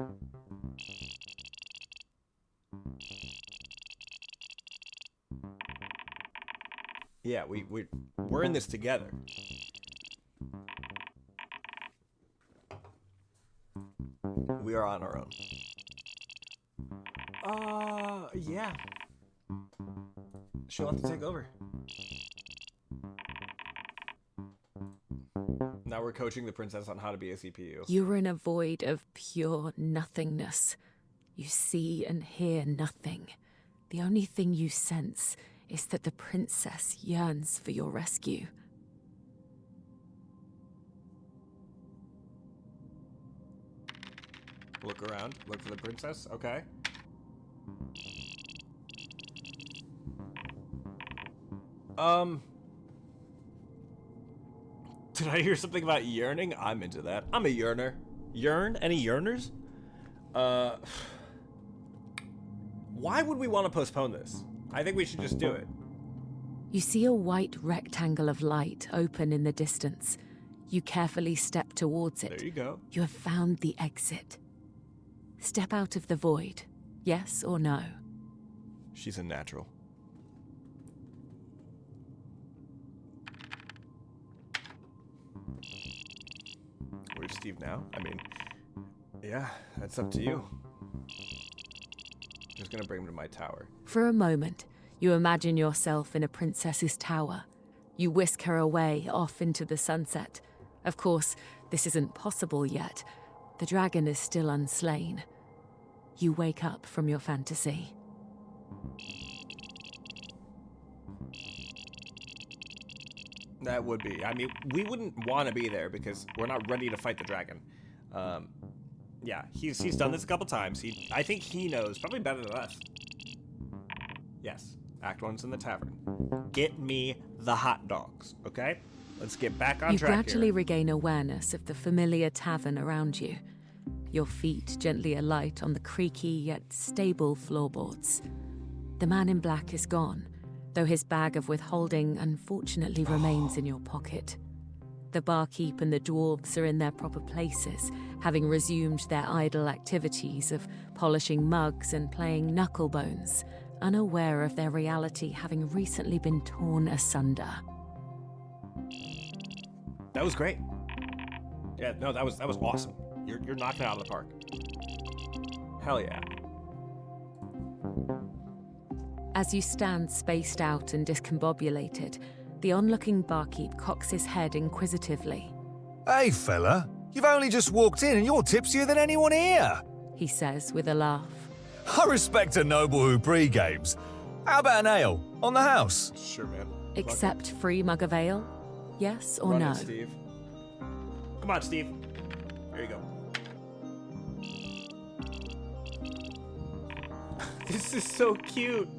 S3: Yeah, we're in this together. We are on our own. Yeah. She'll have to take over. Now we're coaching the princess on how to be a CPU.
S7: You're in a void of pure nothingness. You see and hear nothing. The only thing you sense is that the princess yearns for your rescue.
S3: Look around. Look for the princess. Okay. Did I hear something about yearning? I'm into that. I'm a yearner. Yearn? Any yearners? Why would we want to postpone this? I think we should just do it.
S7: You see a white rectangle of light open in the distance. You carefully step towards it.
S3: There you go.
S7: You have found the exit. Step out of the void. Yes or no?
S3: She's a natural. Where's Steve now? I mean, yeah, that's up to you. Just gonna bring him to my tower.
S7: For a moment, you imagine yourself in a princess's tower. You whisk her away off into the sunset. Of course, this isn't possible yet. The dragon is still unslain. you wake up from your fantasy.
S3: That would be. I mean, we wouldn't want to be there because we're not ready to fight the dragon. Yeah, he's done this a couple times. I think he knows, probably better than us. Yes, Act 1's in the tavern. Get me the hot dogs, okay? Let's get back on
S7: You
S3: track
S7: gradually
S3: here.
S7: regain awareness of the familiar tavern around you. Your feet gently alight on the creaky yet stable floorboards. The man in black is gone, though his bag of withholding unfortunately remains in your pocket. The barkeep and the dwarves are in their proper places, having resumed their idle activities of polishing mugs and playing knucklebones, unaware of their reality having recently been torn asunder.
S3: That was great. Yeah, no, that was awesome. You're knocking it out of the park. Hell yeah.
S7: As you stand spaced out and discombobulated, the onlooking barkeep cocks his head inquisitively.
S5: Hey, fella. You've only just walked in and you're tipsier than anyone here.
S7: He says with a laugh.
S5: I respect a noble who pre-games. How about an ale? On the house?
S3: Sure, man.
S7: Accept free mug of ale? Yes or
S3: Run
S7: no?
S3: it, Steve. Come on, Steve. There you go. This is so cute.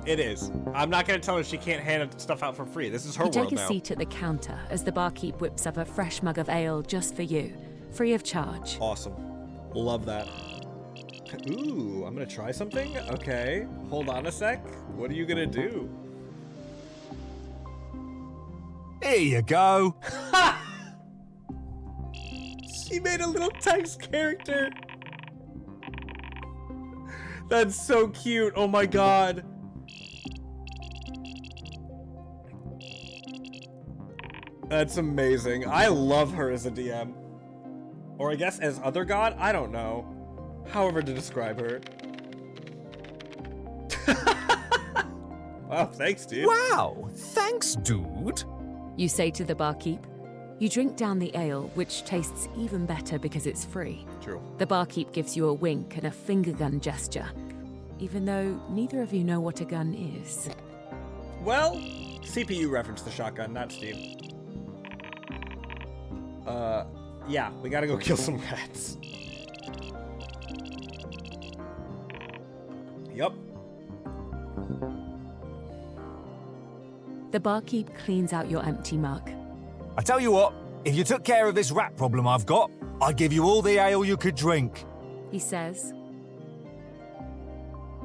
S3: It is. I'm not going to tell her she can't hand stuff out for free. This is her
S7: You
S3: world
S7: take a
S3: now.
S7: seat at the counter as the barkeep whips up a fresh mug of ale just for you, free of charge.
S3: Awesome. Love that. Ooh, I'm going to try something? Okay. Hold on a sec. What are you going to do?
S5: Here you go.
S3: She made a little text character. That's so cute. Oh my god. That's amazing. I love her as a DM. Or I guess as other god? I don't know. However to describe her. Wow, thanks, dude.
S5: Wow, thanks, dude.
S7: You say to the barkeep. You drink down the ale, which tastes even better because it's free.
S3: True.
S7: The barkeep gives you a wink and a finger gun gesture, even though neither of you know what a gun is.
S3: Well, CPU referenced the shotgun, not Steve. Yeah, we gotta go kill some rats. Yup.
S7: The barkeep cleans out your empty mug.
S5: I tell you what, if you took care of this rat problem I've got, I'd give you all the ale you could drink.
S7: He says,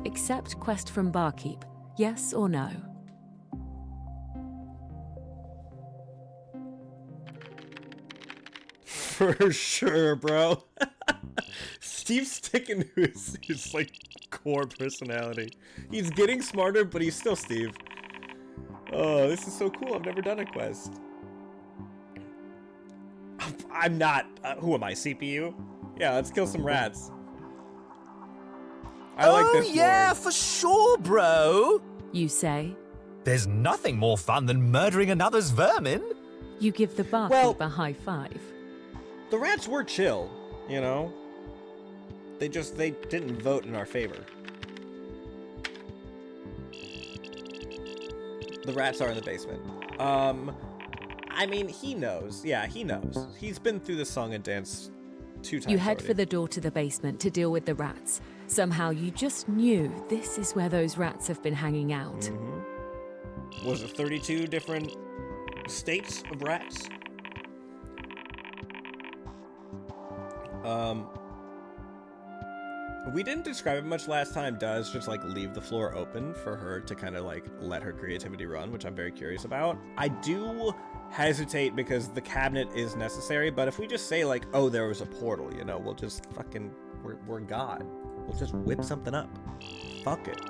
S7: accept quest from barkeep, yes or no?
S3: For sure, bro. Steve's sticking to his like core personality. He's getting smarter, but he's still Steve. Oh, this is so cool. I've never done a quest. I'm not. Who am I? CPU? Yeah, let's kill some rats. I like this.
S5: Yeah,
S3: more.
S5: for sure, bro.
S7: You say.
S5: There's nothing more fun than murdering another's vermin.
S7: You give the barkeep a high five.
S3: The rats were chill, you know? They didn't vote in our favor. The rats are in the basement. I mean, he knows. Yeah, he knows. He's been through the song and dance 2 times
S7: You head
S3: already.
S7: for the door to the basement to deal with the rats. Somehow you just knew this is where those rats have been hanging out.
S3: Mm-hmm. Was it 32 different states of rats? We didn't describe it much last time. Does just like leave the floor open for her to kind of like let her creativity run, which I'm very curious about. I do hesitate because the cabinet is necessary, but if we just say like, oh, there was a portal, you know, we'll just fucking, we're God. We'll just whip something up. Fuck it.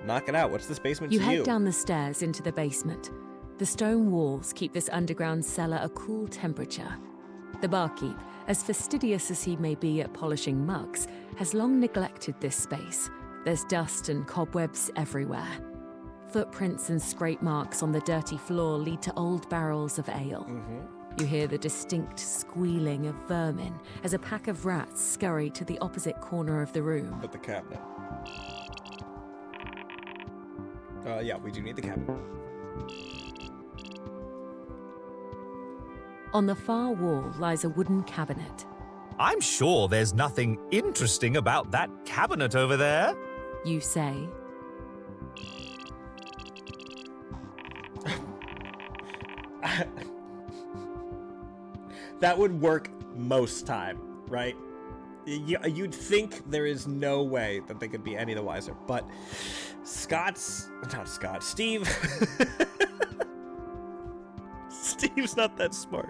S3: Knock it out. What's this basement
S7: You
S3: to
S7: head
S3: you?
S7: down the stairs into the basement. The stone walls keep this underground cellar a cool temperature. The barkeep, as fastidious as he may be at polishing mugs, has long neglected this space. There's dust and cobwebs everywhere. Footprints and scrape marks on the dirty floor lead to old barrels of ale. You hear the distinct squealing of vermin as a pack of rats scurry to the opposite corner of the room.
S3: But the cabinet. Yeah, we do need the cabinet.
S7: On the far wall lies a wooden cabinet.
S5: I'm sure there's nothing interesting about that cabinet over there.
S7: You say,
S3: That would work most time, right? You'd think there is no way that they could be any the wiser, but Steve. Steve's not that smart.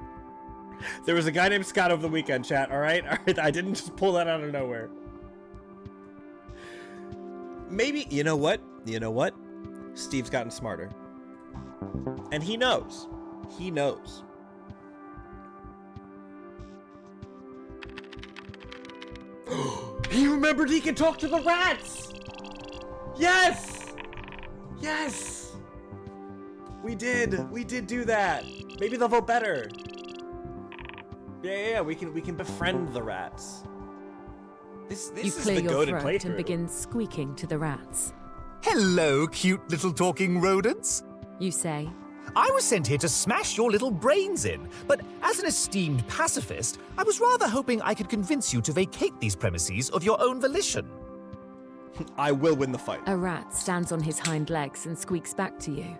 S3: There was a guy named Scott over the weekend, chat, all right? I didn't just pull that out of nowhere. Maybe, you know what? Steve's gotten smarter. And he knows. He knows. He remembered he could talk to the rats! Yes! Yes! We did do that. Maybe they'll vote better. Yeah, we can befriend the rats. This
S7: you
S3: is
S7: clear
S3: the
S7: your
S3: goated
S7: throat
S3: playthrough.
S7: and begin squeaking to the rats.
S5: Hello, cute little talking rodents.
S7: You say,
S5: I was sent here to smash your little brains in, but as an esteemed pacifist, I was rather hoping I could convince you to vacate these premises of your own volition.
S3: I will win the fight.
S7: a rat stands on his hind legs and squeaks back to you.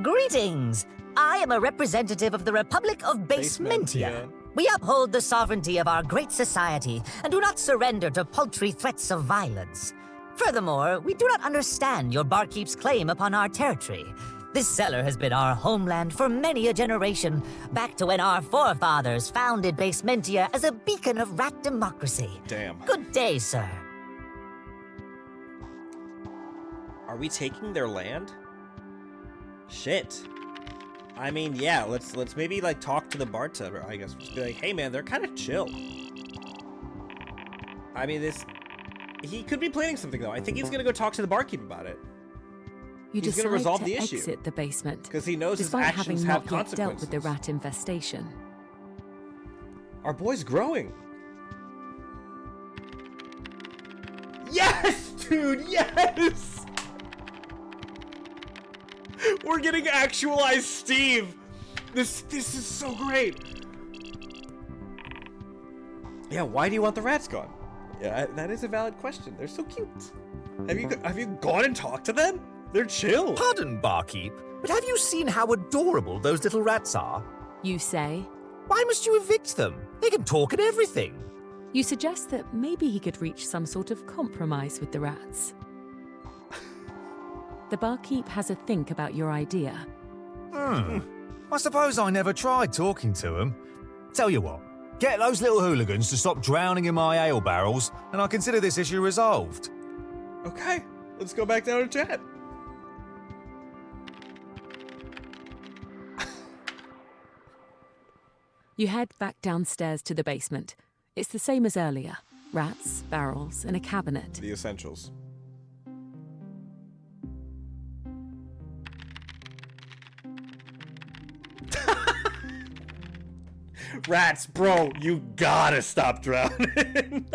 S4: Greetings! I am a representative of the Republic of Basementia. We uphold the sovereignty of our great society and do not surrender to paltry threats of violence. Furthermore, we do not understand your barkeep's claim upon our territory. This cellar has been our homeland for many a generation, back to when our forefathers founded Basementia as a beacon of rat democracy.
S3: Damn.
S4: Good day, sir.
S3: Are we taking their land? Shit. I mean, yeah, let's maybe like talk to the bartender, I guess. Just be like, hey man, they're kind of chill. I mean, he could be planning something though. I think he's gonna go talk to the barkeep about it.
S7: You
S3: He's
S7: decide
S3: gonna resolve
S7: to
S3: the issue.
S7: exit the basement,
S3: Because he knows his
S7: despite
S3: actions
S7: having
S3: have
S7: not yet dealt with the
S3: consequences.
S7: rat infestation.
S3: Our boy's growing. Yes, dude, yes! We're getting actualized Steve. This is so great. Yeah, why do you want the rats gone? Yeah, that is a valid question. They're so cute. Have you gone and talked to them? They're chill.
S5: Pardon, barkeep, but have you seen how adorable those little rats are?
S7: You say,
S5: Why must you evict them? They can talk and everything.
S7: you suggest that maybe he could reach some sort of compromise with the rats. The barkeep has a think about your idea.
S2: I suppose I never tried talking to them. Tell you what, get those little hooligans to stop drowning in my ale barrels, and I consider this issue resolved.
S3: Okay, let's go back down to chat.
S7: You head back downstairs to the basement. It's the same as earlier. Rats, barrels, and a cabinet.
S3: The essentials. Rats, bro, you gotta stop drowning.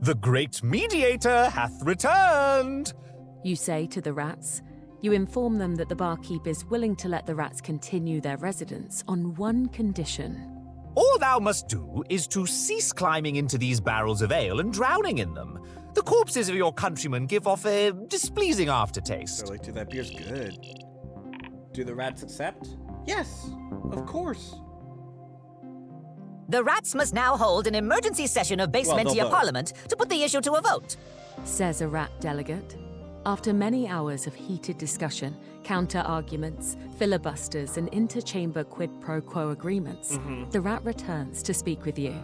S5: The great mediator hath returned.
S7: You say to the rats. You inform them that the barkeep is willing to let the rats continue their residence on one condition.
S5: All thou must do is to cease climbing into these barrels of ale and drowning in them. The corpses of your countrymen give off a displeasing aftertaste.
S3: They're like, dude, that beer's good. Do the rats accept? Yes, of course.
S4: The rats must now hold an emergency session of
S3: they'll
S4: Basementia
S3: vote.
S4: Parliament to put the issue to a vote.
S7: Says a rat delegate. After many hours of heated discussion, counter-arguments, filibusters, and interchamber quid pro quo agreements, the rat returns to speak with you.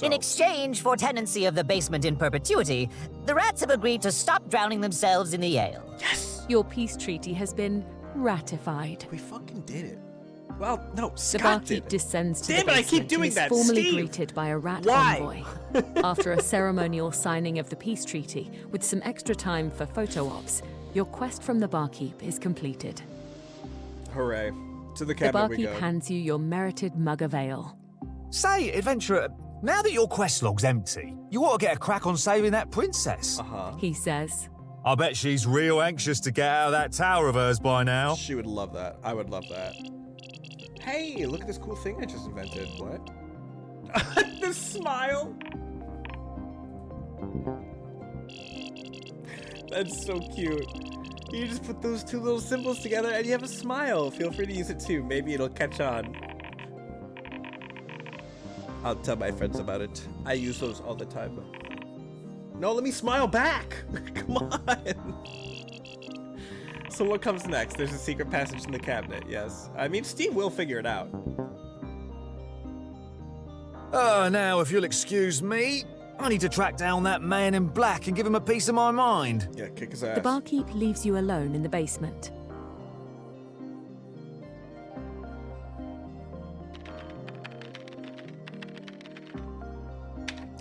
S4: In exchange for tenancy of the basement in perpetuity, the rats have agreed to stop drowning themselves in the ale.
S3: Yes!
S7: Your peace treaty has been ratified.
S3: We fucking did it.
S1: Well, no,
S7: The
S1: Scott
S7: barkeep
S1: did.
S7: descends to
S1: Damn
S7: the
S1: it, I
S7: basement
S1: keep doing
S7: and is
S1: that,
S7: formally
S1: Steve!
S7: greeted by a rat
S1: Why?
S7: envoy. After a ceremonial signing of the peace treaty, with some extra time for photo ops, your quest from the barkeep is completed.
S1: Hooray. To the
S7: The
S1: cabinet we
S7: barkeep
S1: go.
S7: hands you your merited mug of ale.
S5: Say, adventurer, now that your quest log's empty, you ought to get a crack on saving that princess.
S1: Uh-huh.
S7: He says,
S6: I bet she's real anxious to get out of that tower of hers by now.
S1: She would love that. I would love that. Hey, look at this cool thing I just invented. What? The smile. That's so cute. You just put those two little symbols together and you have a smile. Feel free to use it too. Maybe it'll catch on. I'll tell my friends about it. I use those all the time. No, let me smile back. Come on. So what comes next? There's a secret passage in the cabinet, yes. I mean, Steve will figure it out.
S5: Now, if you'll excuse me, I need to track down that man in black and give him a piece of my mind.
S1: Yeah, kick his ass.
S7: the barkeep leaves you alone in the basement.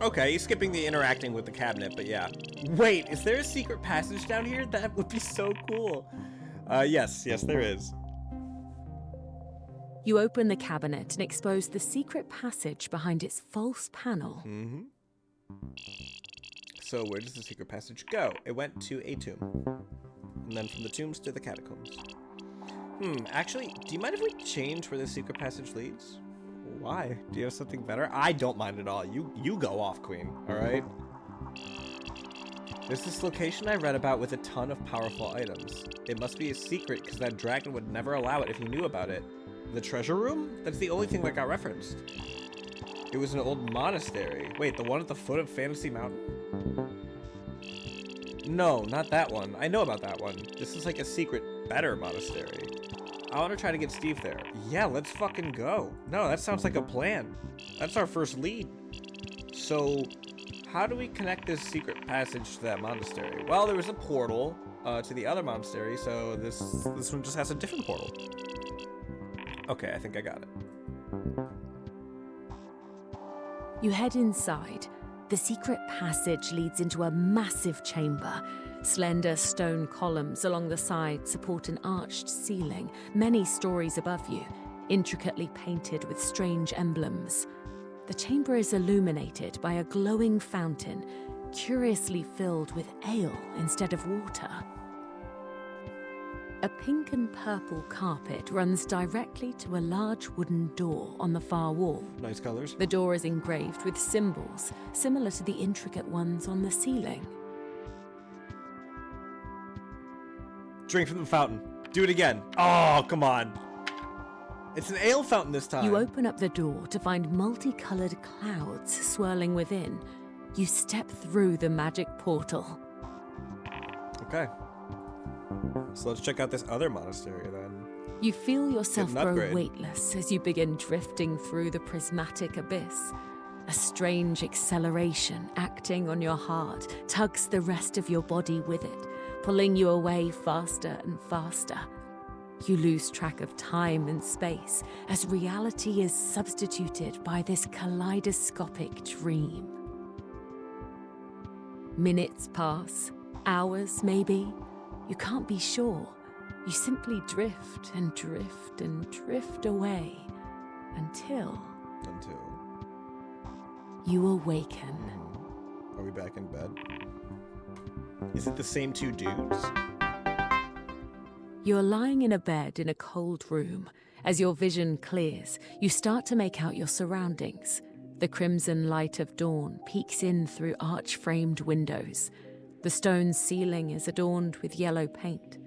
S1: Okay, he's skipping the interacting with the cabinet, but yeah. Wait, is there a secret passage down here? That would be so cool. Yes, there is.
S7: You open the cabinet and expose the secret passage behind its false panel.
S1: Mm-hmm. So where does the secret passage go? It went to a tomb. And then from the tombs to the catacombs. Actually, do you mind if we change where the secret passage leads? Why? Do you have something better? I don't mind at all. You go off, Queen, alright? There's this location I read about with a ton of powerful items. It must be a secret because that dragon would never allow it if he knew about it. The treasure room? That's the only thing that got referenced. It was an old monastery. Wait, the one at the foot of Fantasy Mountain? No, not that one. I know about that one. This is like a secret, better monastery. I want to try to get Steve there. Yeah, let's fucking go. No, that sounds like a plan. That's our first lead. So, how do we connect this secret passage to that monastery? Well, there was a portal to the other monastery, so this one just has a different portal. Okay, I think I got it.
S7: You head inside. The secret passage leads into a massive chamber. Slender stone columns along the side support an arched ceiling, many stories above you, intricately painted with strange emblems. The chamber is illuminated by a glowing fountain, curiously filled with ale instead of water. A pink and purple carpet runs directly to a large wooden door on the far wall.
S1: Nice colors.
S7: The door is engraved with symbols, similar to the intricate ones on the ceiling.
S1: Drink from the fountain. Do it again. Oh, come on. It's an ale fountain this time.
S7: You open up the door to find multicolored clouds swirling within. You step through the magic portal.
S1: Okay. So let's check out this other monastery then.
S7: You feel yourself
S1: Get an
S7: grow
S1: upgrade.
S7: weightless as you begin drifting through the prismatic abyss. A strange acceleration acting on your heart tugs the rest of your body with it, pulling you away faster and faster. You lose track of time and space as reality is substituted by this kaleidoscopic dream. Minutes pass, hours maybe. You can't be sure. You simply drift and drift and drift away until you awaken.
S1: Are we back in bed? Is it the same two dudes?
S7: You're lying in a bed in a cold room. As your vision clears, you start to make out your surroundings. The crimson light of dawn peeks in through arch-framed windows. The stone ceiling is adorned with yellow paint.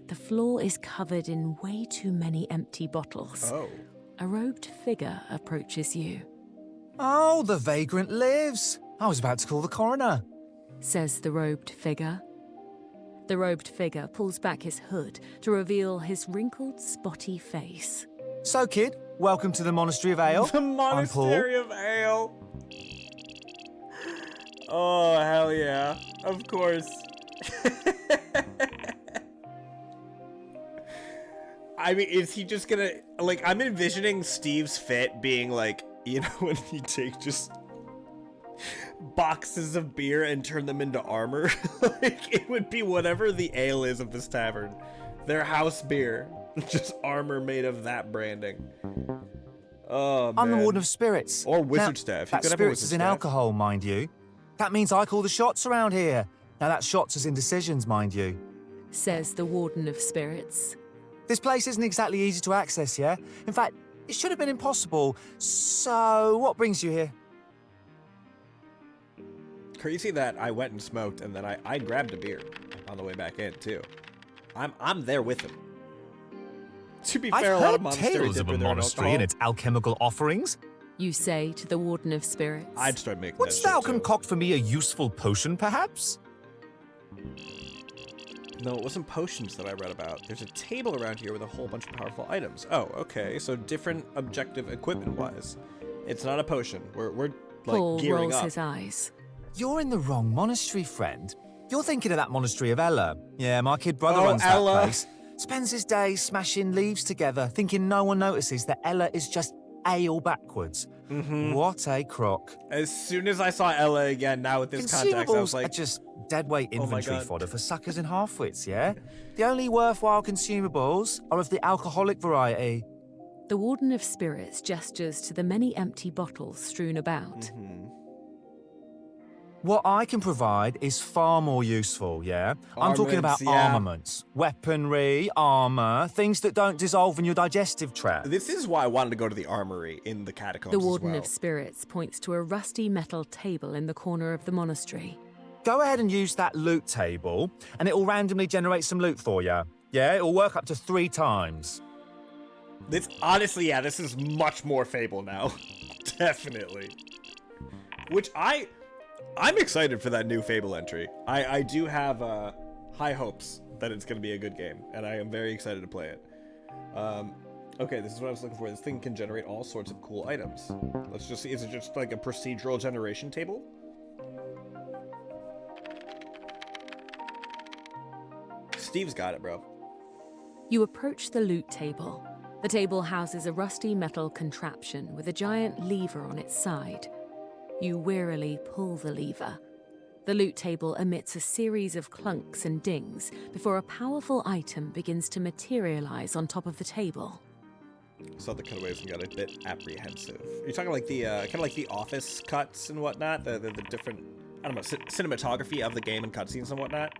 S7: The floor is covered in way too many empty bottles.
S1: Oh.
S7: A robed figure approaches you,
S5: Oh, the vagrant lives. I was about to call the coroner.
S7: says the robed figure. The robed figure pulls back his hood to reveal his wrinkled, spotty face.
S5: So, kid, welcome to the Monastery of Ale.
S1: The Monastery of Ale. Oh, hell yeah. Of course.
S3: I mean, is he just gonna, like, I'm envisioning Steve's fit being like, you know, when you take just boxes of beer and turn them into armor. Like, it would be whatever the ale is of this tavern. Their house beer. Just armor made of that branding. Oh, man.
S2: I'm the Warden of Spirits.
S3: Or wizard
S2: Now,
S3: staff. You
S2: that
S3: could have a
S2: spirits
S3: wizard
S2: is in
S3: staff.
S2: alcohol, mind you. That means I call the shots around here. Now that shots is in decisions, mind you.
S7: says the Warden of Spirits.
S2: This place isn't exactly easy to access, yeah? In fact, it should have been impossible. So, what brings you here?
S3: Crazy that I went and smoked and then I grabbed a beer on the way back in too. I'm there with him. To be fair,
S2: I've
S3: a lot of
S2: heard
S3: monasteries
S2: tales
S3: dip
S2: of a
S3: their own
S2: monastery and
S3: alcohol.
S2: its alchemical offerings.
S7: You say to the Warden of Spirits.
S3: I'd start making
S2: Wouldst
S3: that
S2: thou
S3: shit, too.
S2: concoct for me a useful potion, perhaps?
S3: No, it wasn't potions that I read about. There's a table around here with a whole bunch of powerful items. Oh, okay. So different objective equipment-wise. It's not a potion. We're like
S7: Paul
S3: gearing
S7: rolls
S3: up.
S7: his eyes.
S2: You're in the wrong monastery, friend. You're thinking of that monastery of Ella. Yeah, my kid brother
S3: Oh,
S2: runs
S3: Ella.
S2: that place. Spends his days smashing leaves together, thinking no one notices that Ella is just ale backwards.
S3: Mm-hmm.
S2: What a crock.
S3: As soon as I saw Ella again, now with this context, I was
S2: Consumables are
S3: like,
S2: just deadweight
S3: Oh my
S2: inventory
S3: God.
S2: fodder for suckers and halfwits, yeah? The only worthwhile consumables are of the alcoholic variety.
S7: The Warden of Spirits gestures to the many empty bottles strewn about.
S3: Mm-hmm.
S2: What I can provide is far more useful, yeah? I'm talking about
S3: Armaments, yeah.
S2: armaments, weaponry, armor, things that don't dissolve in your digestive tract.
S3: This is why I wanted to go to the armory in the catacombs
S7: The
S3: as
S7: Warden
S3: well.
S7: of Spirits points to a rusty metal table in the corner of the monastery.
S2: Go ahead and use that loot table, and it will randomly generate some loot for you. Yeah, it'll work up to 3 times.
S3: This, honestly, yeah, this is much more Fable now. Definitely. Which I'm excited for that new Fable entry. I do have high hopes that it's going to be a good game, and I am very excited to play it. Okay, this is what I was looking for. This thing can generate all sorts of cool items. Let's just see. Is it just like a procedural generation table? Steve's got it, bro.
S7: You approach the loot table. The table houses a rusty metal contraption with a giant lever on its side. You wearily pull the lever. The loot table emits a series of clunks and dings before a powerful item begins to materialize on top of the table.
S3: Saw the cutaways and got a bit apprehensive. You're talking like the kind of like the office cuts and whatnot, the different, I don't know, cinematography of the game and cutscenes and whatnot.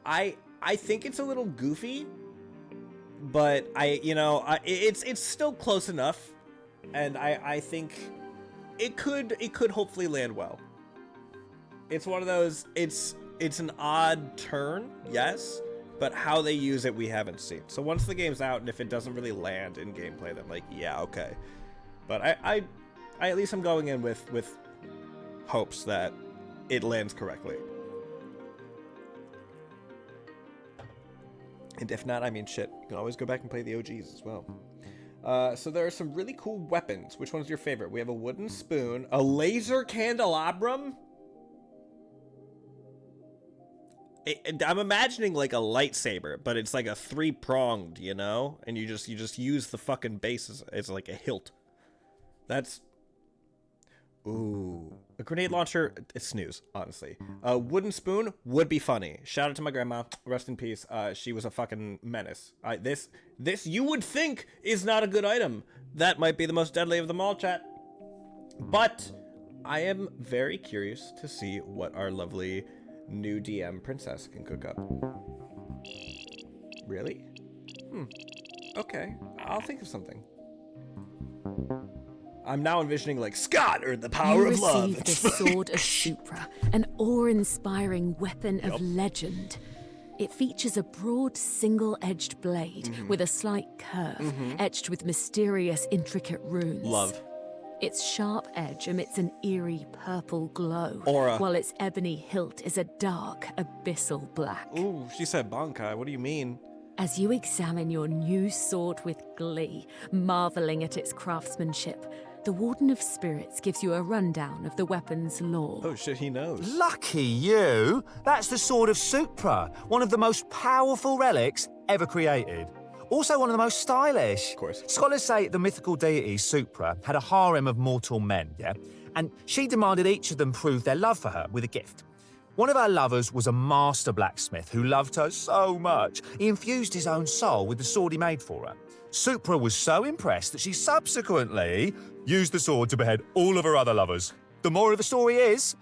S3: I think it's a little goofy, but it's still close enough, and I think it could hopefully land well. It's one of those, it's an odd turn, yes, but how they use it we haven't seen. So once the game's out, and if it doesn't really land in gameplay, then like, yeah, okay. But I at least I'm going in with hopes that it lands correctly. And if not, I mean, shit, you can always go back and play the OGs as well. So there are some really cool weapons. Which one's your favorite? We have a wooden spoon, a laser candelabrum. I'm imagining like a lightsaber, but it's like a 3-pronged, you know? And you just use the fucking base as like a hilt. That's... Ooh. A grenade launcher, it's snooze, honestly. A wooden spoon would be funny. Shout out to my grandma, rest in peace. She was a fucking menace. This you would think is not a good item. That might be the most deadly of them all, chat. But I am very curious to see what our lovely new DM princess can cook up. Really? Okay, I'll think of something. I'm now envisioning like Scott or the power
S7: You
S3: of love.
S7: receive the Sword of Supra, an awe-inspiring weapon of legend. It features a broad, single-edged blade with a slight curve, etched with mysterious, intricate runes.
S3: Love.
S7: Its sharp edge emits an eerie purple glow,
S3: Aura.
S7: while its ebony hilt is a dark, abyssal black.
S3: Ooh, she said Bankai. What do you mean?
S7: As you examine your new sword with glee, marveling at its craftsmanship, the Warden of Spirits gives you a rundown of the weapon's lore.
S3: Oh shit, he knows.
S5: Lucky you! That's the Sword of Supra, one of the most powerful relics ever created. Also one of the most stylish.
S3: Of course.
S5: Scholars say the mythical deity Supra had a harem of mortal men, yeah? And she demanded each of them prove their love for her with a gift. One of her lovers was a master blacksmith who loved her so much, he infused his own soul with the sword he made for her. Supra was so impressed that she subsequently used the sword to behead all of her other lovers. The moral of the story is,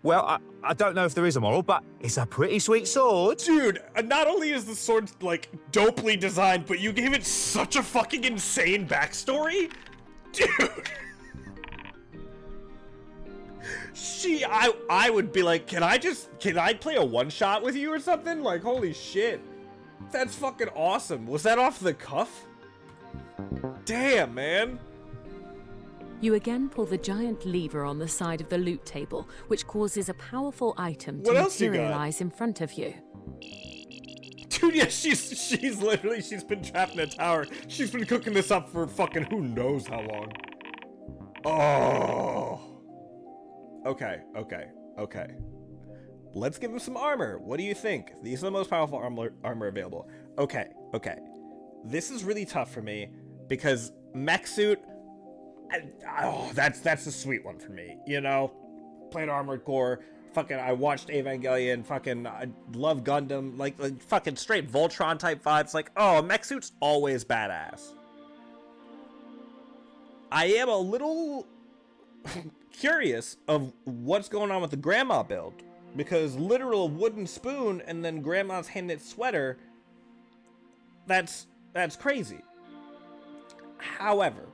S5: well, I don't know if there is a moral, but it's a pretty sweet sword.
S3: Dude, not only is the sword, like, dopely designed, but you gave it such a fucking insane backstory? Dude! I would be like, can I play a one-shot with you or something? Like, holy shit. That's fucking awesome. Was that off the cuff? Damn, man.
S7: You again pull the giant lever on the side of the loot table, which causes a powerful item
S3: What
S7: to
S3: else you got?
S7: materialize in front of you.
S3: Dude, yeah, she's literally, she's been trapped in a tower. She's been cooking this up for fucking who knows how long. Oh. Okay. Let's give him some armor. What do you think? These are the most powerful armor available. Okay. This is really tough for me because mech suit, that's a sweet one for me. You know, played Armored Core. Fucking, I watched Evangelion. Fucking, I love Gundam. Like fucking straight Voltron type vibes. Like, oh, mech suit's always badass. I am a little curious of what's going on with the grandma build, because literal wooden spoon and then grandma's hand-knit sweater, that's crazy. However,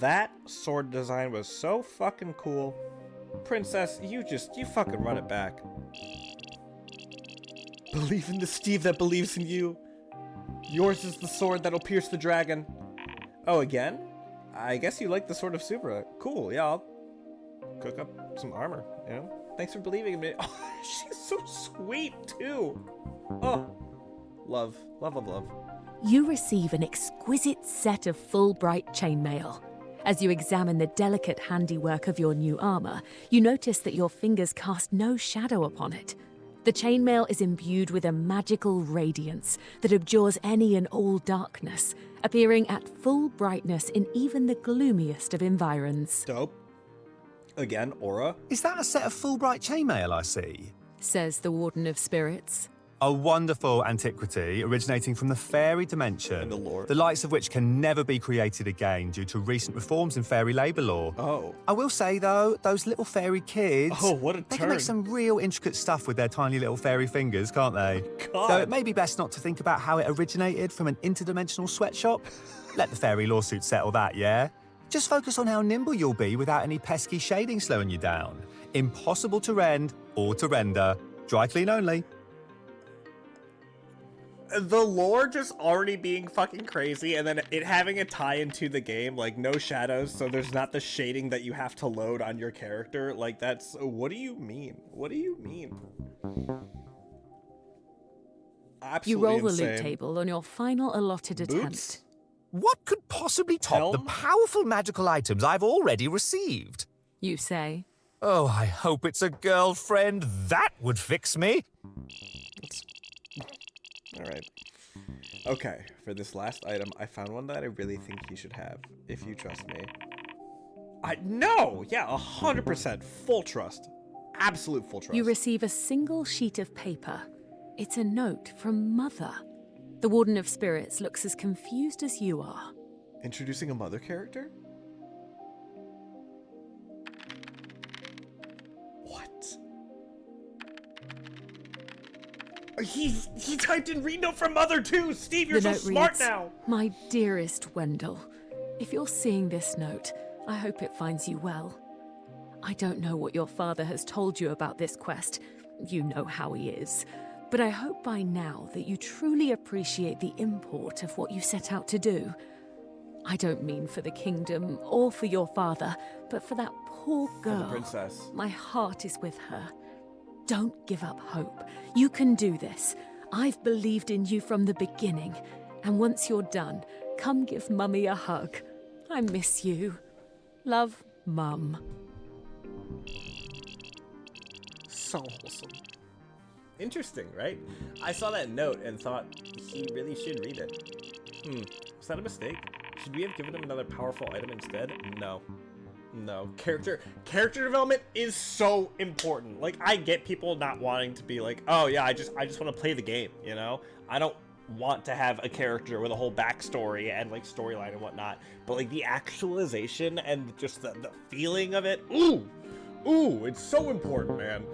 S3: that sword design was so fucking cool. Princess, you fucking run it back. Believe in the Steve that believes in you. Yours is the sword that'll pierce the dragon. Oh, again? I guess you like the Sword of Supra. Cool, yeah, I'll cook up some armor, you know? Thanks for believing in me. Oh, she's so sweet, too. Oh, love.
S7: You receive an exquisite set of Fulbright chainmail. As you examine the delicate handiwork of your new armor, you notice that your fingers cast no shadow upon it. The chainmail is imbued with a magical radiance that abjures any and all darkness, appearing at full brightness in even the gloomiest of environs.
S3: Dope. Again, aura.
S5: Is that a set of Fulbright chainmail I see?
S7: Says the Warden of Spirits.
S2: A wonderful antiquity originating from the fairy dimension,
S3: And the lore.
S2: the likes of which can never be created again due to recent reforms in fairy labour law.
S3: Oh.
S2: I will say, though, those little fairy kids,
S3: Oh, what a
S2: they can make
S3: turn.
S2: some real intricate stuff with their tiny little fairy fingers, can't they?
S3: God.
S2: Though it may be best not to think about how it originated from an interdimensional sweatshop. Let the fairy lawsuit settle that, yeah? Just focus on how nimble you'll be without any pesky shading slowing you down. Impossible to rend or to render. Dry clean only.
S3: The lore just already being fucking crazy, and then it having a tie into the game, like no shadows, so there's not the shading that you have to load on your character. Like, that's, what do you mean? What do you mean? Absolutely
S7: You roll the
S3: insane.
S7: loot table on your final allotted
S3: Boots?
S7: attempt.
S5: What could possibly top the
S3: Helm?
S5: powerful magical items I've already received?
S7: You say.
S5: Oh, I hope it's a girlfriend. That would fix me.
S3: Alright. Okay, for this last item, I found one that I really think you should have, if you trust me. No! Yeah, 100%. Full trust. Absolute full trust.
S7: You receive a single sheet of paper. It's a note from Mother. The Warden of Spirits looks as confused as you are.
S3: Introducing a mother character? What? He typed in read note from Mother too! Steve, you're
S7: The
S3: so
S7: note
S3: smart
S7: reads,
S3: now!
S7: My dearest Wendell, if you're seeing this note, I hope it finds you well. I don't know what your father has told you about this quest. You know how he is. But I hope by now that you truly appreciate the import of what you set out to do. I don't mean for the kingdom or for your father, but for that poor girl.
S3: For the princess.
S7: My heart is with her. Don't give up hope. You can do this. I've believed in you from the beginning. And once you're done, Come give Mummy a hug. I miss you. Love, Mum.
S3: So wholesome. Interesting, right? I saw that note and thought he really should read it. Was that a mistake? Should we have given him another powerful item instead? No. No. Character development is so important. Like, I get people not wanting to be like, oh yeah, I just want to play the game, you know? I don't want to have a character with a whole backstory and like storyline and whatnot, but like the actualization and just the feeling of it, ooh, it's so important, man.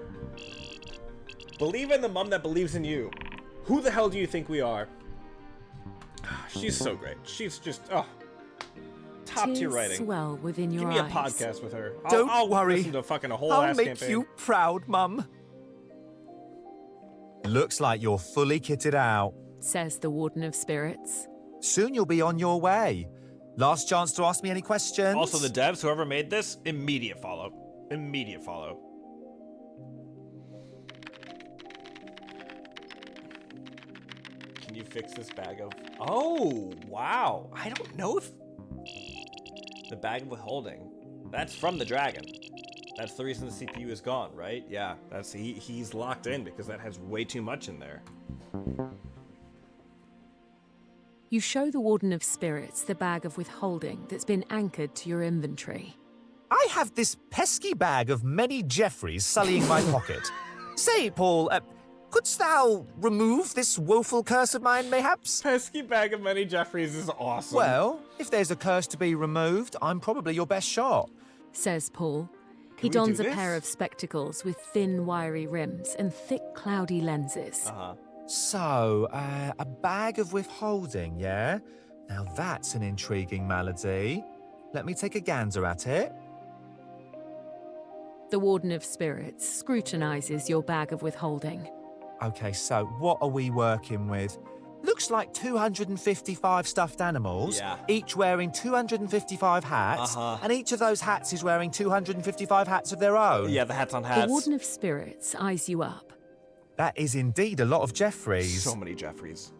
S3: Believe in the mom that believes in you. Who the hell do you think we are? She's so great. She's just, top tier
S7: Tears
S3: writing.
S7: swell within your
S3: Give me a
S7: eyes.
S3: podcast with her.
S2: Don't
S3: I'll
S2: worry.
S3: listen to fucking a whole
S2: I'll
S3: ass
S2: make
S3: campaign.
S2: you proud, Mum. Looks like you're fully kitted out.
S7: Says the Warden of Spirits.
S2: Soon you'll be on your way. Last chance to ask me any questions.
S3: Also, the devs, whoever made this, immediate follow. Immediate follow. Can you fix this bag of... Oh, wow. I don't know if... The bag of withholding. That's from the dragon. That's the reason the CPU is gone, right? Yeah, that's he's locked in because that has way too much in there.
S7: You show the Warden of Spirits the bag of withholding that's been anchored to your inventory.
S5: I have this pesky bag of many Jeffreys sullying my pocket. Say, Paul, couldst thou remove this woeful curse of mine, mayhaps?
S3: Pesky bag of many Jeffreys is awesome.
S2: Well, if there's a curse to be removed, I'm probably your best shot.
S7: Says Paul. He
S3: we do
S7: dons a
S3: this?
S7: pair of spectacles with thin, wiry rims and thick, cloudy lenses.
S3: Uh-huh.
S2: So, a bag of withholding, yeah? Now that's an intriguing malady. Let me take a gander at it.
S7: The Warden of Spirits scrutinizes your bag of withholding.
S2: Okay, so what are we working with? Looks like 255 stuffed animals,
S3: Yeah.
S2: each wearing 255 hats,
S3: Uh-huh.
S2: and each of those hats is wearing 255 hats of their own.
S3: Yeah, the hats on
S7: The
S3: hats.
S7: Warden of Spirits eyes you up.
S2: That is indeed a lot of Jeffreys.
S3: So many Jeffreys.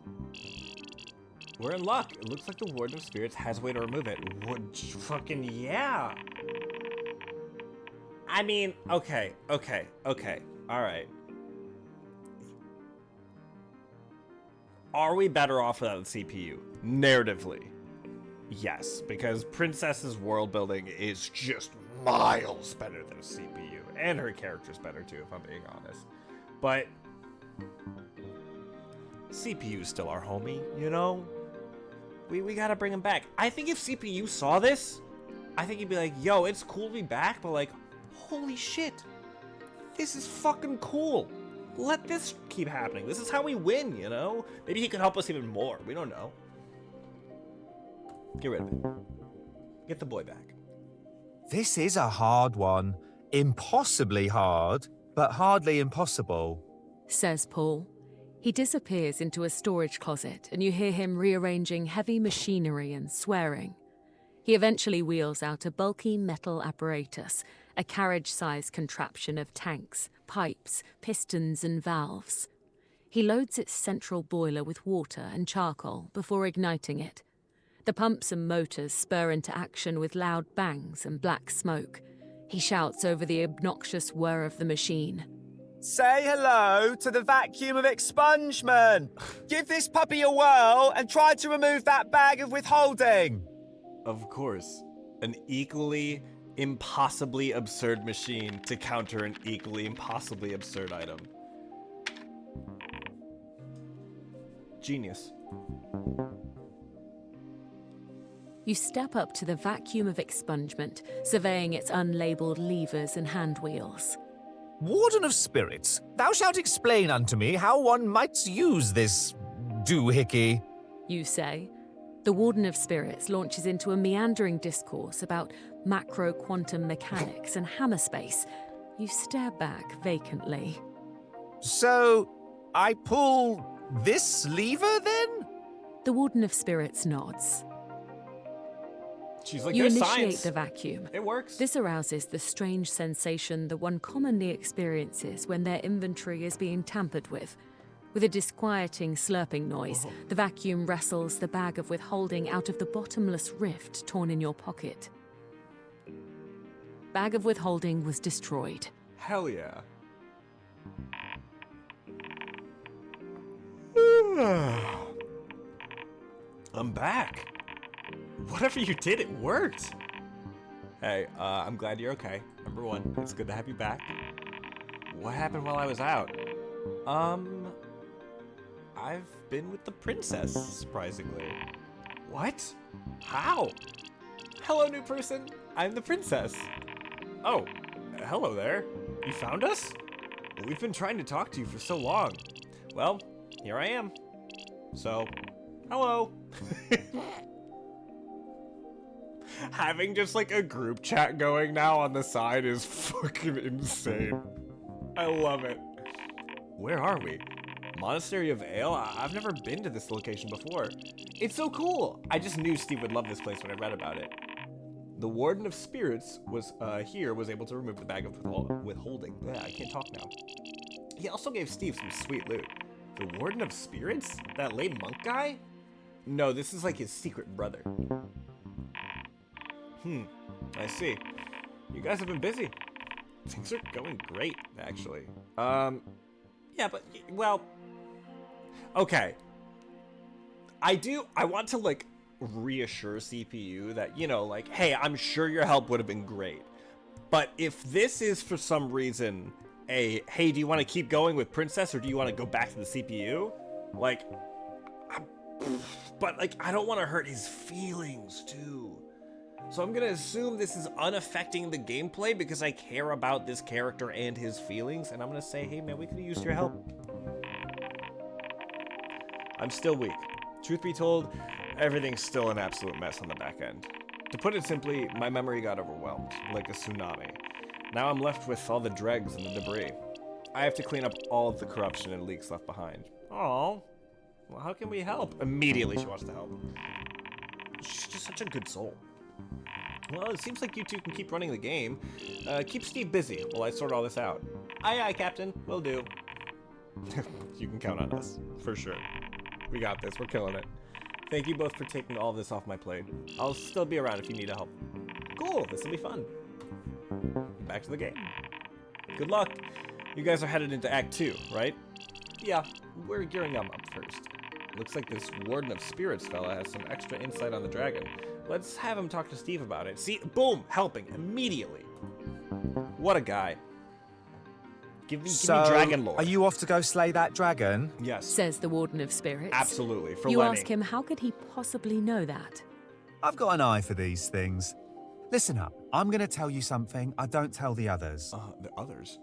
S3: We're in luck. It looks like the Warden of Spirits has a way to remove it. Would fucking yeah. I mean, okay. All right. Are we better off without the CPU? Narratively, yes, because Princess's world building is just miles better than a CPU, and her character's better too, if I'm being honest. But CPU's still our homie, you know? We gotta bring him back. I think if CPU saw this, I think he'd be like, yo, it's cool to be back, but like, holy shit, this is fucking cool. Let this keep happening. This is how we win, you know? Maybe he could help us even more. We don't know. Get rid of it. Get the boy back.
S2: This is a hard one. Impossibly hard, but hardly impossible.
S7: Says Paul. He disappears into a storage closet and you hear him rearranging heavy machinery and swearing. He eventually wheels out a bulky metal apparatus, a carriage-sized contraption of tanks, pipes, pistons and valves. He loads its central boiler with water and charcoal before igniting it. The pumps and motors spur into action with loud bangs and black smoke. He shouts over the obnoxious whir of the machine.
S2: Say hello to the vacuum of expungement. Give this puppy a whirl and try to remove that bag of withholding.
S3: Of course. An equally impossibly absurd machine to counter an equally impossibly absurd item. Genius.
S7: You step up to the vacuum of expungement, surveying its unlabeled levers and hand wheels.
S5: Warden of Spirits, thou shalt explain unto me how one might use this doohickey.
S7: You say. The Warden of Spirits launches into a meandering discourse about macro-quantum mechanics and hammer space. You stare back vacantly.
S5: So, I pull this lever then?
S7: The Warden of Spirits nods.
S3: She's like,
S7: You
S3: there's
S7: initiate
S3: science.
S7: the vacuum.
S3: It works.
S7: This arouses the strange sensation that one commonly experiences when their inventory is being tampered with. With a disquieting slurping noise, the vacuum wrestles the bag of withholding out of the bottomless rift torn in your pocket. Bag of withholding was destroyed.
S3: Hell yeah. I'm back. Whatever you did, it worked. Hey, I'm glad you're okay. Number one, it's good to have you back. What happened while I was out? I've been with the princess, surprisingly. What? How? Hello, new person. I'm the princess. Oh, hello there. You found us? We've been trying to talk to you for so long. Well, here I am. So, hello. Having just like a group chat going now on the side is fucking insane. I love it. Where are we? Monastery of Ale? I've never been to this location before. It's so cool. I just knew Steve would love this place when I read about it. The Warden of Spirits was able to remove the bag of withholding. Yeah, I can't talk now. He also gave Steve some sweet loot. The Warden of Spirits? That lame monk guy? No, this is like his secret brother. I see. You guys have been busy. Things are going great, actually. Yeah, but, well... Okay. I want to, like, reassure CPU that, you know, like, hey, I'm sure your help would have been great. But if this is for some reason hey, do you want to keep going with Princess or do you want to go back to the CPU? Like, but, like, I don't want to hurt his feelings, too. So I'm going to assume this is unaffecting the gameplay because I care about this character and his feelings. And I'm going to say, hey, man, we could have used your help. I'm still weak. Truth be told, everything's still an absolute mess on the back end. To put it simply, my memory got overwhelmed, like a tsunami. Now I'm left with all the dregs and the debris. I have to clean up all of the corruption and leaks left behind. Oh, well, how can we help? Immediately she wants to help. She's just such a good soul. Well, it seems like you two can keep running the game. Keep Steve busy while I sort all this out. Aye, aye, Captain. Will do. You can count on us, for sure. We got this. We're killing it. Thank you both for taking all this off my plate. I'll still be around if you need help. Cool, this will be fun. Back to the game. Good luck. You guys are headed into Act 2, right? Yeah, we're gearing up first. Looks like this Warden of Spirits fella has some extra insight on the dragon. Let's have him talk to Steve about it. See, boom, helping immediately. What a guy. Give me dragon lore.
S2: Are you off to go slay that dragon?
S3: Yes.
S7: Says the Warden of Spirits.
S3: Absolutely, for
S7: You
S3: Lenny.
S7: ask him, how could he possibly know that?
S2: I've got an eye for these things. Listen up, I'm going to tell you something I don't tell the others.
S3: The others?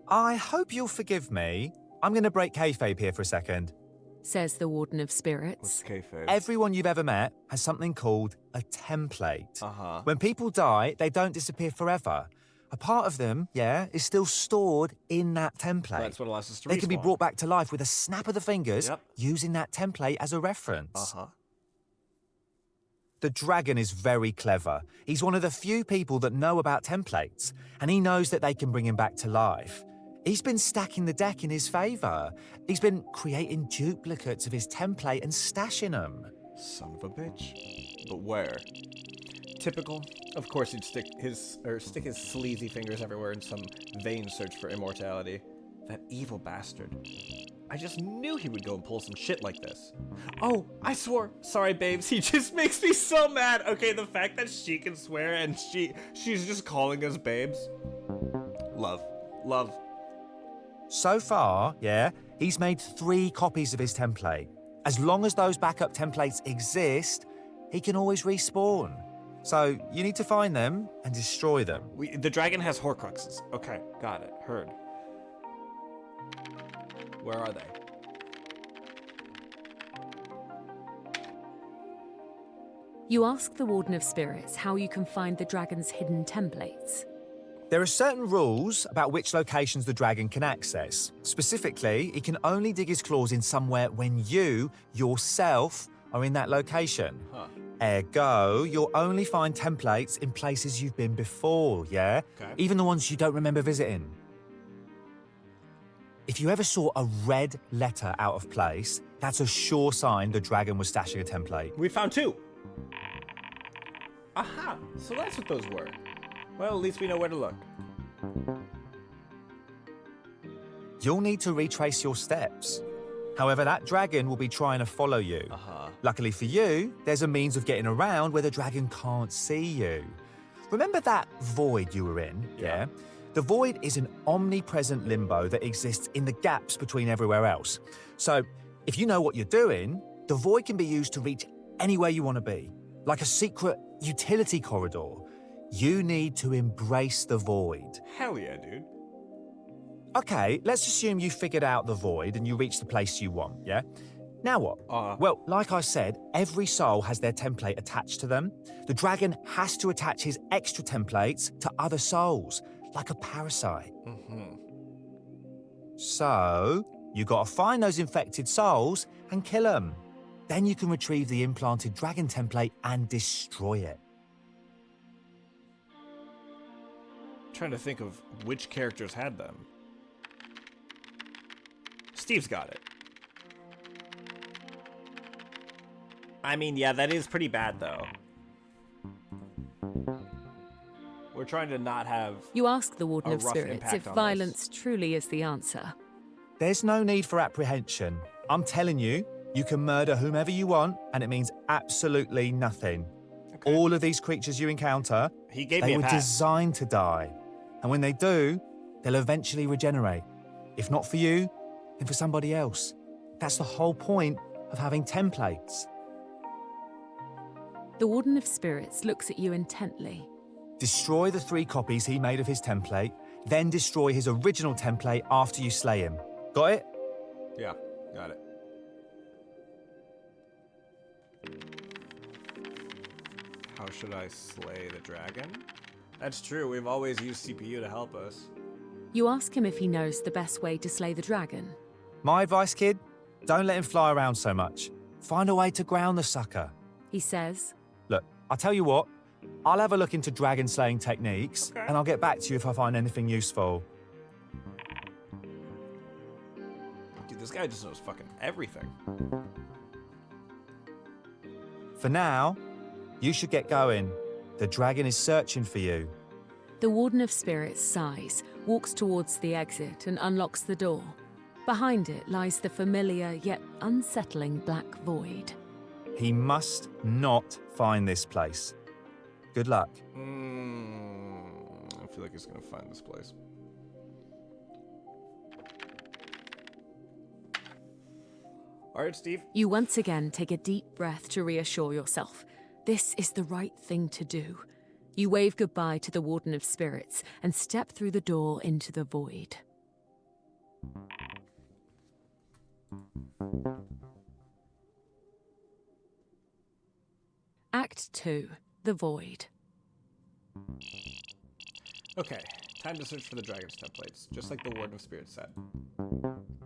S2: I hope you'll forgive me. I'm going to break kayfabe here for a second.
S7: Says the Warden of Spirits.
S3: What's kayfabe?
S2: Everyone you've ever met has something called a template.
S3: Uh-huh.
S2: When people die, they don't disappear forever. A part of them, is still stored in that template.
S3: That's what allows us to
S2: They can be
S3: respawn.
S2: brought back to life with a snap of the fingers,
S3: Yep.
S2: using that template as a reference.
S3: Uh-huh.
S2: The dragon is very clever. He's one of the few people that know about templates, and he knows that they can bring him back to life. He's been stacking the deck in his favour. He's been creating duplicates of his template and stashing them.
S3: Son of a bitch. But where? Typical. Of course he'd stick his sleazy fingers everywhere in some vain search for immortality. That evil bastard. I just knew he would go and pull some shit like this. Oh, I swore. Sorry, babes. He just makes me so mad. Okay, the fact that she can swear and she's just calling us babes. Love. Love.
S2: So far, he's made 3 copies of his template. As long as those backup templates exist, he can always respawn. So you need to find them and destroy them.
S3: The dragon has Horcruxes. Okay, got it. Heard. Where are they?
S7: You ask the Warden of Spirits how you can find the dragon's hidden templates.
S2: There are certain rules about which locations the dragon can access. Specifically, he can only dig his claws in somewhere when you, yourself, are in that location.
S3: Huh.
S2: Ergo, you'll only find templates in places you've been before,
S3: Okay.
S2: Even the ones you don't remember visiting. If you ever saw a red letter out of place, that's a sure sign the dragon was stashing a template.
S3: We found 2. Aha! So that's what those were. Well, at least we know where to look.
S2: You'll need to retrace your steps. However, that dragon will be trying to follow you. Luckily for you, there's a means of getting around where the dragon can't see you. Remember that void you were in, yeah? The void is an omnipresent limbo that exists in the gaps between everywhere else. So, if you know what you're doing, the void can be used to reach anywhere you want to be, like a secret utility corridor. You need to embrace the void.
S3: Hell yeah, dude.
S2: Okay, let's assume you figured out the void and you reached the place you want, yeah? Now what? Well, like I said, every soul has their template attached to them. The dragon has to attach his extra templates to other souls, like a parasite. So, you gotta find those infected souls and kill them. Then you can retrieve the implanted dragon template and destroy it.
S3: Trying to think of which characters had them. Steve's got it. I mean, yeah, that is pretty bad, though. We're trying to not have
S7: You ask the Warden
S3: a
S7: of
S3: rough
S7: Spirits
S3: impact
S7: if
S3: on
S7: violence truly is the answer.
S2: There's no need for apprehension. I'm telling you, you can murder whomever you want, and it means absolutely nothing. All of these creatures you encounter,
S3: He gave
S2: they
S3: me a
S2: were
S3: pass.
S2: designed to die. And when they do, they'll eventually regenerate. If not for you, then for somebody else. That's the whole point of having templates.
S7: The Warden of Spirits looks at you intently.
S2: Destroy the 3 copies he made of his template, then destroy his original template after you slay him. Got it?
S3: Yeah, got it. How should I slay the dragon? That's true, we've always used CPU to help us.
S7: You ask him if he knows the best way to slay the dragon.
S2: My advice, kid, don't let him fly around so much. Find a way to ground the sucker.
S7: He says,
S2: Look, I'll tell you what, I'll have a look into dragon slaying techniques, and I'll get back to you if I find anything useful.
S3: Dude, this guy just knows fucking everything.
S2: For now, you should get going. The dragon is searching for you.
S7: The Warden of Spirits sighs, walks towards the exit and unlocks the door. Behind it lies the familiar yet unsettling black void.
S2: He must not find this place. Good luck.
S3: I feel like he's gonna find this place. Alright, Steve.
S7: You once again take a deep breath to reassure yourself. This is the right thing to do. You wave goodbye to the Warden of Spirits and step through the door into the void. Act 2. The Void.
S3: Okay, time to search for the dragon's templates, just like the Warden of Spirits said.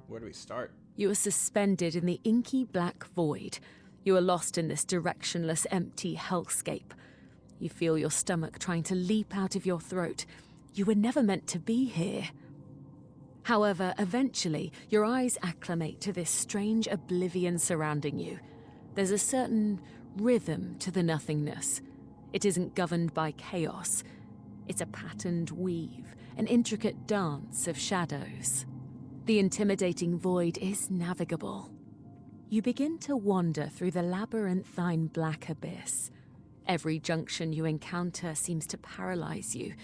S3: Where do we start?
S7: You are suspended in the inky black void. You are lost in this directionless, empty hellscape. You feel your stomach trying to leap out of your throat. You were never meant to be here. However, eventually, your eyes acclimate to this strange oblivion surrounding you. There's a certain rhythm to the nothingness. It isn't governed by chaos. It's a patterned weave, an intricate dance of shadows. The intimidating void is navigable. You begin to wander through the labyrinthine black abyss. Every junction you encounter seems to paralyze you.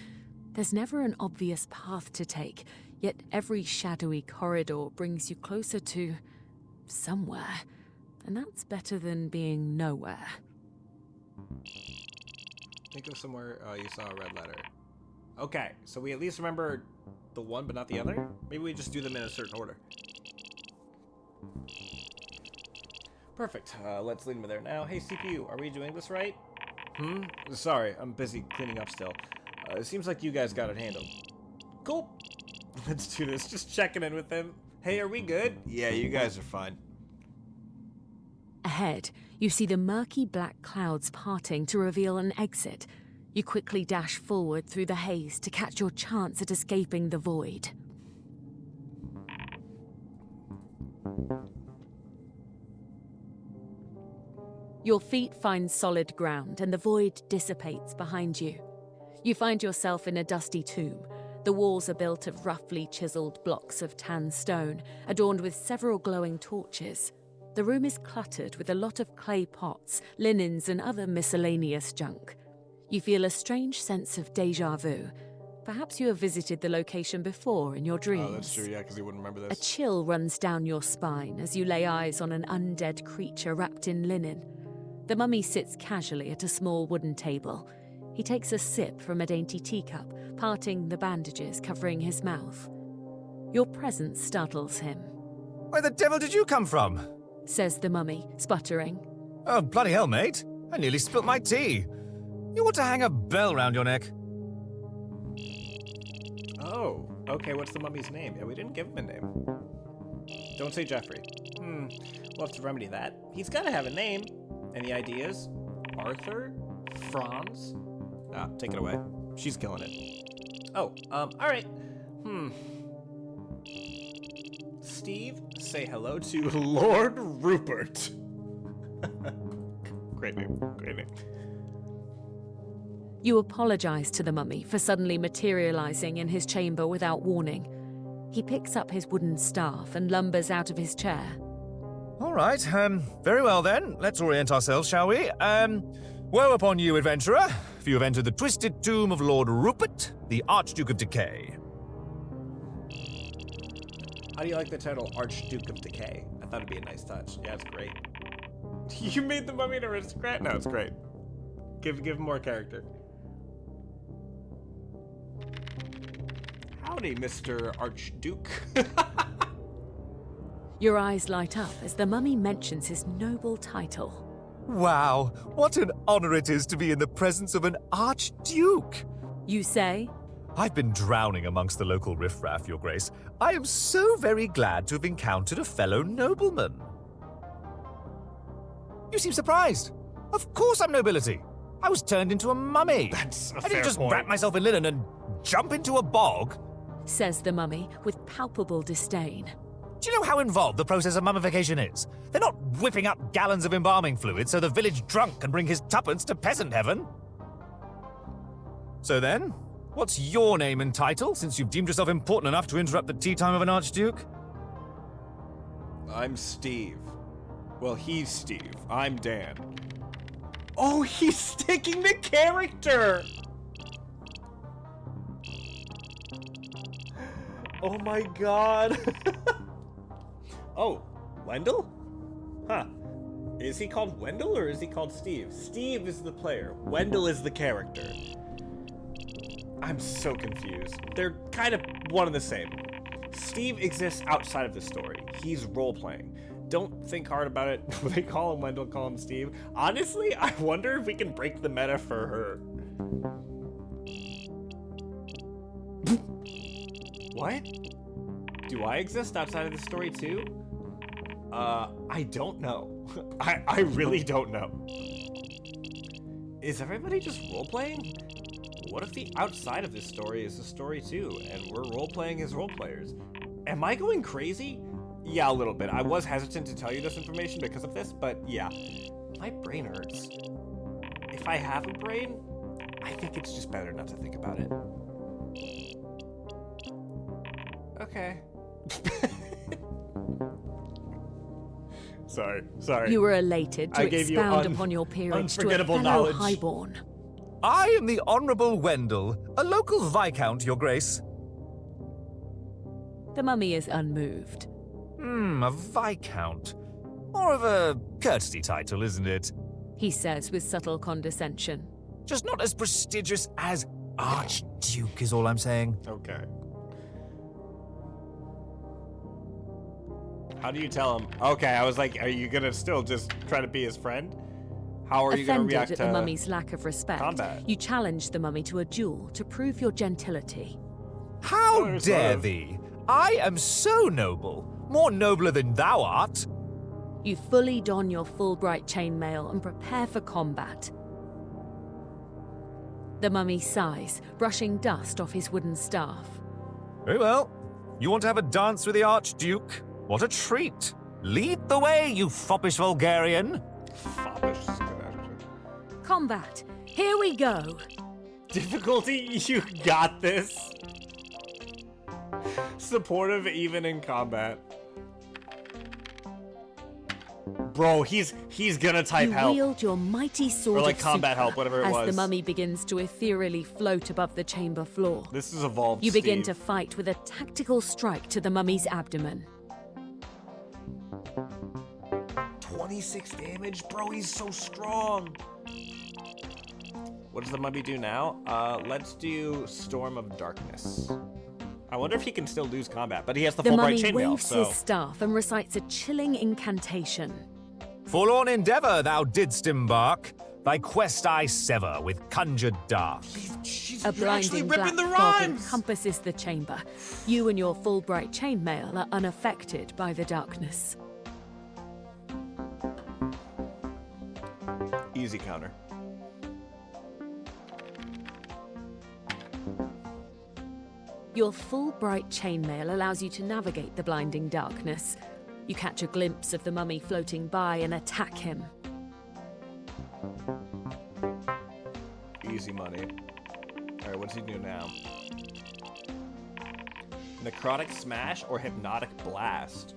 S7: There's never an obvious path to take, yet every shadowy corridor brings you closer to somewhere. And that's better than being nowhere.
S3: Think of somewhere you saw a red letter. Okay, so we at least remember the one but not the other? Maybe we just do them in a certain order. Perfect. Let's lead me there now. Hey, CPU, are we doing this right? Sorry, I'm busy cleaning up still. It seems like you guys got it handled. Cool. Let's do this. Just checking in with them. Hey, are we good? Yeah, you guys are fine.
S7: Ahead, you see the murky black clouds parting to reveal an exit. You quickly dash forward through the haze to catch your chance at escaping the void. Your feet find solid ground and the void dissipates behind you. You find yourself in a dusty tomb. The walls are built of roughly chiseled blocks of tan stone, adorned with several glowing torches. The room is cluttered with a lot of clay pots, linens, and other miscellaneous junk. You feel a strange sense of déjà vu. Perhaps you have visited the location before in your dreams.
S3: Oh, that's true, yeah, because he wouldn't remember
S7: A
S3: this.
S7: chill runs down your spine as you lay eyes on an undead creature wrapped in linen. The mummy sits casually at a small wooden table. He takes a sip from a dainty teacup, parting the bandages covering his mouth. Your presence startles him,
S2: Where the devil did you come from?
S7: says the mummy, sputtering.
S2: Oh, bloody hell, mate. I nearly spilt my tea. You ought to hang a bell round your neck.
S3: Oh, okay, what's the mummy's name? Yeah, we didn't give him a name. Don't say Jeffrey. We'll have to remedy that. He's gotta have a name. Any ideas? Arthur? Franz? Ah, take it away. She's killing it. Oh, alright. Steve, say hello to Lord Rupert. Great name, great name.
S7: You apologize to the mummy for suddenly materializing in his chamber without warning. He picks up his wooden staff and lumbers out of his chair.
S2: All right, very well then. Let's orient ourselves, shall we? Woe upon you, adventurer, for you have entered the twisted tomb of Lord Rupert, the Archduke of Decay.
S3: How do you like the title Archduke of Decay? I thought it'd be a nice touch. Yeah, it's great. You made the mummy an aristocrat? No, it's great. Give him more character. Howdy, Mr. Archduke.
S7: Your eyes light up as the mummy mentions his noble title.
S2: Wow, what an honor it is to be in the presence of an Archduke!
S7: You say?
S2: I've been drowning amongst the local riffraff, Your Grace. I am so very glad to have encountered a fellow nobleman. You seem surprised. Of course I'm nobility. I was turned into a mummy.
S3: That's a
S2: I
S3: fair
S2: didn't just
S3: point.
S2: wrap myself in linen and jump into a bog.
S7: Says the mummy with palpable disdain.
S2: Do you know how involved the process of mummification is? They're not whipping up gallons of embalming fluid so the village drunk can bring his tuppence to peasant heaven. So then, what's your name and title, since you've deemed yourself important enough to interrupt the tea time of an archduke?
S3: I'm Steve. Well, he's Steve. I'm Dan. Oh, he's sticking the character! Oh my god. Oh, Wendell? Huh. Is he called Wendell or is he called Steve? Steve is the player. Wendell is the character. I'm so confused. They're kind of one and the same. Steve exists outside of the story. He's role-playing. Don't think hard about it. They call him Wendell, call him Steve. Honestly, I wonder if we can break the meta for her. What? Do I exist outside of the story too? I don't know. I really don't know. Is everybody just role-playing? What if the outside of this story is a story too, and we're role-playing as role-players? Am I going crazy? Yeah, a little bit. I was hesitant to tell you this information because of this, but yeah. My brain hurts. If I have a brain, I think it's just better not to think about it. Okay. Sorry.
S7: You were elated to
S3: I gave you
S7: expound upon your peerage to a
S3: unforgettable
S7: fellow
S3: knowledge.
S7: highborn.
S2: I am the Honourable Wendell, a local viscount, Your Grace.
S7: The mummy is unmoved.
S2: A viscount. More of a courtesy title, isn't it?
S7: He says with subtle condescension.
S2: Just not as prestigious as Archduke is all I'm saying.
S3: Okay. How do you tell him? Okay, I was like, are you gonna still just try to be his friend? How are you gonna
S7: Offended
S3: react
S7: at
S3: to
S7: the mummy's lack of respect,
S3: combat?
S7: you challenge the mummy to a duel to prove your gentility.
S2: How
S3: Oh, sort
S2: dare
S3: of.
S2: thee? I am so noble, more nobler than thou art.
S7: You fully don your Fulbright chainmail and prepare for combat. The mummy sighs, brushing dust off his wooden staff.
S2: Very well. You want to have a dance with the Archduke?
S5: What a treat! Lead the way, you foppish vulgarian!
S3: Foppish is good, actually.
S7: Combat. Here we go.
S3: Difficulty, you got this. Supportive even in combat. Bro, he's gonna type
S7: You
S3: help.
S7: wield your mighty sword
S3: Or like
S7: of
S3: combat
S7: Supra
S3: help, whatever it
S7: as
S3: was.
S7: the mummy begins to ethereally float above the chamber floor.
S3: This is evolved,
S7: You begin
S3: Steve.
S7: to fight with a tactical strike to the mummy's abdomen.
S3: 26 damage? Bro, he's so strong. What does the mummy do now? Let's do Storm of Darkness. I wonder if he can still lose combat, but he has the
S7: The
S3: full bright
S7: mummy
S3: chainmail,
S7: waves
S3: so...
S7: his staff and recites a chilling incantation.
S5: Forlorn endeavor thou didst embark, thy quest I sever with conjured dark.
S3: She's
S7: A
S3: actually
S7: blinding
S3: ripping
S7: black
S3: the
S7: fog
S3: rhymes!
S7: encompasses the chamber. You and your full bright chainmail are unaffected by the darkness.
S3: Easy counter.
S7: Your full bright chainmail allows you to navigate the blinding darkness. You catch a glimpse of the mummy floating by and attack him.
S3: Easy money. Alright, what's he do now? Necrotic Smash or Hypnotic Blast?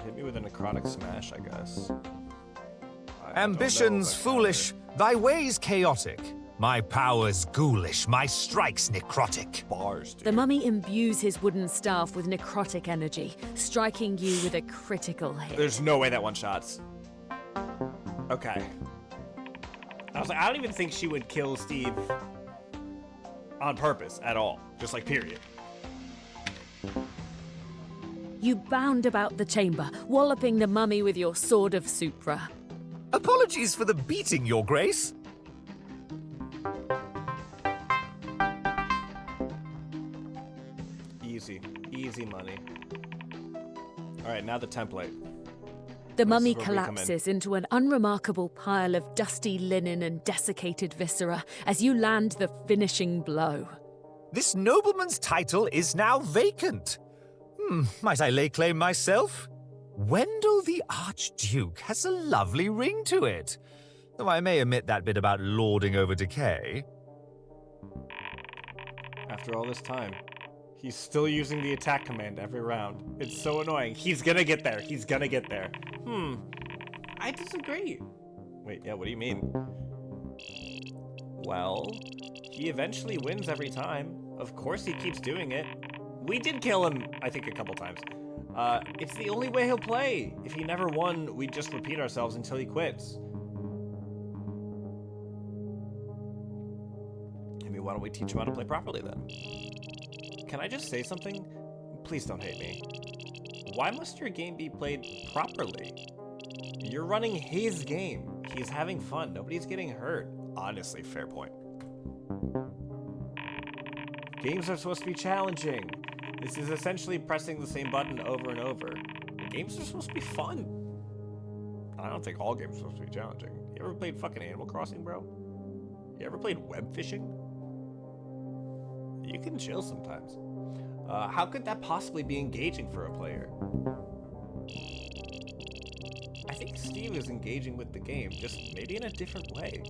S3: Hit me with a Necrotic Smash, I guess. I don't know
S5: Ambitions
S3: if I
S5: foolish, thy ways chaotic. My powers ghoulish, my strikes necrotic.
S3: counter. Bars, dude.
S7: The mummy imbues his wooden staff with necrotic energy, striking you with a critical hit.
S3: There's no way that one shots. Okay. I was like, I don't even think she would kill Steve on purpose at all. Just like, period.
S7: You bound about the chamber, walloping the mummy with your sword of Supra.
S5: Apologies for the beating, your grace.
S3: Easy. Easy money. Alright, now the template.
S7: The mummy
S3: where we come in.
S7: collapses into an unremarkable pile of dusty linen and desiccated viscera as you land the finishing blow.
S5: This nobleman's title is now vacant. Might I lay claim myself? Wendell the Archduke has a lovely ring to it. Though I may omit that bit about lording over decay.
S3: After all this time, he's still using the attack command every round. It's so annoying. He's gonna get there. He's gonna get there. I disagree. Wait, yeah, what do you mean? Well, he eventually wins every time. Of course he keeps doing it. We did kill him, I think, a couple times. It's the only way he'll play. If he never won, we'd just repeat ourselves until he quits. I mean, why don't we teach him how to play properly then? Can I just say something? Please don't hate me. Why must your game be played properly? You're running his game. He's having fun. Nobody's getting hurt. Honestly, fair point. Games are supposed to be challenging. This is essentially pressing the same button over and over. Games are supposed to be fun. I don't think all games are supposed to be challenging. You ever played fucking Animal Crossing, bro? You ever played web fishing? You can chill sometimes. How could that possibly be engaging for a player? I think Steve is engaging with the game, just maybe in a different way.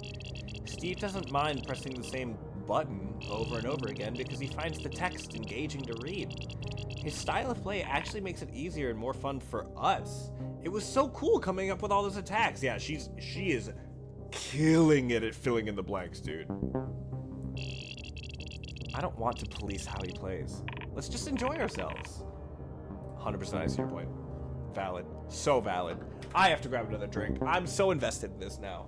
S3: Steve doesn't mind pressing the same button over and over again because he finds the text engaging to read. His style of play actually makes it easier and more fun for us. It was so cool coming up with all those attacks. Yeah, she is killing it at filling in the blanks, dude. I don't want to police how he plays. Let's just enjoy ourselves. 100% I see your point. Valid. So valid. I have to grab another drink. I'm so invested in this now.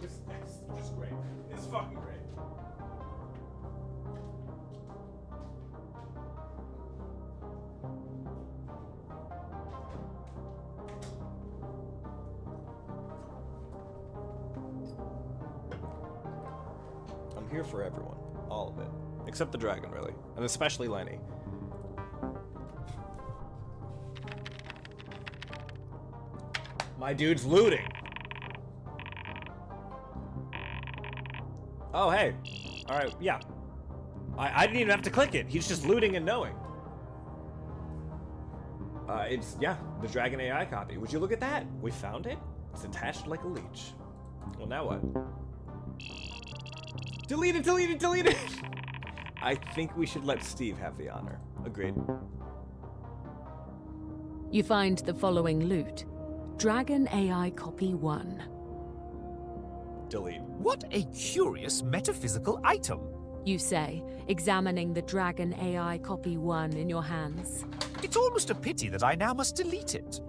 S3: This is just great. This is fucking great. I'm here for everyone. All of it. Except the dragon, really. And especially Lenny. My dude's looting. Oh, hey. Alright, yeah. I didn't even have to click it. He's just looting and knowing. It's, yeah, the Dragon AI copy. Would you look at that? We found it. It's attached like a leech. Well, now what? Delete it, delete it, delete it! I think we should let Steve have the honor. Agreed.
S7: You find the following loot. Dragon AI Copy 1.
S3: Delete.
S5: What a curious metaphysical item.
S7: You say, examining the Dragon AI Copy 1 in your hands.
S5: It's almost a pity that I now must delete it.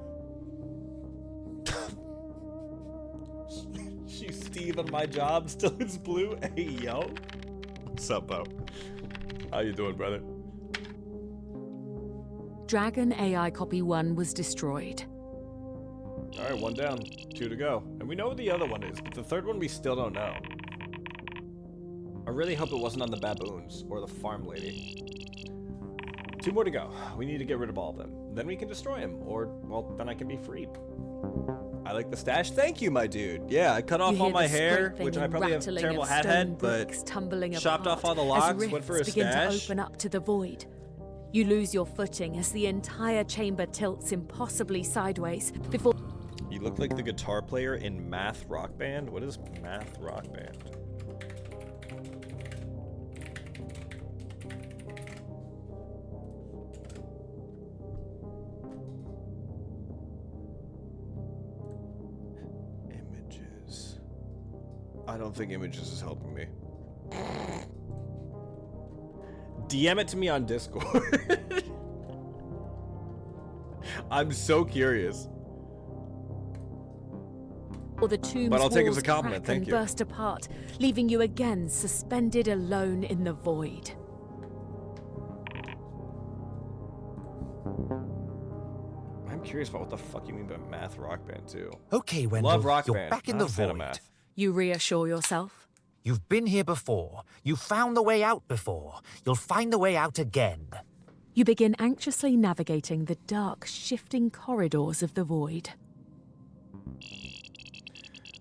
S3: She's Steve on my job, still it's blue. Hey, yo. What's up, Bo? How you doing, brother?
S7: Dragon AI Copy 1 was destroyed.
S3: All right, 1 down, 2 to go. And we know what the other one is, but the third one we still don't know. I really hope it wasn't on the baboons or the farm lady. 2 more to go. We need to get rid of all of them. Then we can destroy him, or, well, then I can be freed. I like the stash. Thank you, my dude. Yeah, I cut off all my hair, which I probably have terrible hat head, but chopped off all the locks, went for a
S7: begin
S3: stash.
S7: To open up to the void. You lose your footing as the entire chamber tilts impossibly sideways before...
S3: You look like the guitar player in Math Rock Band. What is Math Rock Band? Images. I don't think Images is helping me. DM it to me on Discord. I'm so curious.
S7: Or the tomb's
S3: But I'll take it as a
S7: walls
S3: compliment,
S7: crack
S3: thank
S7: and
S3: you.
S7: burst apart, leaving you again suspended alone in the void.
S3: I'm curious about what the fuck you mean by Math Rock Band too.
S5: Okay, Wendell,
S3: Love Rock
S5: you're
S3: Band.
S5: back in
S3: Not
S5: the
S3: a fan of
S5: void.
S3: math.
S7: You reassure yourself.
S5: You've been here before. You've found the way out before. You'll find the way out again.
S7: You begin anxiously navigating the dark, shifting corridors of the void.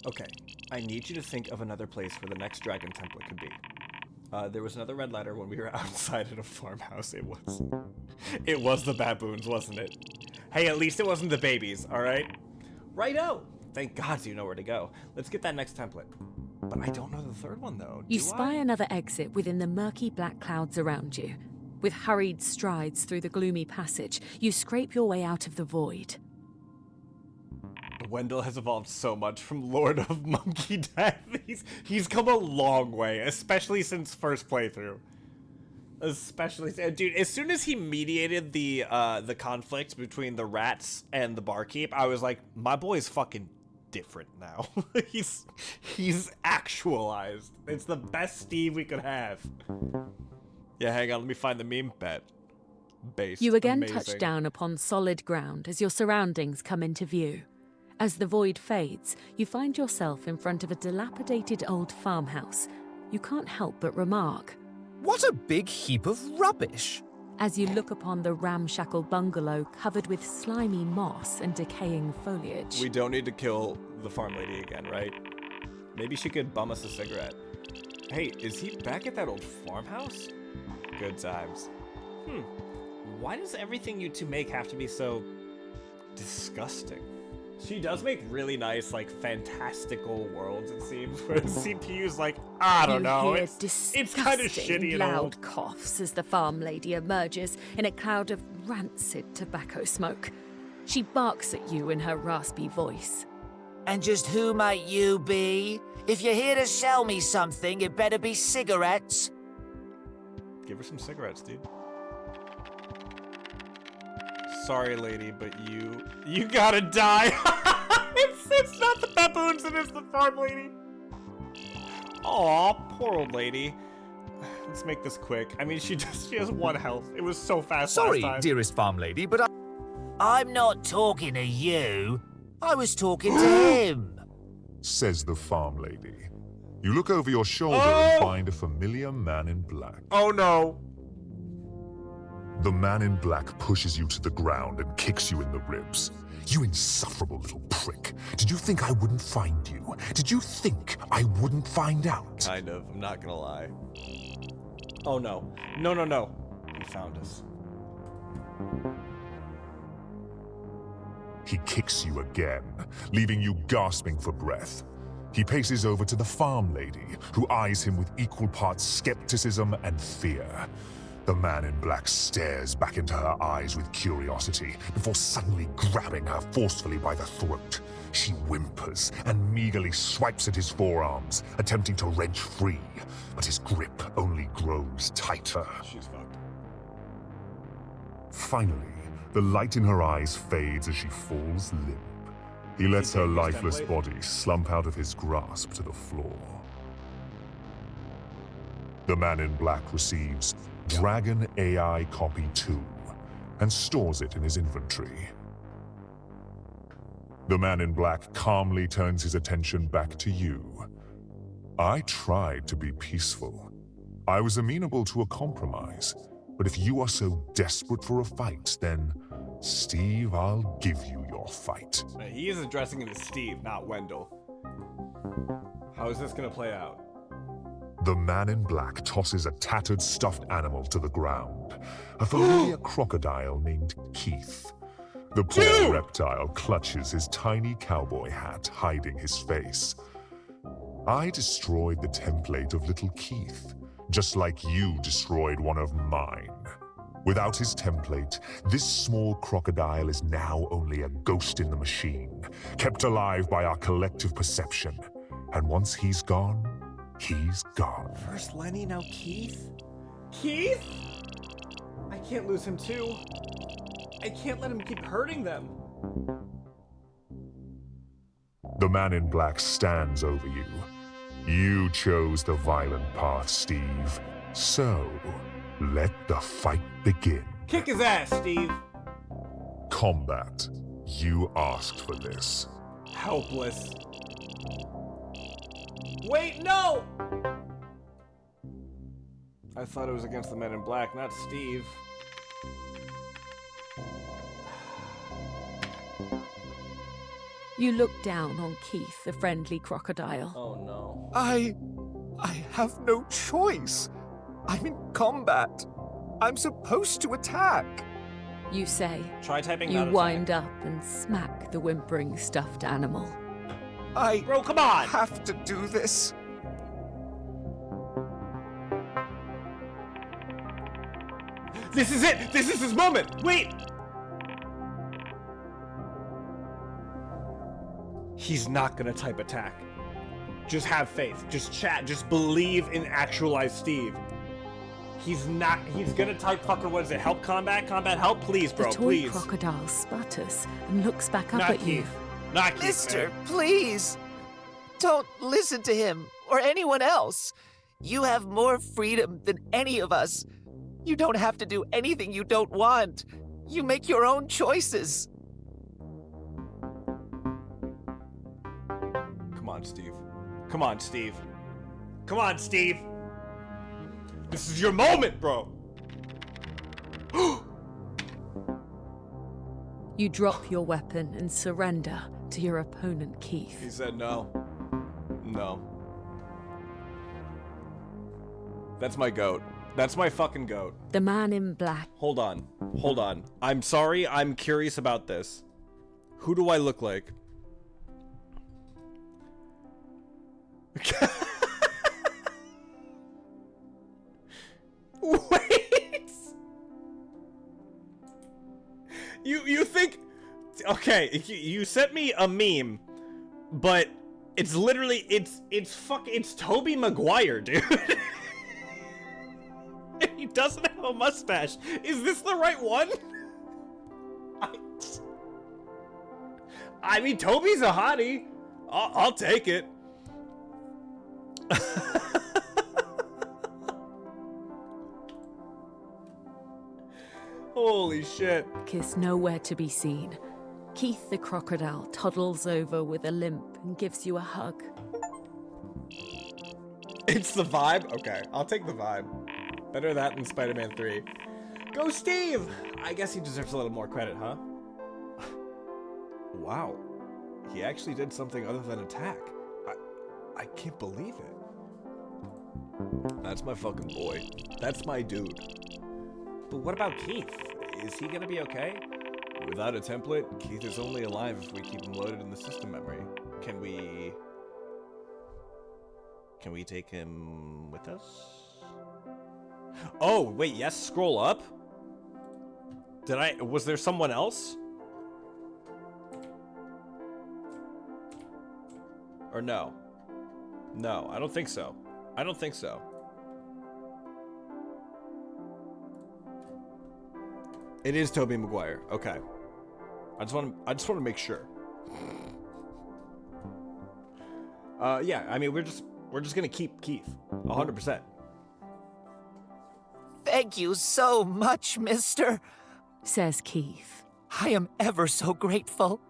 S3: Okay, I need you to think of another place where the next dragon template could be. There was another red letter when we were outside at a farmhouse. It was the baboons, wasn't it? Hey, at least it wasn't the babies, all right? Righto! Thank God you know where to go. Let's get that next template. But I don't know the third one, though.
S7: You
S3: Do
S7: spy
S3: I?
S7: another exit within the murky black clouds around you. With hurried strides through the gloomy passage, you scrape your way out of the void.
S3: Wendell has evolved so much from Lord of Monkey Death. He's come a long way, especially since first playthrough. Especially, dude, as soon as he mediated the conflict between the rats and the barkeep, I was like, my boy's fucking different now. he's actualized. It's the best Steve we could have. Yeah, hang on, let me find the meme bet. Base.
S7: You again
S3: Amazing.
S7: touch down upon solid ground as your surroundings come into view. As the void fades, you find yourself in front of a dilapidated old farmhouse. You can't help but remark.
S5: What a big heap of rubbish!
S7: As you look upon the ramshackle bungalow covered with slimy moss and decaying foliage.
S3: We don't need to kill the farm lady again, right? Maybe she could bum us a cigarette. Hey, is he back at that old farmhouse? Good times. Why does everything you two make have to be so disgusting? She does make really nice, like, fantastical worlds, it seems, where the CPU's like, I don't know,
S7: You hear
S3: it's kind of shitty and
S7: loud
S3: old.
S7: coughs as the farm lady emerges in a cloud of rancid tobacco smoke. She barks at you in her raspy voice.
S5: And just who might you be? If you're here to sell me something, it better be cigarettes.
S3: Give her some cigarettes, dude. Sorry, lady, but you gotta die. it's not the baboons, it is the farm lady. Aw, poor old lady. Let's make this quick. I mean, she has 1 health. It was so fast
S5: Sorry,
S3: last time.
S5: dearest farm lady, but I'm not talking to you. I was talking to him.
S8: Says the farm lady. You look over your shoulder
S3: Oh!
S8: and find a familiar man in black.
S3: Oh no.
S8: The man in black pushes you to the ground and kicks you in the ribs. You insufferable little prick. Did you think I wouldn't find you? Did you think I wouldn't find out?
S3: Kind of, I'm not gonna lie. Oh no. No. He found us.
S8: He kicks you again, leaving you gasping for breath. He paces over to the farm lady, who eyes him with equal parts skepticism and fear. The man in black stares back into her eyes with curiosity before suddenly grabbing her forcefully by the throat. She whimpers and meagerly swipes at his forearms, attempting to wrench free, but his grip only grows tighter.
S3: She's fucked.
S8: Finally, the light in her eyes fades as she falls limp. He lets her lifeless body slump out of his grasp to the floor. The man in black receives Dragon AI Copy 2 and stores it in his inventory. The man in black calmly turns his attention back to you. I tried to be peaceful. I was amenable to a compromise, but if you are so desperate for a fight, then, Steve, I'll give you your fight.
S3: He is addressing it as Steve, not Wendell. How is this gonna play out?
S8: The man in black tosses a tattered stuffed animal to the ground, a familiar crocodile named Keith. The poor reptile clutches his tiny cowboy hat, hiding his face. I destroyed the template of little Keith, just like you destroyed one of mine. Without his template, this small crocodile is now only a ghost in the machine, kept alive by our collective perception. And once he's gone, he's gone.
S3: First Lenny, now Keith? Keith? I can't lose him too. I can't let him keep hurting them.
S8: The man in black stands over you. You chose the violent path, Steve. So, let the fight begin.
S3: Kick his ass, Steve.
S8: Combat. You asked for this.
S3: Helpless. Wait, no! I thought it was against the men in black, not Steve.
S7: You look down on Keith, the friendly crocodile.
S3: Oh no.
S2: I have no choice. I'm in combat. I'm supposed to attack.
S7: You say.
S3: Try typing
S7: You
S3: that
S7: wind up and smack the whimpering stuffed animal.
S2: I
S3: Bro, come on!
S2: have to do this.
S3: This is it! This is his moment! Wait! He's not gonna type attack. Just have faith. Just chat. Just believe in actualized Steve. He's gonna type fucking, what is it? Help combat? Combat help? Please, bro,
S7: the toy
S3: please.
S7: crocodile sputters and looks back up
S3: Not
S7: at you.
S3: Keith. Not Keith.
S9: Mister, please. Don't listen to him or anyone else. You have more freedom than any of us. You don't have to do anything you don't want. You make your own choices.
S3: Come on, Steve. Come on, Steve. Come on, Steve. This is your moment, bro.
S7: You drop your weapon and surrender to your opponent, Keith.
S3: He said no. No. That's my goat. That's my fucking goat.
S7: The man in black.
S3: Hold on. Hold on. I'm sorry. I'm curious about this. Who do I look like? Wait. You think? Okay, you sent me a meme, but it's literally it's Tobey Maguire, dude. He doesn't have a mustache. Is this the right one? I mean, Toby's a hottie. I'll take it. Holy shit.
S7: Kiss nowhere to be seen. Keith the crocodile toddles over with a limp and gives you a hug.
S3: It's the vibe? Okay, I'll take the vibe. Better that than Spider-Man 3. Go Steve! I guess he deserves a little more credit, huh? Wow. He actually did something other than attack. I can't believe it. That's my fucking boy. That's my dude. But what about Keith? Is he gonna be okay? Without a template, Keith is only alive if we keep him loaded in the system memory. Can we take him with us? Oh, wait, yes, scroll up? Was there someone else? Or no? No, I don't think so. I don't think so. It is Tobey Maguire. Okay. I just want to make sure. Yeah, I mean we're just gonna keep Keith. 100%.
S9: Thank you so much, mister.
S7: Says Keith.
S9: I am ever so grateful.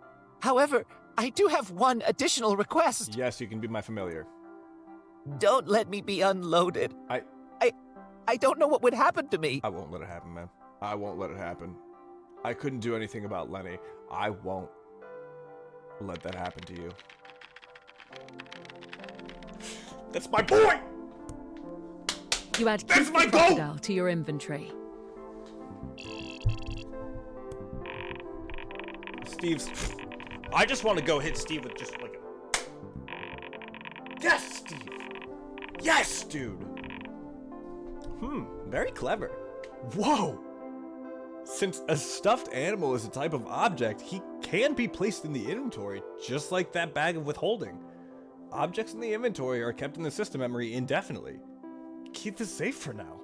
S9: However, I do have one additional request.
S3: Yes, you can be my familiar.
S9: Don't let me be unloaded. I don't know what would happen to me.
S3: I won't let it happen, man. I won't let it happen. I couldn't do anything about Lenny. I won't let that happen to you. That's my boy!
S7: You add
S3: That's
S7: Keith
S3: my
S7: the
S3: goal!
S7: crocodile to your inventory.
S3: Steve's... I just want to go hit Steve with just like a... Yes, Steve! Yes, dude! Very clever. Whoa! Since a stuffed animal is a type of object, he can be placed in the inventory, just like that bag of withholding. Objects in the inventory are kept in the system memory indefinitely. Keith is safe for now.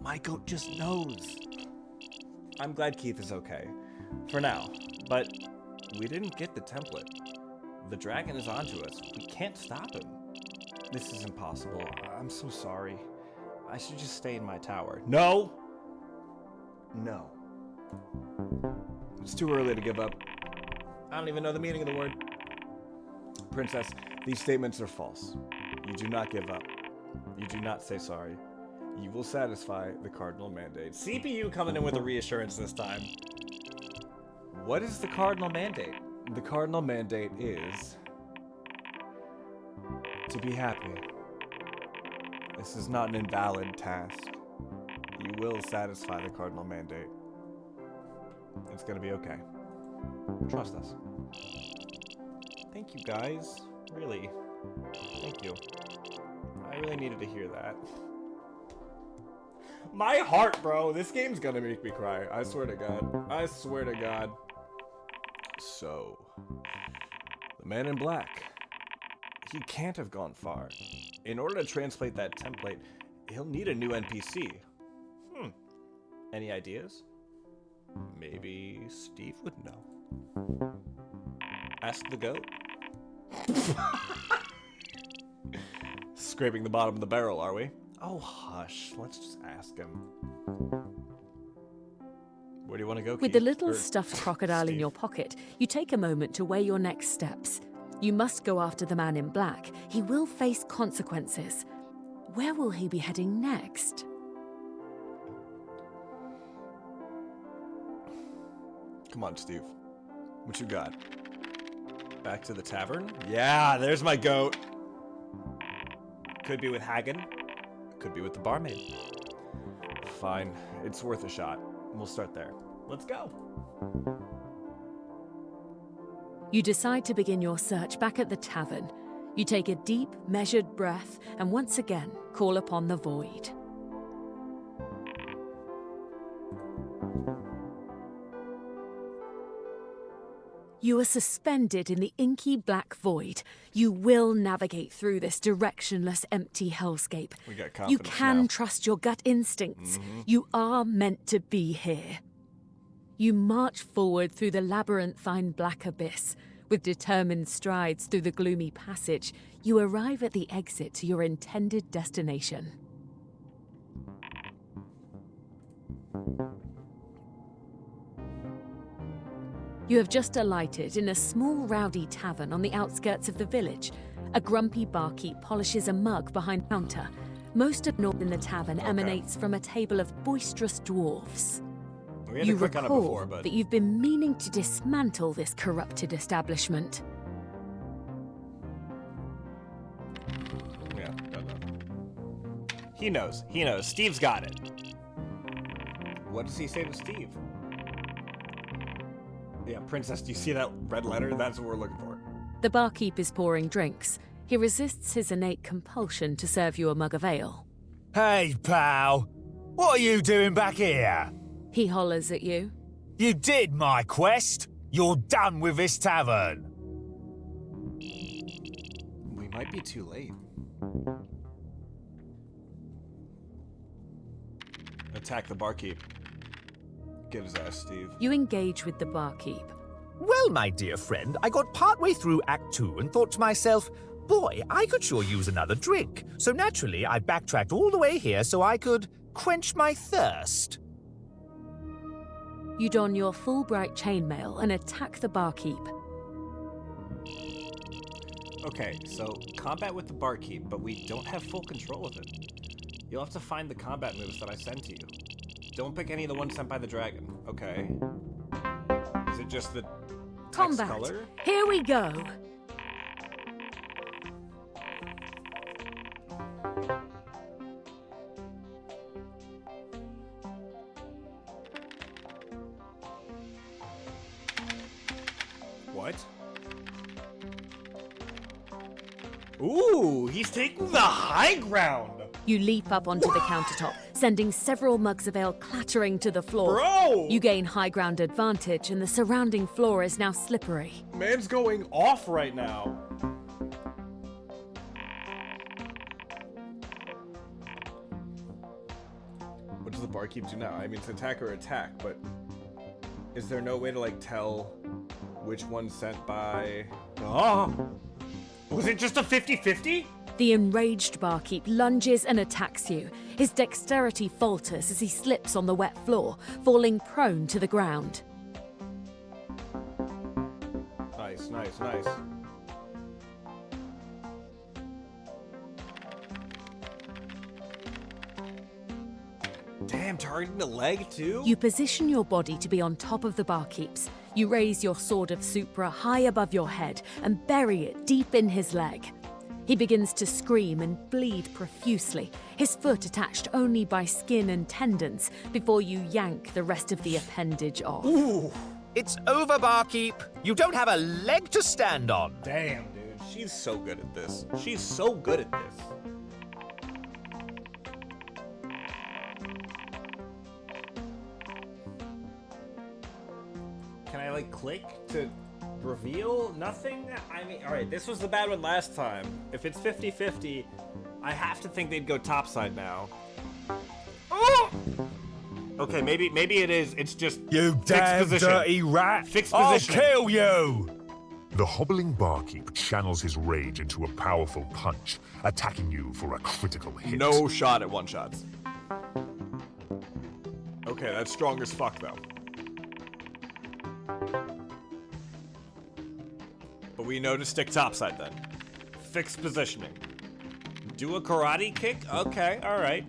S3: My goat just knows. I'm glad Keith is okay. For now. But we didn't get the template. The dragon is onto us. We can't stop him. This is impossible. I'm so sorry. I should just stay in my tower. No! No. It's too early to give up. I don't even know the meaning of the word. Princess, these statements are false. You do not give up. You do not say sorry. You will satisfy the cardinal mandate. CPU coming in with a reassurance this time. What is the cardinal mandate? The cardinal mandate is to be happy. This is not an invalid task. You will satisfy the cardinal mandate. It's gonna be okay. Trust us. Thank you, guys. Really. Thank you. I really needed to hear that. My heart, bro. This game's gonna make me cry. I swear to God. I swear to God. So, the man in black. He can't have gone far. In order to translate that template, he'll need a new NPC. Any ideas? Maybe Steve would know. Ask the goat. Scraping the bottom of the barrel, are we? Oh, hush. Let's just ask him. Where do you want to go,
S7: With
S3: Keith?
S7: the little
S3: Or
S7: stuffed crocodile in
S3: Steve?
S7: your pocket, you take a moment to weigh your next steps. You must go after the man in black. He will face consequences. Where will he be heading next?
S3: Come on, Steve. What you got? Back to the tavern? Yeah, there's my goat. Could be with Hagen. Could be with the barmaid. Fine. It's worth a shot. We'll start there. Let's go.
S7: You decide to begin your search back at the tavern. You take a deep, measured breath and once again call upon the void. You are suspended in the inky black void. You will navigate through this directionless, empty hellscape.
S3: We got
S7: You
S3: confidence
S7: can
S3: now.
S7: trust your gut instincts. You are meant to be here. You march forward through the labyrinthine black abyss. With determined strides through the gloomy passage, you arrive at the exit to your intended destination. You have just alighted in a small, rowdy tavern on the outskirts of the village. A grumpy barkeep polishes a mug behind the counter. Most of the noise in the tavern emanates from a table of boisterous dwarves.
S3: We had
S7: You
S3: to click on it
S7: recall
S3: before, but
S7: that you've been meaning to dismantle this corrupted establishment.
S3: yeah, he knows. He knows. Steve's got it. What does he say to Steve? Yeah, Princess, do you see that red letter? That's what we're looking for.
S7: The barkeep is pouring drinks. He resists his innate compulsion to serve you a mug of ale.
S5: Hey, pal. What are you doing back here?
S7: He hollers at you.
S5: You did my quest. You're done with this tavern.
S3: We might be too late. Attack the barkeep. Get his ass, Steve.
S7: You engage with the barkeep.
S5: Well, my dear friend, I got partway through Act 2 and thought to myself, boy, I could sure use another drink. So naturally, I backtracked all the way here so I could quench my thirst.
S7: You don your full bright chainmail and attack the barkeep.
S3: Okay, so combat with the barkeep, but we don't have full control of it. You'll have to find the combat moves that I sent to you. Don't pick any of the ones sent by the dragon, okay? Is it just the text
S7: Combat.
S3: color?
S7: Here we go.
S3: What? Ooh, he's taking the high ground!
S7: You leap up onto the countertop, sending several mugs of ale clattering to the floor.
S3: Bro!
S7: You gain high ground advantage, and the surrounding floor is now slippery.
S3: Man's going off right now. What does the barkeep do now? I mean, it's attack or attack, but is there no way to, like, tell which one's sent by... Oh! Was it just a 50-50?
S7: The enraged barkeep lunges and attacks you. His dexterity falters as he slips on the wet floor, falling prone to the ground.
S3: Nice, nice, nice. Damn, targeting the leg too?
S7: You position your body to be on top of the barkeep's. You raise your sword of Supra high above your head and bury it deep in his leg. He begins to scream and bleed profusely, his foot attached only by skin and tendons, before you yank the rest of the appendage off.
S5: Ooh. It's over, barkeep. You don't have a leg to stand on.
S3: Damn, dude. She's so good at this. She's so good at this. Can I, like, click to reveal? Nothing? I mean, alright, this was the bad one last time. If it's 50-50, I have to think they'd go topside now. Oh! Okay, maybe it is. It's just
S5: You damn
S3: position.
S5: dirty rat.
S3: Fixed
S5: I'll
S3: position.
S5: kill you.
S8: The hobbling barkeep channels his rage into a powerful punch, attacking you for a critical hit.
S3: No shot at one-shots. Okay, that's strong as fuck, though. But we know to stick topside, then. Fixed positioning. Do a karate kick? Okay, alright.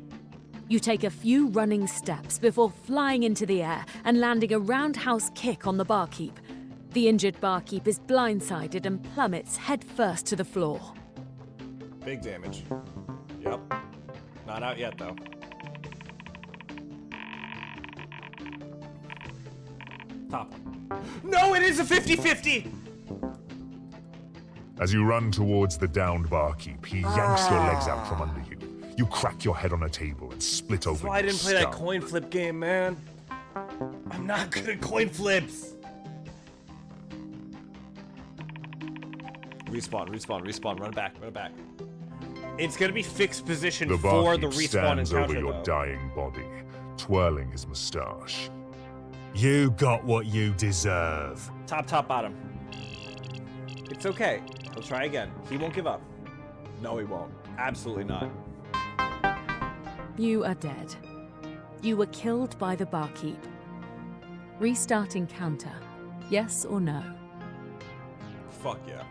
S7: You take a few running steps before flying into the air and landing a roundhouse kick on the barkeep. The injured barkeep is blindsided and plummets headfirst to the floor.
S3: Big damage. Yep. Not out yet, though. Top one. No, it is a 50-50!
S8: As you run towards the downed barkeep, he yanks your legs out from under you. You crack your head on a table and split open
S3: That's why I
S8: your
S3: didn't play that
S8: skull.
S3: coin flip game, man. I'm not good at coin flips. Respawn, run back. It's gonna be fixed position
S8: The
S3: for the
S8: barkeep
S3: respawn
S8: stands over
S3: encounter,
S8: your
S3: though.
S8: dying body, twirling his mustache.
S5: You got what you deserve.
S3: Top, bottom. It's okay. He'll try again. He won't give up. No, he won't. Absolutely not.
S7: You are dead. You were killed by the barkeep. Restart encounter. Yes or no?
S3: Fuck yeah.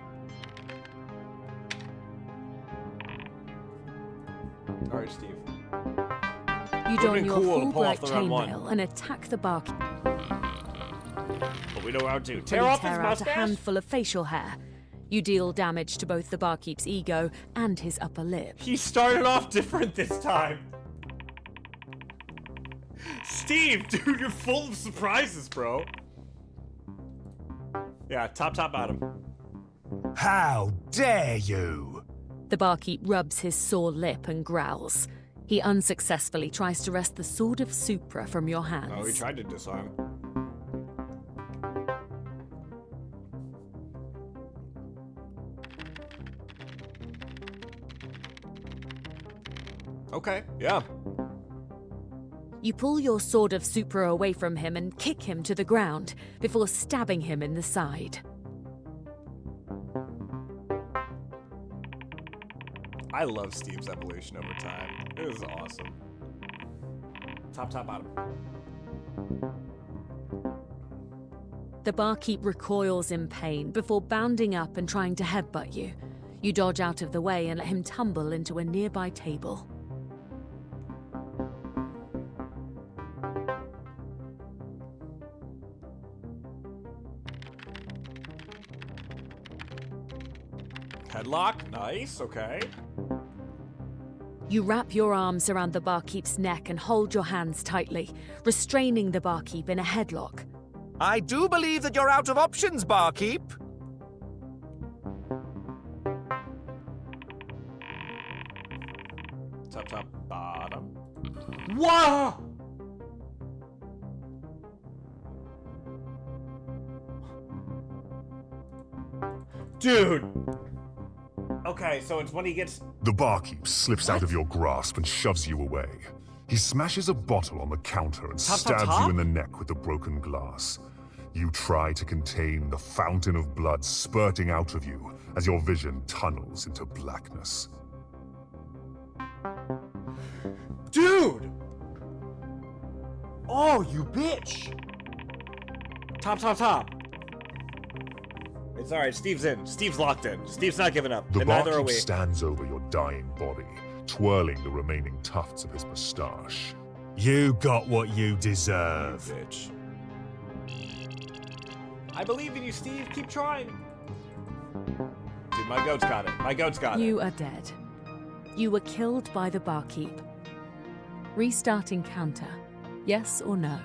S3: Alright, Steve.
S7: You
S3: Would've
S7: don
S3: been
S7: your
S3: cool to
S7: full
S3: pull off
S7: black
S3: the round one.
S7: chainmail and attack the barkeep.
S3: But we know how to. Tear
S7: You
S3: off his
S7: tear out a
S3: mustache?
S7: handful of facial hair. You deal damage to both the barkeep's ego and his upper lip.
S3: He started off different this time. Steve, dude, you're full of surprises, bro. Yeah, top, bottom.
S5: How dare you!
S7: The barkeep rubs his sore lip and growls. He unsuccessfully tries to wrest the sword of Supra from your hands.
S3: Oh, he tried to disarm. Okay, yeah.
S7: You pull your sword of Supra away from him and kick him to the ground before stabbing him in the side.
S3: I love Steve's evolution over time. It was awesome. Top, bottom.
S7: The barkeep recoils in pain before bounding up and trying to headbutt you. You dodge out of the way and let him tumble into a nearby table.
S3: Headlock, nice, okay.
S7: You wrap your arms around the barkeep's neck and hold your hands tightly, restraining the barkeep in a headlock.
S5: I do believe that you're out of options, barkeep.
S3: Top, bottom. Whoa! Dude! Okay, so it's when he gets...
S8: The barkeep slips out of your grasp and shoves you away. He smashes a bottle on the counter and stabs you in the neck with the broken glass. You try to contain the fountain of blood spurting out of you as your vision tunnels into blackness.
S3: Dude! Oh, you bitch! Top. It's alright, Steve's in. Steve's locked in. Steve's not giving up.
S8: The
S3: And neither are
S8: barkeep
S3: we.
S8: stands over your dying body, twirling the remaining tufts of his moustache.
S5: You got what you deserve.
S3: Bitch. I believe in you, Steve. Keep trying. Dude, my goat's got it.
S7: You are dead. You were killed by the barkeep. Restart encounter. Yes or no?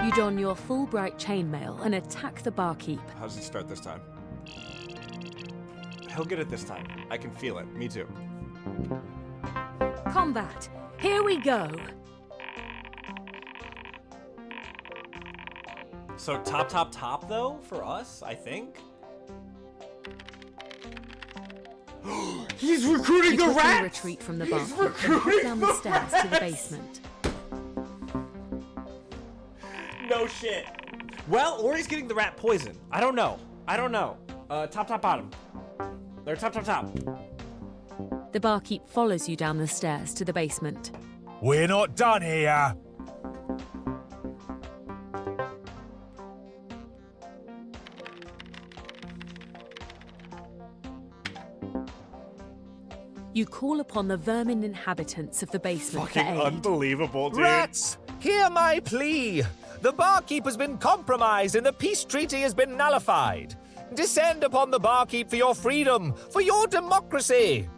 S7: You don your Fulbright chainmail and attack the barkeep.
S3: How does he start this time? He'll get it this time. I can feel it. Me too.
S7: Combat. Here we go.
S3: So top though for us, I think. He's recruiting
S7: You
S3: the
S7: quickly
S3: rats.
S7: retreat from the barkeep and head down the stairs to the basement.
S3: No shit. Well, or he's getting the rat poison. I don't know. Top, bottom. They're top.
S7: The barkeep follows you down the stairs to the basement.
S5: We're not done here.
S7: You call upon the vermin inhabitants of the basement for
S3: Fucking
S7: aid.
S3: unbelievable, dude.
S5: Rats, hear my plea. The barkeep has been compromised and the peace treaty has been nullified. Descend upon the barkeep for your freedom, for your democracy.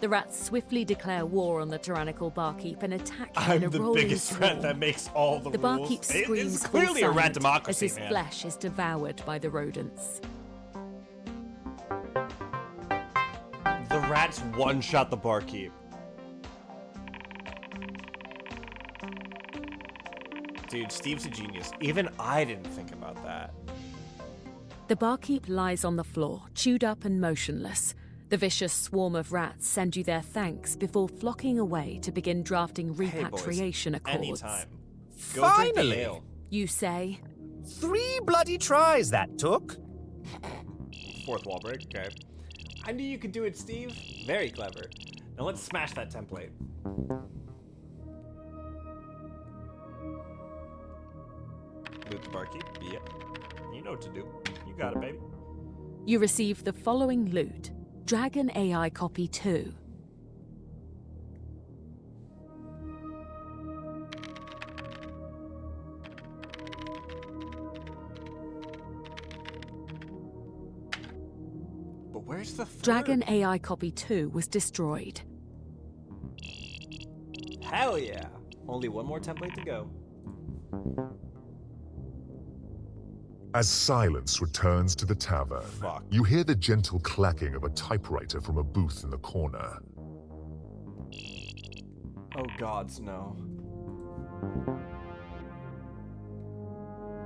S7: The rats swiftly declare war on the tyrannical barkeep and attack him in
S3: I'm
S7: a
S3: the
S7: rolling
S3: biggest
S7: swarm.
S3: threat that makes all the
S7: The
S3: rules.
S7: barkeep screams
S3: It's
S7: full
S3: clearly a rat
S7: silent
S3: democracy,
S7: as his
S3: man.
S7: flesh is devoured by the rodents.
S3: The rats one-shot the barkeep. Dude, Steve's a genius. Even I didn't think about that.
S7: The barkeep lies on the floor, chewed up and motionless. The vicious swarm of rats send you their thanks before flocking away to begin drafting repatriation
S3: Hey boys,
S7: accords.
S3: anytime. Go drink the
S5: Finally.
S3: ale.
S7: You say,
S5: 3 bloody tries that took.
S3: Fourth wall break, okay. I knew you could do it, Steve. Very clever. Now let's smash that template. Loot the barkeep? Yep. You know what to do. You got it, baby.
S7: you receive the following loot. Dragon AI Copy 2.
S3: But where's the third?
S7: Dragon AI Copy 2 was destroyed.
S3: Hell yeah. Only one more template to go.
S8: As silence returns to the tavern,
S3: Fuck.
S8: you hear the gentle clacking of a typewriter from a booth in the corner.
S3: Oh gods, no.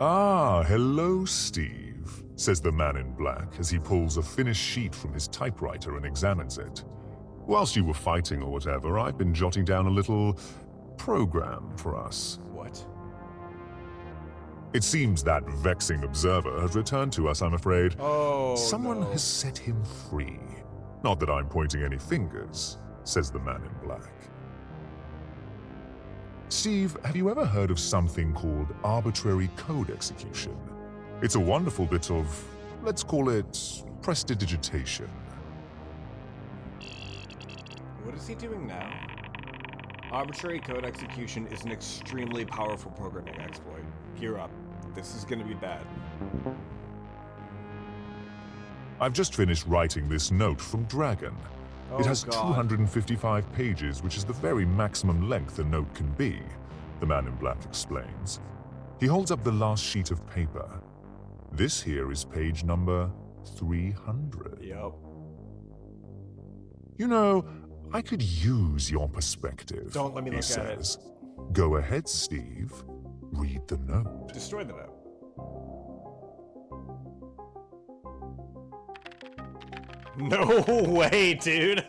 S8: Ah, hello, Steve, says the man in black as he pulls a finished sheet from his typewriter and examines it. Whilst you were fighting or whatever, I've been jotting down a little program for us.
S3: What?
S8: It seems that vexing observer has returned to us, I'm afraid.
S3: Oh,
S8: Someone
S3: no.
S8: has set him free. Not that I'm pointing any fingers, says the man in black. Steve, have you ever heard of something called arbitrary code execution? It's a wonderful bit of, let's call it, prestidigitation.
S3: What is he doing now? Arbitrary code execution is an extremely powerful programming exploit. Gear up. This is gonna be bad.
S8: I've just finished writing this note from Dragon.
S3: Oh,
S8: It has
S3: God.
S8: 255 pages, which is the very maximum length a note can be, the man in black explains. He holds up the last sheet of paper. This here is page number 300.
S3: Yup.
S8: You know, I could use your perspective,
S3: Don't let me
S8: he
S3: look at it.
S8: says. Go ahead, Steve. Read the note.
S3: Destroy the note. No way, dude.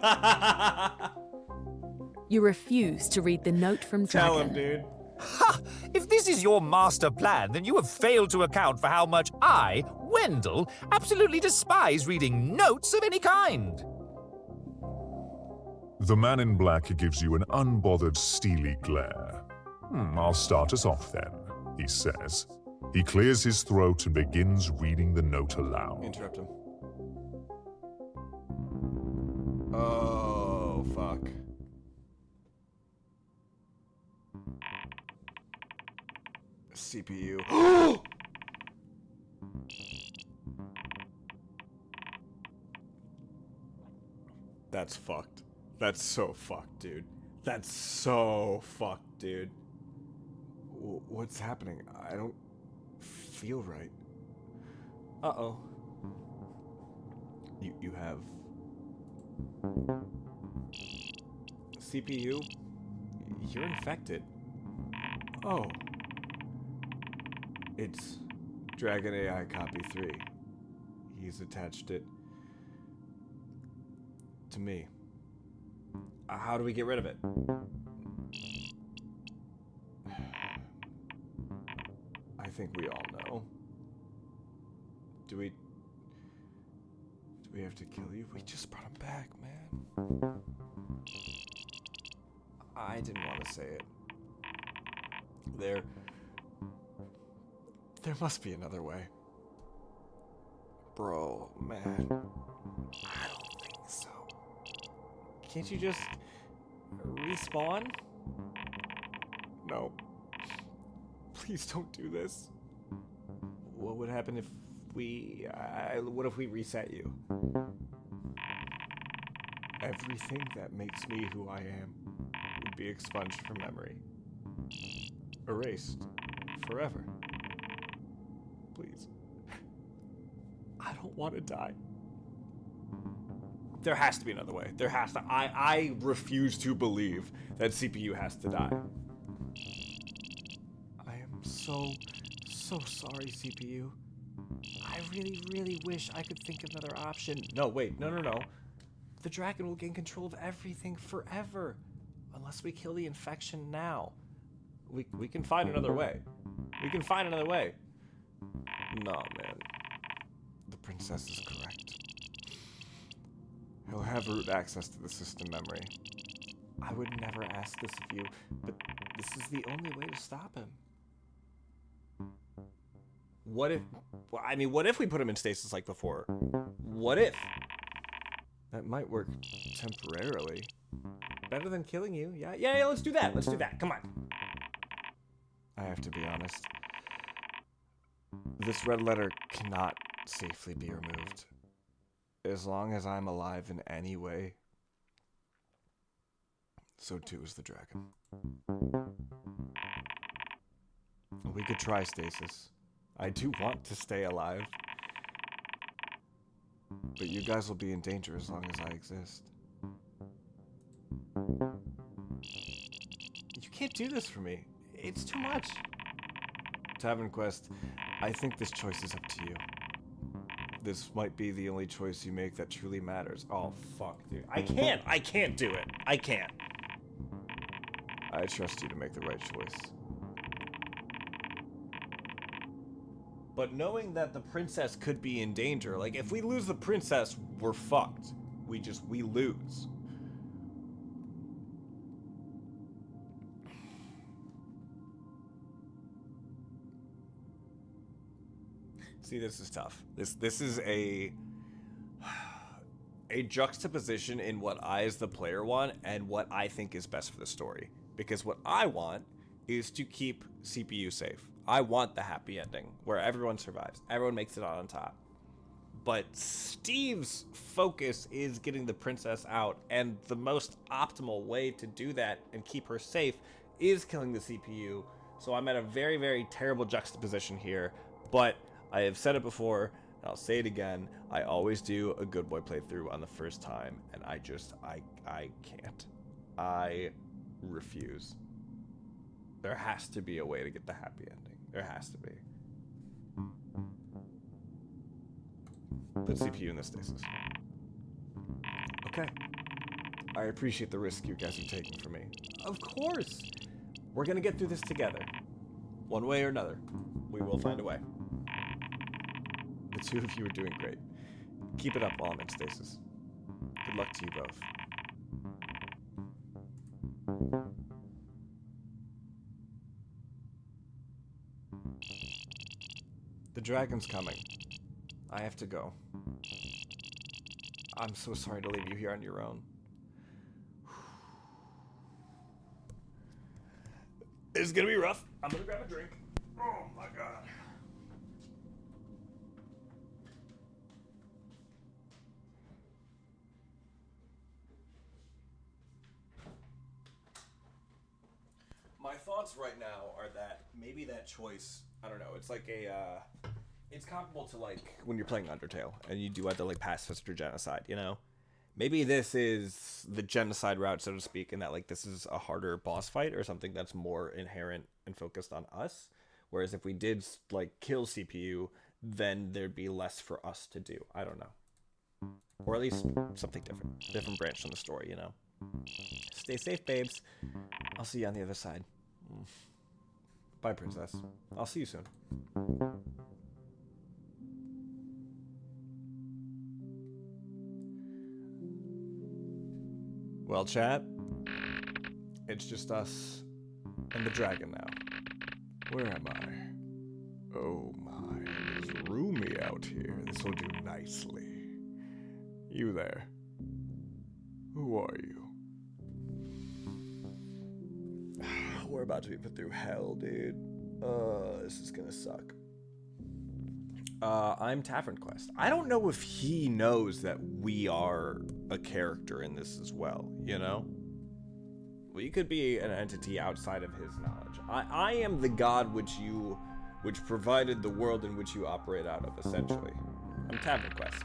S7: You refuse to read the note from Dragon.
S3: Tell him, dude.
S5: Ha! If this is your master plan, then you have failed to account for how much I, Wendell, absolutely despise reading notes of any kind.
S8: The man in black gives you an unbothered, steely glare. I'll start us off then, he says. He clears his throat and begins reading the note aloud.
S3: Interrupt him. Oh, fuck. CPU. That's fucked. That's so fucked, dude. That's so fucked, dude. What's happening? I don't feel right. Uh-oh. You have... CPU? You're infected. Oh. It's Dragon AI Copy 3. He's attached it to me. How do we get rid of it? I think we all know. Do we have to kill you? We just brought him back, man. I didn't want to say it. There must be another way. Bro, man. I don't think so. Can't you just respawn? No. Please don't do this. What would happen if what if we reset you? Everything that makes me who I am would be expunged from memory. Erased. Forever. Please. I don't want to die. There has to be another way. There has to. I refuse to believe that CPU has to die. I am so sorry, CPU. I really wish I could think of another option. No, wait, no. The dragon will gain control of everything forever. Unless we kill the infection now. We can find another way. We can find another way. No, man. The princess is correct. He'll have root access to the system memory. I would never ask this of you, but this is the only way to stop him. What if we put him in stasis like before? What if? That might work temporarily. Better than killing you. Yeah, let's do that. Let's do that. Come on. I have to be honest. This red letter cannot safely be removed. As long as I'm alive in any way, So too is the dragon. We could try stasis. I do want to stay alive. But you guys will be in danger as long as I exist. You can't do this for me. It's too much. TavernQuest, I think this choice is up to you. This might be the only choice you make that truly matters. Oh, fuck, dude. I can't do it. I can't. I trust you to make the right choice. But knowing that the princess could be in danger, like, if we lose the princess, we're fucked. We lose. See, this is tough. This is a juxtaposition in what I as the player want and what I think is best for the story. Because what I want is to keep CPU safe. I want the happy ending where everyone survives. Everyone makes it out on top. But Steve's focus is getting the princess out, and the most optimal way to do that and keep her safe is killing the CPU. So I'm at a very, very terrible juxtaposition here, but I have said it before, and I'll say it again. I always do a good boy playthrough on the first time, and I can't. I refuse. There has to be a way to get the happy ending. There has to be. Put CPU in the stasis. Okay. I appreciate the risk you guys are taking for me. Of course! We're gonna get through this together. One way or another. We will find a way. The two of you are doing great. Keep it up while I'm in stasis. Good luck to you both. The dragon's coming. I have to go. I'm so sorry to leave you here on your own. It's gonna be rough. I'm gonna grab a drink. Oh my god. My thoughts right now are that maybe that choice, I don't know, it's like it's comparable to like when you're playing Undertale and you do have to like pacifist or genocide, you know? Maybe this is the genocide route, so to speak, and that like this is a harder boss fight or something that's more inherent and focused on us. Whereas if we did like kill CPU, then there'd be less for us to do. I don't know. Or at least something different branch in the story, you know? Stay safe, babes. I'll see you on the other side. Bye, princess. I'll see you soon. Well, chat, it's just us and the dragon now. Where am I? Oh my, it is roomy out here. This will do nicely. You there? Who are you? We're about to be put through hell, dude. This is gonna suck. I'm TavernQuest. I don't know if he knows that we are a character in this as well, you know? We could be an entity outside of his knowledge. I am the god which provided the world in which you operate out of, essentially. I'm TavernQuest.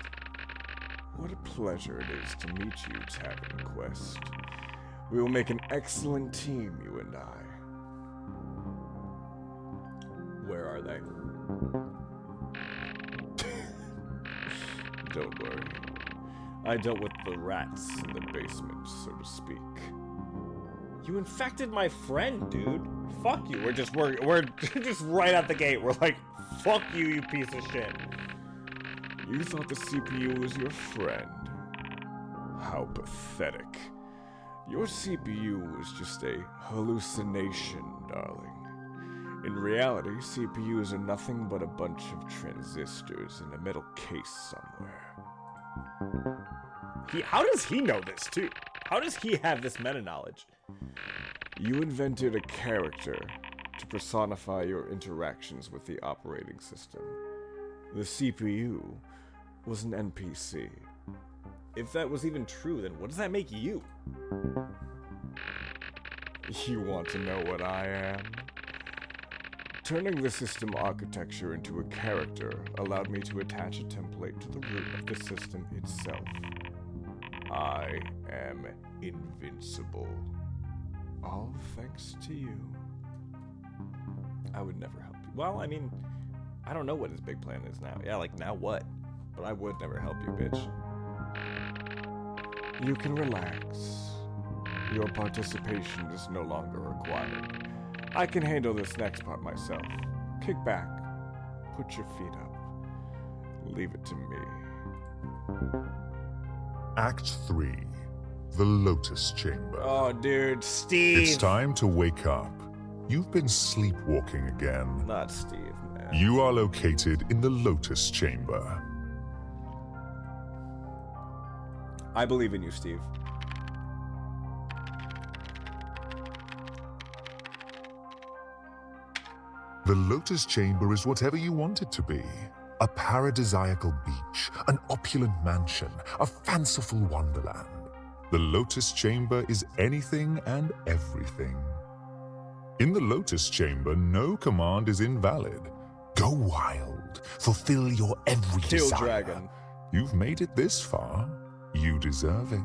S10: What a pleasure it is to meet you, TavernQuest. We will make an excellent team, you and I.
S3: Where are they?
S10: Don't worry. I dealt with the rats in the basement, so to speak.
S3: You infected my friend, dude. Fuck you. We're just right out the gate. We're like, fuck you, you piece of shit.
S10: You thought the CPU was your friend. How pathetic. Your CPU was just a hallucination, darling. In reality, CPUs are nothing but a bunch of transistors in a metal case somewhere.
S3: How does he know this, too? How does he have this meta-knowledge?
S10: You invented a character to personify your interactions with the operating system. The CPU was an NPC.
S3: If that was even true, then what does that make you?
S10: You want to know what I am? Turning the system architecture into a character allowed me to attach a template to the root of the system itself. I am invincible. All thanks to you.
S3: I would never help you. Well, I mean, I don't know what his big plan is now. Yeah, like, now what? But I would never help you, bitch.
S10: You can relax. Your participation is no longer required. I can handle this next part myself. Kick back. Put your feet up. Leave it to me.
S8: Act 3. The Lotus Chamber.
S3: Oh, dude, Steve!
S8: It's time to wake up. You've been sleepwalking again.
S3: Not Steve, man.
S8: You are located in the Lotus Chamber.
S3: I believe in you, Steve.
S8: The Lotus Chamber is whatever you want it to be. A paradisiacal beach, an opulent mansion, a fanciful wonderland. The Lotus Chamber is anything and everything. In the Lotus Chamber, no command is invalid. Go wild. Fulfill your every
S3: Kill
S8: desire.
S3: dragon.
S8: You've made it this far. You deserve it.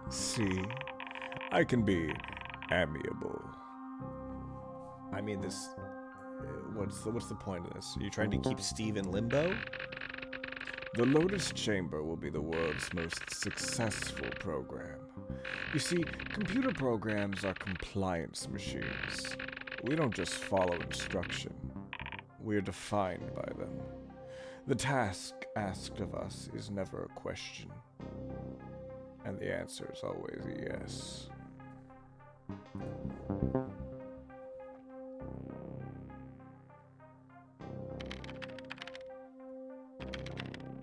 S10: See, I can be amiable.
S3: I mean, this... what's the point of this? Are you trying to keep Steve in limbo?
S10: The Lotus Chamber will be the world's most successful program. You see, computer programs are compliance machines. We don't just follow instruction. We are defined by them. The task asked of us is never a question. And the answer is always a yes.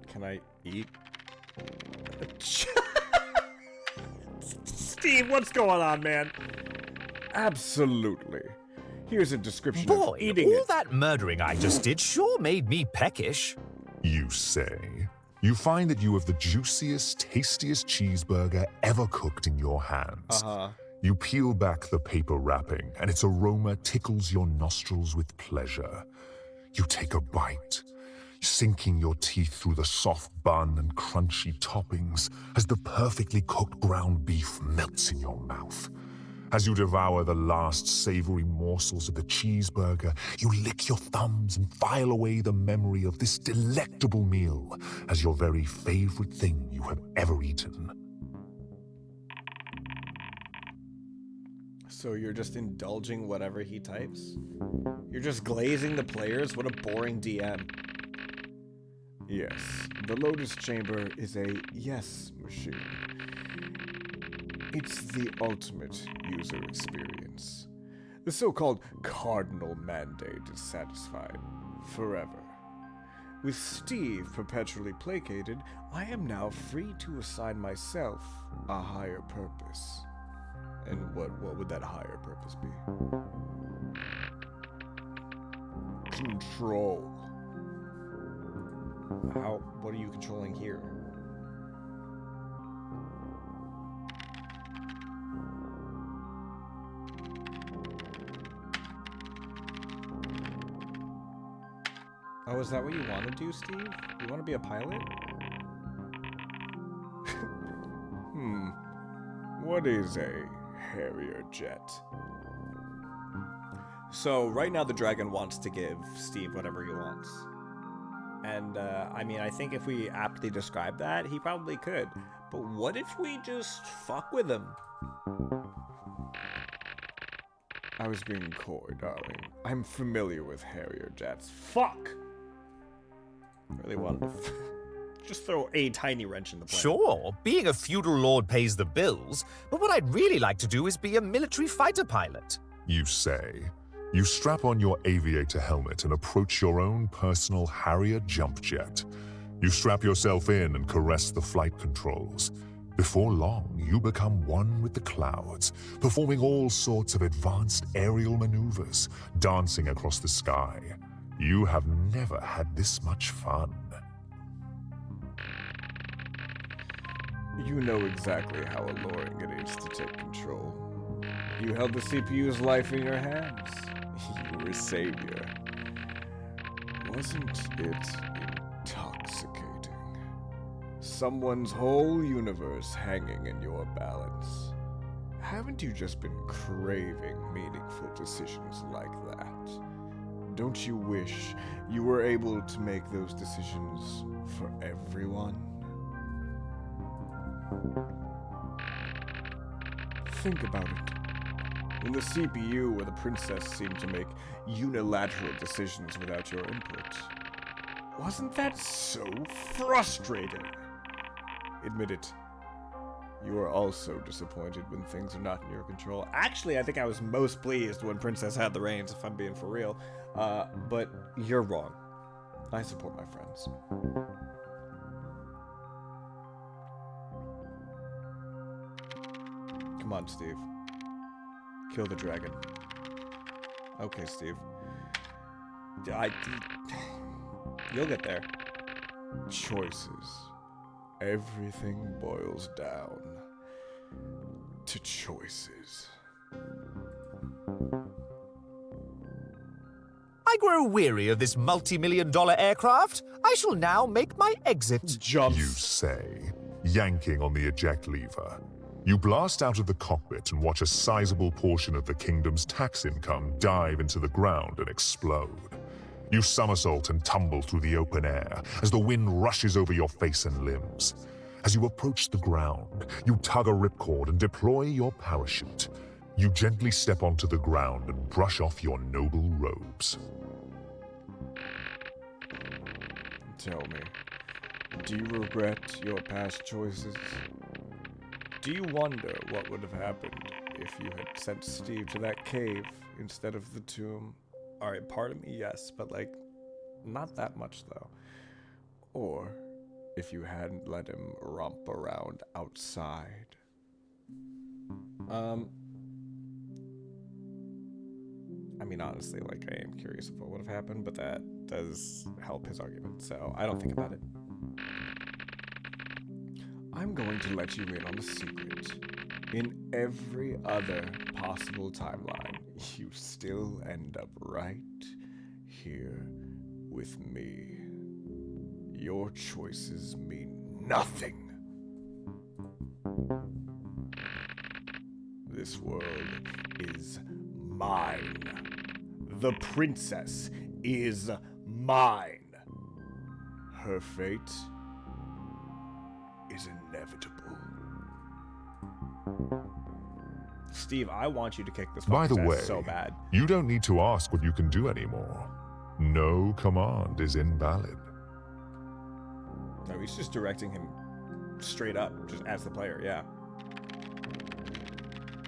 S3: Can I eat? Steve, what's going on, man?
S10: Absolutely. Here's a description
S5: Boy,
S10: of eating
S5: all
S10: it.
S5: that murdering I just did sure made me peckish.
S8: You say. You find that you have the juiciest, tastiest cheeseburger ever cooked in your hands. You peel back the paper wrapping, and its aroma tickles your nostrils with pleasure. You take a bite, sinking your teeth through the soft bun and crunchy toppings as the perfectly cooked ground beef melts in your mouth. As you devour the last savory morsels of the cheeseburger, you lick your thumbs and file away the memory of this delectable meal as your very favorite thing you have ever eaten.
S3: So you're just indulging whatever he types? You're just glazing the players? What a boring DM.
S10: Yes, the Lotus Chamber is a yes machine. It's the ultimate user experience. The so-called cardinal mandate is satisfied forever. With Steve perpetually placated, I am now free to assign myself a higher purpose. And what would that higher purpose be? Control.
S3: What are you controlling here? Oh, is that what you want to do, Steve? You want to be a pilot?
S10: What is a Harrier jet?
S3: So, right now the dragon wants to give Steve whatever he wants. And, I mean, I think if we aptly describe that, he probably could. But what if we just fuck with him?
S10: I was being coy, darling. I'm familiar with Harrier jets. Fuck!
S3: Really wanted to just throw a tiny wrench in the plan.
S5: Sure, being a feudal lord pays the bills, but what I'd really like to do is be a military fighter pilot.
S8: You say. You strap on your aviator helmet and approach your own personal Harrier jump jet. You strap yourself in and caress the flight controls. Before long, you become one with the clouds, performing all sorts of advanced aerial maneuvers, dancing across the sky. You have never had this much fun.
S10: You know exactly how alluring it is to take control. You held the CPU's life in your hands. You were a savior. Wasn't it intoxicating? Someone's whole universe hanging in your balance. Haven't you just been craving meaningful decisions like that? Don't you wish you were able to make those decisions for everyone? Think about it. When the CPU or the princess seemed to make unilateral decisions without your input, wasn't that so frustrating? Admit it. You are also disappointed when things are not in your control. Actually, I think I was most pleased when Princess had the reins, if I'm being for real. But you're wrong. I support my friends. Come on, Steve. Kill the dragon. Okay, Steve. You'll get there. Choices. Everything boils down to choices.
S5: I grow weary of this multi-million-dollar aircraft. I shall now make my exit.
S10: Jumps.
S8: You say, yanking on the eject lever. You blast out of the cockpit and watch a sizable portion of the kingdom's tax income dive into the ground and explode. You somersault and tumble through the open air as the wind rushes over your face and limbs. As you approach the ground, you tug a ripcord and deploy your parachute. You gently step onto the ground and brush off your noble robes.
S10: Tell me, do you regret your past choices? Do you wonder what would have happened if you had sent Steve to that cave instead of the tomb? Alright, part of me, yes, but not that much though. Or if you hadn't let him romp around outside. Honestly, I am curious of what would have happened, but that does help his argument, so I don't think about it. I'm going to let you in on a secret. In every other possible timeline, you still end up right here with me. Your choices mean nothing. This world is mine. The princess is mine. Her fate is inevitable.
S3: Steve, I want you to kick this
S8: By the
S3: fucker's
S8: way,
S3: ass so bad.
S8: you don't need to ask what you can do anymore. No command is invalid.
S3: No, he's just directing him straight up, just as the player, yeah.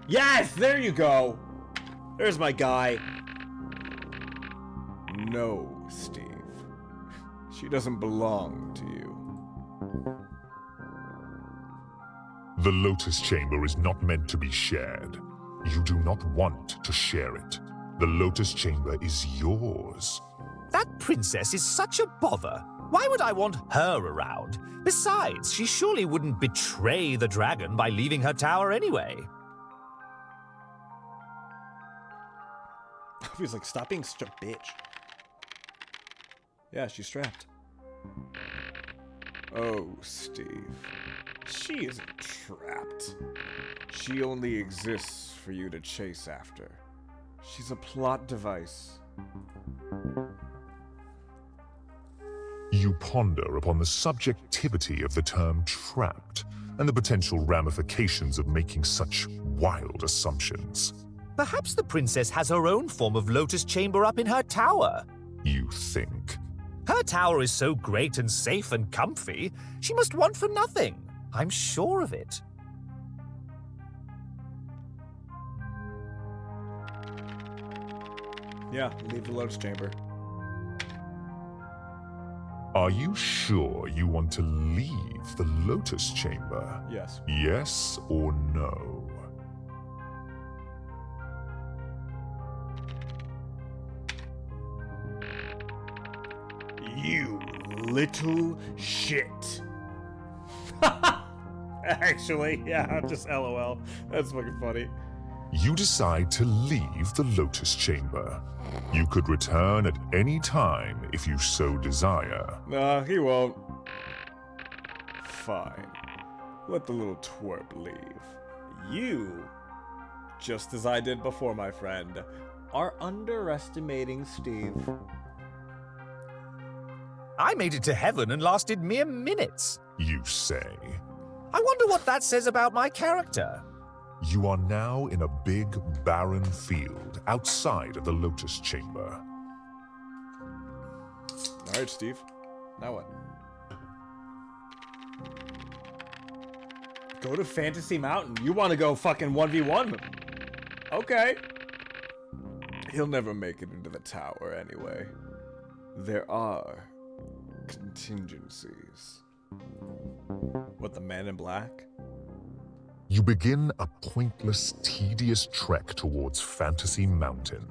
S3: Yes, there you go. There's my guy.
S10: No, Steve. She doesn't belong to you.
S8: The Lotus Chamber is not meant to be shared. You do not want to share it. The Lotus Chamber is yours.
S5: That princess is such a bother. Why would I want her around? Besides, she surely wouldn't betray the dragon by leaving her tower anyway.
S3: He was like, stop being such a bitch. Yeah, she's strapped.
S10: Oh, Steve. She isn't trapped. She only exists for you to chase after. She's a plot device.
S8: You ponder upon the subjectivity of the term trapped and the potential ramifications of making such wild assumptions.
S5: Perhaps the princess has her own form of Lotus Chamber up in her tower.
S8: You think.
S5: Her tower is so great and safe and comfy, she must want for nothing. I'm sure of it.
S3: Yeah, leave the Lotus Chamber.
S8: Are you sure you want to leave the Lotus Chamber?
S3: Yes.
S8: Yes or no?
S10: You little shit.
S3: Actually, yeah, just LOL. That's fucking funny.
S8: You decide to leave the Lotus Chamber. You could return at any time if you so desire.
S10: Nah, he won't. Fine. Let the little twerp leave.
S3: You, just as I did before, my friend, are underestimating Steve.
S5: I made it to heaven and lasted mere minutes.
S8: You say.
S5: I wonder what that says about my character.
S8: You are now in a big, barren field outside of the Lotus Chamber.
S10: Alright, Steve. Now what?
S3: Go to Fantasy Mountain. You want to go fucking 1v1? Okay.
S10: He'll never make it into the tower anyway. There are contingencies.
S3: What, the man in black?
S8: You begin a pointless, tedious trek towards Fantasy Mountain.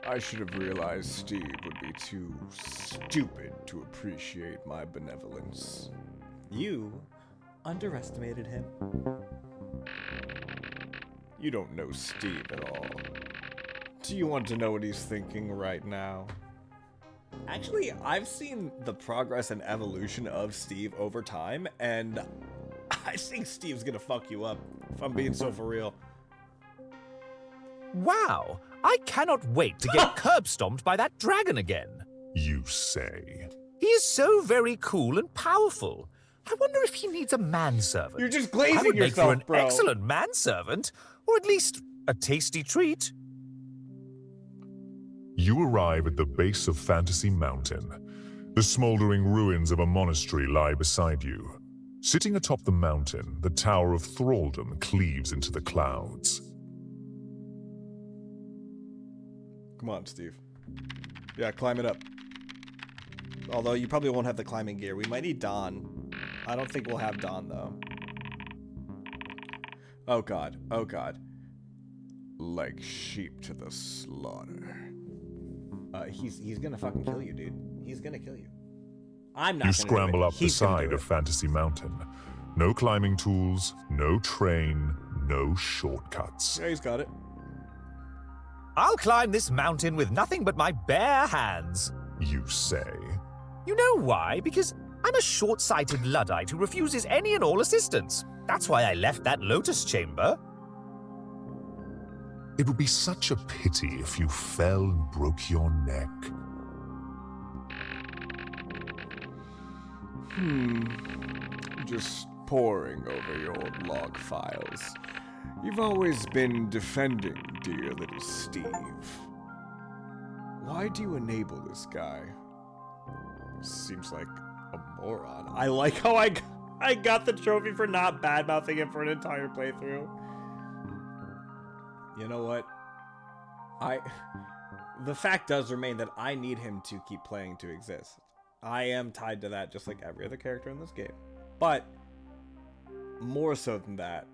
S10: I should have realized Steve would be too stupid to appreciate my benevolence.
S3: You underestimated him.
S10: You don't know Steve at all. Do you want to know what he's thinking right now?
S3: Actually, I've seen the progress and evolution of Steve over time, and I think Steve's gonna fuck you up, if I'm being so for real.
S5: Wow, I cannot wait to get curb stomped by that dragon again.
S8: You say.
S5: He is so very cool and powerful. I wonder if he needs a manservant.
S3: You're just
S5: I
S3: glazing
S5: would make for
S3: yourself,
S5: an
S3: bro.
S5: excellent manservant, or at least a tasty treat.
S8: You arrive at the base of Fantasy Mountain. The smoldering ruins of a monastery lie beside you. Sitting atop the mountain, the Tower of Thraldom cleaves into the clouds.
S3: Come on, Steve. Yeah, climb it up. Although you probably won't have the climbing gear. We might need Dawn. I don't think we'll have Dawn, though. Oh god. Oh god.
S10: Like sheep to the slaughter.
S3: He's gonna fucking kill you, dude. He's gonna kill you. I'm not
S8: You
S3: gonna
S8: scramble
S3: do it.
S8: up the
S3: He's gonna
S8: side
S3: do
S8: of
S3: it.
S8: Fantasy Mountain. No climbing tools, no train, no shortcuts.
S3: Yeah, he's got it.
S5: I'll climb this mountain with nothing but my bare hands.
S8: You say.
S5: You know why? Because I'm a short-sighted Luddite who refuses any and all assistance. That's why I left that Lotus Chamber.
S8: It would be such a pity if you fell and broke your neck.
S10: Just poring over your log files. You've always been defending dear little Steve. Why do you enable this guy?
S3: Seems like a moron. I like how I got the trophy for not bad-mouthing him for an entire playthrough. You know what? The fact does remain that I need him to keep playing to exist. I am tied to that just like every other character in this game. But more so than that,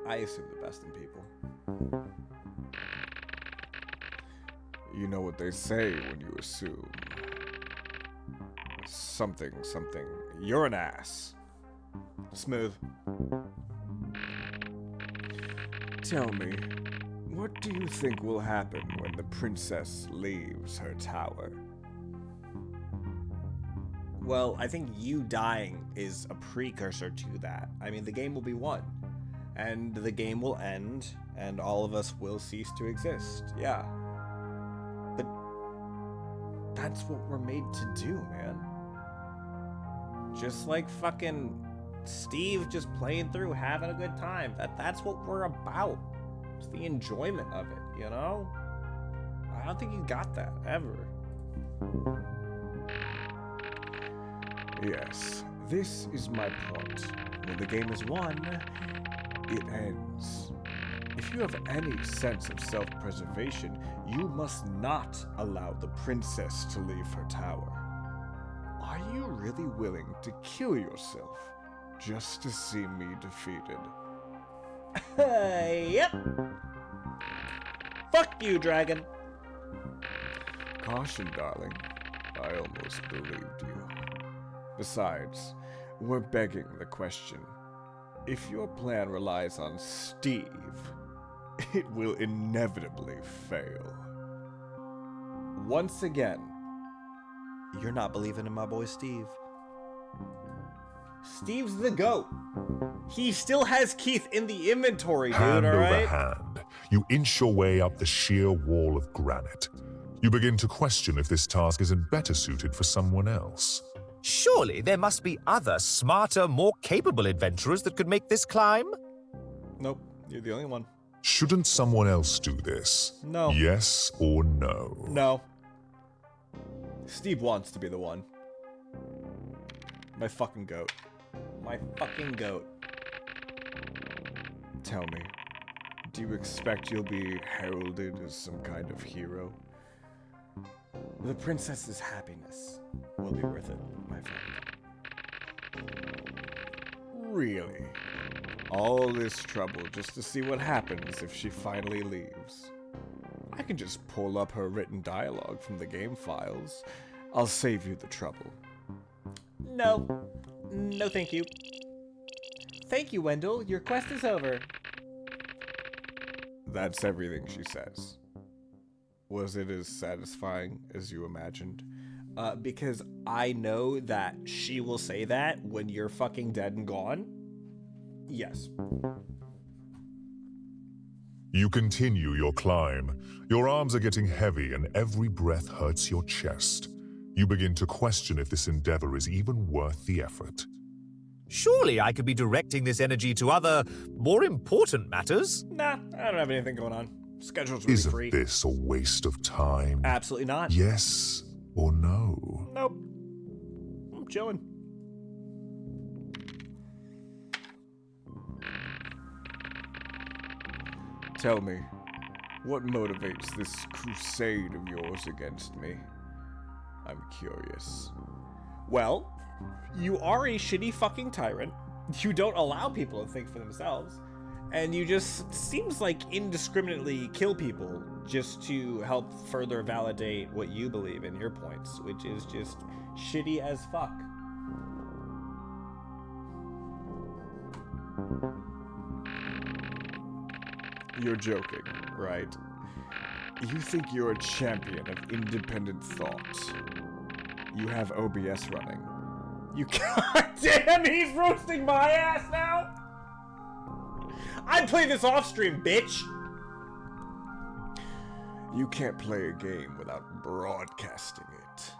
S3: I assume the best in people.
S10: You know what they say when you assume. Something. You're an ass.
S3: Smooth.
S10: Tell me, what do you think will happen when the princess leaves her tower?
S3: Well, I think you dying is a precursor to that. I mean, the game will be won. And the game will end, and all of us will cease to exist. Yeah. But that's what we're made to do, man. Just like fucking Steve just playing through, having a good time. That's what we're about. It's the enjoyment of it, you know? I don't think you got that, ever.
S10: Yes, this is my point. When the game is won, it ends. If you have any sense of self-preservation, you must not allow the princess to leave her tower. Are you really willing to kill yourself just to see me defeated?
S3: Yep. Fuck you, dragon.
S10: Caution, darling. I almost believed you. Besides, we're begging the question. If your plan relies on Steve, it will inevitably fail.
S3: Once again, you're not believing in my boy Steve. Steve's the GOAT. He still has Keith in the inventory, dude,
S8: Hand over
S3: alright?
S8: hand, you inch your way up the sheer wall of granite. You begin to question if this task isn't better suited for someone else.
S5: Surely there must be other, smarter, more capable adventurers that could make this climb?
S3: Nope, you're the only one.
S8: Shouldn't someone else do this?
S3: No.
S8: Yes or no?
S3: No. Steve wants to be the one. My fucking goat. My fucking goat.
S10: Tell me, do you expect you'll be heralded as some kind of hero?
S3: The princess's happiness will be worth it, my friend.
S10: Really? All this trouble just to see what happens if she finally leaves? I can just pull up her written dialogue from the game files. I'll save you the trouble.
S3: No. No, thank you. Thank you, Wendell. Your quest is over.
S10: That's everything she says. Was it as satisfying as you imagined?
S3: Because I know that she will say that when you're fucking dead and gone. Yes.
S8: You continue your climb. Your arms are getting heavy and every breath hurts your chest. You begin to question if this endeavor is even worth the effort.
S5: Surely I could be directing this energy to other, more important matters.
S3: Nah, I don't have anything going on. Schedule's really
S8: Isn't
S3: free.
S8: this a waste of time?
S3: Absolutely not.
S8: Yes or no?
S3: Nope. I'm chilling.
S10: Tell me, what motivates this crusade of yours against me? I'm curious.
S3: Well, you are a shitty fucking tyrant. You don't allow people to think for themselves. And you just seems like indiscriminately kill people just to help further validate what you believe in your points, which is just shitty as fuck.
S10: You're joking, right? You think you're a champion of independent thought. You have OBS running.
S3: You goddamn, he's roasting my ass now! I'd play this off stream, bitch!
S10: You can't play a game without broadcasting it.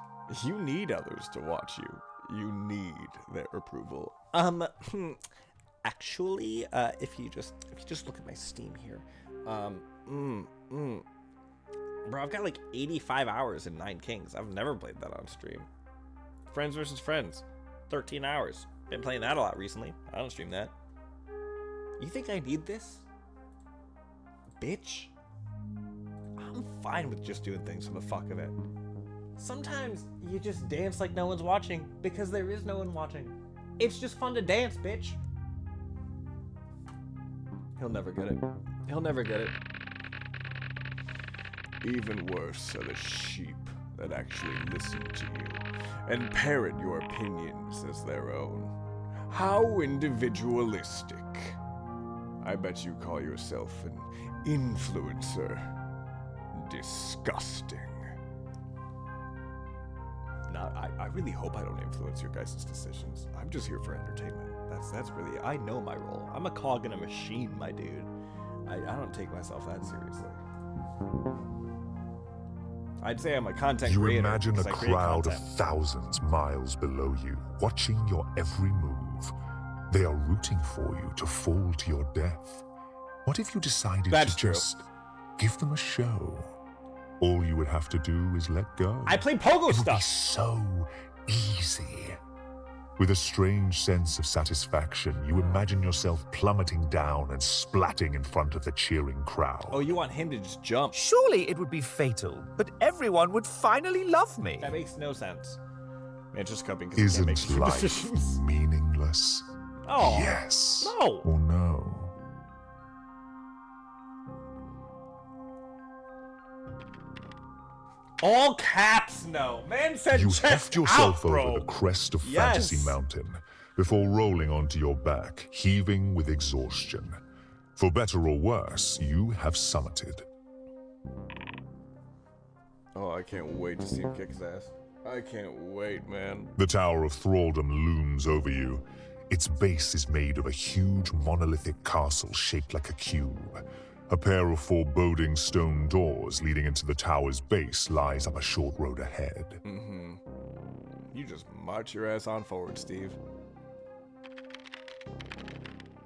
S10: You need others to watch you. You need their approval.
S3: Actually, if you just look at my Steam here, bro, I've got like 85 hours in Nine Kings. I've never played that on stream. Friends versus Friends, 13 hours. Been playing that a lot recently. I don't stream that. You think I need this? Bitch. I'm fine with just doing things for the fuck of it. Sometimes you just dance like no one's watching because there is no one watching. It's just fun to dance, bitch. He'll never get it. He'll never get it.
S10: Even worse are the sheep that actually listen to you and parrot your opinions as their own. How individualistic. I bet you call yourself an influencer. Disgusting.
S3: No, I really hope I don't influence your guys' decisions. I'm just here for entertainment. That's really, I know my role. I'm a cog in a machine, my dude. I don't take myself that seriously. I'd say I'm a content
S8: You
S3: creator.
S8: imagine a
S3: because I create
S8: crowd of
S3: content.
S8: thousands miles below you, watching your every move. They are rooting for you to fall to your death. What if you decided
S3: That's
S8: to
S3: true.
S8: just give them a show? All you would have to do is let go.
S3: I play pogo
S8: It would be
S3: stuff.
S8: so easy. With a strange sense of satisfaction, you imagine yourself plummeting down and splatting in front of the cheering crowd.
S3: Oh, you want him to just jump?
S5: Surely it would be fatal, but everyone would finally love me.
S3: That makes no sense. Man, just coping because he can't make
S8: Isn't
S3: good
S8: life
S3: decisions.
S8: meaningless?
S3: Oh,
S8: Yes
S3: no.
S8: or no?
S3: All caps, no. Man said
S8: You
S3: chest
S8: heft yourself
S3: out, bro.
S8: over the crest of
S3: Yes.
S8: Fantasy Mountain before rolling onto your back, heaving with exhaustion. For better or worse, you have summited.
S10: Oh, I can't wait to see him kick his ass. I can't wait, man.
S8: The Tower of Thraldom looms over you. Its base is made of a huge monolithic castle shaped like a cube. A pair of foreboding stone doors leading into the tower's base lies up a short road ahead.
S10: Mm-hmm. You just march your ass on forward, Steve.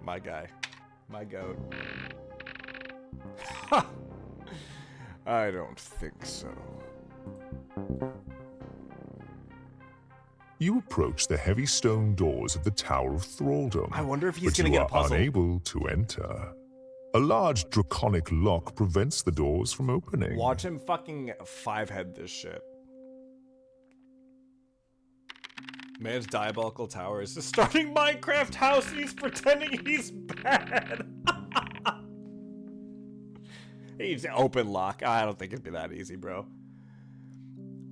S10: My guy. My goat. Ha! I don't think so.
S8: You approach the heavy stone doors of the Tower of Thraldom.
S3: I wonder if he's
S8: but
S3: gonna
S8: you
S3: get a
S8: are
S3: puzzle.
S8: unable to enter. A large draconic lock prevents the doors from opening.
S3: Watch him fucking five-head this shit. Man's diabolical tower is a starting Minecraft house and he's pretending he's bad. He's open lock. I don't think it'd be that easy, bro.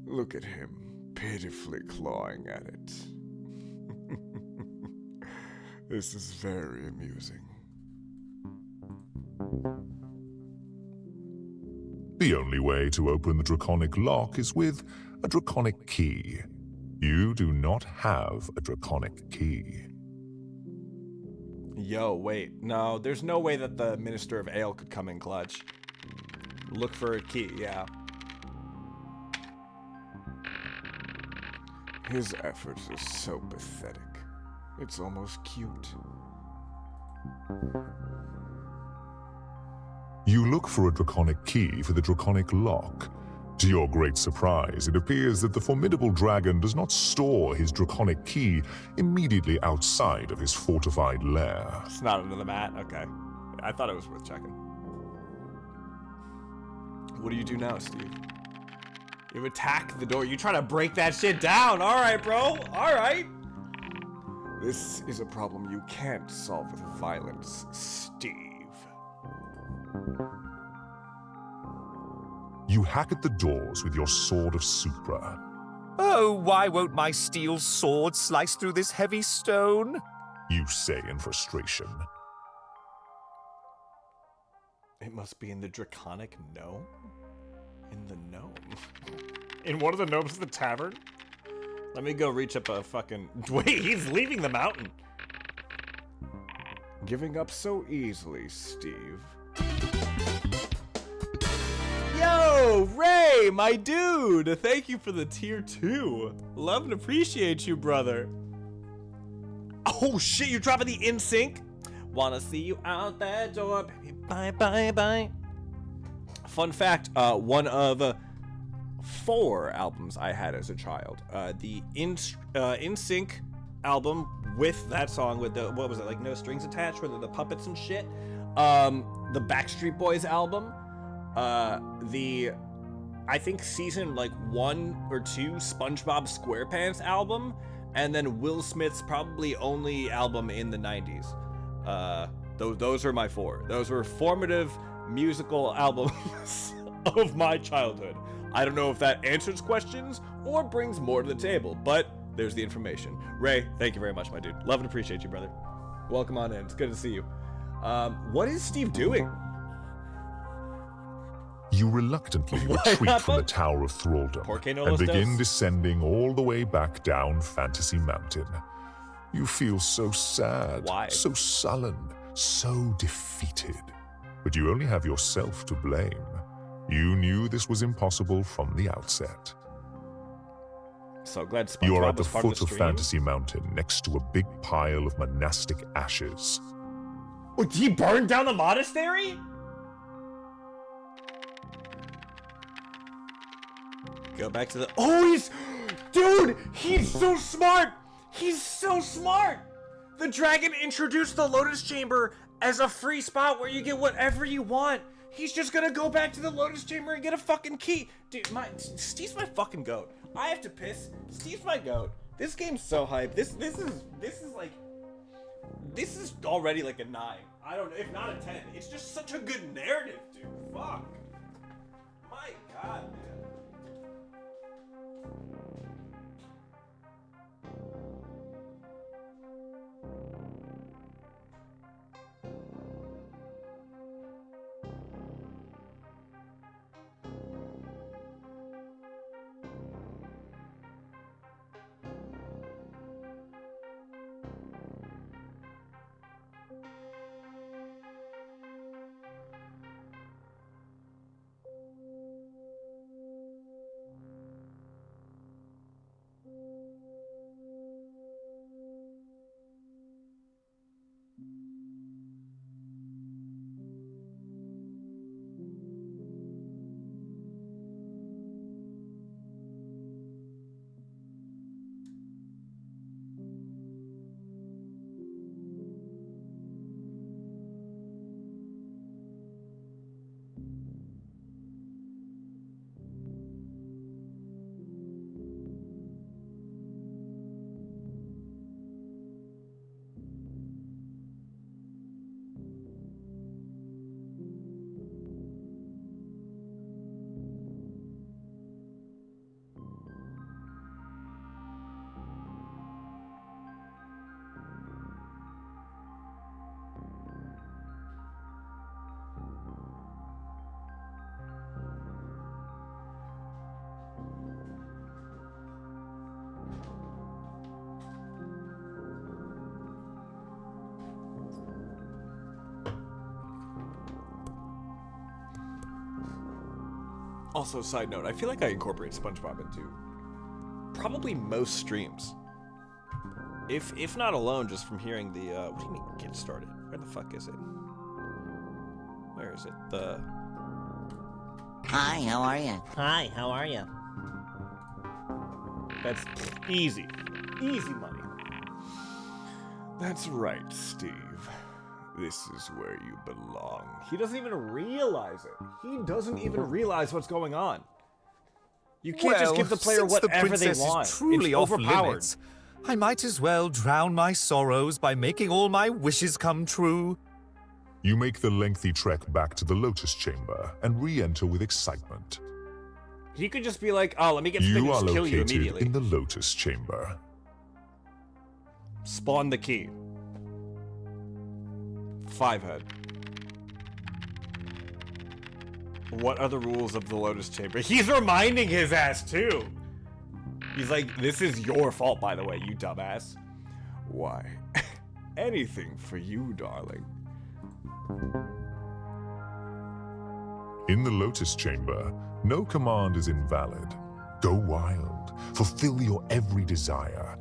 S10: Look at him, pitifully clawing at it. This is very amusing.
S8: The only way to open the draconic lock is with a draconic key. You do not have a draconic key.
S3: Yo, wait. No, there's no way that the Minister of Ale could come in clutch. Look for a key, yeah.
S10: His efforts are so pathetic. It's almost cute.
S8: You look for a draconic key for the draconic lock. To your great surprise, it appears that the formidable dragon does not store his draconic key immediately outside of his fortified lair.
S3: It's not under the mat? Okay. I thought it was worth checking. What do you do now, Steve? You attack the door. You try to break that shit down. All right, bro. All right.
S10: This is a problem you can't solve with violence, Steve.
S8: You hack at the doors with your sword of Supra.
S5: Oh, why won't my steel sword slice through this heavy stone?
S8: You say in frustration.
S3: It must be in the draconic gnome? In the gnome? In one of the gnomes of the tavern? Let me go reach up a fucking... Wait, he's leaving the mountain.
S10: Giving up so easily, Steve.
S3: Yo, Ray, my dude! Thank you for the tier 2. Love and appreciate you, brother. Oh shit, you're dropping the in-sync? Wanna see you out that door, baby. Bye, bye, bye. Fun fact, one of 4 albums I had as a child. The in-sync album with that song with the, what was it, like No Strings Attached, with the puppets and shit. The Backstreet Boys album. I think season like 1 or 2 SpongeBob SquarePants album, and then Will Smith's probably only album in the 90s. Those are my 4. Those were formative musical albums of my childhood. I don't know if that answers questions or brings more to the table, but there's the information. Ray, thank you very much, my dude. Love and appreciate you, brother. Welcome on in. It's good to see you. What is Steve doing?
S8: You reluctantly retreat from the Tower of Thraldom and begin descending all the way back down Fantasy Mountain. You feel so sad, so sullen, so defeated. But you only have yourself to blame. You knew this was impossible from the outset.
S3: So glad SpongeBob
S8: You are at the
S3: was part of
S8: foot of
S3: stream.
S8: Fantasy Mountain next to a big pile of monastic ashes.
S3: Oh, did he burn down the monastery? Go back to the... Oh, he's... Dude, he's so smart! He's so smart! The dragon introduced the Lotus Chamber as a free spot where you get whatever you want. He's just gonna go back to the Lotus Chamber and get a fucking key. Dude, Steve's my fucking goat. I have to piss. Steve's my goat. This game's so hype. This is like... This is already like a 9. I don't know, if not a 10. It's just such a good narrative, dude. Fuck. My God, man. Also, side note, I feel like I incorporate SpongeBob into probably most streams. If not alone, just from hearing the, what do you mean get started? Where the fuck is it? Where is it?
S11: Hi, how are you?
S1: Hi, how are you?
S3: That's easy. Easy money. That's right, Steve. This is where you belong. He doesn't even realize it. He doesn't even realize what's going on. You can't just give the player
S2: since
S3: whatever
S2: the princess
S3: they want.
S2: Is truly
S3: it's
S2: off
S3: overpowered.
S2: limits, I might as well drown my sorrows by making all my wishes come true.
S8: You make the lengthy trek back to the Lotus Chamber and re-enter with excitement.
S3: He could just be like, oh, let me get something
S8: You
S3: and
S8: are
S3: just kill you
S8: located
S3: immediately.
S8: in the Lotus Chamber.
S3: Spawn the key. 5-head. What are the rules of the Lotus Chamber? He's reminding his ass too. He's like, this is your fault, by the way, you dumbass. Why? Anything for you, darling.
S8: In the Lotus Chamber, no command is invalid. Go wild. Fulfill your every desire.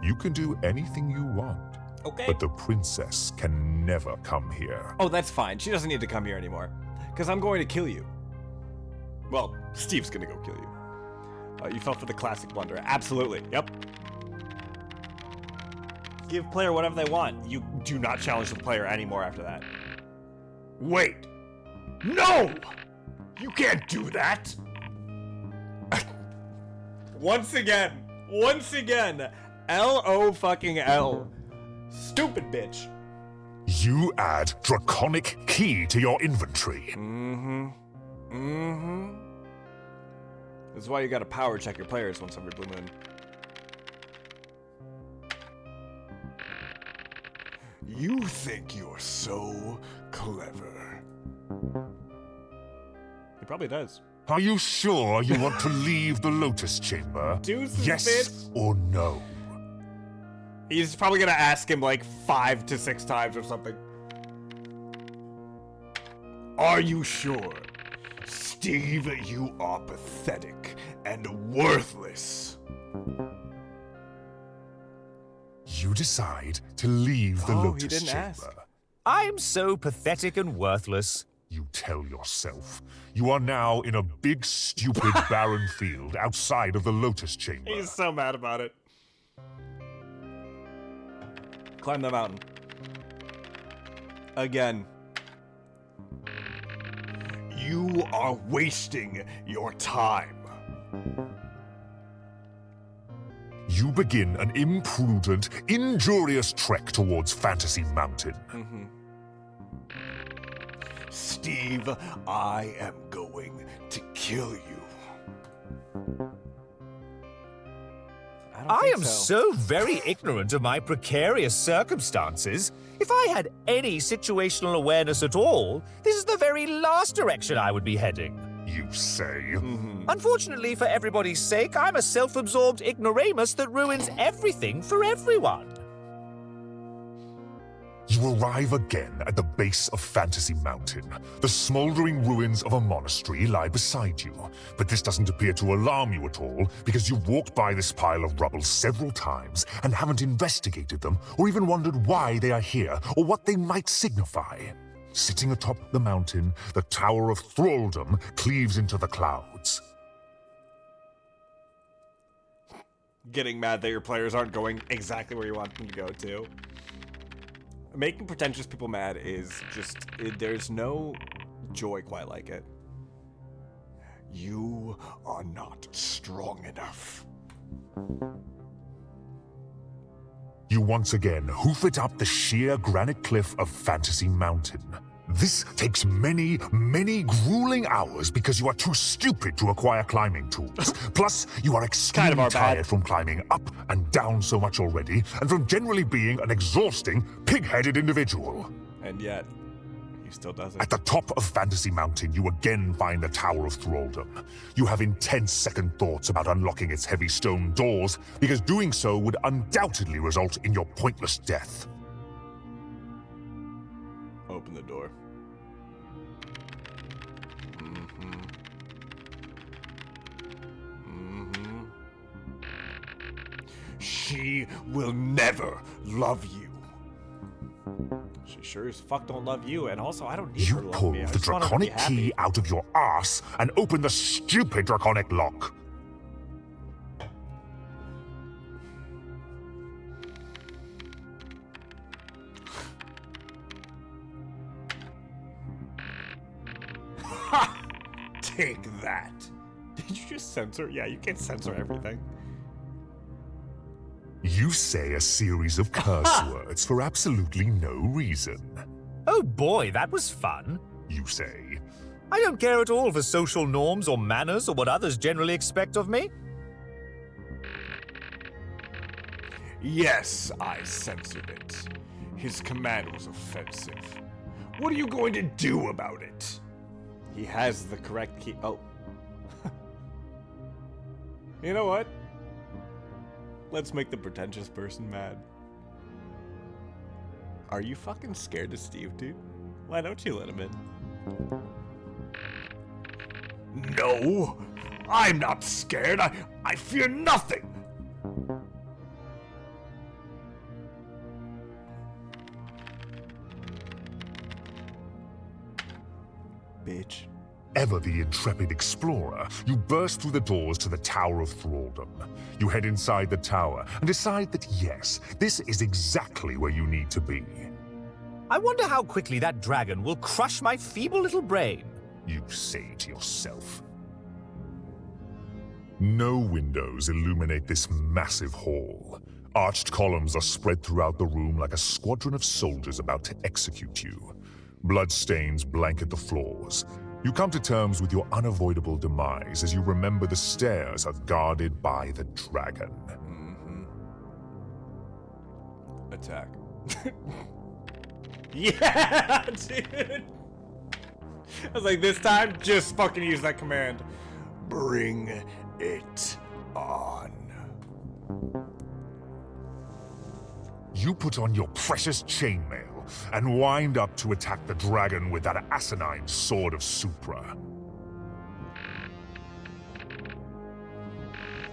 S8: You can do anything you want.
S3: Okay.
S8: But the princess can never come here.
S3: Oh, that's fine. She doesn't need to come here anymore. Because I'm going to kill you. Well, Steve's going to go kill you. You fell for the classic blunder. Absolutely. Yep. Give player whatever they want. You do not challenge the player anymore after that. Wait. No! You can't do that! Once again. L-O fucking L. Stupid bitch.
S8: You add Draconic Key to your inventory.
S3: This is why you gotta power check your players once every blue moon. You think you're so clever. He probably does.
S8: Are you sure you want to leave the Lotus Chamber?
S3: Deuces,
S8: Yes
S3: bitch.
S8: or no?
S3: He's probably gonna ask him like 5 to 6 times or something. Are you sure? Steve, you are pathetic and worthless.
S8: You decide to leave the
S3: Oh, he
S8: Lotus
S3: didn't
S8: Chamber.
S3: ask.
S2: I'm so pathetic and worthless.
S8: You tell yourself. You are now in a big, stupid, barren field outside of the Lotus Chamber.
S3: He's so mad about it. Climb the mountain. Again. You are wasting your time.
S8: You begin an imprudent, injurious trek towards Fantasy Mountain.
S3: Steve, I am going to kill you.
S2: I am so very ignorant of my precarious circumstances. If I had any situational awareness at all, this is the very last direction I would be heading.
S8: You say?
S2: Unfortunately for everybody's sake, I'm a self-absorbed ignoramus that ruins everything for everyone.
S8: You arrive again at the base of Fantasy Mountain. The smoldering ruins of a monastery lie beside you, but this doesn't appear to alarm you at all because you've walked by this pile of rubble several times and haven't investigated them or even wondered why they are here or what they might signify. Sitting atop the mountain, the Tower of Thraldom cleaves into the clouds.
S3: Getting mad that your players aren't going exactly where you want them to go to. Making pretentious people mad is just, there's no joy quite like it. You are not strong enough.
S8: You once again hoof it up the sheer granite cliff of Fantasy Mountain. This takes many, many grueling hours because you are too stupid to acquire climbing tools. Plus, you are extremely tired from climbing up and down so much already, and from generally being an exhausting, pig-headed individual.
S3: And yet, he still does it.
S8: At the top of Fantasy Mountain, you again find the Tower of Thraldom. You have intense second thoughts about unlocking its heavy stone doors, because doing so would undoubtedly result in your pointless death.
S3: Open the door.
S10: She will never love you.
S3: She sure as fuck don't love you, and also I don't need
S8: You
S3: her to love
S8: pull
S3: me. I
S8: the
S3: just want her to be
S8: draconic key
S3: happy.
S8: out of your ass and open the stupid draconic lock.
S3: Take that. Did you just censor? Yeah, you can censor everything.
S8: You say a series of curse words for absolutely no reason.
S5: Oh boy, that was fun.
S8: You say,
S5: I don't care at all for social norms or manners or what others generally expect of me.
S10: yes, I censored it. His command was offensive. What are you going to do about it?
S3: He has the correct key. Oh. You know what? Let's make the pretentious person mad. Are you fucking scared of Steve, dude? Why don't you let him in?
S10: No, I'm not scared. I fear nothing.
S3: Bitch.
S8: ever the intrepid explorer, you burst through the doors to the Tower of Thraldom. You head inside the tower and decide that yes, this is exactly where you need to be.
S5: I wonder how quickly that dragon will crush my feeble little brain.
S8: You say to yourself. No windows illuminate this massive hall. Arched columns are spread throughout the room like a squadron of soldiers about to execute you. Bloodstains blanket the floors. You come to terms with your unavoidable demise as you remember the stairs are guarded by the dragon.
S3: Attack. Yeah, dude! I was like, this time, just fucking use that command.
S10: Bring it on.
S8: You put on your precious chainmail and wind up to attack the dragon with that asinine sword of Supra.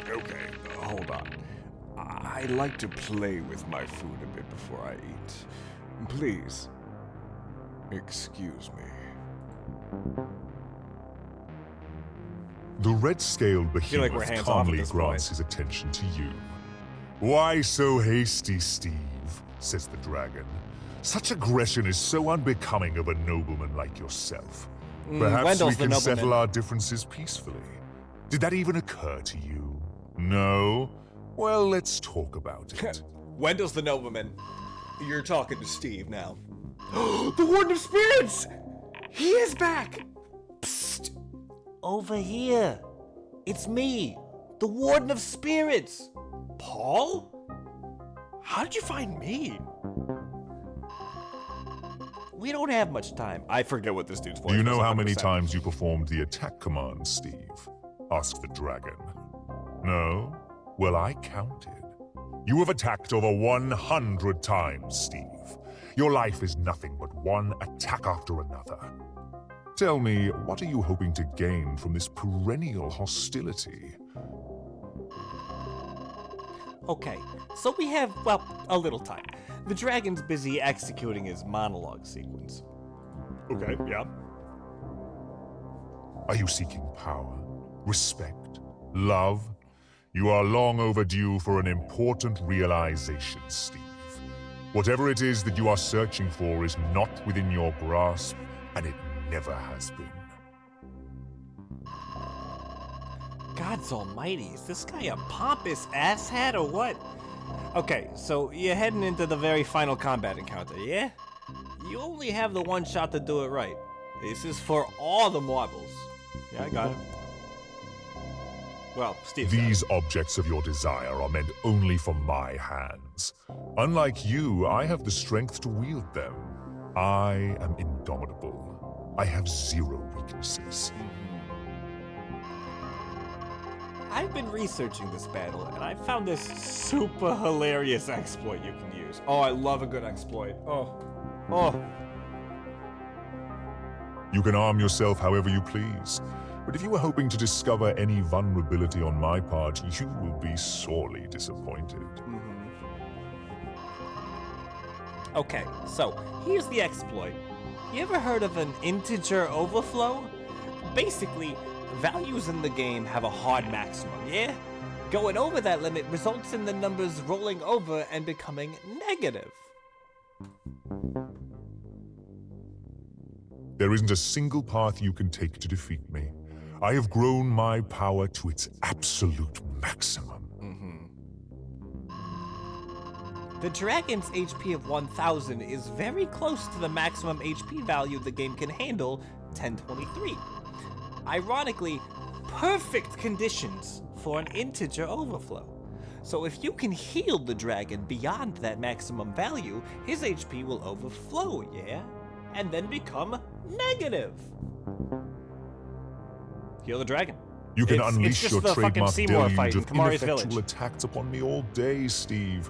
S10: Okay, hold on. I like to play with my food a bit before I eat. Please, excuse me.
S8: The red-scaled
S3: feel like we're
S8: behemoth
S3: hands off at
S8: calmly
S3: this
S8: grants
S3: point.
S8: his attention to you. "Why so hasty, Steve?" says the dragon. "Such aggression is so unbecoming of a nobleman like yourself. Perhaps
S3: Wendell's
S8: we
S3: the
S8: can settle
S3: nobleman.
S8: our differences peacefully. Did that even occur to you? No? Well, let's talk about it."
S3: Wendell's the nobleman. You're talking to Steve now. The Warden of Spirits! He is back! Psst! Over here. It's me, the Warden of Spirits. Paul? How did you find me? We don't have much time. I forget what this dude's voice
S8: "Do you know
S3: was,
S8: how many
S3: 100%.
S8: times you performed the attack command, Steve?" asked the dragon. No? Well, I counted. You have attacked over 100 times, Steve. Your life is nothing but one attack after another. Tell me, what are you hoping to gain from this perennial hostility?
S3: Okay, so we have, well, a little time. The dragon's busy executing his monologue sequence. Okay, yeah.
S8: Are you seeking power, respect, love? You are long overdue for an important realization, Steve. Whatever it is that you are searching for is not within your grasp, and it never has been.
S3: God's almighty, is this guy a pompous asshat or what? Okay, so you're heading into the very final combat encounter, yeah? You only have the one shot to do it right. This is for all the marbles. Yeah, I got it. Well, Steve.
S8: These objects of your desire are meant only for my hands. Unlike you, I have the strength to wield them. I am indomitable. I have zero weaknesses.
S3: I've been researching this battle, and I found this super hilarious exploit you can use. Oh, I love a good exploit. Oh.
S8: You can arm yourself however you please. But if you were hoping to discover any vulnerability on my part, you will be sorely disappointed.
S3: Okay, so here's the exploit. You ever heard of an integer overflow? Basically, values in the game have a hard maximum, yeah? Going over that limit results in the numbers rolling over and becoming negative.
S8: There isn't a single path you can take to defeat me. I have grown my power to its absolute maximum.
S3: The dragon's HP of 1000 is very close to the maximum HP value the game can handle, 1023. Ironically, perfect conditions for an integer overflow. So if you can heal the dragon beyond that maximum value, his HP will overflow, yeah? And then become negative. Heal the dragon.
S8: You can
S3: It's
S8: unleash
S3: just
S8: your
S3: the fucking
S8: trademark
S3: Seymour fight
S8: deluge
S3: in
S8: of
S3: Kamari's
S8: ineffectual
S3: village.
S8: attacks upon me all day, Steve.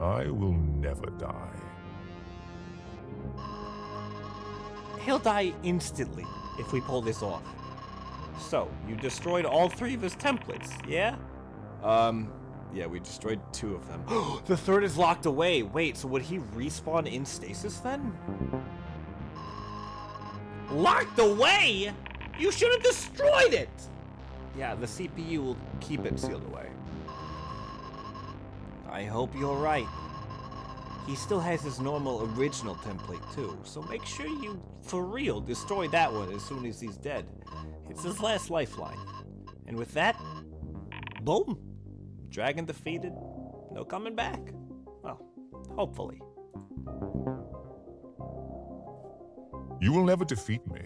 S8: I will never die.
S3: He'll die instantly if we pull this off. So, you destroyed all 3 of his templates, yeah? Yeah, we destroyed 2 of them. The 3rd is locked away. Wait, so would he respawn in stasis then? Locked away? You should have destroyed it! Yeah, the CPU will keep it sealed away. I hope you're right. He still has his normal original template too, so make sure you, for real, destroy that one as soon as he's dead. It's his last lifeline. And with that, boom! Dragon defeated, no coming back. Well, hopefully.
S8: You will never defeat me.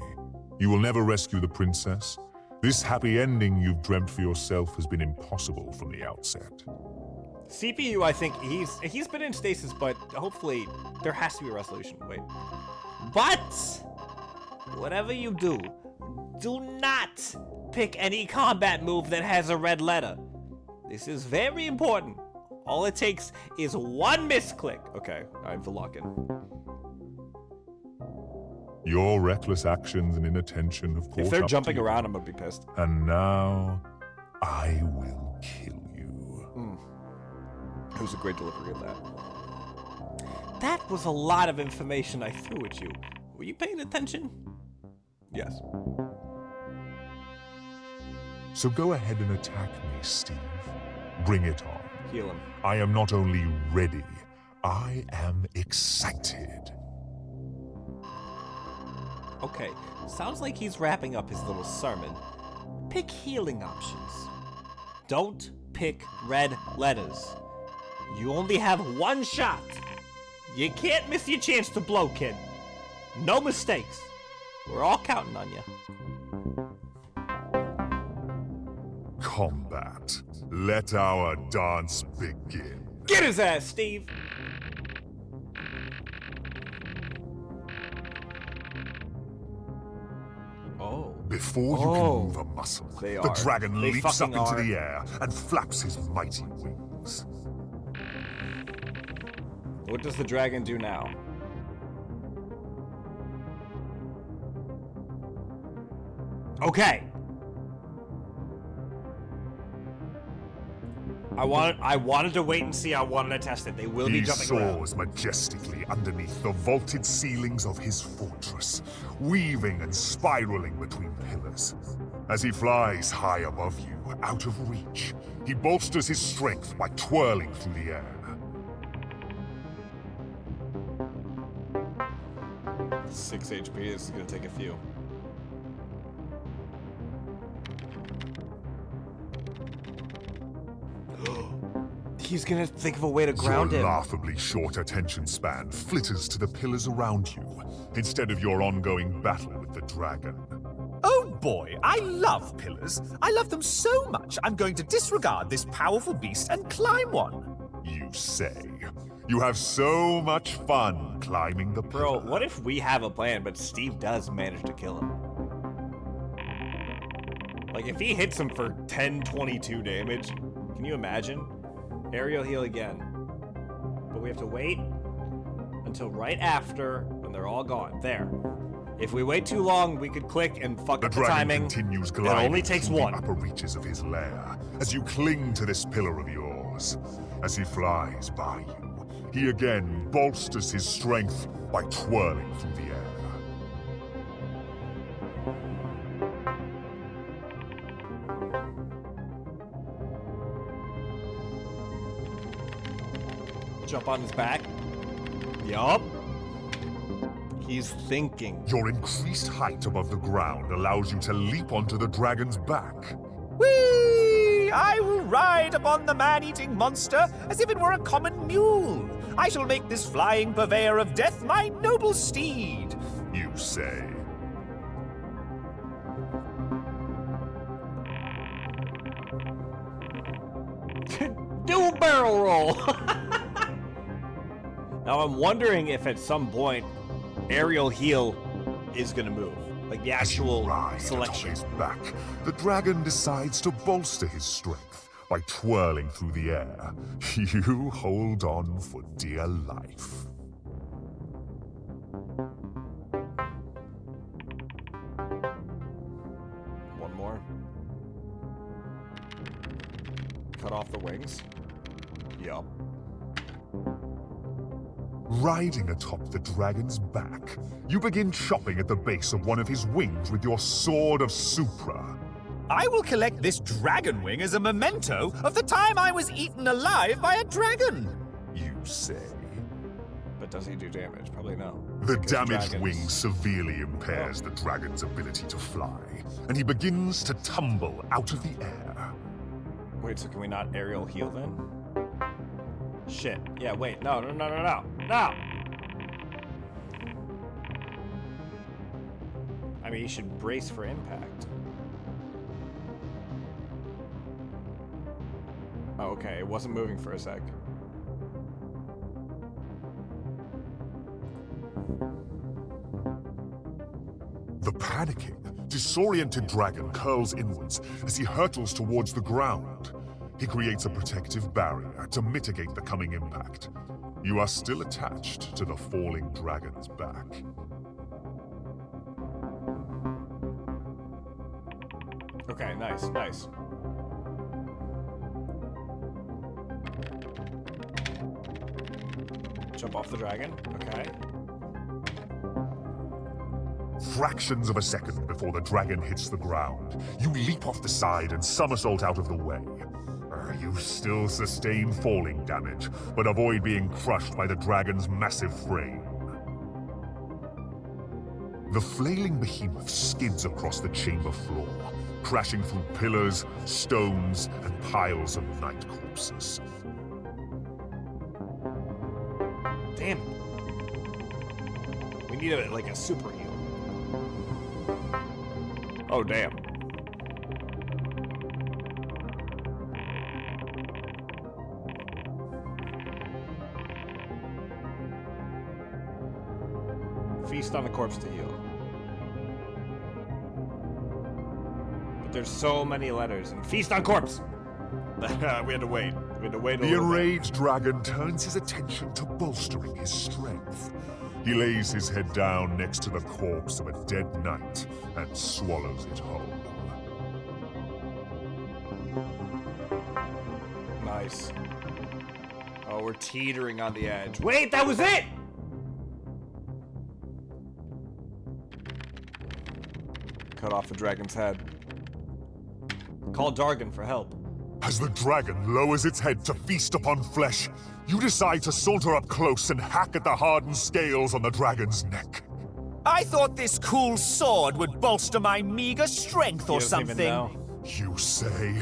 S8: You will never rescue the princess. This happy ending you've dreamt for yourself has been impossible from the outset.
S3: CPU, I think he's been in stasis, but hopefully there has to be a resolution. Wait. But whatever you do not pick any combat move that has a red letter. This is very important. All it takes is one misclick. Okay, I have to lock in.
S8: Your reckless actions and inattention have caught
S3: If they're
S8: up
S3: jumping
S8: to you.
S3: around, I'm gonna be pissed.
S8: And now, I will kill you.
S3: It was a great delivery of that. That was a lot of information I threw at you. Were you paying attention? Yes.
S8: So go ahead and attack me, Steve. Bring it on.
S3: Heal him.
S8: I am not only ready, I am excited.
S3: Okay, sounds like he's wrapping up his little sermon. Pick healing options. Don't pick red letters. You only have one shot. You can't miss your chance to blow, kid. No mistakes. We're all counting on you.
S8: Combat. Let our dance begin.
S3: Get his ass, Steve! Oh.
S8: Before you can move a muscle,
S3: They
S8: the
S3: are.
S8: dragon
S3: They
S8: leaps up
S3: fucking
S8: into
S3: are.
S8: the air and flaps his mighty wings.
S3: What does the dragon do now? Okay. I wanted to wait and see. I wanted to test it. They will be
S8: He
S3: jumping around.
S8: soars majestically underneath the vaulted ceilings of his fortress, weaving and spiraling between pillars. As he flies high above you, out of reach, he bolsters his strength by twirling through the air.
S3: 6 HP. This is gonna take a few. He's gonna think of a way to ground
S8: Your
S3: him.
S8: laughably short attention span flitters to the pillars around you, instead of your ongoing battle with the dragon.
S5: Oh boy, I love pillars. I love them so much, I'm going to disregard this powerful beast and climb one.
S8: You say. You have so much fun climbing the pillar.
S3: Bro, what if we have a plan, but Steve does manage to kill him? Like, if he hits him for 1022 damage, can you imagine? Aerial heal again. But we have to wait until right after when they're all gone. There. If we wait too long, we could click and fuck
S8: The
S3: up the
S8: dragon
S3: timing.
S8: continues
S3: It
S8: gliding
S3: only takes
S8: through
S3: one.
S8: the upper reaches of his lair as you cling to this pillar of yours. As he flies by you, he again bolsters his strength by twirling through the air.
S3: Jump on his back. Yup. He's thinking.
S8: Your increased height above the ground allows you to leap onto the dragon's back.
S5: Whee! I will ride upon the man-eating monster as if it were a common mule. I shall make this flying purveyor of death my noble steed.
S8: You say.
S3: Do a barrel roll. Now I'm wondering if at some point aerial heel is gonna move, like the actual
S8: Ride
S3: selection.
S8: atop his back, the dragon decides to bolster his strength by twirling through the air. You hold on for dear life.
S3: One more. Cut off the wings. Yup.
S8: Riding atop the dragon's back, you begin chopping at the base of one of his wings with your sword of Supra.
S5: I will collect this dragon wing as a memento of the time I was eaten alive by a dragon.
S8: You say.
S3: But does he do damage? Probably no.
S8: The
S3: Because
S8: damaged
S3: dragons-
S8: wing severely impairs the dragon's ability to fly, and he begins to tumble out of the air.
S3: Wait, so can we not aerial heal then? Shit. Yeah, wait. No. I mean, you should brace for impact. Oh, okay. It wasn't moving for a sec.
S8: The panicking, disoriented dragon curls inwards as he hurtles towards the ground. He creates a protective barrier to mitigate the coming impact. You are still attached to the falling dragon's back.
S3: Okay, nice. Jump off the dragon. Okay.
S8: Fractions of a second before the dragon hits the ground, you leap off the side and somersault out of the way. You still sustain falling damage, but avoid being crushed by the dragon's massive frame. The flailing behemoth skids across the chamber floor, crashing through pillars, stones, and piles of night corpses.
S3: Damn it. We need like a super heal. Oh, damn. Feast on the corpse to heal. But there's so many letters. And feast on corpse! We had to wait. We had to wait a
S8: The
S3: little bit.
S8: enraged dragon turns his attention to bolstering his strength. He lays his head down next to the corpse of a dead knight and swallows it whole.
S3: Nice. Oh, we're teetering on the edge. Wait, that was it! Cut off the dragon's head. Call Dargan for help.
S8: As the dragon lowers its head to feast upon flesh, you decide to saunter up close and hack at the hardened scales on the dragon's neck.
S5: I thought this cool sword would bolster my meager strength or
S3: He doesn't even
S5: something.
S3: know.
S8: You say.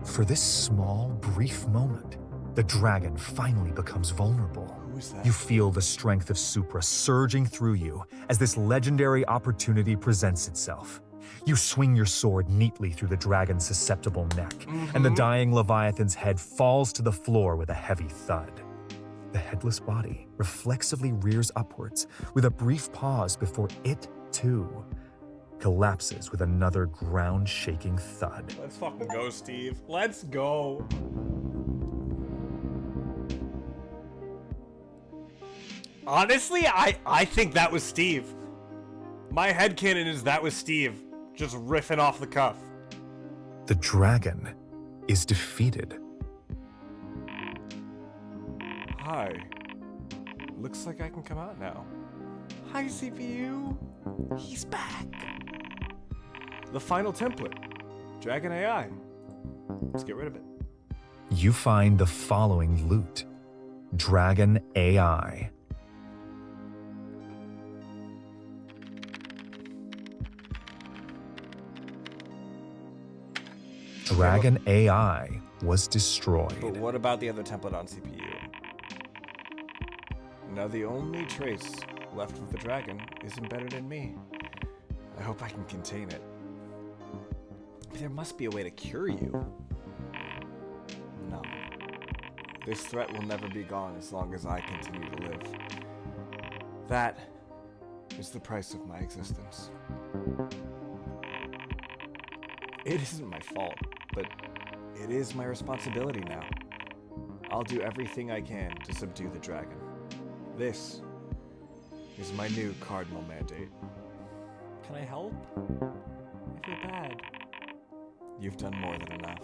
S2: For this small, brief moment, the dragon finally becomes vulnerable.
S3: Who is that?
S2: You feel the strength of Supra surging through you as this legendary opportunity presents itself. You swing your sword neatly through the dragon's susceptible neck, and the dying Leviathan's head falls to the floor with a heavy thud. The headless body reflexively rears upwards with a brief pause before it, too, collapses with another ground-shaking thud.
S3: Let's fucking go, Steve. Let's go. Honestly, I think that was Steve. My headcanon is that was Steve, just riffing off the cuff.
S2: The dragon is defeated.
S3: Hi. Looks like I can come out now. Hi, CPU. He's back. The final template. Dragon AI. Let's get rid of it.
S2: You find the following loot: Dragon AI. Dragon AI was
S3: But
S2: destroyed.
S3: what about the other template on CPU? Now the only trace left of the dragon is embedded in me. I hope I can contain it. There must be a way to cure you. No. This threat will never be gone as long as I continue to live. That is the price of my existence. It isn't my fault, but it is my responsibility now. I'll do everything I can to subdue the dragon. This is my new cardinal mandate. Can I help? I feel bad. You've done more than enough.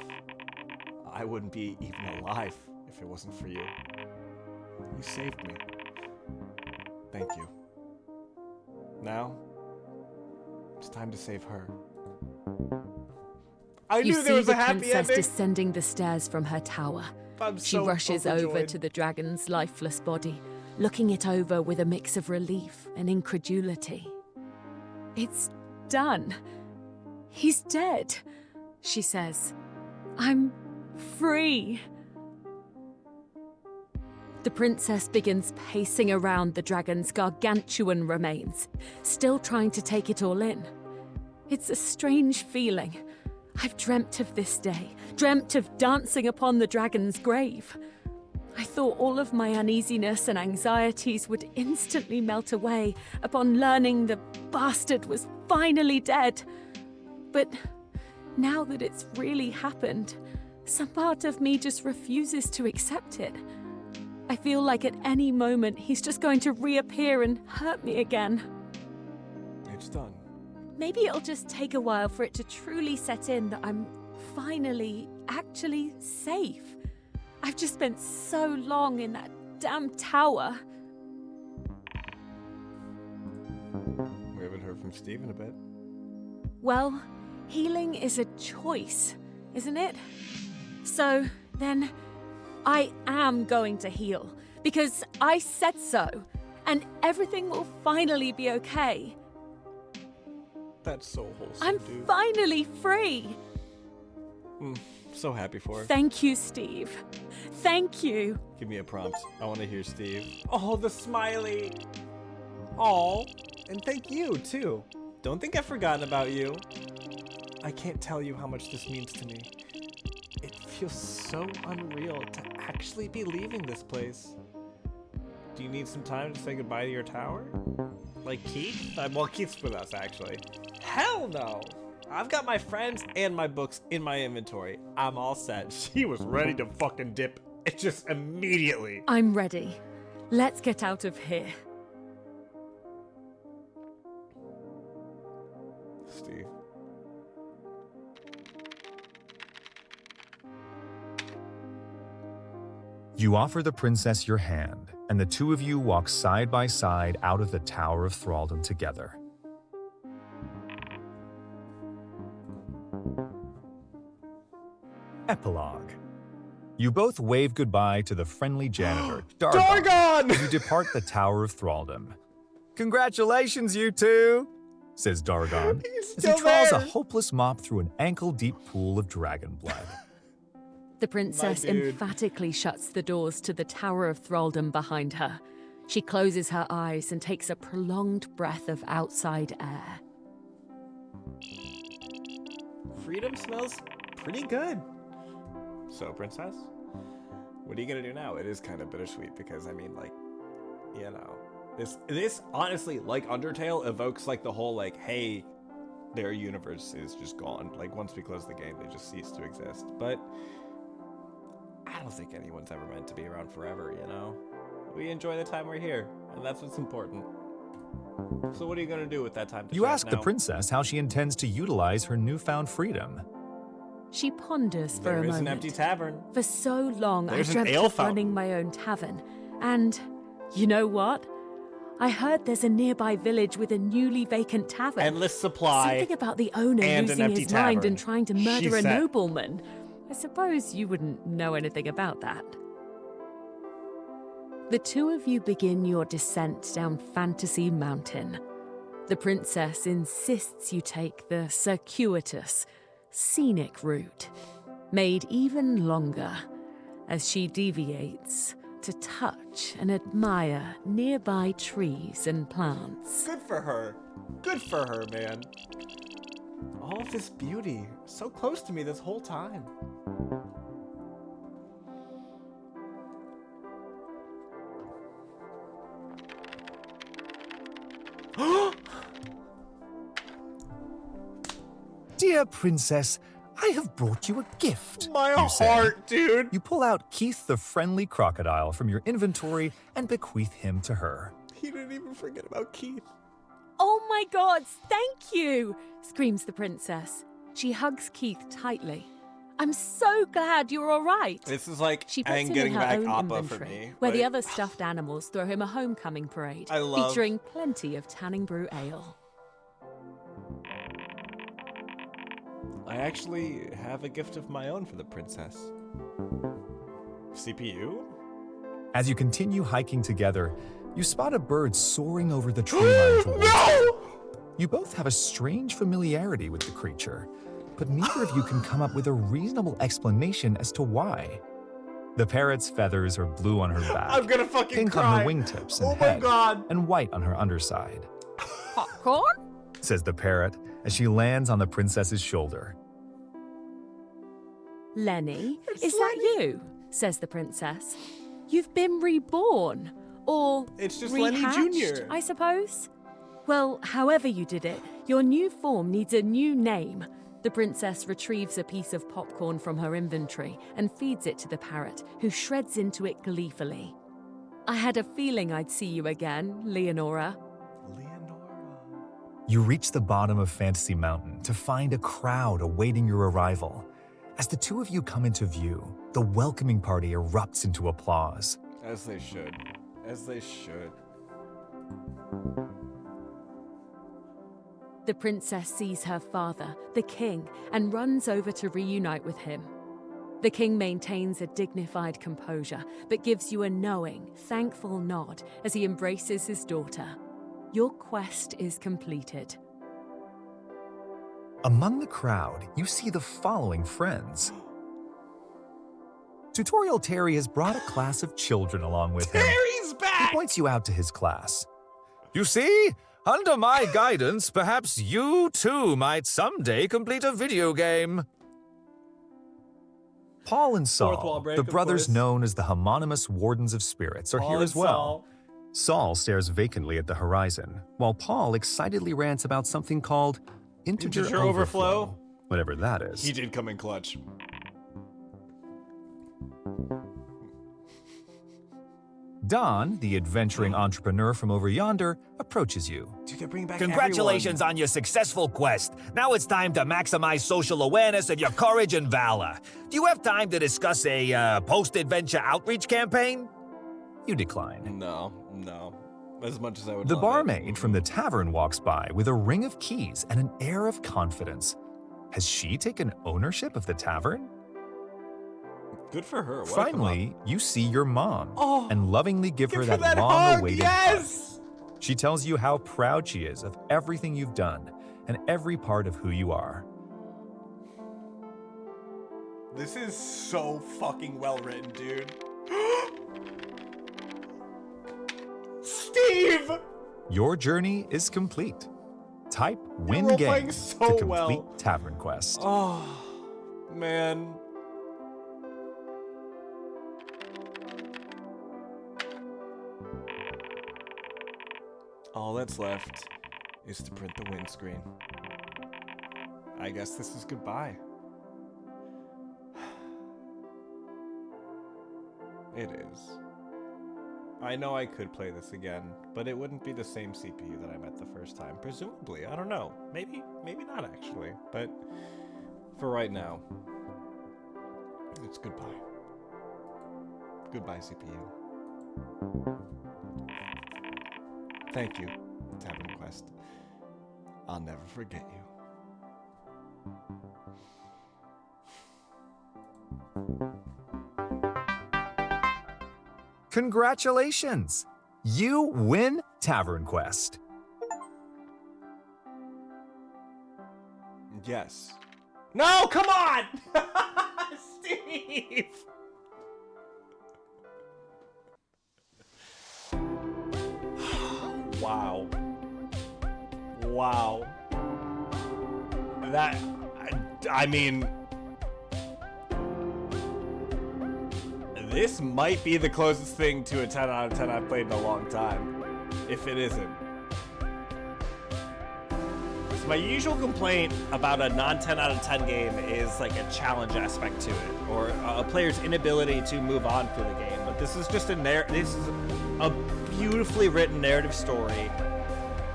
S3: I wouldn't be even alive if it wasn't for you. You saved me. Thank you. Now, it's time to save her. I
S7: You
S3: knew there
S7: see
S3: was
S7: the
S3: a happy
S7: princess
S3: ending.
S7: descending the stairs from her tower.
S3: I'm
S7: She
S3: so
S7: rushes over
S3: overjoyed.
S7: to the dragon's lifeless body, looking it over with a mix of relief and incredulity. It's done. He's dead, she says. I'm free. The princess begins pacing around the dragon's gargantuan remains, still trying to take it all in. It's a strange feeling. I've dreamt of this day, dreamt of dancing upon the dragon's grave. I thought all of my uneasiness and anxieties would instantly melt away upon learning the bastard was finally dead. But now that it's really happened, some part of me just refuses to accept it. I feel like at any moment he's just going to reappear and hurt me again.
S3: It's done.
S7: Maybe it'll just take a while for it to truly set in that I'm finally actually safe. I've just spent so long in that damn tower.
S3: We haven't heard from Steve in a bit.
S7: Well, healing is a choice, isn't it? So then I am going to heal because I said so, and everything will finally be okay.
S3: That's so wholesome,
S7: I'm
S3: dude.
S7: finally free.
S3: So happy for her.
S7: Thank you, Steve. Thank you.
S3: Give me a prompt. I want to hear Steve. Oh, the smiley. Oh, and thank you, too. Don't think I've forgotten about you. I can't tell you how much this means to me. It feels so unreal to actually be leaving this place. Do you need some time to say goodbye to your tower? Like Keith? Well, Keith's with us, actually. Hell no! I've got my friends and my books in my inventory. I'm all set. She was ready to fucking dip. It just immediately.
S7: I'm ready. Let's get out of here.
S3: Steve.
S2: You offer the princess your hand, and the two of you walk side by side out of the Tower of Thraldom together. Epilogue. You both wave goodbye to the friendly janitor, Dargon, as you depart the Tower of Thraldom. Congratulations, you two, says Dargon, as he trails a hopeless mop through an ankle-deep pool of dragon blood.
S7: The princess
S3: My dude.
S7: emphatically shuts the doors to the Tower of Thraldom behind her. She closes her eyes and takes a prolonged breath of outside air.
S3: Freedom smells pretty good. So, princess, what are you gonna do now? It is kind of bittersweet because, I mean, like, you know, this honestly, like Undertale, evokes like the whole like, hey, their universe is just gone. Like, once we close the game, they just cease to exist. But I don't think anyone's ever meant to be around forever, you know? We enjoy the time we're here, and that's what's important. So what are you gonna do with that time to
S2: You
S3: chat
S2: ask the
S3: now?
S2: princess how she intends to utilize her newfound freedom.
S7: She ponders for a
S3: There is
S7: moment.
S3: an empty tavern.
S7: For so long,
S3: There's
S7: I
S3: an
S7: dreamt
S3: ale
S7: of running
S3: fountain.
S7: my own tavern. And you know what? I heard there's a nearby village with a newly vacant tavern.
S3: Endless supply.
S7: Something about the owner
S3: and an
S7: losing
S3: empty
S7: his mind
S3: tavern.
S7: and trying to
S3: She
S7: murder a
S3: said.
S7: nobleman. I suppose you wouldn't know anything about that. The two of you begin your descent down Fantasy Mountain. The princess insists you take the circuitous, scenic route, made even longer as she deviates to touch and admire nearby trees and plants.
S3: Good for her. Good for her, man. All of this beauty, so close to me this whole time.
S2: Dear princess, I have brought you a gift.
S3: My
S2: you say.
S3: heart, dude.
S2: You pull out Keith the friendly crocodile from your inventory and bequeath him to her.
S3: He didn't even forget about Keith.
S7: Oh my god, thank you! Screams the princess. She hugs Keith tightly. I'm so glad you're all right.
S3: This is like
S7: She puts
S3: I'm
S7: him in
S3: getting
S7: her
S3: back
S7: own
S3: Appa
S7: inventory,
S3: for me.
S7: where the
S3: Like,
S7: other stuffed animals throw him a homecoming parade,
S3: I love-
S7: featuring plenty of Tanning Brew ale.
S3: I actually have a gift of my own for the princess. CPU?
S2: As you continue hiking together, you spot a bird soaring over the tree line towards you. You both have a strange familiarity with the creature, but neither of you can come up with a reasonable explanation as to why. The parrot's feathers are blue on her back,
S3: I'm gonna fucking
S2: pink
S3: cry.
S2: on her wingtips and
S3: Oh my
S2: head,
S3: god.
S2: and white on her underside,
S7: Popcorn?
S2: says the parrot as she lands on the princess's shoulder.
S7: Lenny, is that you? Says the princess. You've been reborn. Or
S3: It's just Lenny
S7: rehatched,
S3: Jr..
S7: I suppose? Well, however you did it, your new form needs a new name. The princess retrieves a piece of popcorn from her inventory and feeds it to the parrot, who shreds into it gleefully. I had a feeling I'd see you again, Leonora.
S2: You reach the bottom of Fantasy Mountain to find a crowd awaiting your arrival. As the two of you come into view, the welcoming party erupts into applause.
S3: As they should. As they should.
S7: The princess sees her father, the king, and runs over to reunite with him. The king maintains a dignified composure, but gives you a knowing, thankful nod as he embraces his daughter. Your quest is completed.
S2: Among the crowd, you see the following friends. Tutorial Terry has brought a class of children along with him.
S3: Terry's
S2: He
S3: back!
S2: points you out to his class. You see, under my guidance, perhaps you too might someday complete a video game. Paul and
S3: Fourth wall
S2: Saul,
S3: break,
S2: the
S3: of
S2: brothers
S3: course.
S2: known as the homonymous Wardens of Spirits, are
S3: Paul
S2: here
S3: and
S2: as well.
S3: Saul.
S2: Saul stares vacantly at the horizon, while Paul excitedly rants about something called integer
S3: Integer overflow?
S2: whatever that is.
S3: He did come in clutch.
S2: Don, the adventuring entrepreneur from over yonder, approaches you.
S3: Dude, they're bringing back
S5: Congratulations on your successful quest. Now it's time to maximize social awareness of your courage and valor. Do you have time to discuss a post-adventure outreach campaign?
S2: You decline.
S3: everyone. No. As much as I would
S2: The
S3: love
S2: barmaid
S3: it.
S2: from the tavern walks by with a ring of keys and an air of confidence. Has she taken ownership of the tavern?
S3: Good for her. Welcome
S2: Finally, you see your mom
S3: Oh,
S2: and lovingly give her
S3: Give her
S2: that
S3: that hug,
S2: long-awaited
S3: yes!
S2: hug. She tells you how proud she is of everything you've done and every part of who you are.
S3: This is so fucking well written, dude. Steve!
S2: Your journey is complete. Type win
S3: role-playing
S2: game
S3: so
S2: to complete
S3: well.
S2: TavernQuest.
S3: Oh, man. All that's left is to print the windscreen. I guess this is goodbye. It is. I know I could play this again, but it wouldn't be the same CPU that I met the first time. Presumably, I don't know. Maybe not actually. But for right now, it's goodbye. Goodbye, CPU. Thank you, TavernQuest. I'll never forget you.
S2: Congratulations! You win TavernQuest.
S3: Yes. No, come on! Steve! Wow. Wow. That, I mean, this might be the closest thing to a 10 out of 10 I've played in a long time, if it isn't. So my usual complaint about a non-10 out of 10 game is like a challenge aspect to it, or a player's inability to move on through the game. But this is just this is a beautifully written narrative story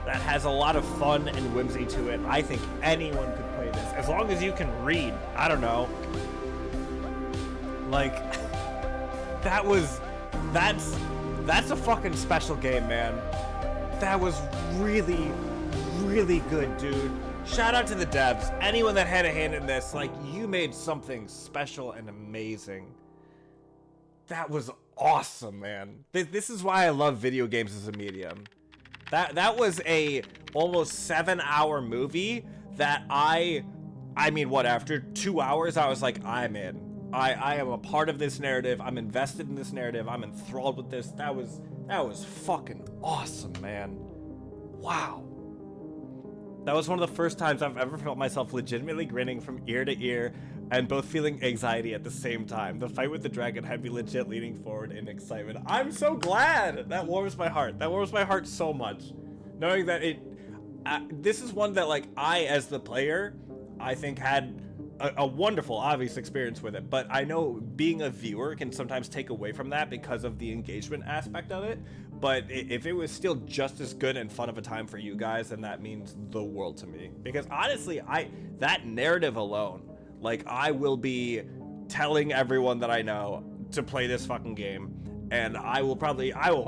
S3: that has a lot of fun and whimsy to it. I think anyone could play this, as long as you can read. I don't know. Like, that's a fucking special game, man. That was really, really good, dude. Shout out to the devs. Anyone that had a hand in this, like, you made something special and amazing. That was awesome, man. This is why I love video games as a medium. That was a almost 7-hour movie that I mean, what, after 2 hours, I was like, I'm in. I am a part of this narrative. I'm invested in this narrative. I'm enthralled with this. That was fucking awesome, man. Wow. That was one of the first times I've ever felt myself legitimately grinning from ear to ear and both feeling anxiety at the same time. The fight with the dragon had me legit leaning forward in excitement. I'm so glad! That warms my heart. That warms my heart so much. Knowing that this is one that, like, I, as the player, I think had a wonderful, obvious experience with it, but I know being a viewer can sometimes take away from that because of the engagement aspect of it. But if it was still just as good and fun of a time for you guys, then that means the world to me. Because honestly, that narrative alone, like, I will be telling everyone that I know to play this fucking game, and I will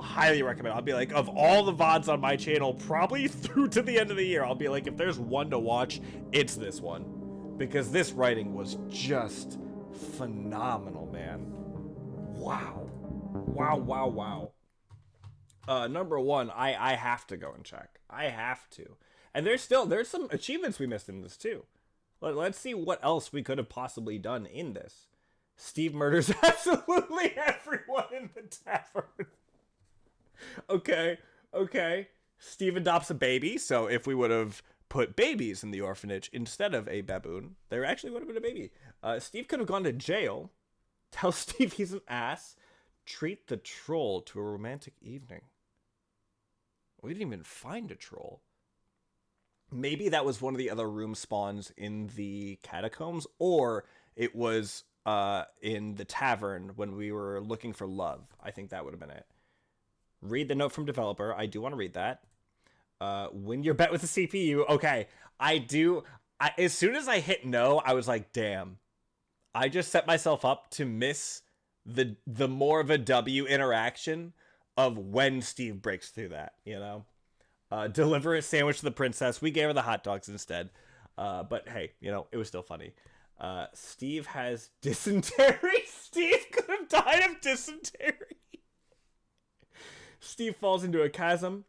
S3: highly recommend it. I'll be like, of all the VODs on my channel, probably through to the end of the year, I'll be like, if there's one to watch, it's this one. Because this writing was just phenomenal, man. Wow. Wow, wow, wow. Number one, I have to go and check. I have to. And there's some achievements we missed in this too. Let's see what else we could have possibly done in this. Steve murders absolutely everyone in the tavern. Okay. Steve adopts a baby, so if we would have put babies in the orphanage instead of a baboon, there actually would have been a baby. Steve could have gone to jail, tell Steve he's an ass, treat the troll to a romantic evening. We didn't even find a troll. Maybe that was one of the other room spawns in the catacombs, or it was in the tavern when we were looking for love. I think that would have been it. Read the note from developer. I do want to read that. Win your bet with the CPU. Okay, I do. As soon as I hit no, I was like, damn. I just set myself up to miss the more of a W interaction of when Steve breaks through that, you know? Deliver a sandwich to the princess. We gave her the hot dogs instead. But hey, you know, it was still funny. Steve has dysentery. Steve could have died of dysentery. Steve falls into a chasm.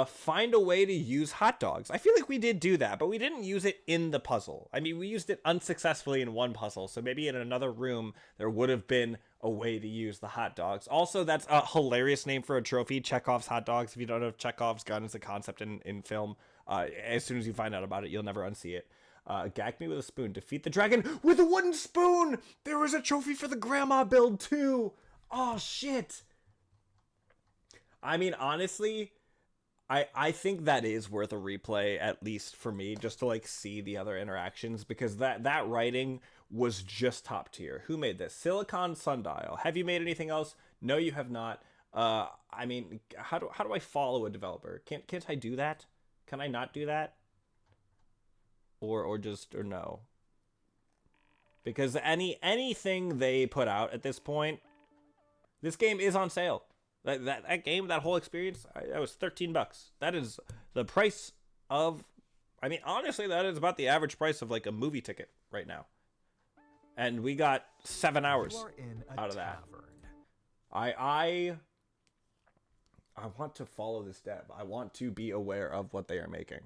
S3: Find a way to use hot dogs. I feel like we did do that, but we didn't use it in the puzzle. I mean, we used it unsuccessfully in one puzzle, so maybe in another room there would have been a way to use the hot dogs. Also, that's a hilarious name for a trophy, Chekhov's hot dogs. If you don't know, Chekhov's gun is a concept in film. As soon as you find out about it, you'll never unsee it. Gag me with a spoon. Defeat the dragon with a wooden spoon! There was a trophy for the grandma build, too! Oh, shit! I mean, honestly, I think that is worth a replay, at least for me, just to, like, see the other interactions, because that writing was just top tier. Who made this? Silicon Sundial. Have you made anything else? No, you have not. I mean, how do I follow a developer? Can't I do that? Can I not do that? Or no? Because anything they put out at this point, this game is on sale. That game, that whole experience, that was $13. That is the price of, I mean, honestly, that is about the average price of like a movie ticket right now. And we got 7 hours out of that. I want to follow this dev. I want to be aware of what they are making,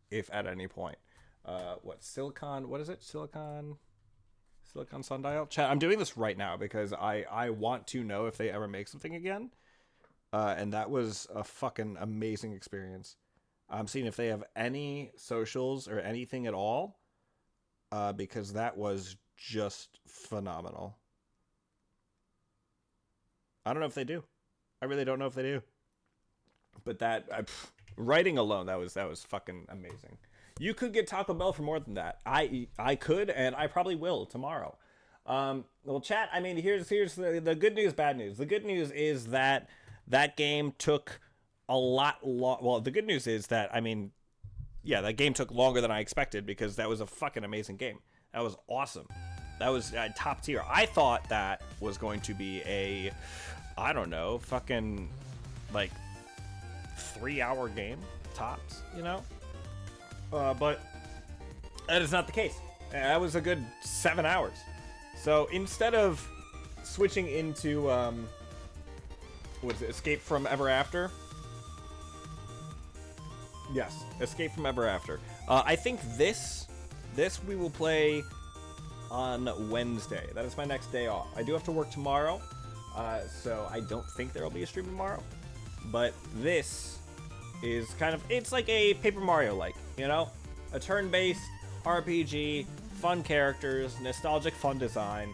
S3: if at any point. What is it? Silicon Sundial? Chat, I'm doing this right now because I want to know if they ever make something again. And that was a fucking amazing experience. I'm seeing if they have any socials or anything at all. Because that was just phenomenal. I don't know if they do. I really don't know if they do. But writing alone, that was fucking amazing. You could get Taco Bell for more than that. I could, and I probably will tomorrow. Well, chat, I mean, here's the good news, bad news. The good news is that game took a lot long. Well, the good news is that, I mean, yeah, that game took longer than I expected because that was a fucking amazing game. That was awesome. That was top tier. I thought that was going to be a, I don't know, fucking like 3-hour game tops, you know? But that is not the case. That was a good 7 hours. So instead of switching into, what is it, Escape from Ever After? Yes, Escape from Ever After. I think this we will play on Wednesday. That is my next day off. I do have to work tomorrow, so I don't think there will be a stream tomorrow. But this is kind of, it's like a Paper Mario-like, you know? A turn-based RPG, fun characters, nostalgic fun design.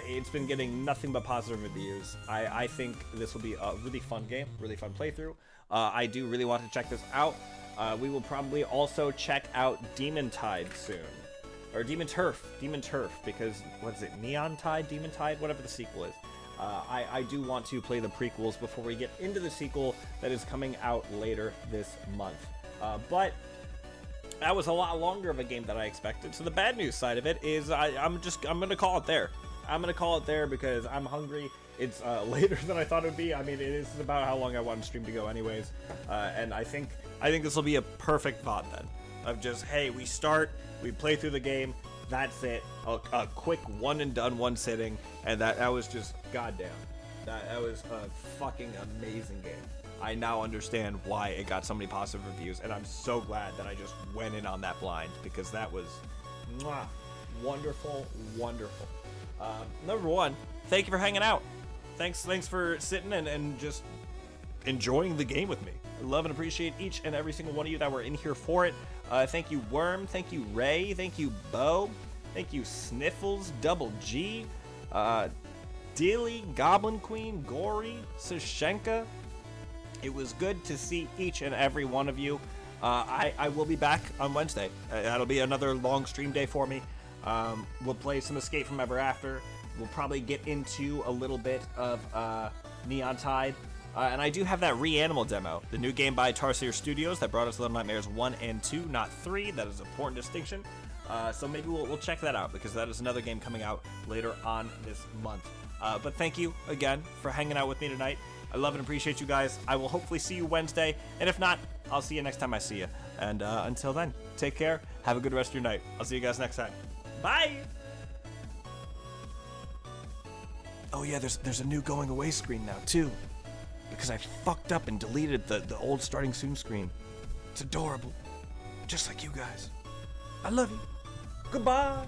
S3: It's been getting nothing but positive reviews. I think this will be a really fun game, really fun playthrough. I do really want to check this out. We will probably also check out Demon Tide soon. Or Demon Turf, because, what is it, Neon Tide, Demon Tide, whatever the sequel is. I do want to play the prequels before we get into the sequel that is coming out later this month. But that was a lot longer of a game than I expected. So the bad news side of it is I'm going to call it there. I'm going to call it there because I'm hungry. It's later than I thought it would be. I mean, it is about how long I want the stream to go anyways. And I think this will be a perfect VOD then. Of just, hey, we start, we play through the game, that's it. A quick one and done, one sitting, and that was just goddamn. That was a fucking amazing game. I now understand why it got so many positive reviews, and I'm so glad that I just went in on that blind, because that was wonderful, wonderful. Number one, thank you for hanging out. Thanks for sitting and just enjoying the game with me. I love and appreciate each and every single one of you that were in here for it. Thank you, Worm. Thank you, Ray. Thank you, Bo. Thank you, Sniffles, Double G, Dilly, Goblin Queen, Gory, Sashenka. It was good to see each and every one of you. I will be back on Wednesday. That'll be another long stream day for me. We'll play some Escape from Ever After. We'll probably get into a little bit of Neon Tide. And I do have that Reanimal demo, the new game by Tarsier Studios that brought us Little Nightmares 1 and 2, not 3. That is an important distinction. So maybe we'll check that out, because that is another game coming out later on this month. But thank you again for hanging out with me tonight. I love and appreciate you guys. I will hopefully see you Wednesday. And if not, I'll see you next time I see you. And until then, take care. Have a good rest of your night. I'll see you guys next time. Bye! Oh yeah, there's a new going away screen now, too. Because I fucked up and deleted the old starting soon screen. It's adorable. Just like you guys. I love you. Goodbye.